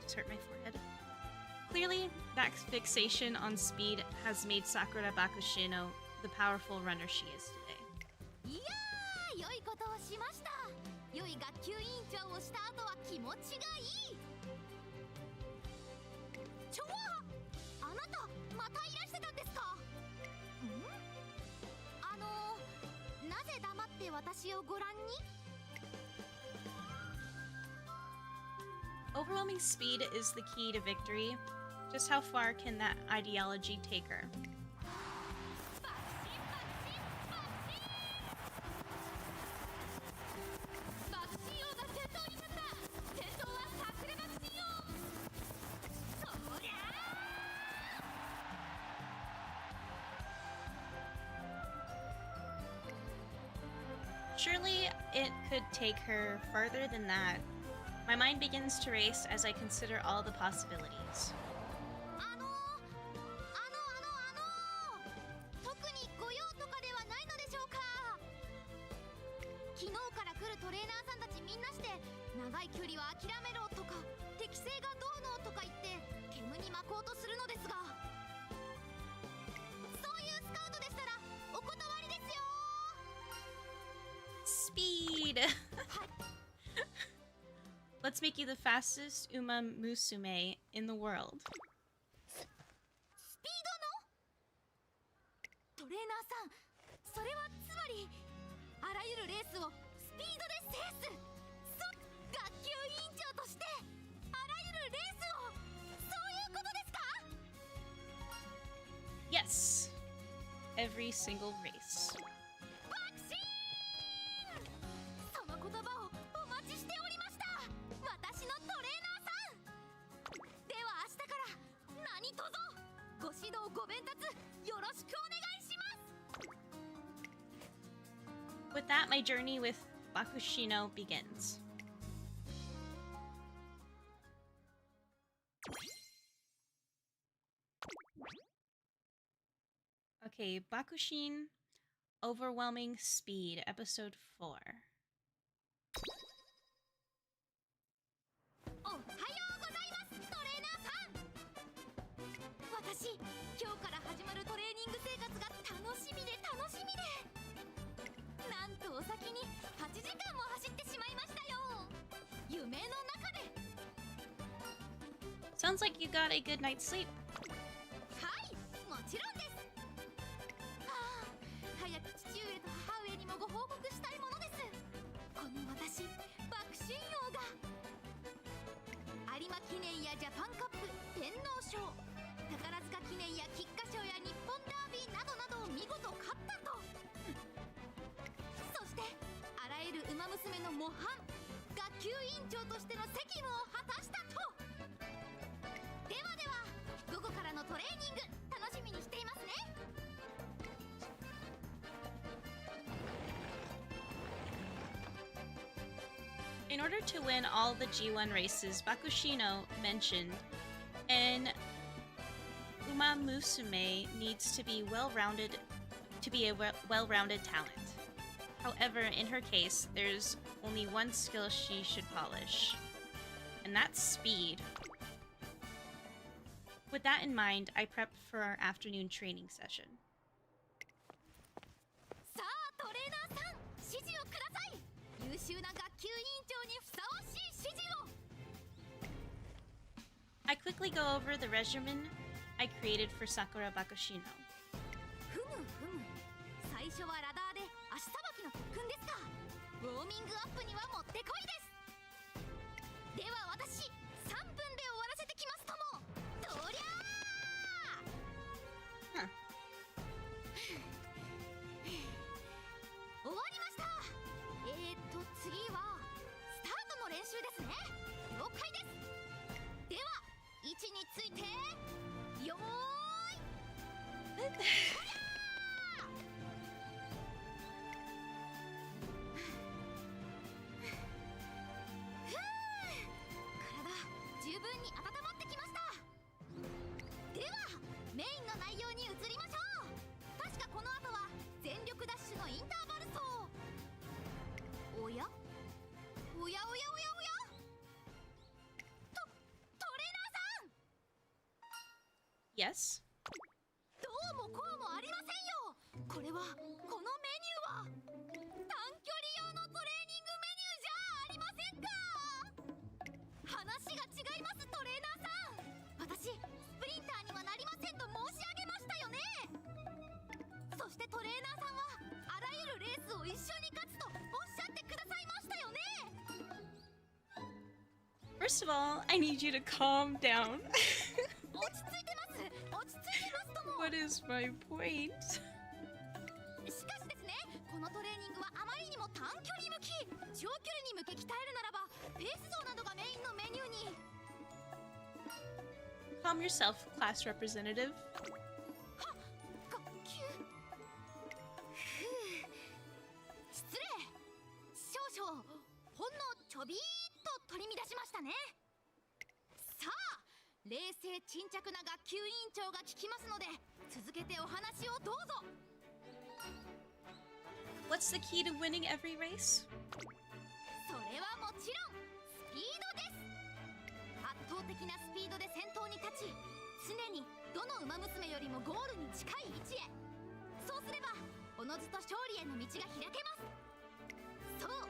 just hurt my forehead. Clearly, that fixation on speed has made Sakura Bakushino the powerful runner she is today. いやー、良いことをしました。良い学級委員長をした後は気持ちがいい。ちょわ、あなたまたいらしてたんですか？なぜ黙って私をご覧に？ Overwhelming speed is the key to victory. Just how far can that ideology take her? Surely it could take her farther than that. My mind begins to race as I consider all the possibilities. 特にご用とかではないのでしょうか？昨日から来るトレーナーさんたちみんなして長い距離は諦めろとか適性がどうのとか言って煙に巻こうとするのですが、そういうスカウトでしたらお断りですよ。 Speed! Let's make you the fastest Uma Musume in the world. スピードのトレーナーさん、それはつまりあらゆるレースをスピードで制す、学級委員長としてあらゆるレースを、そういうことですか？ Yes! Every single race. バクシーン！その言葉をお待ちしておりました、私のトレーナーさん。では明日から何卒ご指導ご鞭撻よろしくお願いします。 With that, my journey with Bakushino begins. Okay, Bakushin, Overwhelming Speed, Episode 4. おはようございます、トレーナーさん。私、今日から始まるトレーニング生活が楽しみで楽しみで、なんとお先に8時間も走ってしまいましたよ。夢の中で。 Sounds like you got a good night's sleep. はい、もちろんです。はあ、早く父上と母上にもご報告したいものです。この私、爆心王が有馬記念やジャパンカップ、天皇賞、宝塚記念や菊花賞や日本ダービーなどなどを見事勝ったと。そしてあらゆる馬娘の模範、学級委員長としての責務を果たしたと。ではでは、午後からのトレーニング楽しみにしていますね。 In order to win all the G1 races Bakushino mentioned, an Uma Musume needs to be well-rounded well-rounded talent. However, in her case, there's only one skill she should polish, and that's speed. With that in mind, I prepped for our afternoon training session. さあトレーナーさん、指示をください。優秀な学級委員長にふさわしい指示を。 I quickly go over the regimen I created for Sakura Bakushino. ふむふむ、最初はラダーで足さばきの特訓ですか。ウォーミングアップにはもってこいです。では私、3分で終わらせてきますとも。どりゃー。 Huh. 終わりました。次はスタートの練習ですね。了解です。では位置についてよーい。Yes? どうもこうもありませんよ。これはこのメニューは短距離用のトレーニングメニューじゃありませんか。話が違いますトレーナーさん。私スプリンターにはなりませんと申し上げましたよね。そしてトレーナーさんはあらゆるレースを一緒に勝つとおっしゃってくださいましたよね。 First of all, I need you to calm down. 落ち着いてます落ち着いてますとも。 What is my point? しかしですね、このトレーニングはあまりにも短距離向き、長距離に向け鍛えるならばペース走などがメインのメニューに。 Calm yourself, class representative. はっ、学級。ふう、失礼。少々ほんのちょびーっと取り乱しましたね。さあ、冷静沈着な学級委員長が聞きますので続けてお話をどうぞ。 What's the key to winning every race? それはもちろんスピードです。圧倒的なスピードで先頭に立ち、常にどの馬娘よりもゴールに近い位置へ。そうすればおのずと勝利への道が開けます。そう、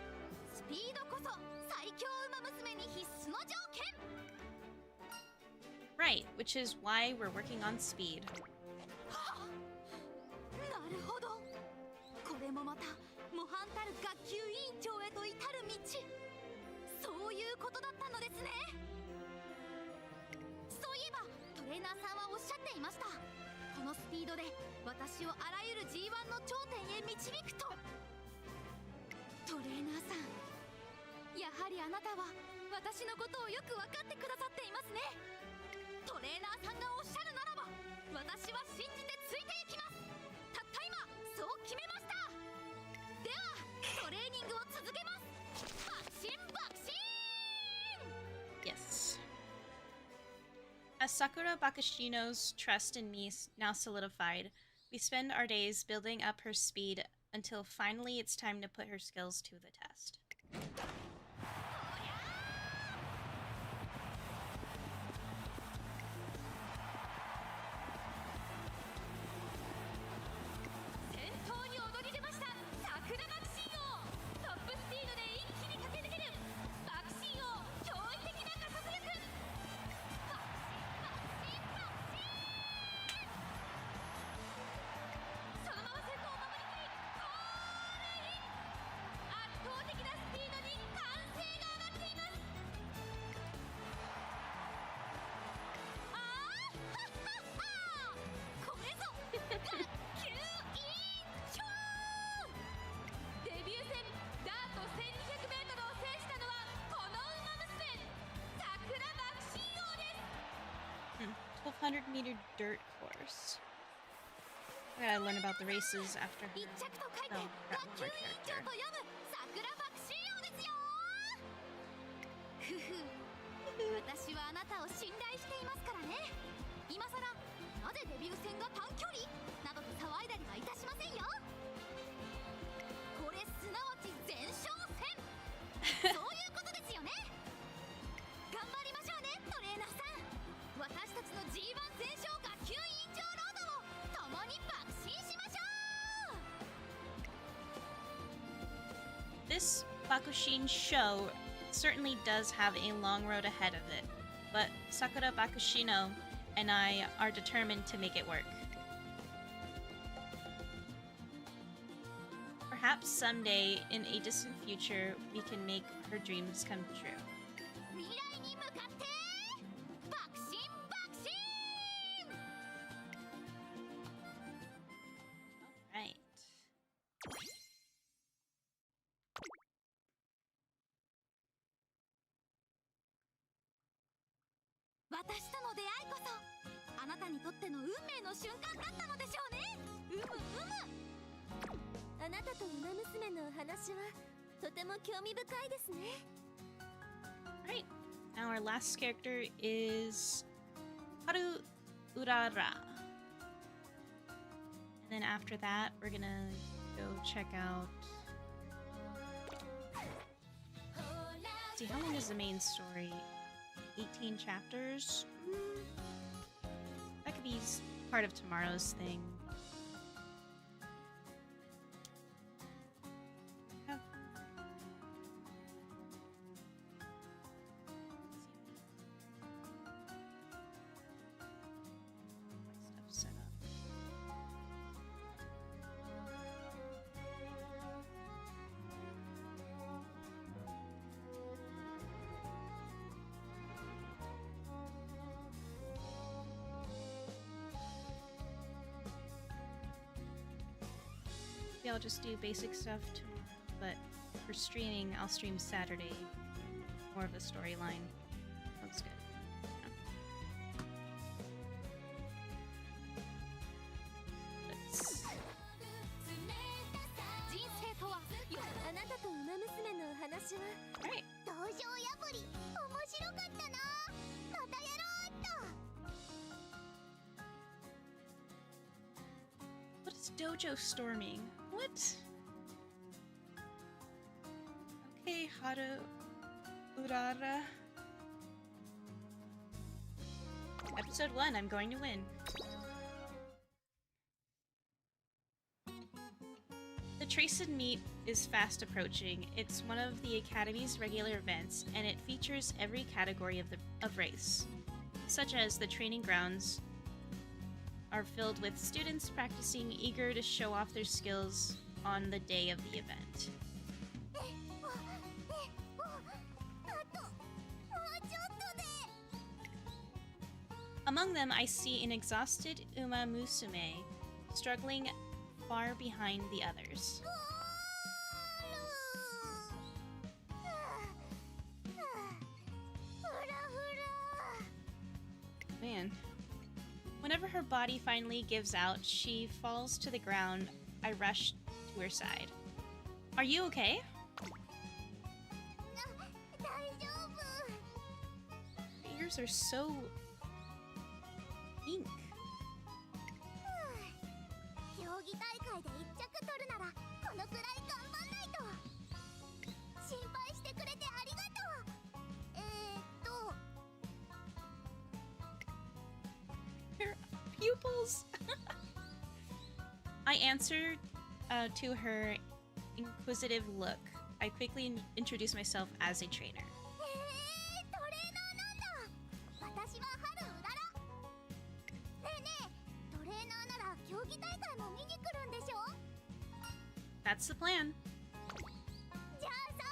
スピードこそ最強馬娘に必須の条件。 Right, which is why we're working on speed. はあ、なるほど。これもまた模範たる学級委員長へと至る道、そういうことだったのですね。そういえばトレーナーさんはおっしゃっていました。このスピードで私をあらゆる G1 の頂点へ導くと。トレーナーさん、やはりあなたは私のことをよく分かってくださっていますね。トレーナーさんがおっしゃるならば私は信じてついていきます。たった今そう決めました。ではトレーニングを続けます。爆心爆心。 Yes. As Sakura Bakashino's trust in me now solidified, we spend our days building up her speed until finally it's time to put her skills to the test. 先頭に躍り出ました桜爆心王。トップスピードで一気に駆け抜ける爆心王、驚異的な加速力。爆心爆心。そのまま先頭を守りきりゴールイン。圧倒的なスピードに歓声が上がっています。あーはっはっは、これぞ学級委員長。デビュー戦ダート 1200m を制したのはこの馬娘桜爆心王です。 1200-meter dirt course. I gotta learn about the races after her. 一着と書いて Oh, 学 that 級 was 委 my 員長 character. と呼ぶ桜爆心王ですよ。ふふ、私はあなたを信頼していますからね。今さらなぜデビュー戦が短距離などと騒いだりはいたしませんよ。これすなわち前哨戦そういうことですよね。頑張りましょうねトレーナーさん。私たちの G1 戦勝学級委員長ロードを共に爆心しましょう。 This Bakushin show certainly does have a long road ahead of it, but Sakura Bakushino and I are determined to make it work. Perhaps someday, in a distant future, we can make her dreams come true. 未来に向かって爆心爆心。 Right. 私との出会いこそあなたにとっての運命の瞬間だったのでしょうね。あなたと馬娘のお話はとても興味深いですね。 Right. Now our last character is Haru Urara. And then after that, we're gonna go check out. See, how long is the main story? 18 chapters? That could be It's part of tomorrow's thing. Yeah. My stuff set up. Maybe I'll just do basic stuff tomorrow, but for streaming, I'll stream Saturday. More of the storyline. Looks good. Yeah. Let's... 人生とはあなたとウマ娘のお話は Alright. 道場破り面白かったなまたやろうっと What is dojo storming? What? Okay, Haru Urara. Episode 1, I'm going to win. The Tracid Meet is fast approaching. It's one of the Academy's regular events, and it features every category of race, such as the training grounds are filled with students practicing, eager to show off their skills on the day of the event. あともうちょっとで Among them, I see an exhausted Uma Musume struggling far behind the others. ゴールフラフラ Man. Whenever her body finally gives out, she falls to the ground. I rush to her side. Are you okay? 大丈夫 Her ears are so pink. 競技大会で1着取るならこのくらい頑張んないと心配してくれてありがとうHer pupils. I answered to her inquisitive look. I quickly introduce myself as a trainer. トレーナーなんだ私は春うららねえねえトレーナーなら競技大会も見に来るんでしょ That's the plan. じゃあさ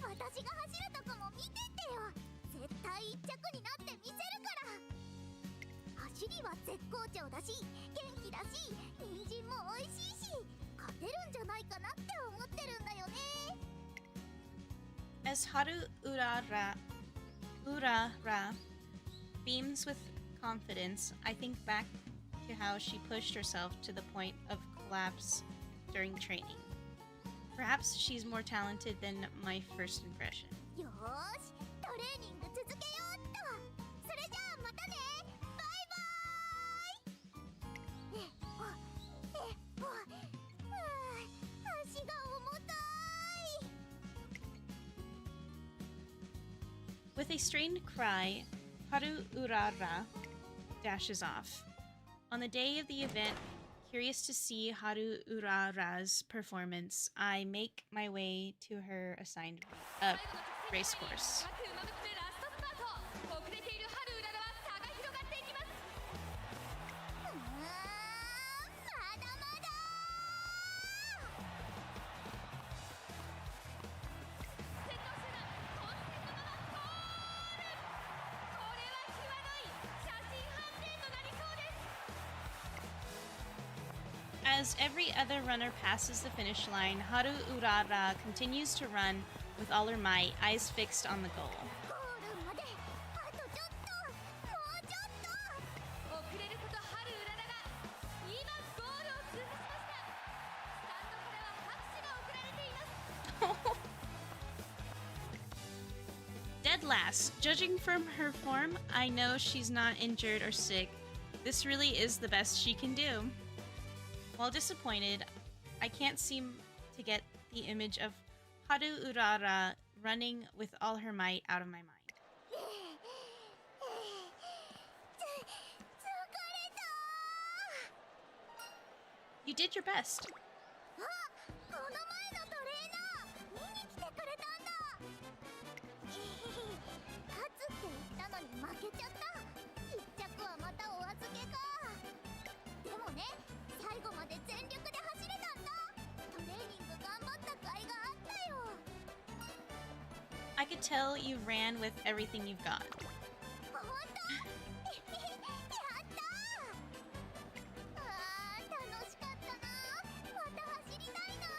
私が走るとこも見てってよ絶対1着になってみせるから走りは絶好調だし元気だし人参も美味しいし勝てるんじゃないかなって思ってるんだよね As Haru Urara beams with confidence, I think back to how she pushed herself to the point of collapse during training. Perhaps she's more talented than my first impression. よーしトレーニング続けようっとそれじゃあまたねバイバーイ足が重たい With a strained cry, Haru Urara dashes off. On the day of the event, curious to see Haru Urara's performance, I make my way to her assigned race course. 各馬娘ラストスパート遅れている春うららは差が広がっていきますまだまだ先頭集団混戦のままゴールこれは際どい写真判定となりそうです As every other runner passes the finish line, Haru Urara continues to run with all her might, eyes fixed on the goal. ゴールまであとちょっともうちょっと遅れること春うららが今ゴールを通過しましたスタンドからは拍手が送られています Dead last. Judging from her form, I know she's not injured or sick. This really is the best she can do. While disappointed, I can't seem to get the image of Haru Urara running with all her might out of my mind. 疲れた You did your best. あ、この前のトレーナー見に来てくれたんだ。勝つって言ったのに負けちゃった。1着はまたお預けか。でもね、最後まで全力で走れたんだ。トレーニング頑張った甲斐があったよ。 I could tell you ran with everything you've got. 本当？やったー。あー、楽しかったな。また走りたいな。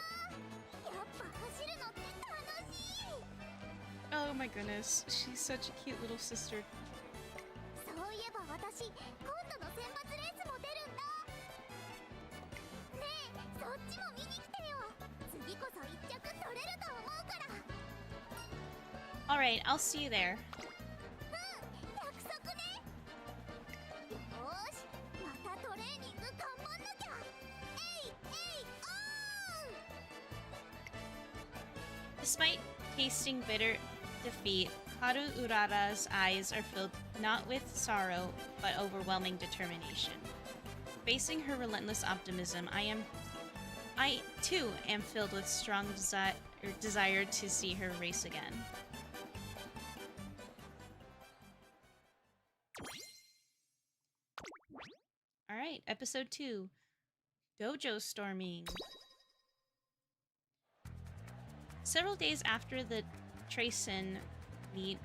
やっぱ走るのって楽しい。 Oh my goodness, she's such a cute little sister. そういえば私、今度の選抜レースも出るんだ。ねえ、そっちも見に来てよ。次こそ1着取れると思うから。 Alright, I'll see you there. 約束ね。よーし、またトレーニング頑張んなきゃ。えいえいおーん。 Despite tasting bitter defeat, Haru Urara's eyes are filled not with sorrow, but overwhelming determination. Facing her relentless optimism, I too am filled with strong desire to see her race again. Alright, episode 2. Dojo storming. Several days after the Tracen meet,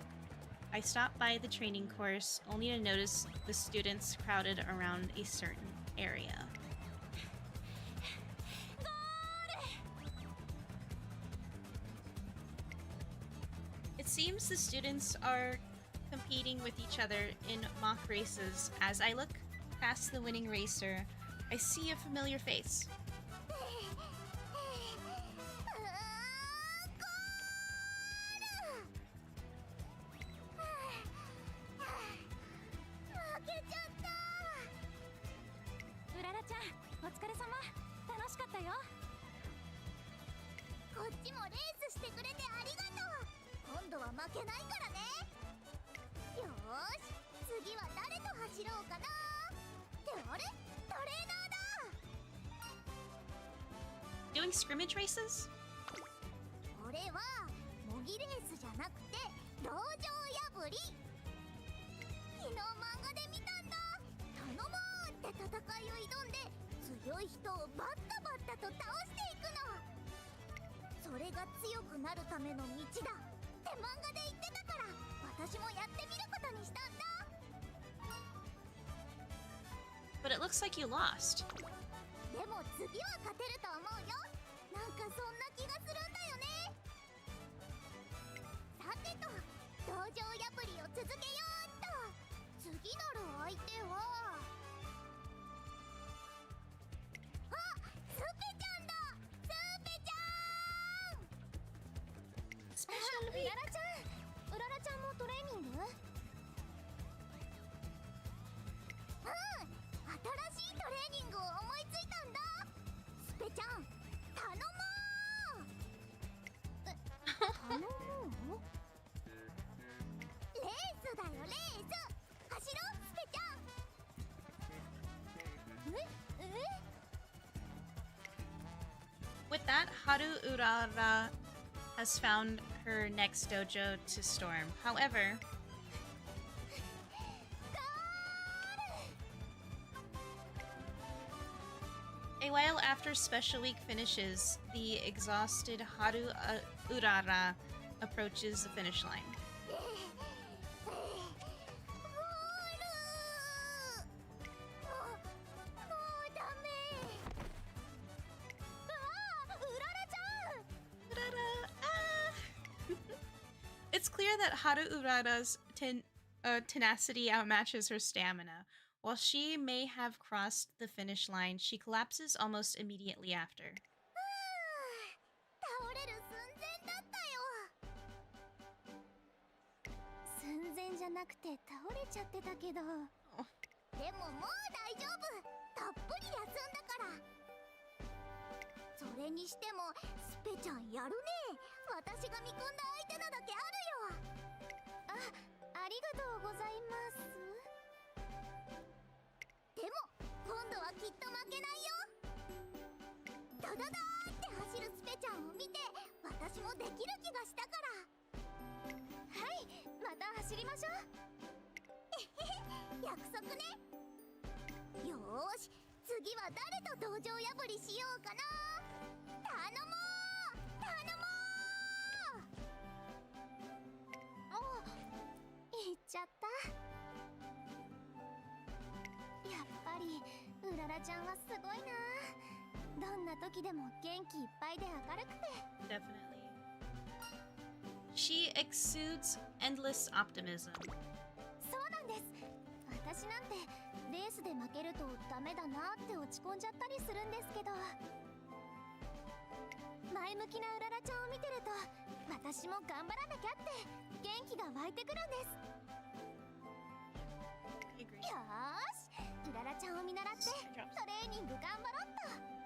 I stopped by the training course only to notice the students crowded around a certain area. It seems the students are competing with each other in mock races. As I look past the winning racer, I see a familiar face. 負けちゃった。うららちゃん、お疲れ様。楽しかったよ。こっちもレースしてくれてありがとう。今度は負けないからね。よーし、次は誰と走ろうかな。ってあれ、トレーナーだ。 Doing scrimmage races? これは模擬レースじゃなくて道場破り。昨日漫画で見たんだ。頼もうって戦いを挑んで強い人をバッタバッタと倒していくの。それが強くなるための道だって漫画で言ってたから、私もやってみることにしたんだ。 But it looks like you lost. でも次は勝てると思うよ。なんかそんな気がするんだよね。さてと、道場破りを続けようっと。次なる相手はあ、スペちゃんだ。スペちゃん。Special うららちゃん、うららちゃんもトレーニング？新しいトレーニングを思いついたんだ。スペちゃん、頼もう。頼もう？レースだよ、レース。走ろう、スペちゃん。With that, Haru Urara has found her next dojo to storm. However, a while after Special Week finishes, the exhausted Haru Urara approaches the finish line. ダメ。ああ、うららちゃん。 It's clear that Haru Urara's tenacity outmatches her stamina. While she may have crossed the finish line, she collapses almost immediately after. 倒れる寸前だったよ。寸前じゃなくて倒れちゃってたけど。でももう大丈夫。たっぷり休んだから。それにしてもスペちゃんやるね。私が見込んだ相手なだけあるよ。ありがとうございます。でも今度はきっと負けないよ。ダダダーって走るスペちゃんを見て私もできる気がしたから。はい、また走りましょう。約束ね。よーし、次は誰と道場破りしようかな。頼もう頼もう。お、行っちゃった。やっぱりうららちゃんはすごいな。どんな時でも元気いっぱいで明るくて。 Definitely. She exudes endless optimism. そうなんです。私なんてレースで負けるとダメだなって落ち込んじゃったりするんですけど、前向きなうららちゃんを見てると私も頑張らなきゃって元気が湧いてくるんです。 I agree. よーし、うららちゃんを見習ってトレーニング頑張ろっと。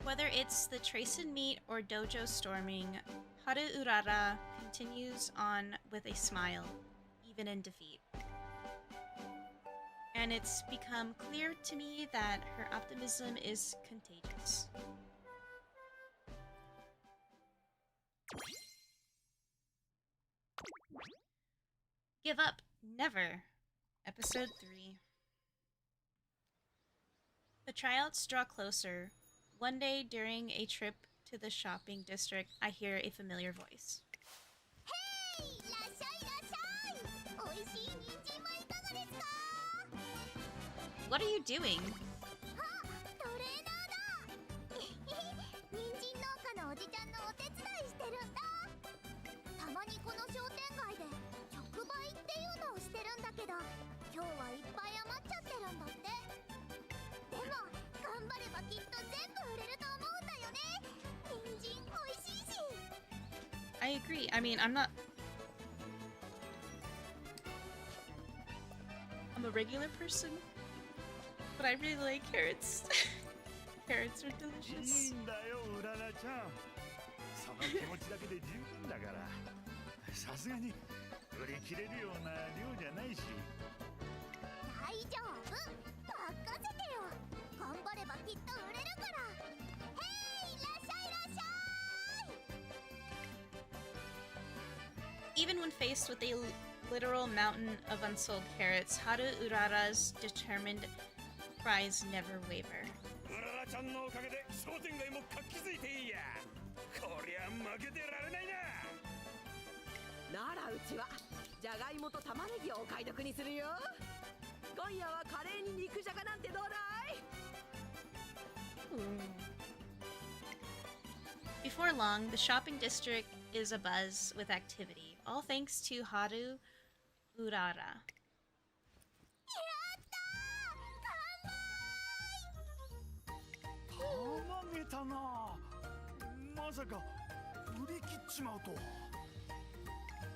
Whether it's the Tracen meet or dojo storming, Haru Urara continues on with a smile, even in defeat. And it's become clear to me that her optimism is contagious. Give up, never. Episode 3. The tryouts draw closer. One day during a trip to the shopping district, I hear a familiar voice. へい、いらっしゃいいらっしゃい。おいしい人参はいかがですか。 What are you doing? あ、トレーナーだ。人参農家のおじちゃんのお手伝いしてるんだ。たまにこの商店街で直売っていうのをしてるんだけど、今日はいっぱい余っちゃってるんだって。でも頑張ればきっと全部売れると思うんだよね。人参おいしいし。 I agree. I mean, I'm a regular person, but I really like carrots. Carrots are い delicious. いんだようららちゃん、その気持ちだけで十分だから。さすがに売り切れるような量じゃないし。大丈夫、任せてよ。頑張ればきっと売れるから。へい、いらっしゃいいらっしゃい。 Even when faced with a literal mountain of unsold carrots, Haru Urara's determined cries never waver. うららちゃんのおかげで商店街も活気づいていいや。こりゃ負けてられないな。ならうちはじゃがいもと玉ねぎをお買い得にするよ。今夜はカレーに肉じゃがなんてどうだい。 Before long, the shopping district is abuzz with activity, all thanks to Haru Urara. たまげたな。まさか売り切っちまうとは。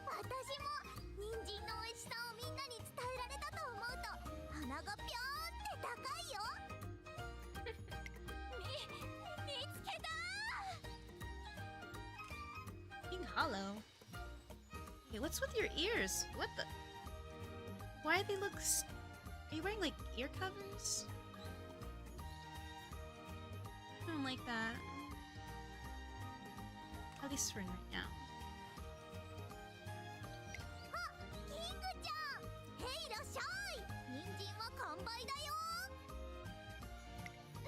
私も人参の美味しさをみんなに伝えられたと思うと鼻がぴょーって高いよ。見つけた。 Being hollow. Hey, what's with your ears? What the? Why they look? Are you wearing like ear covers? I don't like that. At least for right now. あ、キングちゃん。へい、いらっしゃい。人参は完売だよ。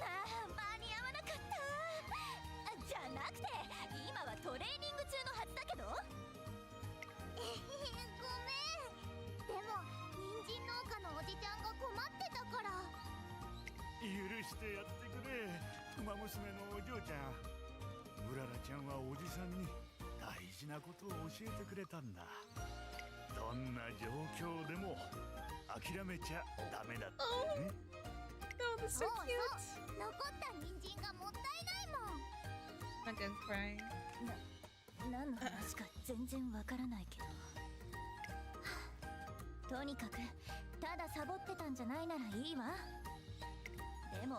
あー、間に合わなかった。じゃなくて今はトレーニング中のはずだけど。ごめん。でも人参農家のおじちゃんが困ってたから。許してやってくれ、馬娘のお嬢ちゃん。うららちゃんはおじさんに大事なことを教えてくれたんだ。どんな状況でも諦めちゃダメだってね。Oh, that's so そう cute. そう、残った人参がもったいないもん。 I'm not gonna cry. 何の話か全然わからないけど。とにかくただサボってたんじゃないならいいわ。でも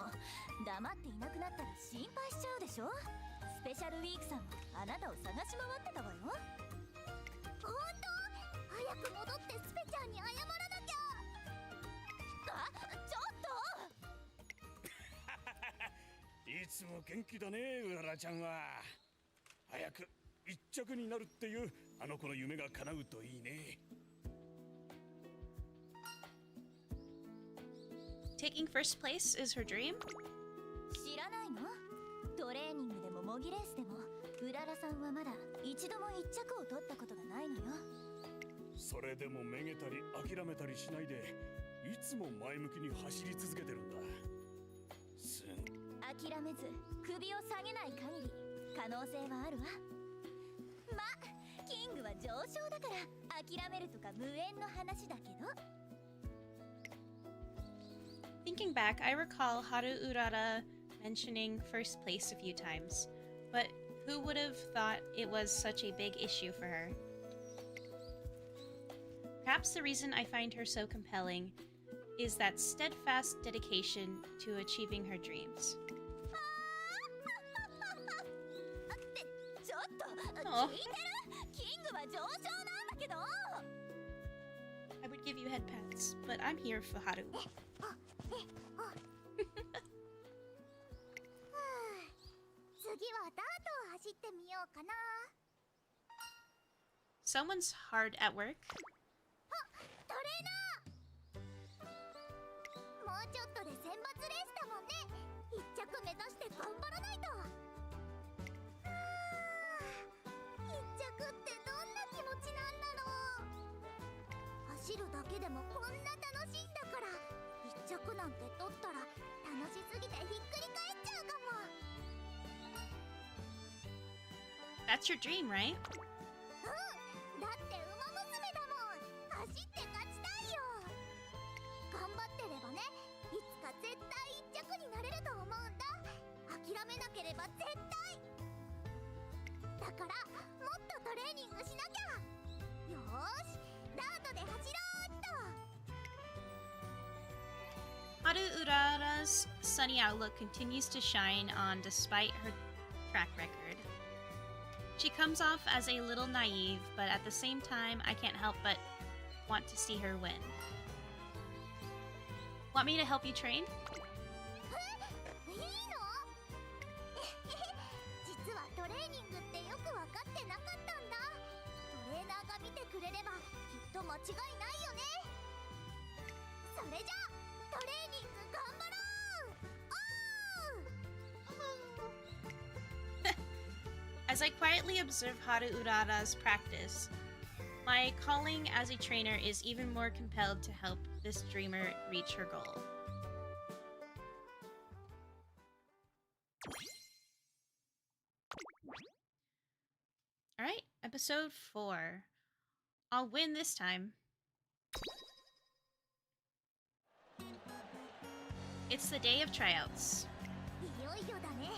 黙っていなくなったら心配しちゃうでしょ。スペシャルウィークさんもあなたを探し回ってたわよ。本当？早く戻ってスペちゃんに謝らなきゃ。あ、ちょっと。いつも元気だね、うららちゃんは。早く一着になるっていうあの子の夢が叶うといいね。Taking first place is her dream? 知らないの？トレーニングでも模擬レースでもうららさんはまだ一度も一着を取ったことがないのよ。それでもめげたり諦めたりしないで、いつも前向きに走り続けてるんだ。諦めず首を下げない限り可能性はあるわ。ま、キングは上昇だから諦めるとか無縁の話だけど。Thinking back, I recall Haru Urara mentioning first place a few times, but who would have thought it was such a big issue for her? Perhaps the reason I find her so compelling is that steadfast dedication to achieving her dreams. ってちょっとOh. 聞いてる？キングは上昇なんだけど。I would give you head pats, but I'm here for Haru. 次はダートを走ってみようかな。Someone's hard at work. トレーナー、もうちょっとで選抜レースだもんね。一着目指して頑張らないと。一着ってどんな気持ちなんだろう。走るだけでもこんな楽しいんだから、一着なんて取ったら楽しすぎてひっくり返っちゃうかも。That's your dream, right? だってウマ娘だもん。走って勝ちたいよ。頑張ってればね、いつか絶対一着になれると思うんだ。諦めなければ絶対。だからもっとトレーニングしなきゃ。よーし、ダートで走ろうっと。Haru Urara's sunny outlook continues to shine on despite her track record. She comes off as a little naive, but at the same time, I can't help but want to see her win. Want me to help you train? いいの？実はトレーニングってよく分かってなかったんだ。トレーナーが見てくれればきっと間違いないよね。それじゃあトレーニング頑張ろう。As I quietly observe Haru Urara's practice, my calling as a trainer is even more compelled to help this dreamer reach her goal. Alright, episode 4. I'll win this time. It's the day of tryouts. いよいよだね。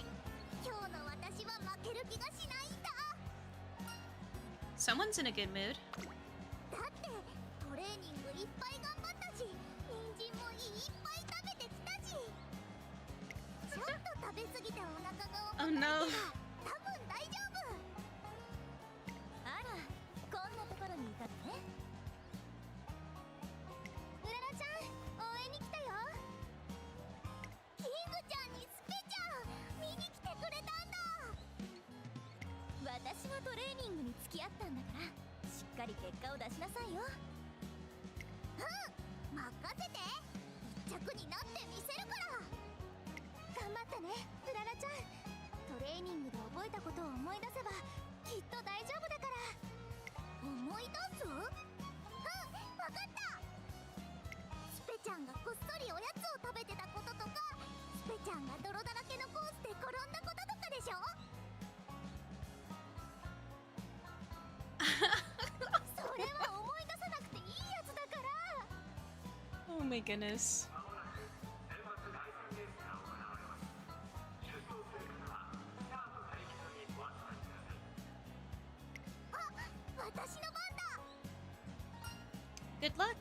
今日の私は負ける気がしないんだ。 Someone's in a good mood. だってトレーニングいっぱい頑張ったし、人参もいっぱい食べてきたし。ちょっと食べ過ぎてお腹が Oh no. 多分大丈夫。あら、こんなところにいたのね。うららちゃん、応援に来たよ。キングちゃんにスペちゃん見に来てくれたんだ。私もトレーニングに付き合ったんだから、しっかり結果を出しなさいよ。うん、任せて。一着になってみせるから。頑張ってね、うららちゃん。トレーニングで覚えたことを思い出せばきっと大丈夫だから。思い出す？うん、わかった。スペちゃんがこっそりおやつを食べてたこととか、スペちゃんが泥だらけのコースで転んだこととかでしょ。それは思い出さなくていいやつだから。 Oh my goodness. あ、私の番だ。 Good luck.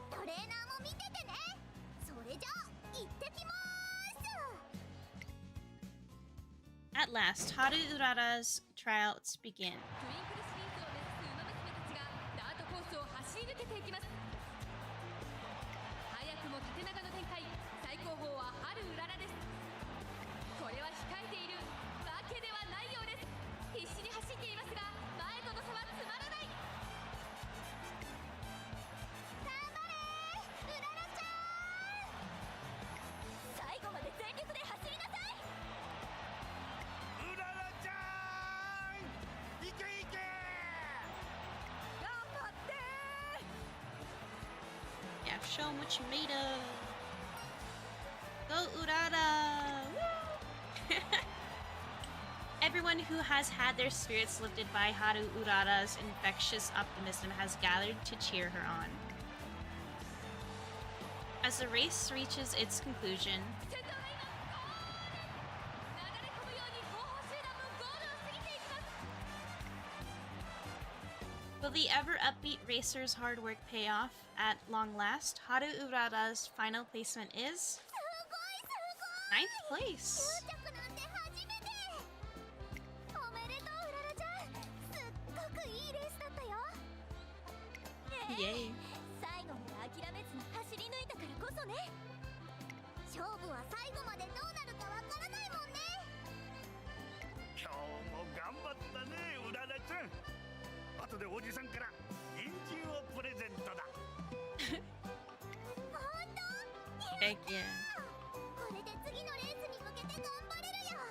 トレーナーも見ててね。それじゃあ行ってきまーす。 At last, Haru Urara's tryouts begin. トゥインクルシリーズを目指すウマ娘たちがダートコースを走り抜けていきます。早くも縦長の展開、最後号は春うららです。これは控えているわけではないようです。必死に走っていますが前との差はつまらない。頑張れうららちゃん、最後まで全力で走りなさい。うららちゃん、いけいけ。頑張って。 Yeah, show them what you made of. Go Urara! Woo! Everyone who has had their spirits lifted by Haru Urara's infectious optimism has gathered to cheer her on. As the race reaches its conclusion, 先頭は今ゴール。流れ込むように後方集団もゴールを過ぎていきます。 will the ever upbeat racer's hard work pay off? At long last, Haru Urara's final placement is すごいすごい。 ninth place. 9着なんて初めて。おめでとううららちゃん、すっごくいいレースだったよ。 Yay. 最後まで諦めずに走り抜いたからこそね。勝負は最後までどうなるかわからないもんね。今日も頑張ったね、うららちゃん。後でおじさんから人参をプレゼントだ。ほんと？ Heck yeah. これで次のレースに向けて頑張れるよ。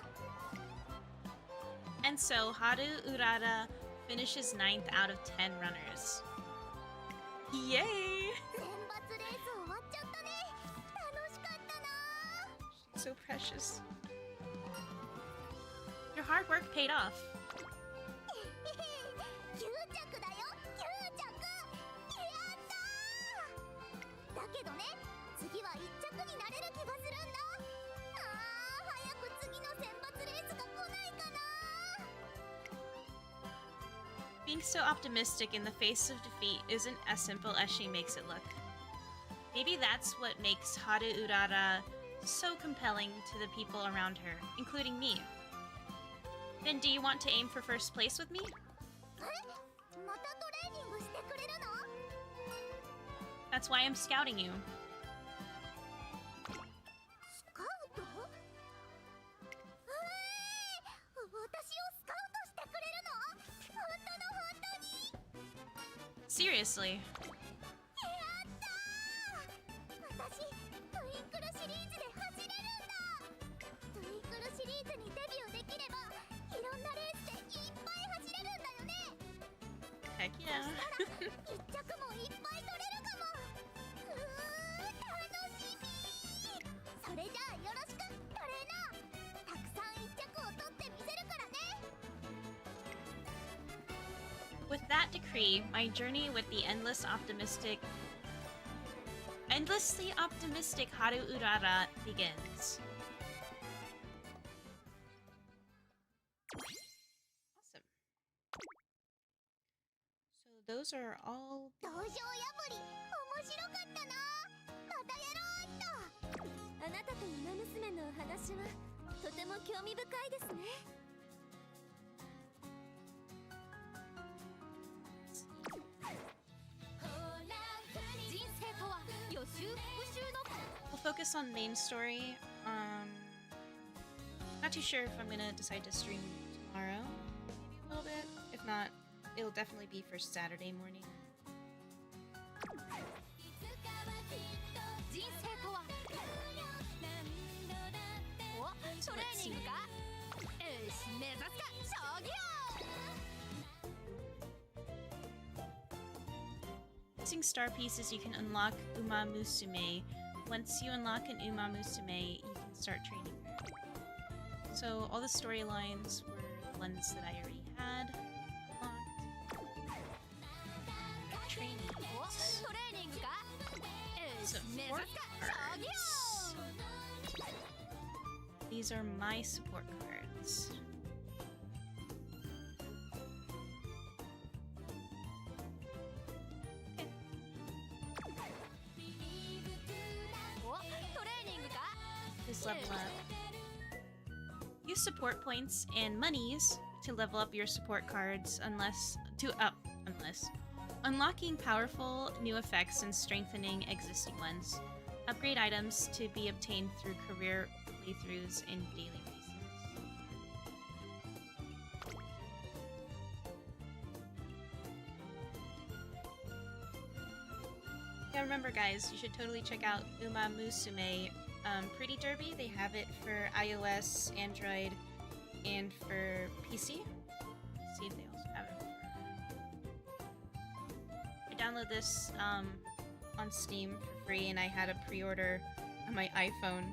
And so Haru Urara finishes 9th out of 10 runners. Yay! 選抜レース終わっちゃったね。楽しかったな。 So precious. Your hard work paid off. 9着だよ、9着。やったー。だけどね、次は1着になれる気がするんだ。早く次の選抜レースが来ないかな。 Being so optimistic in the face of defeat isn't as simple as she makes it look. Maybe that's what makes Haru Urara so compelling to the people around her, including me. Then do you want to aim for first place with me? またトレーニングしてくれるの？ That's why I'm scouting you. スカウト？私をスカウトしてくれるの？本当の本当に？ Seriously. やったー！私、トインクルシリーズで走れるんだ。トインクルシリーズにデビューできれば、いろんなレースでいっぱい走れるんだよね。 Heck yeah. 1着もいっぱい取れるかも。楽しみ。それじゃあよろしく、トレーナー。たくさん1着を取ってみせるからね。 With that decree, my journey with the endlessly optimistic Haru Urara begins. Awesome. So those are all. 道場破り、面白かったな。またやろうっと。あなたとウマ娘のお話はとても興味深いですね。人生とは予習復習の We'll focus on main story. Not too sure if I'm gonna decide to stream tomorrow. Maybe a little bit. If not, it'll definitely be for Saturday morning. 人生とはおトレーニングか。よし目指すか将棋よ。 Using star pieces, you can unlock Uma Musume. Once you unlock an Uma Musume, you can start training her. So all the storylines were the ones that I already had unlocked. Training. おトレーニングか。よし Support 目指すか将棋よ。 These are my support cards. Okay. おトレーニングか。 Please level up. Use support points and monies to level up your support cards unless unlocking powerful new effects and strengthening existing ones. upgrade items to be obtained through career playthroughs and daily races. Yeah, remember guys, you should totally check out Uma Musume Pretty Derby. They have it for iOS, Android, and for PC. Let's see if they also have it for... I download this on Steam for free, and I had a pre-order on my iPhone.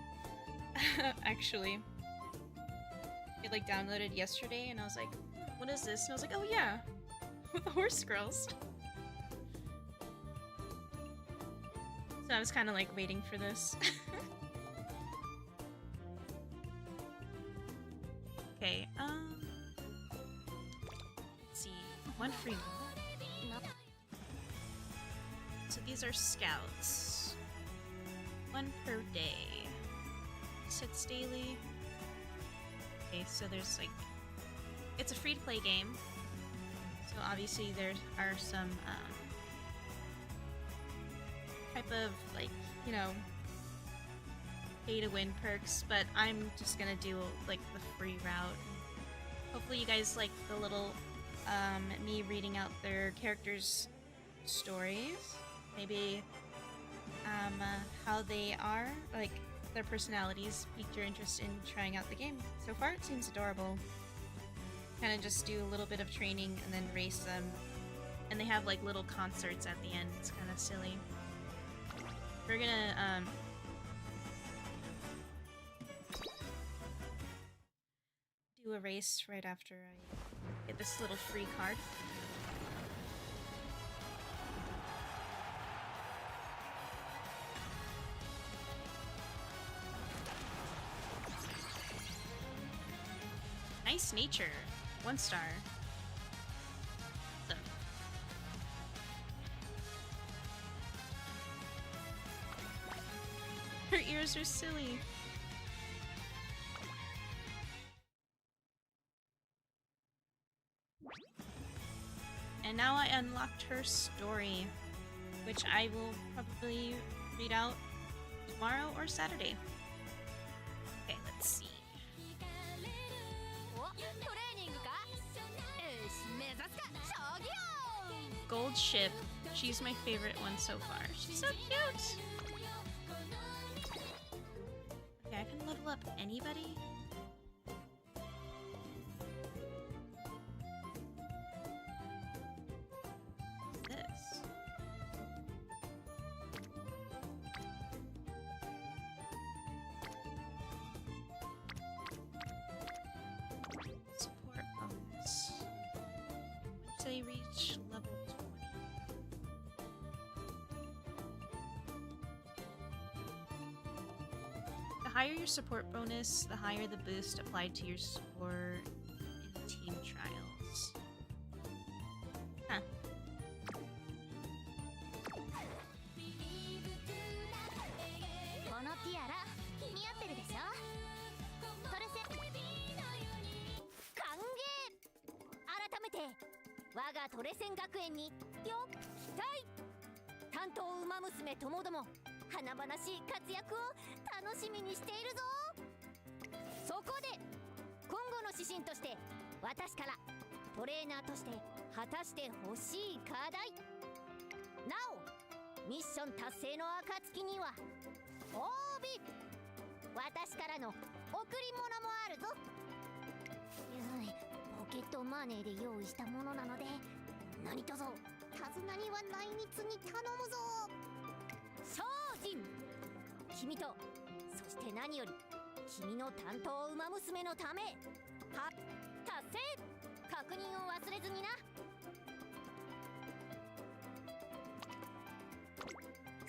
Actually, it like downloaded yesterday, and I was like, "What is this?" And I was like, "Oh yeah, with the horse girls." So I was kind of like waiting for this. Okay, let's see, one free one. So these are scouts. One per day. Sits daily. Okay, so there's like... It's a free-to-play game. So obviously there are some type of, like, you know, pay-to-win perks, but I'm just gonna do, like, the free route. Hopefully you guys like the little, me reading out their characters' stories. Maybe how they are, like their personalities, piqued your interest in trying out the game. So far it seems adorable. Kind of just do a little bit of training and then race them. And they have like little concerts at the end. It's kind of silly. We're gonna do a race right after I get this little free card. Nice nature. 1 star. Awesome. Her ears are silly. And now I unlocked her story, which I will probably read out tomorrow or Saturday. Okay, let's see. Gold ship. She's my favorite one so far. She's so cute! Okay, I can level up anybody? This. Support bonus. Once they reach level 20. The higher your support bonus, the higher the boost applied to your score in team trials. Huh.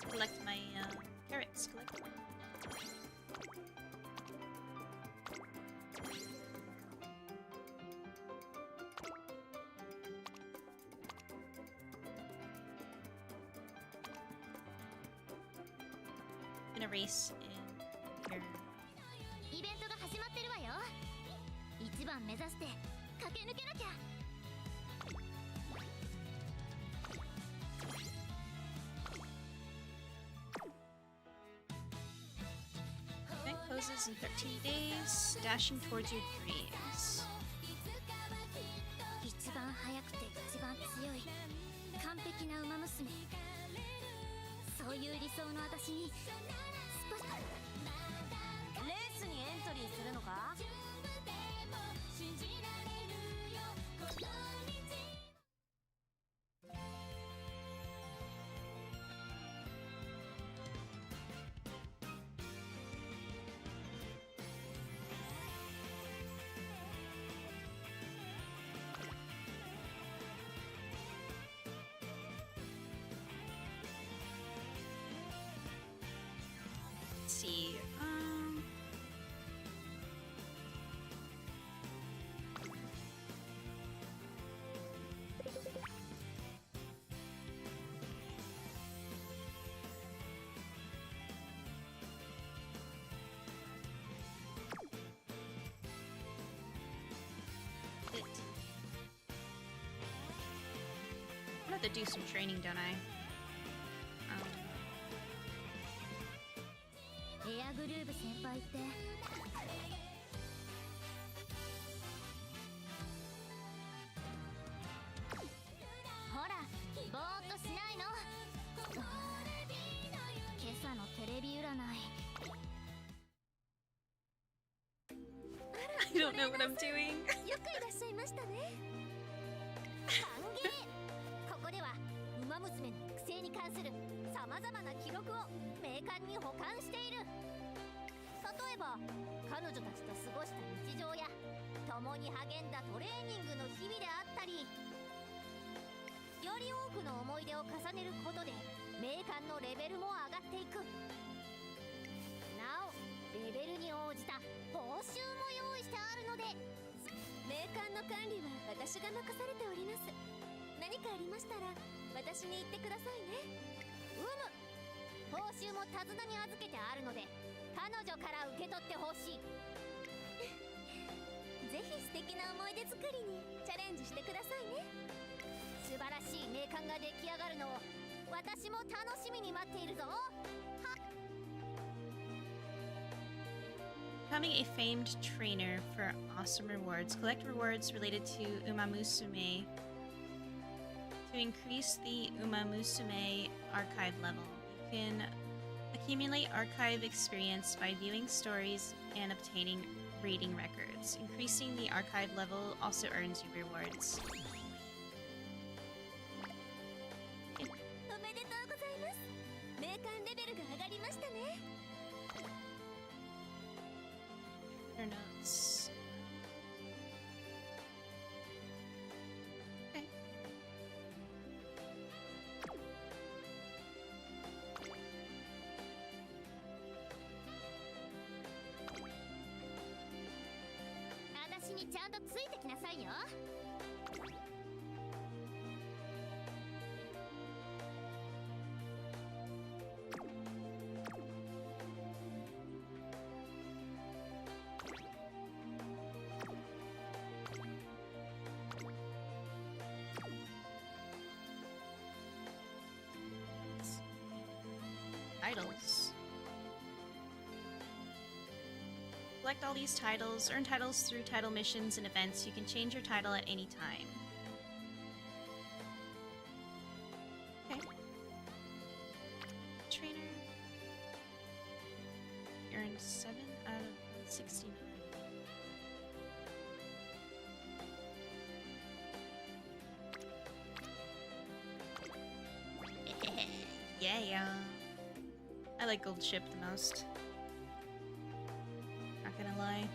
Collect my carrots. Collect them. In a race in here. イベントが始まってるわよ。1番目指して駆け抜けなきゃ。chances in 13 days, dashing towards your dreams. 一番速くて一番強い完璧な馬娘、そういう理想の私にレースにエントリーするのか？ Let's see. I have to do some training, don't I? エアグルーヴ先輩ってほらぼーっとしないの。今朝のテレビ占い I don't know what I'm doing. よくいらっしゃいましたね。歓迎。ここでは馬娘の育成に関するさまざまな記録を名鑑に保管している。例えば彼女たちと過ごした日常や共に励んだトレーニングの日々であったり、より多くの思い出を重ねることで名鑑のレベルも上がっていく。なおレベルに応じた報酬も用意してあるので、名鑑の管理は私が任されております。何かありましたら私に言ってくださいね。報酬も手綱に預けてあるので彼女から受け取ってほしい。ぜひ素敵な思い出作りにチャレンジしてくださいね。素晴らしい名鑑が出来上がるのを私も楽しみに待っているぞ。 Becoming a famed trainer for awesome rewards. Collect rewards related to Uma Musume to increase the Uma Musume archive level. You can accumulate archive experience by viewing stories and obtaining rating records. Increasing the archive level also earns you rewards. おめでとうございます。名鑑レベルが上がりましたね。 Her notes. Okay. 私にちゃんとついてきなさいよ。Titles. Collect all these titles. Earn titles through title missions and events. You can change your title at any time. Okay. Trainer. You earned 7 out of 169. Yeah. I like Gold Ship the most. Not gonna lie.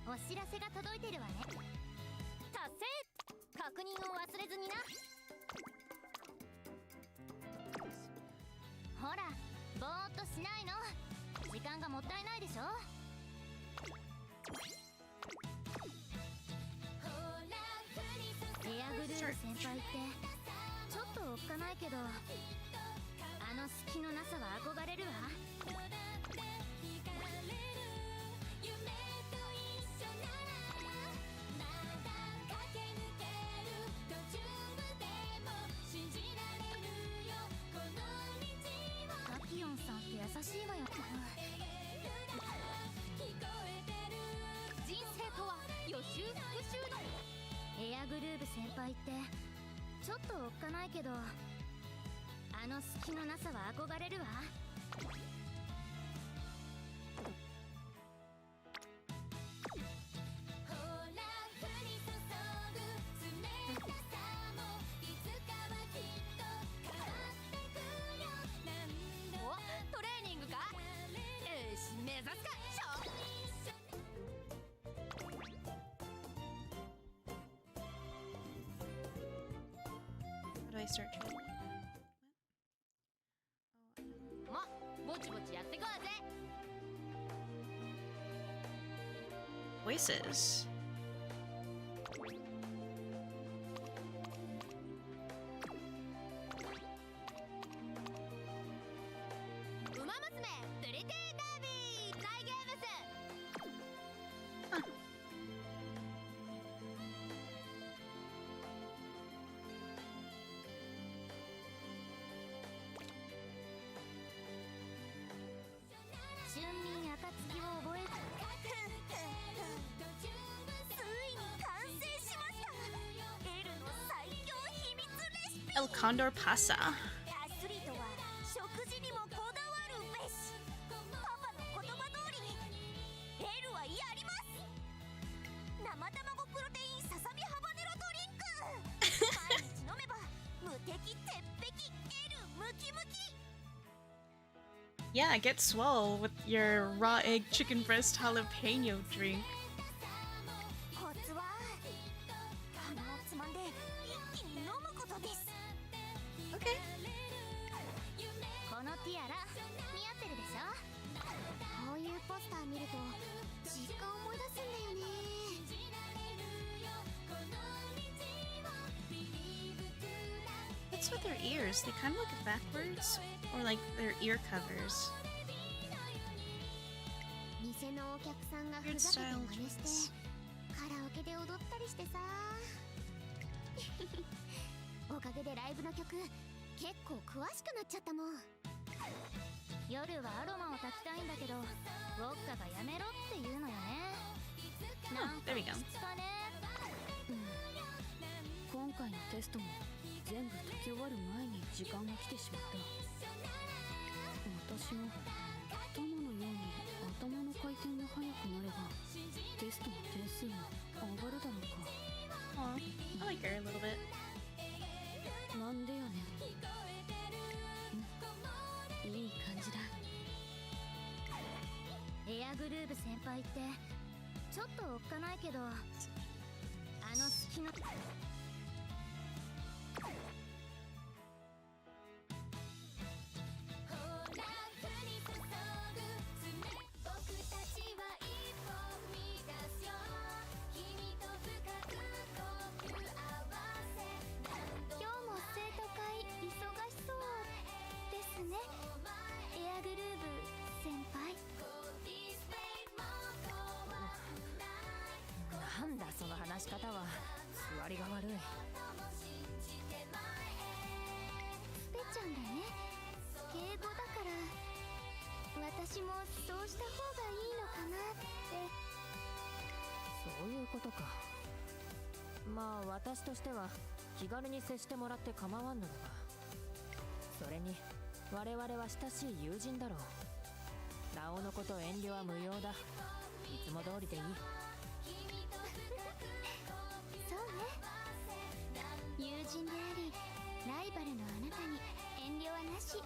お知らせが届いてるわね。達成。確認を忘れずにな。ほら、ぼーっとしないの。時間がもったいないでしょ。エアグルーヴ先輩ってちょっとおっかないけど、あの隙のなさは憧れるわ。タキヨンさんって優エアグルーヴ先輩ってちょっとおっかないけど、あの隙のなさは憧れるわ。お、トレーニングか。よし、目指すか。How do I start training? ぼちぼちやってこうぜ。 Voices. ウマ娘プリティダービー大ゲームス。 春眠暁を覚えず。ついに完成しました。エルの最強秘密レシピ。 El Condor Pasa. アスリートは食事にもこだわるべし。パパの言葉通りにエルはやります。生卵プロテインささみハバネロドリンク。毎日飲めば無敵鉄壁エルムキムキ。 Yeah, get swole with your raw egg chicken breast jalapeno drink. コツは鼻をつまんで一気に飲むことです。 Okay. このティアラ似合ってるでしょ。こういうポスター見ると実家を思い出すんだよね。 What's with their ears? They kind of look backwards, or like their ear covers. 店のお客さんがふざけて真似してカラオケで踊ったりしてさ。おかげでライブの曲結構詳しくなっちゃったもん。夜はアロマを炊きたいんだけどウォッカがやめろって言うのよね。 Oh, there we go. 今回のテストも全部解き終わる前に時間が来てしまった。私も友のように頭の回転が速くなればテストの点数も上がるだろうか。 Aw, I like her a little bit. なんでやねん。いい感じだ。エアグルーヴ先輩ってちょっとおっかないけど、あの隙の今日も生徒会忙しそうですね。エアグルーヴ先輩。なんだその話し方は。座りが悪い。スペちゃんだね。敬語だから私もそうした方がいいのかなって。そういうことか。まあ私としては気軽に接してもらって構わんのだが、それに我々は親しい友人だろう。なおのこと遠慮は無用だ。いつも通りでいい。そうね。友人でありライバルのあなたに遠慮はなしね。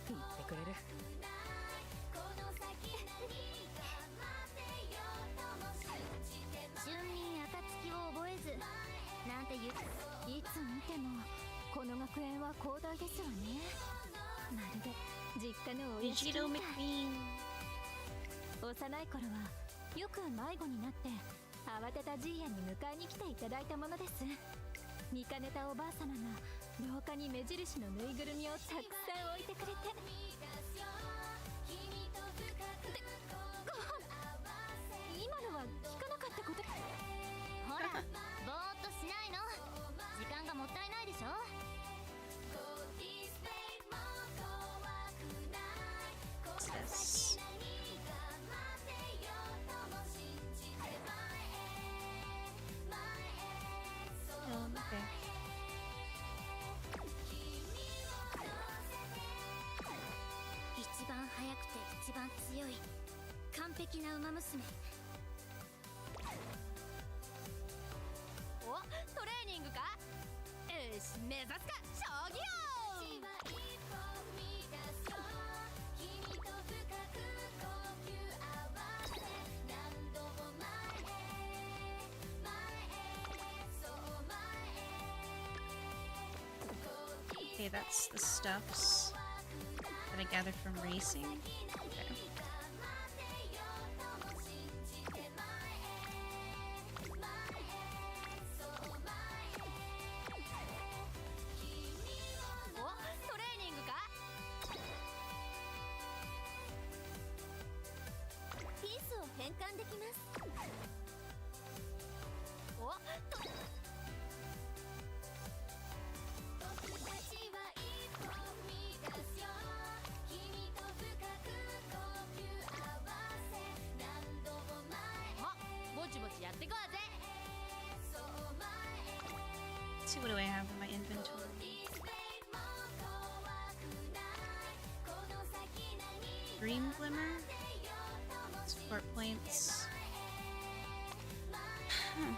言ってくれる。春眠暁を覚えずなんて言う。いつ見てもこの学園は広大ですわね。まるで実家のお屋敷みた Digital い。 McQueen. 幼い頃はよく迷子になって慌てたじいやに迎えに来ていただいたものです。見かねたおばあ様が廊下に目印のぬいぐるみをたくさん置いてくれて。今のは聞かなかったこと。ほらぼーっとしないの。時間がもったいないでしょ。 What's this? くて一番強い完璧な馬娘。お、トレーニングか。よし、目指すか将棋よ。Okay, that's the stuffs that I gathered from racing. Okay. Let's see, what do I have in my inventory? Dream Glimmer? Support points. Huh.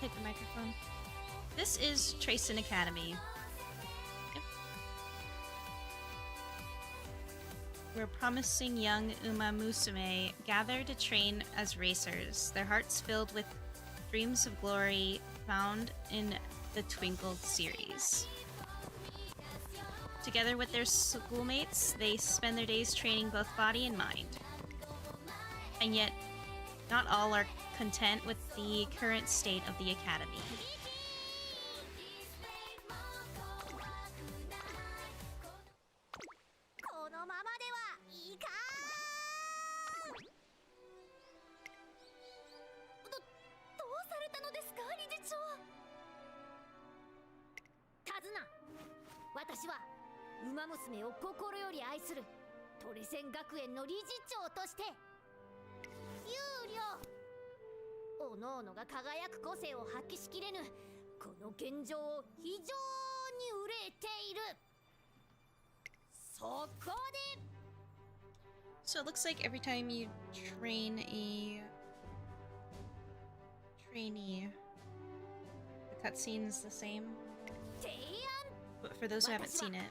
Hit the microphone. This is Tracen Academy. Yep. Where promising young Uma Musume gather to train as racers, their hearts filled with dreams of glory found in the Twinkled series. Together with their schoolmates, they spend their days training both body and mind. And yet, not all are content with the current state of the academy. So it looks like every time you train a trainee, the cutscene is the same. But for those who haven't seen it.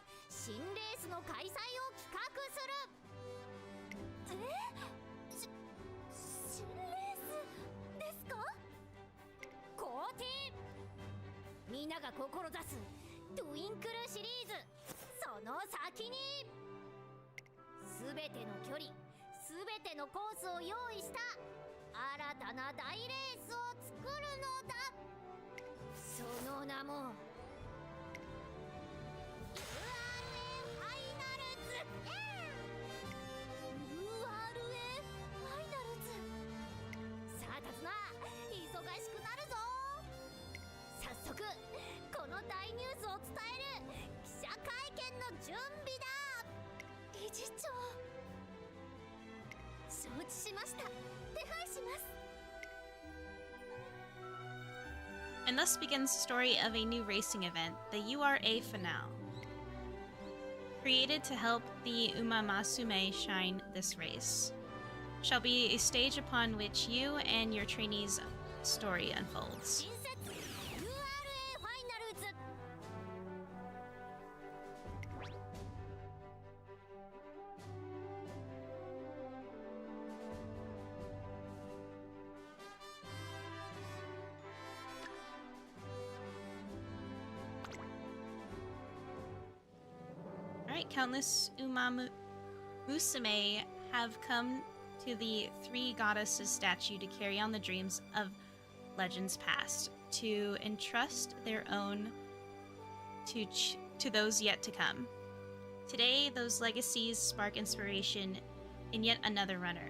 承知しました。手配します。 And thus begins the story of a new racing event, the URA Finale. Created to help the Umamasume shine this race. Shall be a stage upon which you and your trainees' story unfolds. 新設 URA ファイナルズ。 Alright, countless Musume have come to the three goddesses statue to carry on the dreams of legends past, to entrust their own to those yet to come. Today, those legacies spark inspiration in yet another runner.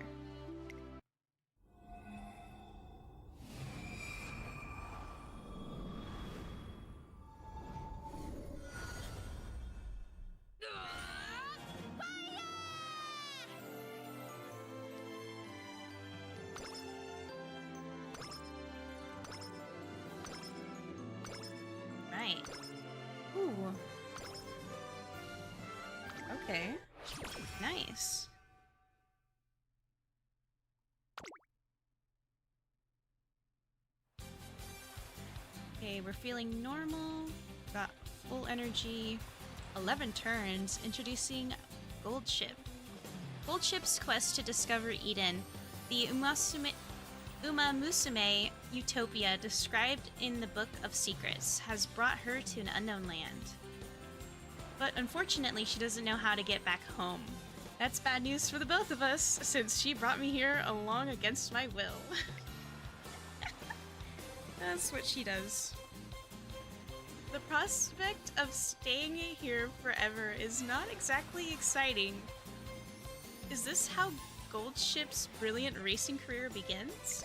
Right. Ooh. Okay. Nice. Okay, we're feeling normal. Got full energy. 11 turns. Introducing Gold Ship. Gold Ship's quest to discover Eden. The Uma Musume utopia described in the Book of Secrets has brought her to an unknown land. But unfortunately, she doesn't know how to get back home. That's bad news for the both of us, since she brought me here along against my will. That's what she does. The prospect of staying here forever is not exactly exciting. Is this how Gold Ship's brilliant racing career begins?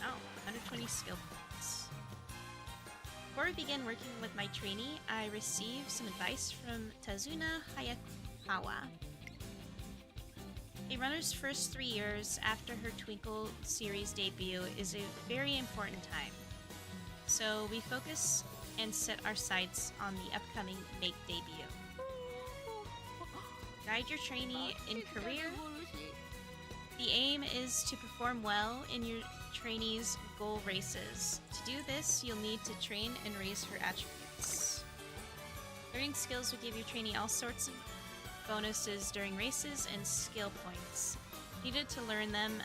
Oh, 120 skill points. Before we begin working with my trainee, I received some advice from Tazuna Hayakawa. A runner's first 3 years after her Twinkle series debut is a very important time. So we focus and set our sights on the upcoming Make debut. Guide your trainee in career. The aim is to perform well in your trainee's goal races. To do this, you'll need to train and raise her attributes. Learning skills will give your trainee all sorts of bonuses during races and skill points. Needed to learn them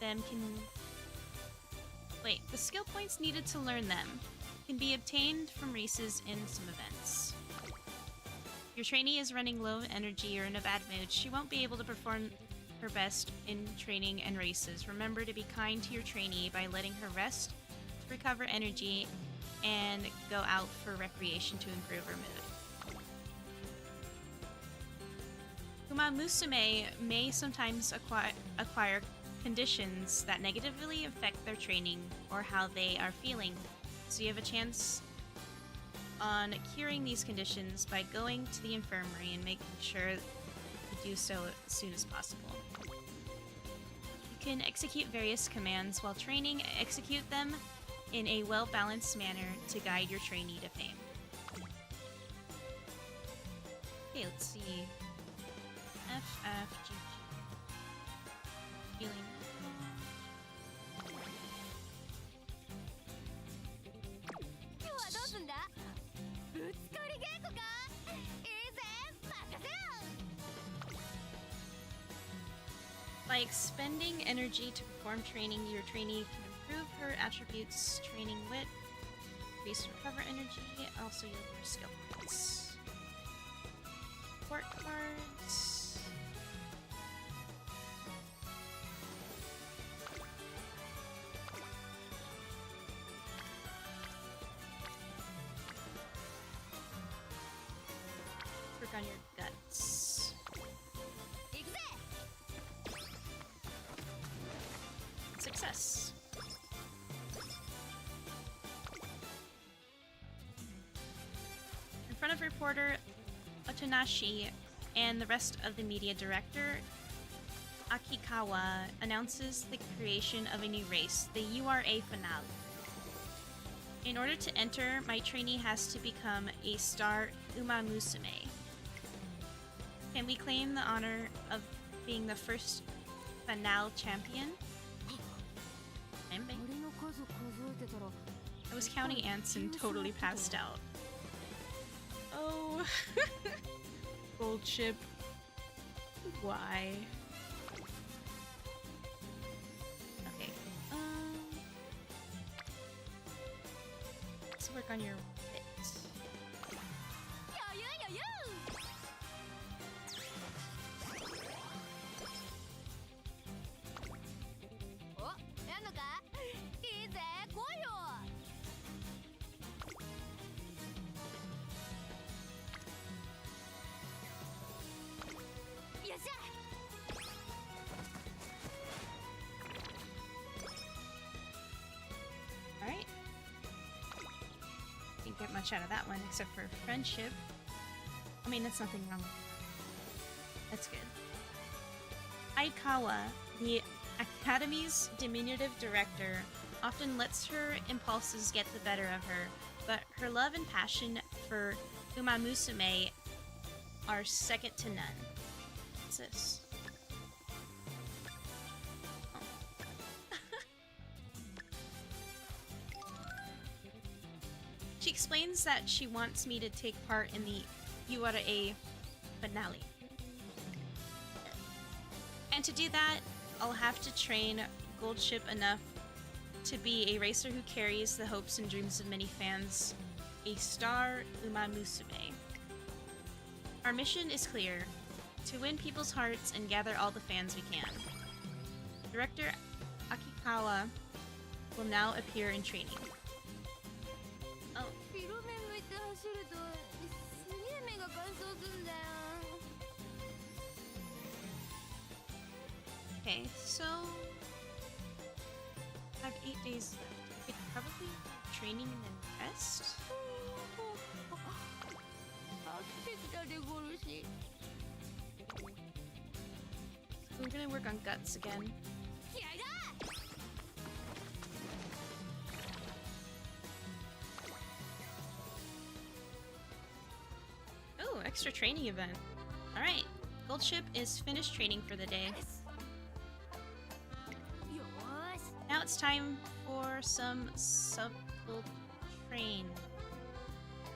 can... Wait, the skill points needed to learn them can be obtained from races and some events. Your trainee is running low energy or in a bad mood. She won't be able to perform her best in training and races. Remember to be kind to your trainee by letting her rest to recover energy and go out for recreation to improve her mood. Uma Musume may sometimes acquire conditions that negatively affect their training or how they are feeling, so you have a chance on curing these conditions by going to the infirmary and making sure you do so as soon as possible. You can execute various commands while training. Execute them in a well-balanced manner to guide your trainee to fame. Okay, let's see. F, F, G, G. Feeling. By expending energy to perform training, your trainee can improve her attributes, training wit, increase recover energy, also your skill points. Support cards. Work on your guts. Success. In front of reporter Otonashi and the rest of the media director, Akikawa, announces the creation of a new race, the URA Finale. In order to enter, my trainee has to become a star Uma Musume. Can we claim the honor of being the first Finale champion? I was counting ants and totally passed out. Oh, gold chip. Why? Okay. Let's work on your bit. Alright. Didn't get much out of that one except for friendship. I mean, that's nothing wrong with that. That's good. Aikawa, the Academy's diminutive director, often lets her impulses get the better of her, but her love and passion for Uma Musume are second to none. What's this? She explains that she wants me to take part in the URA finale. And to do that, I'll have to train Goldship enough to be a racer who carries the hopes and dreams of many fans, a star Uma Musume. Our mission is clear: to win people's hearts and gather all the fans we can. Director Akikawa will now appear in training. Oh. Okay, so I have 8 days left. I could probably training and then rest. So we're gonna work on guts again. Oh, extra training event. Alright, Goldship is finished training for the day. Now it's time for some supple train.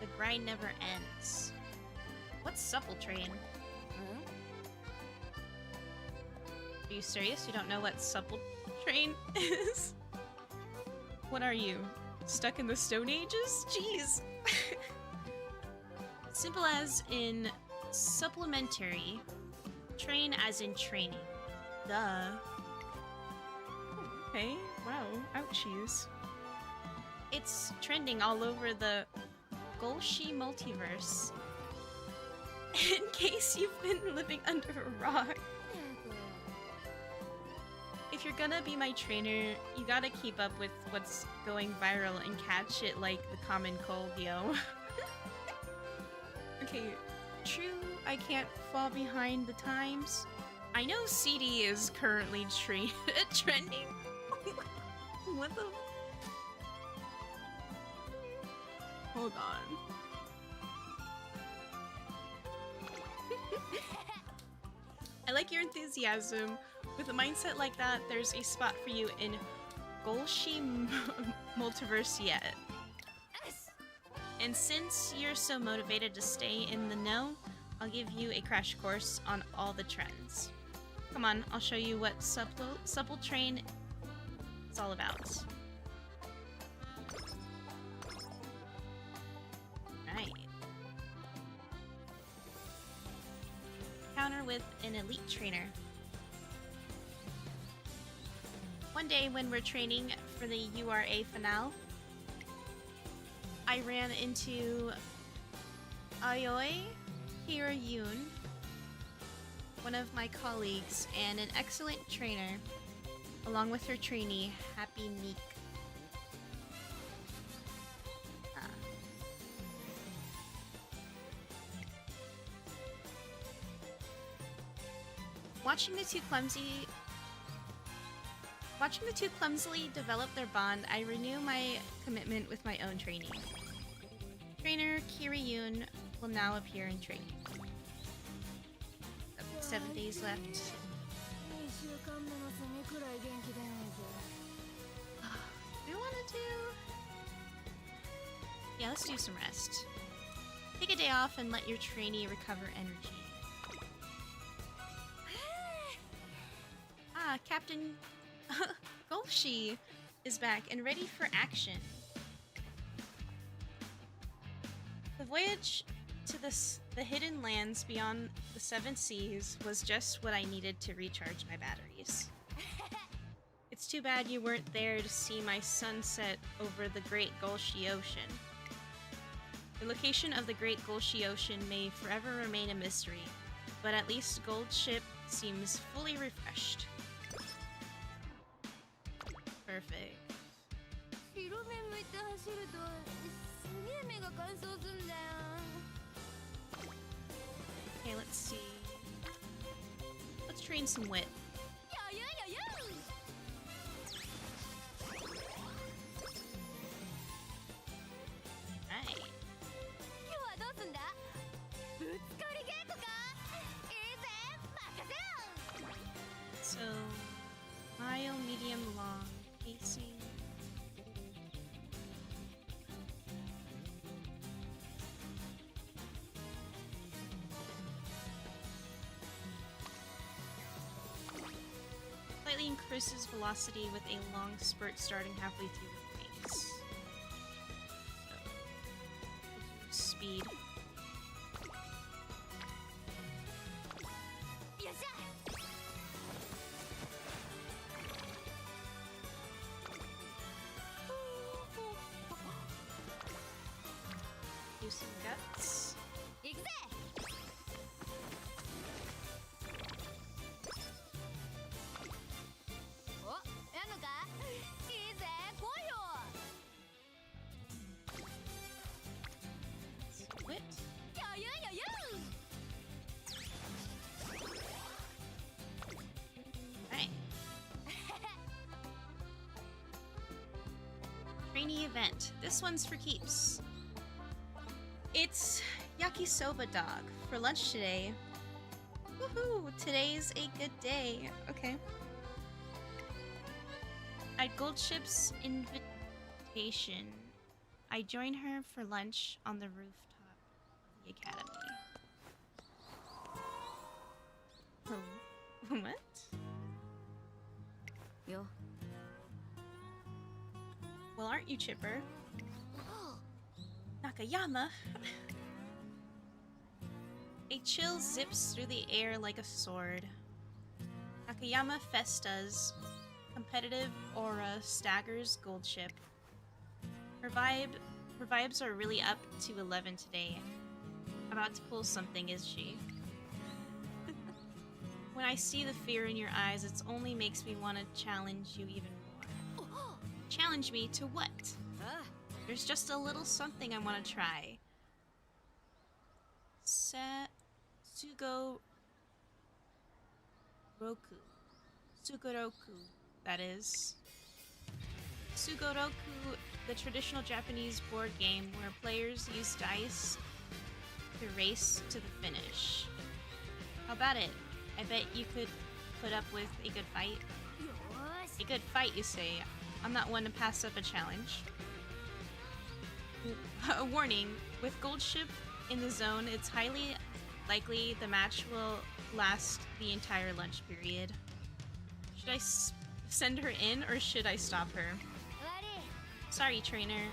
The grind never ends. What's supple train? Are you serious? You don't know what supple train is? What are you? Stuck in the Stone Ages? Jeez! Simple as in supplementary. Train as in training. Duh. Okay, wow, ouchies. It's trending all over the Golshi multiverse. In case you've been living under a rock. If you're gonna be my trainer, you gotta keep up with what's going viral and catch it like the common cold, yo. Okay, true, I can't fall behind the times. I know CD is currently trending. What the? Hold on. I like your enthusiasm. With a mindset like that, there's a spot for you in Golshi multiverse yet. And since you're so motivated to stay in the know, I'll give you a crash course on all the trends. Come on, I'll show you what supple train is all about. Right. Counter with an elite trainer. One day when we're training for the URA finale, I ran into Aoi Hiroyun, one of my colleagues and an excellent trainer, along with her trainee, Happy Meek. Watching the two clumsy Watching the two clumsily develop their bond, I renew my commitment with my own training. Trainer Kiryun will now appear in training. 7 days left. 2週間目のセミくらい元気出ねえぜ We wanna do... Yeah, let's do some rest. Take a day off and let your trainee recover energy. Ah, Captain Golshi is back and ready for action. The voyage to the hidden lands beyond the seven seas was just what I needed to recharge my batteries. It's too bad you weren't there to see my sunset over the Great Golshi Ocean. The location of the Great Golshi Ocean may forever remain a mystery, but at least Gold Ship seems fully refreshed. Perfect. 白目向いて走るとすげえ目が乾燥すんだよ Okay, let's see. Let's train some wit. 余裕余裕 Right. 今日はどうすんだぶつかり稽古かいいぜ任せろ So, mile, medium, long, pacing. Slightly increases velocity with a long spurt starting halfway through the race. So, speed. よっしゃ Do some guts. 行くぜお、やんのかいいぜ来いよ Wit. 余裕余裕 Right. Trainee event. This one's for keeps. It's yakisoba dog for lunch today. Woohoo! Today's a good day. Okay. At Gold Ship's invitation, I joined her for lunch on the rooftop of the academy. Oh, what? よ Well, aren't you chipper? Nakayama! A chill zips through the air like a sword. Nakayama Festa's competitive aura staggers Gold Ship. Her vibes are really up to 11 today. About to pull something, is she? When I see the fear in your eyes, it only makes me want to challenge you even more. Challenge me to what? There's just a little something I want to try. Sugoroku. Sugoroku, that is. Sugoroku, the traditional Japanese board game where players use dice to race to the finish. How about it? I bet you could put up with a good fight. よーし A good fight, you say. I'm not one to pass up a challenge. A warning, with Gold Ship in the zone, it's highly likely the match will last the entire lunch period. Should I send her in or should I stop her? 悪い Sorry, trainer.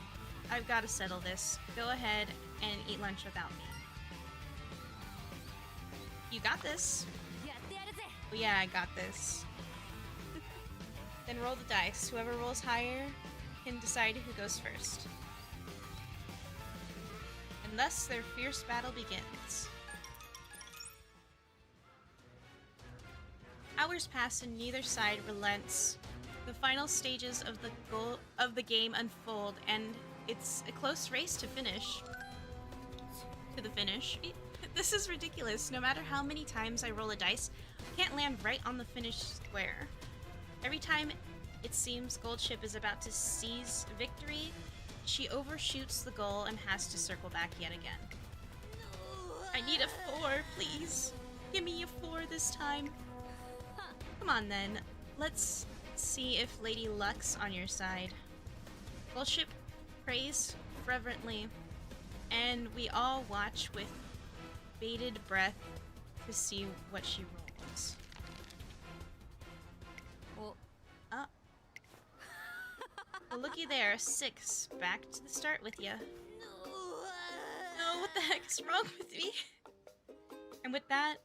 I've got to settle this. Go ahead and eat lunch without me. You got this. やってやるぜ Oh, yeah, I got this. Then roll the dice. Whoever rolls higher can decide who goes first. And thus their fierce battle begins. Hours pass and neither side relents. The final stages of the game unfold, and it's a close race to finish. To the finish. This is ridiculous. No matter how many times I roll a dice, I can't land right on the finished square. Every time it seems Goldship is about to seize victory, she overshoots the goal and has to circle back yet again. I need a 4, please. Give me a 4 this time. Come on then. Let's see if Lady Luck's on your side. Goldship prays fervently, and we all watch with bated breath to see what she rolls. Oh. Well, looky there, 6. Back to the start with ya. No, what the heck is wrong with me? And with that,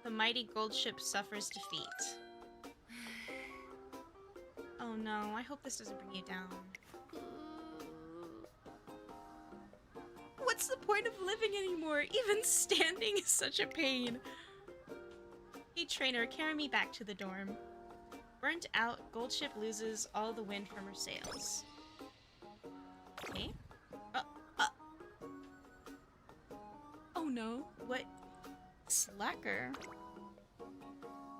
the mighty Goldship suffers defeat. Oh no, I hope this doesn't bring you down. What's the point of living anymore? Even standing is such a pain. Hey trainer, carry me back to the dorm. Burnt out, Goldship loses all the wind from her sails. Okay. Oh no. What? Slacker?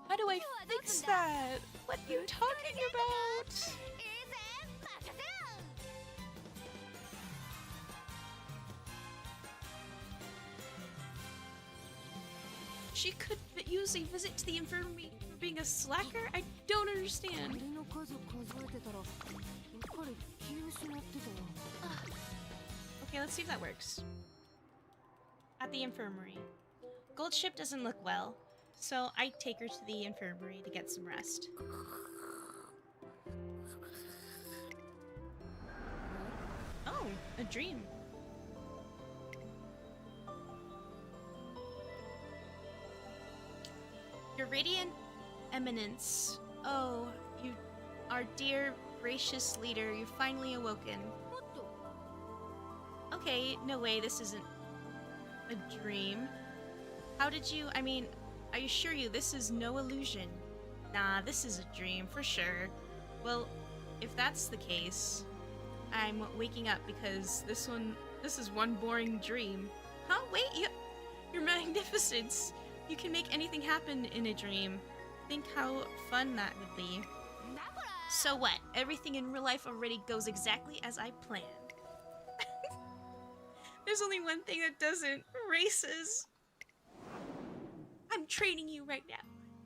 How do I fix that? What are you talking about? She could use a visit to the infirmary for being a slacker? I don't understand. Okay, let's see if that works. At the infirmary. Goldship doesn't look well, so I take her to the infirmary to get some rest. Oh, a dream. Your radiant eminence. Oh, you, our dear, gracious leader, you've finally awoken. Okay, no way, this isn't a dream. How did you, I assure you, this is no illusion. Nah, this is a dream, for sure. Well, if that's the case, I'm waking up because this is one boring dream. Huh? Wait, your magnificence! You can make anything happen in a dream. Think how fun that would be. So what? Everything in real life already goes exactly as I planned. There's only one thing that doesn't. Races. I'm training you right now.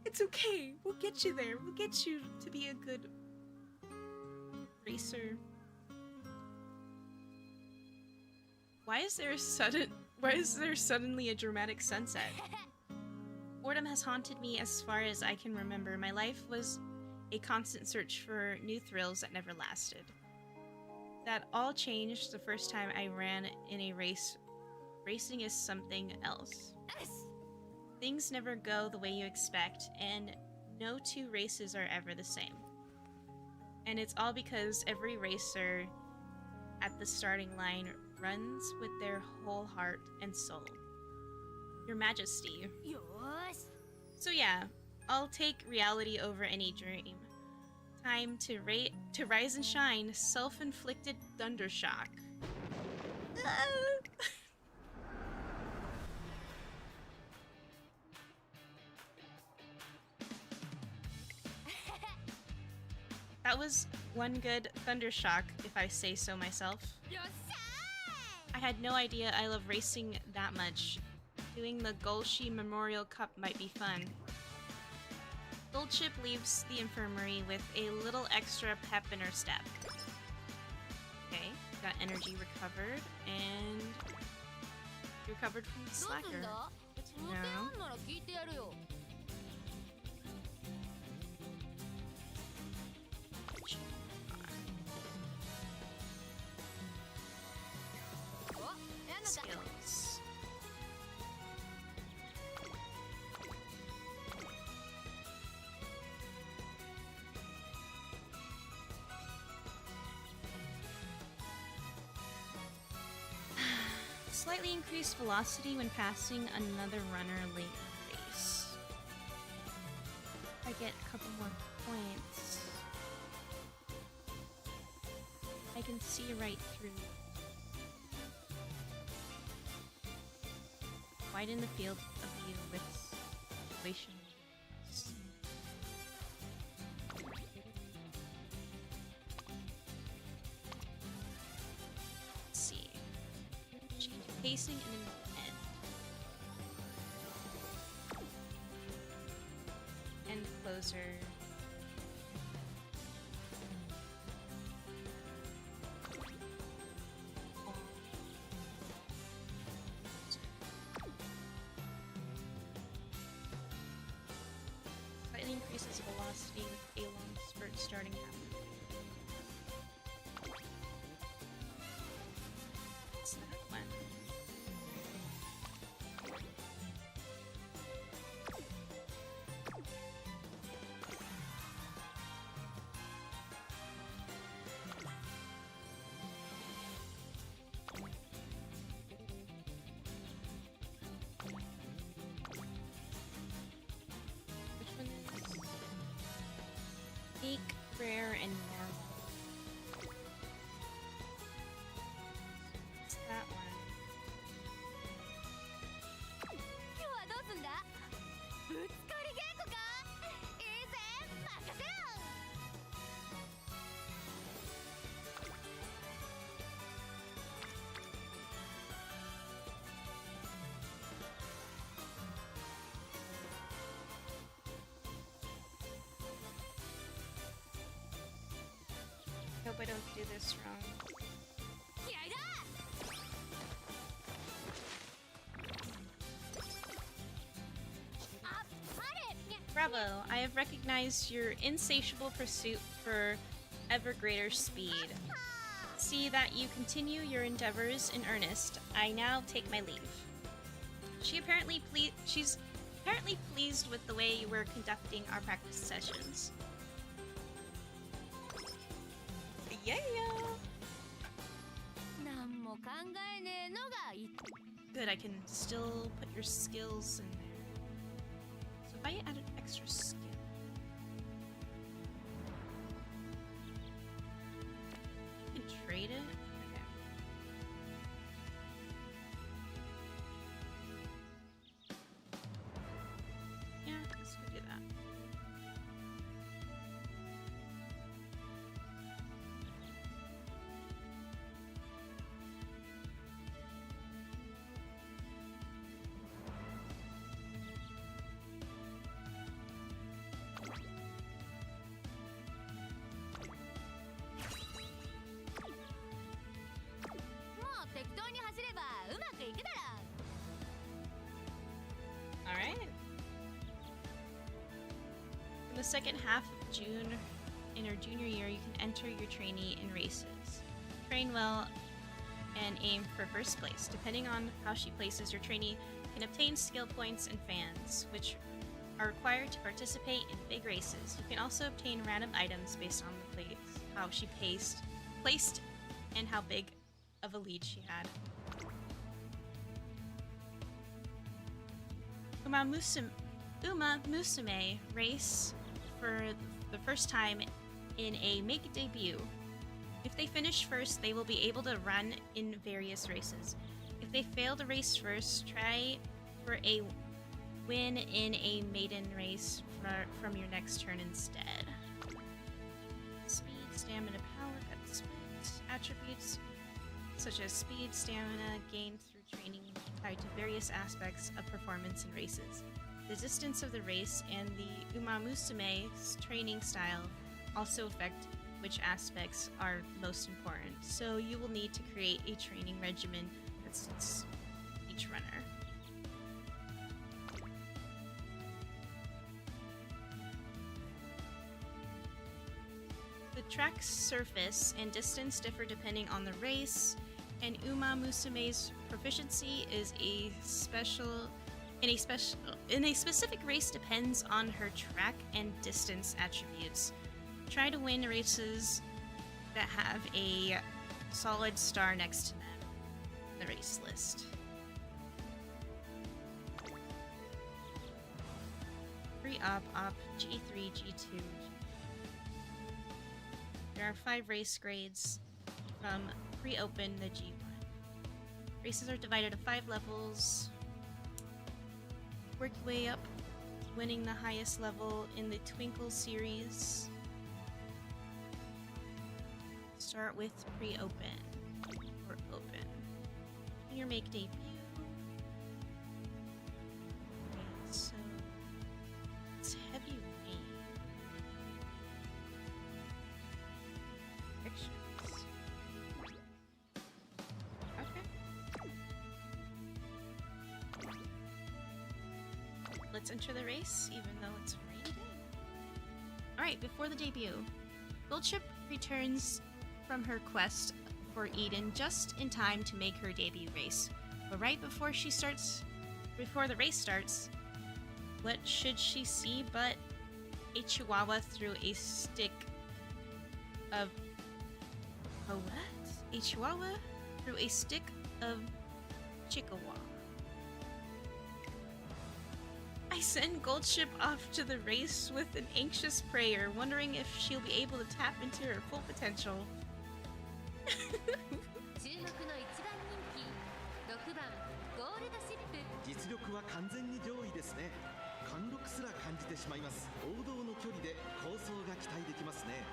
It's okay. We'll get you there. We'll get you to be a good racer. Why is there suddenly a dramatic sunset? Boredom has haunted me as far as I can remember. My life was a constant search for new thrills that never lasted. That all changed the first time I ran in a race. Racing is something else. Things never go the way you expect, and no two races are ever the same. And it's all because every racer at the starting line runs with their whole heart and soul. Your Majesty. So yeah, I'll take reality over any dream. Time to rise and shine, self-inflicted thundershock. That was one good thundershock, if I say so myself. I had no idea I love racing that much. Doing the Golshi Memorial Cup might be fun. Goldship leaves the infirmary with a little extra pep in her step. Okay, got energy recovered, and recovered from the slacker. No. Skills. Slightly increased velocity when passing another runner late in the race. I get a couple more points. I can see right through. Widen the field of view with situation. Let's see. Change pacing and then end closer. Slightly increases velocity with a long spurt starting half. What's that one? Which one is unique, rare, and normal? What's that one? 今日はどうすんだ？ぶつかり稽古か？いいぜ、任せよ。 I hope I don't do this wrong. 気合いだ。 Bravo! I have recognized your insatiable pursuit for ever greater speed. See that you continue your endeavors in earnest. I now take my leave. She's apparently pleased with the way we're conducting our practice sessions. Yeah. なんも考えねえのがいい。 Good, I can still put your skills in there. So if I add an extra skill. You can trade it? Okay. Yeah, let's go do that. Alright. In the second half of June, in her junior year, you can enter your trainee in races. Train well and aim for first place. Depending on how she places, your trainee can obtain skill points and fans, which are required to participate in big races. You can also obtain random items based on the place, how she placed, and how big of a lead she had. Uma Musume race for the first time in a make debut. If they finish first, they will be able to run in various races. If they fail to race first, try for a win in a maiden race from your next turn instead. Speed, stamina, power, got split. Attributes such as speed, stamina gained through training tied to various aspects of performance in races. The distance of the race and the Uma Musume's training style also affect which aspects are most important, so you will need to create a training regimen that suits each runner. The track's surface and distance differ depending on the race, and Uma Musume's proficiency is in a specific race depends on her track and distance attributes. Try to win races that have a solid star next to them in the race list. Pre-op, op, G3, G2. There are 5 race grades from pre-open to G1. Races are divided to 5 levels. work your way up, winning the highest level in the Twinkle series. Start with pre-open or open. Your make debut. Okay, so it's heavy rain. Pictures. Okay. Let's enter the race, even though it's a rainy day. Alright, before the debut, Goldship returns from her quest for Eden just in time to make her debut race. But right before the race starts, what should she see but a chihuahua through a stick of... A what? A chihuahua through a stick of chihuahua. I send Goldship off to the race with an anxious prayer, wondering if she'll be able to tap into her full potential. 注目の一番人気6番ゴールドシップ。実力は完全に上位ですね。貫禄すら感じてしまいます。王道の距離で構想が期待できますね。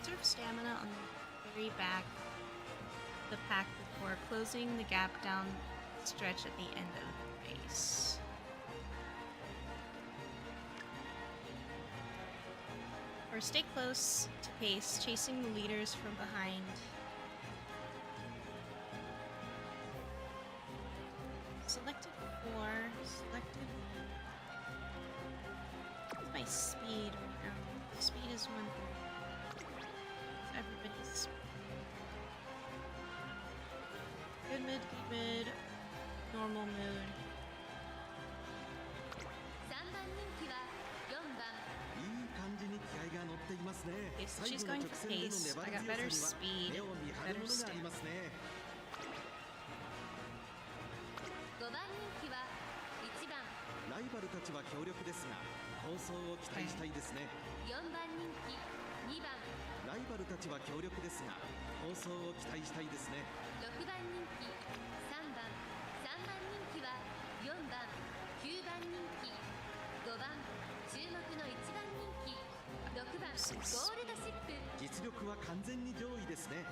Conserve stamina on the very back of the pack before closing the gap down stretch at the end of the race. Or stay close to pace, chasing the leaders from behind. Selected 4. Selected. What's my speed right now? Speed is 130. Everybody's good mid, normal mood. 3番人気は4番。いい感じに気合が乗っていますね。 Okay, so 最 she's 後の going 直 for 線での pace. 粘 I り got better 強さ speed, には目を見張る better ものがあり stamina. ますね。5番人気は1番。ライバルたちは強力ですが、構想を期待したいですね。 4番人気2番。ライバルたちは強力ですが、構想を期待したいですね。 6番人気3番。3番人気は4番。9番人気5番。注目の1番人気6番ゴールドシップ。実力は完全に上位ですね。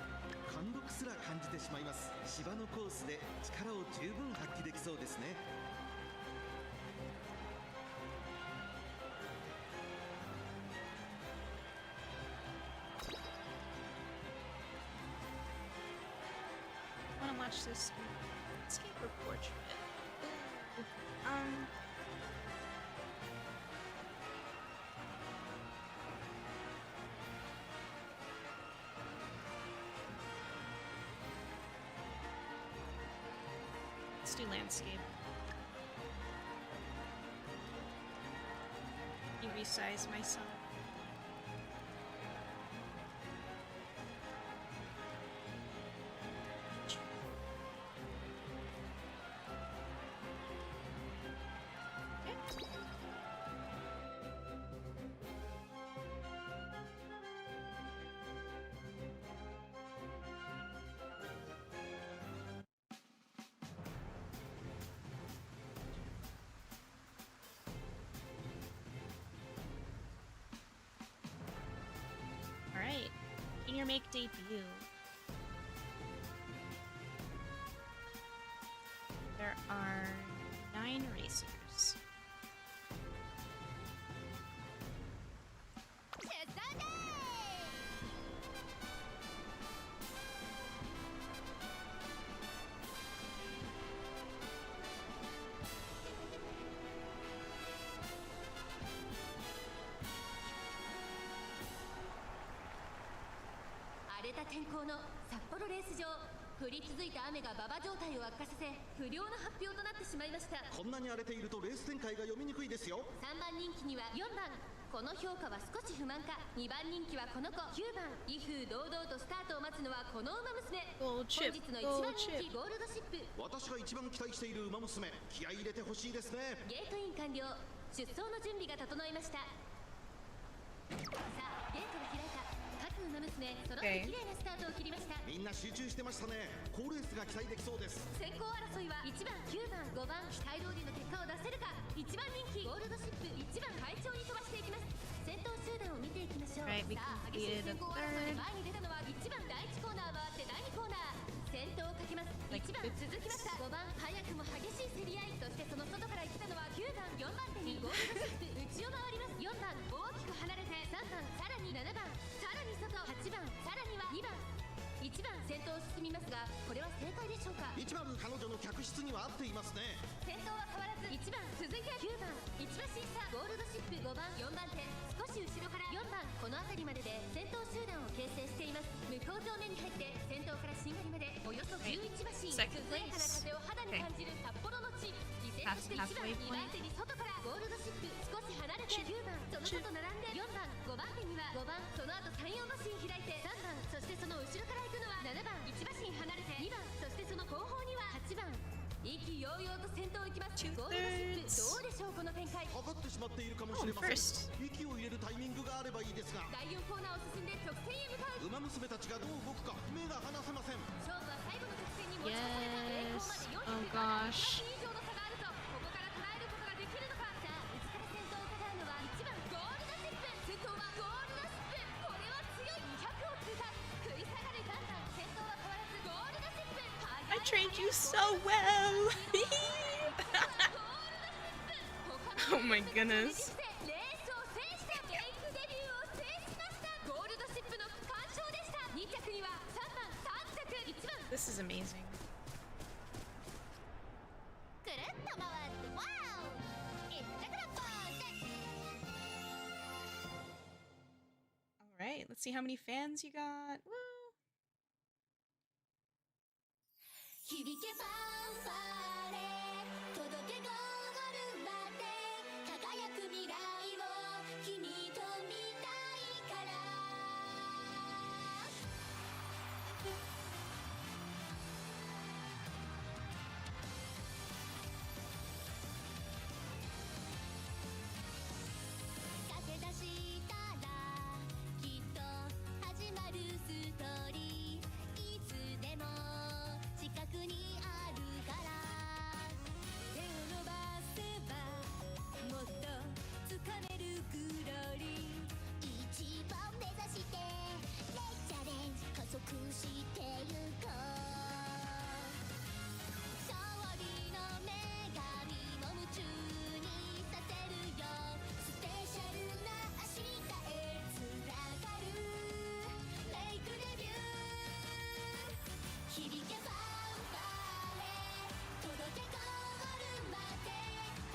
貫禄すら感じてしまいます。芝のコースで力を十分発揮できそうですね。 I want to watch this landscape or portrait. Let's do landscape. You resize myself. Alright, in your make debut. There are 9 racers. Areta 天候の札幌レース場フ降り続いた雨が馬場状態を悪化させ不良の発表となってしまいました。こんなに荒れているとレース展開が読みにくいですよ。3番人気には4番、この評価は少し不満か。2番人気はこの子9番、威風堂々とスタートを待つのはこの馬娘。本日の1番人気ゴールドシップ。私が一番期待している馬娘、気合い入れてほしいですね。ゲートイン完了。出走の準備が整いました。さあゲートが開いた。各馬娘揃って綺麗なスタートを切りました。みんな集中してましたね。好レースが期待できそうです。先行争いは1番、9番、5番、期待通りの結果を出せるか。1番人気ゴールドシップ、1番快調に飛ばしていきます。先頭集団を見ていきましょう。Right, we さあ激しい completed 先行争いで前に出たのは1番、第1コーナー回って第2コーナー。先頭をかけます。1番続きました。5番早くも激しい競り合い。そしてその外から行ったのは9番、4番手にゴールドシップ内を回ります。4番大きく離れて3番、さらに7番、さらに外8番、さらには2番。1番先頭を進みますが、これは正解でしょうか。1番彼女の客室には合っていますね。先頭は変わらず1番、続いて9番1馬審査ゴールドシップ5番、4番手少し後ろから4番、この辺りまでで先頭集団を形成しています。向こう上面に入って先頭からしんがりまでおよそ11馬身。涼やかな風を肌に感じる札幌の地。依然として1番、2番手に外からゴールドシップ少し離れて9番、その外並んで4番、5番手には5番、その後3、4馬身開いて3番、そしてその後ろから行くのは7番、1馬身離れて2番、そしてその後方には8番。意気揚々と先頭行きます。ゴールドシップどうでしょうこの展開。かかってしまっているかもしれません。息を入れるタイミングがあればいいですが。第4コーナーを進んで直線へ向かう。馬娘たちがどう動くか目が離せません。勝負は最後の直線に持ち越された。栄光まで400以上の差があると、ここから捉えることができるのか。さあ内から先頭を伺うのは1番ゴールドシップ。先頭はゴールドシップ、これは強い。200を通過。食い下がるガンガン。先頭は変わらずゴールドシップ。I trained you so well. Oh my goodness. レースを制してレースデビューを制しました。ゴールドシップの区間賞でした。2着には3番、3着1番。 This is amazing. くるっと回ってワオ、一着のポーズ。 All right, let's see how many fans you got. Woo. 響けファンファーレ、届けゴールまで輝く未来を君と見たいから。駆け出したらきっと始まるストーリー、いつでも近くにあるから。手を伸ばせばもっと掴めるグローリー。一番目指してレチャレンジ加速してゆこう。勝利の女神も夢中にさせるよ。スペシャルな明日へつながるメイクデビュー。響けファンファーレ、届けゴールまで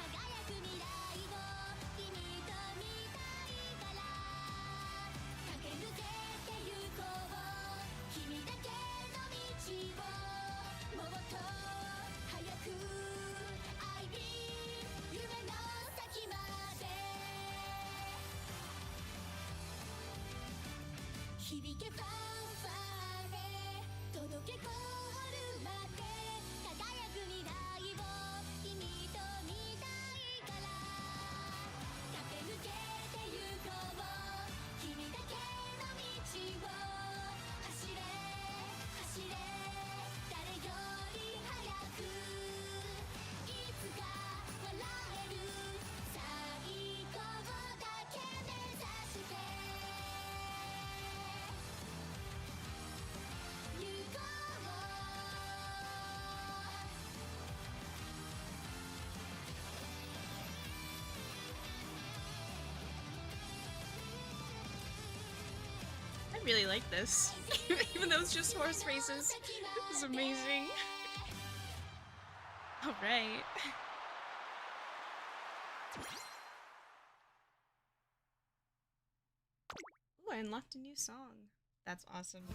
輝く未来を君と見たいから。駆け抜けてゆこう君だけの道を。もっと早く I be 夢の先まで。響けファンファーレ、届けゴールまで輝く未来を君と見たいから。駆け抜けてゆこう君だけの道を。走れ走れ誰より早く。いつか笑える最高だけ目指して行こう。I really like this. Even though it's just horse races. This is amazing. All right. Ooh, I unlocked a new song. That's awesome.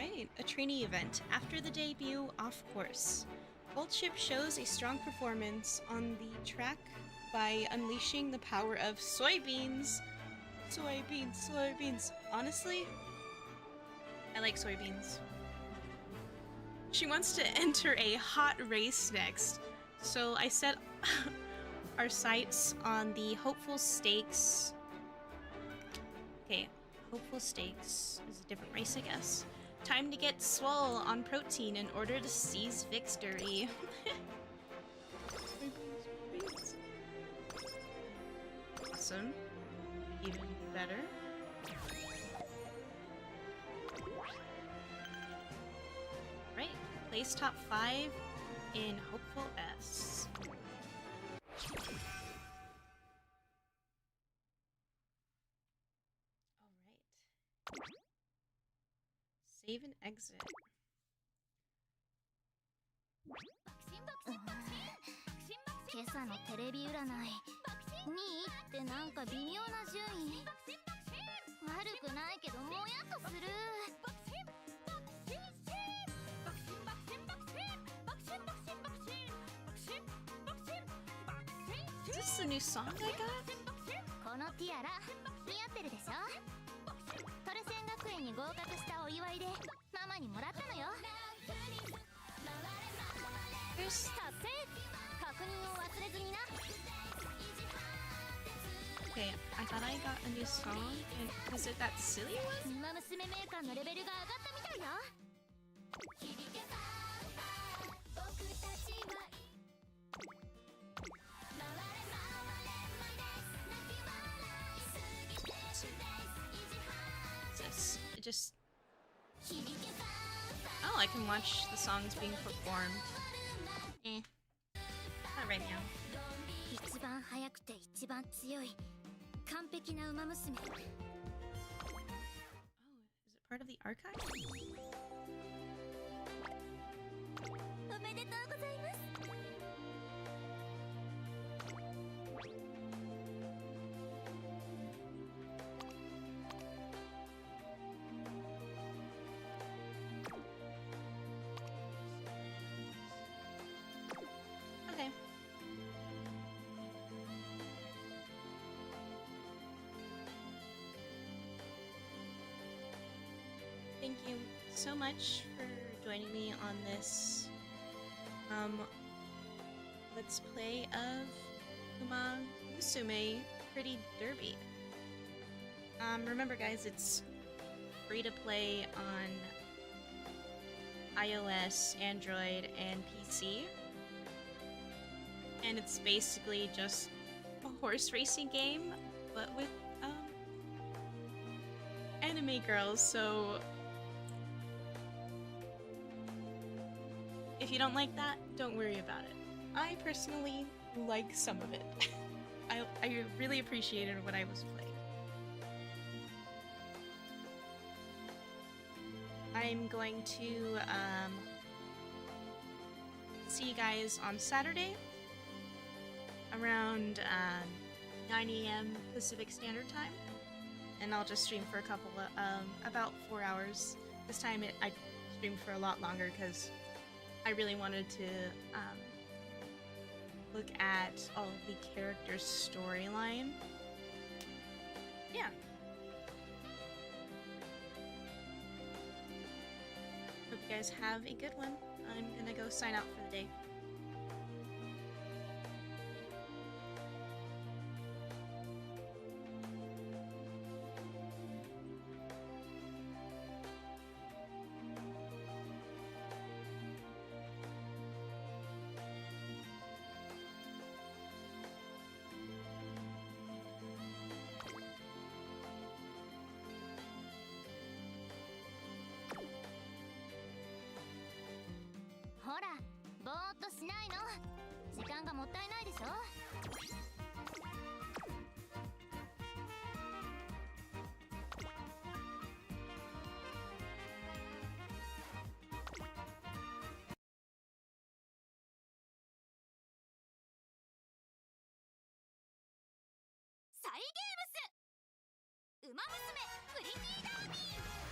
Alright, a trainee event. After the debut, off course. Goldship shows a strong performance on the track by unleashing the power of soybeans. Soybeans, soybeans. Honestly, I like soybeans. She wants to enter a hot race next. So I set our sights on the Hopeful Stakes. Okay, Hopeful Stakes is a different race, I guess. Time to get swole on protein in order to seize victory. Awesome. Even better. Right, place top 5 in Hopeful S. Alright. Save and exit. 今朝のテレビ占い2位ってなんか微妙な順位悪くないけどもやっとする Is this the new song I got? このティアラ似合ってるでしょトレセン学園に合格したお祝いでママにもらったのよ There's... 達成確認を忘れずにな Okay, I thought I got a new song. And was it that silly one? ウマ娘メーカーのレベルが上がったみたいよ This. It just... Oh, I can watch the songs being performed. Eh. Not right now. 一番速くて一番強い完璧なウマ娘 Oh, is it part of the archive? おめでとうございます Okay. Thank you so much for joining me on this let's play of Uma Musume Pretty Derby. Remember guys, it's free to play on iOS, Android, and PC. And it's basically just a horse racing game, but with anime girls, so if you don't like that, don't worry about it. I personally like some of it. I really appreciated what I was playing. I'm going to see you guys on Saturday around 9 a.m. Pacific Standard Time, and I'll just stream for a couple of about 4 hours. This time I streamed for a lot longer because I really wanted to look at all of the characters' storyline. Yeah. Hope you guys have a good one. I'm gonna go sign out for the day. Cygames! ウマ娘プリティーダービー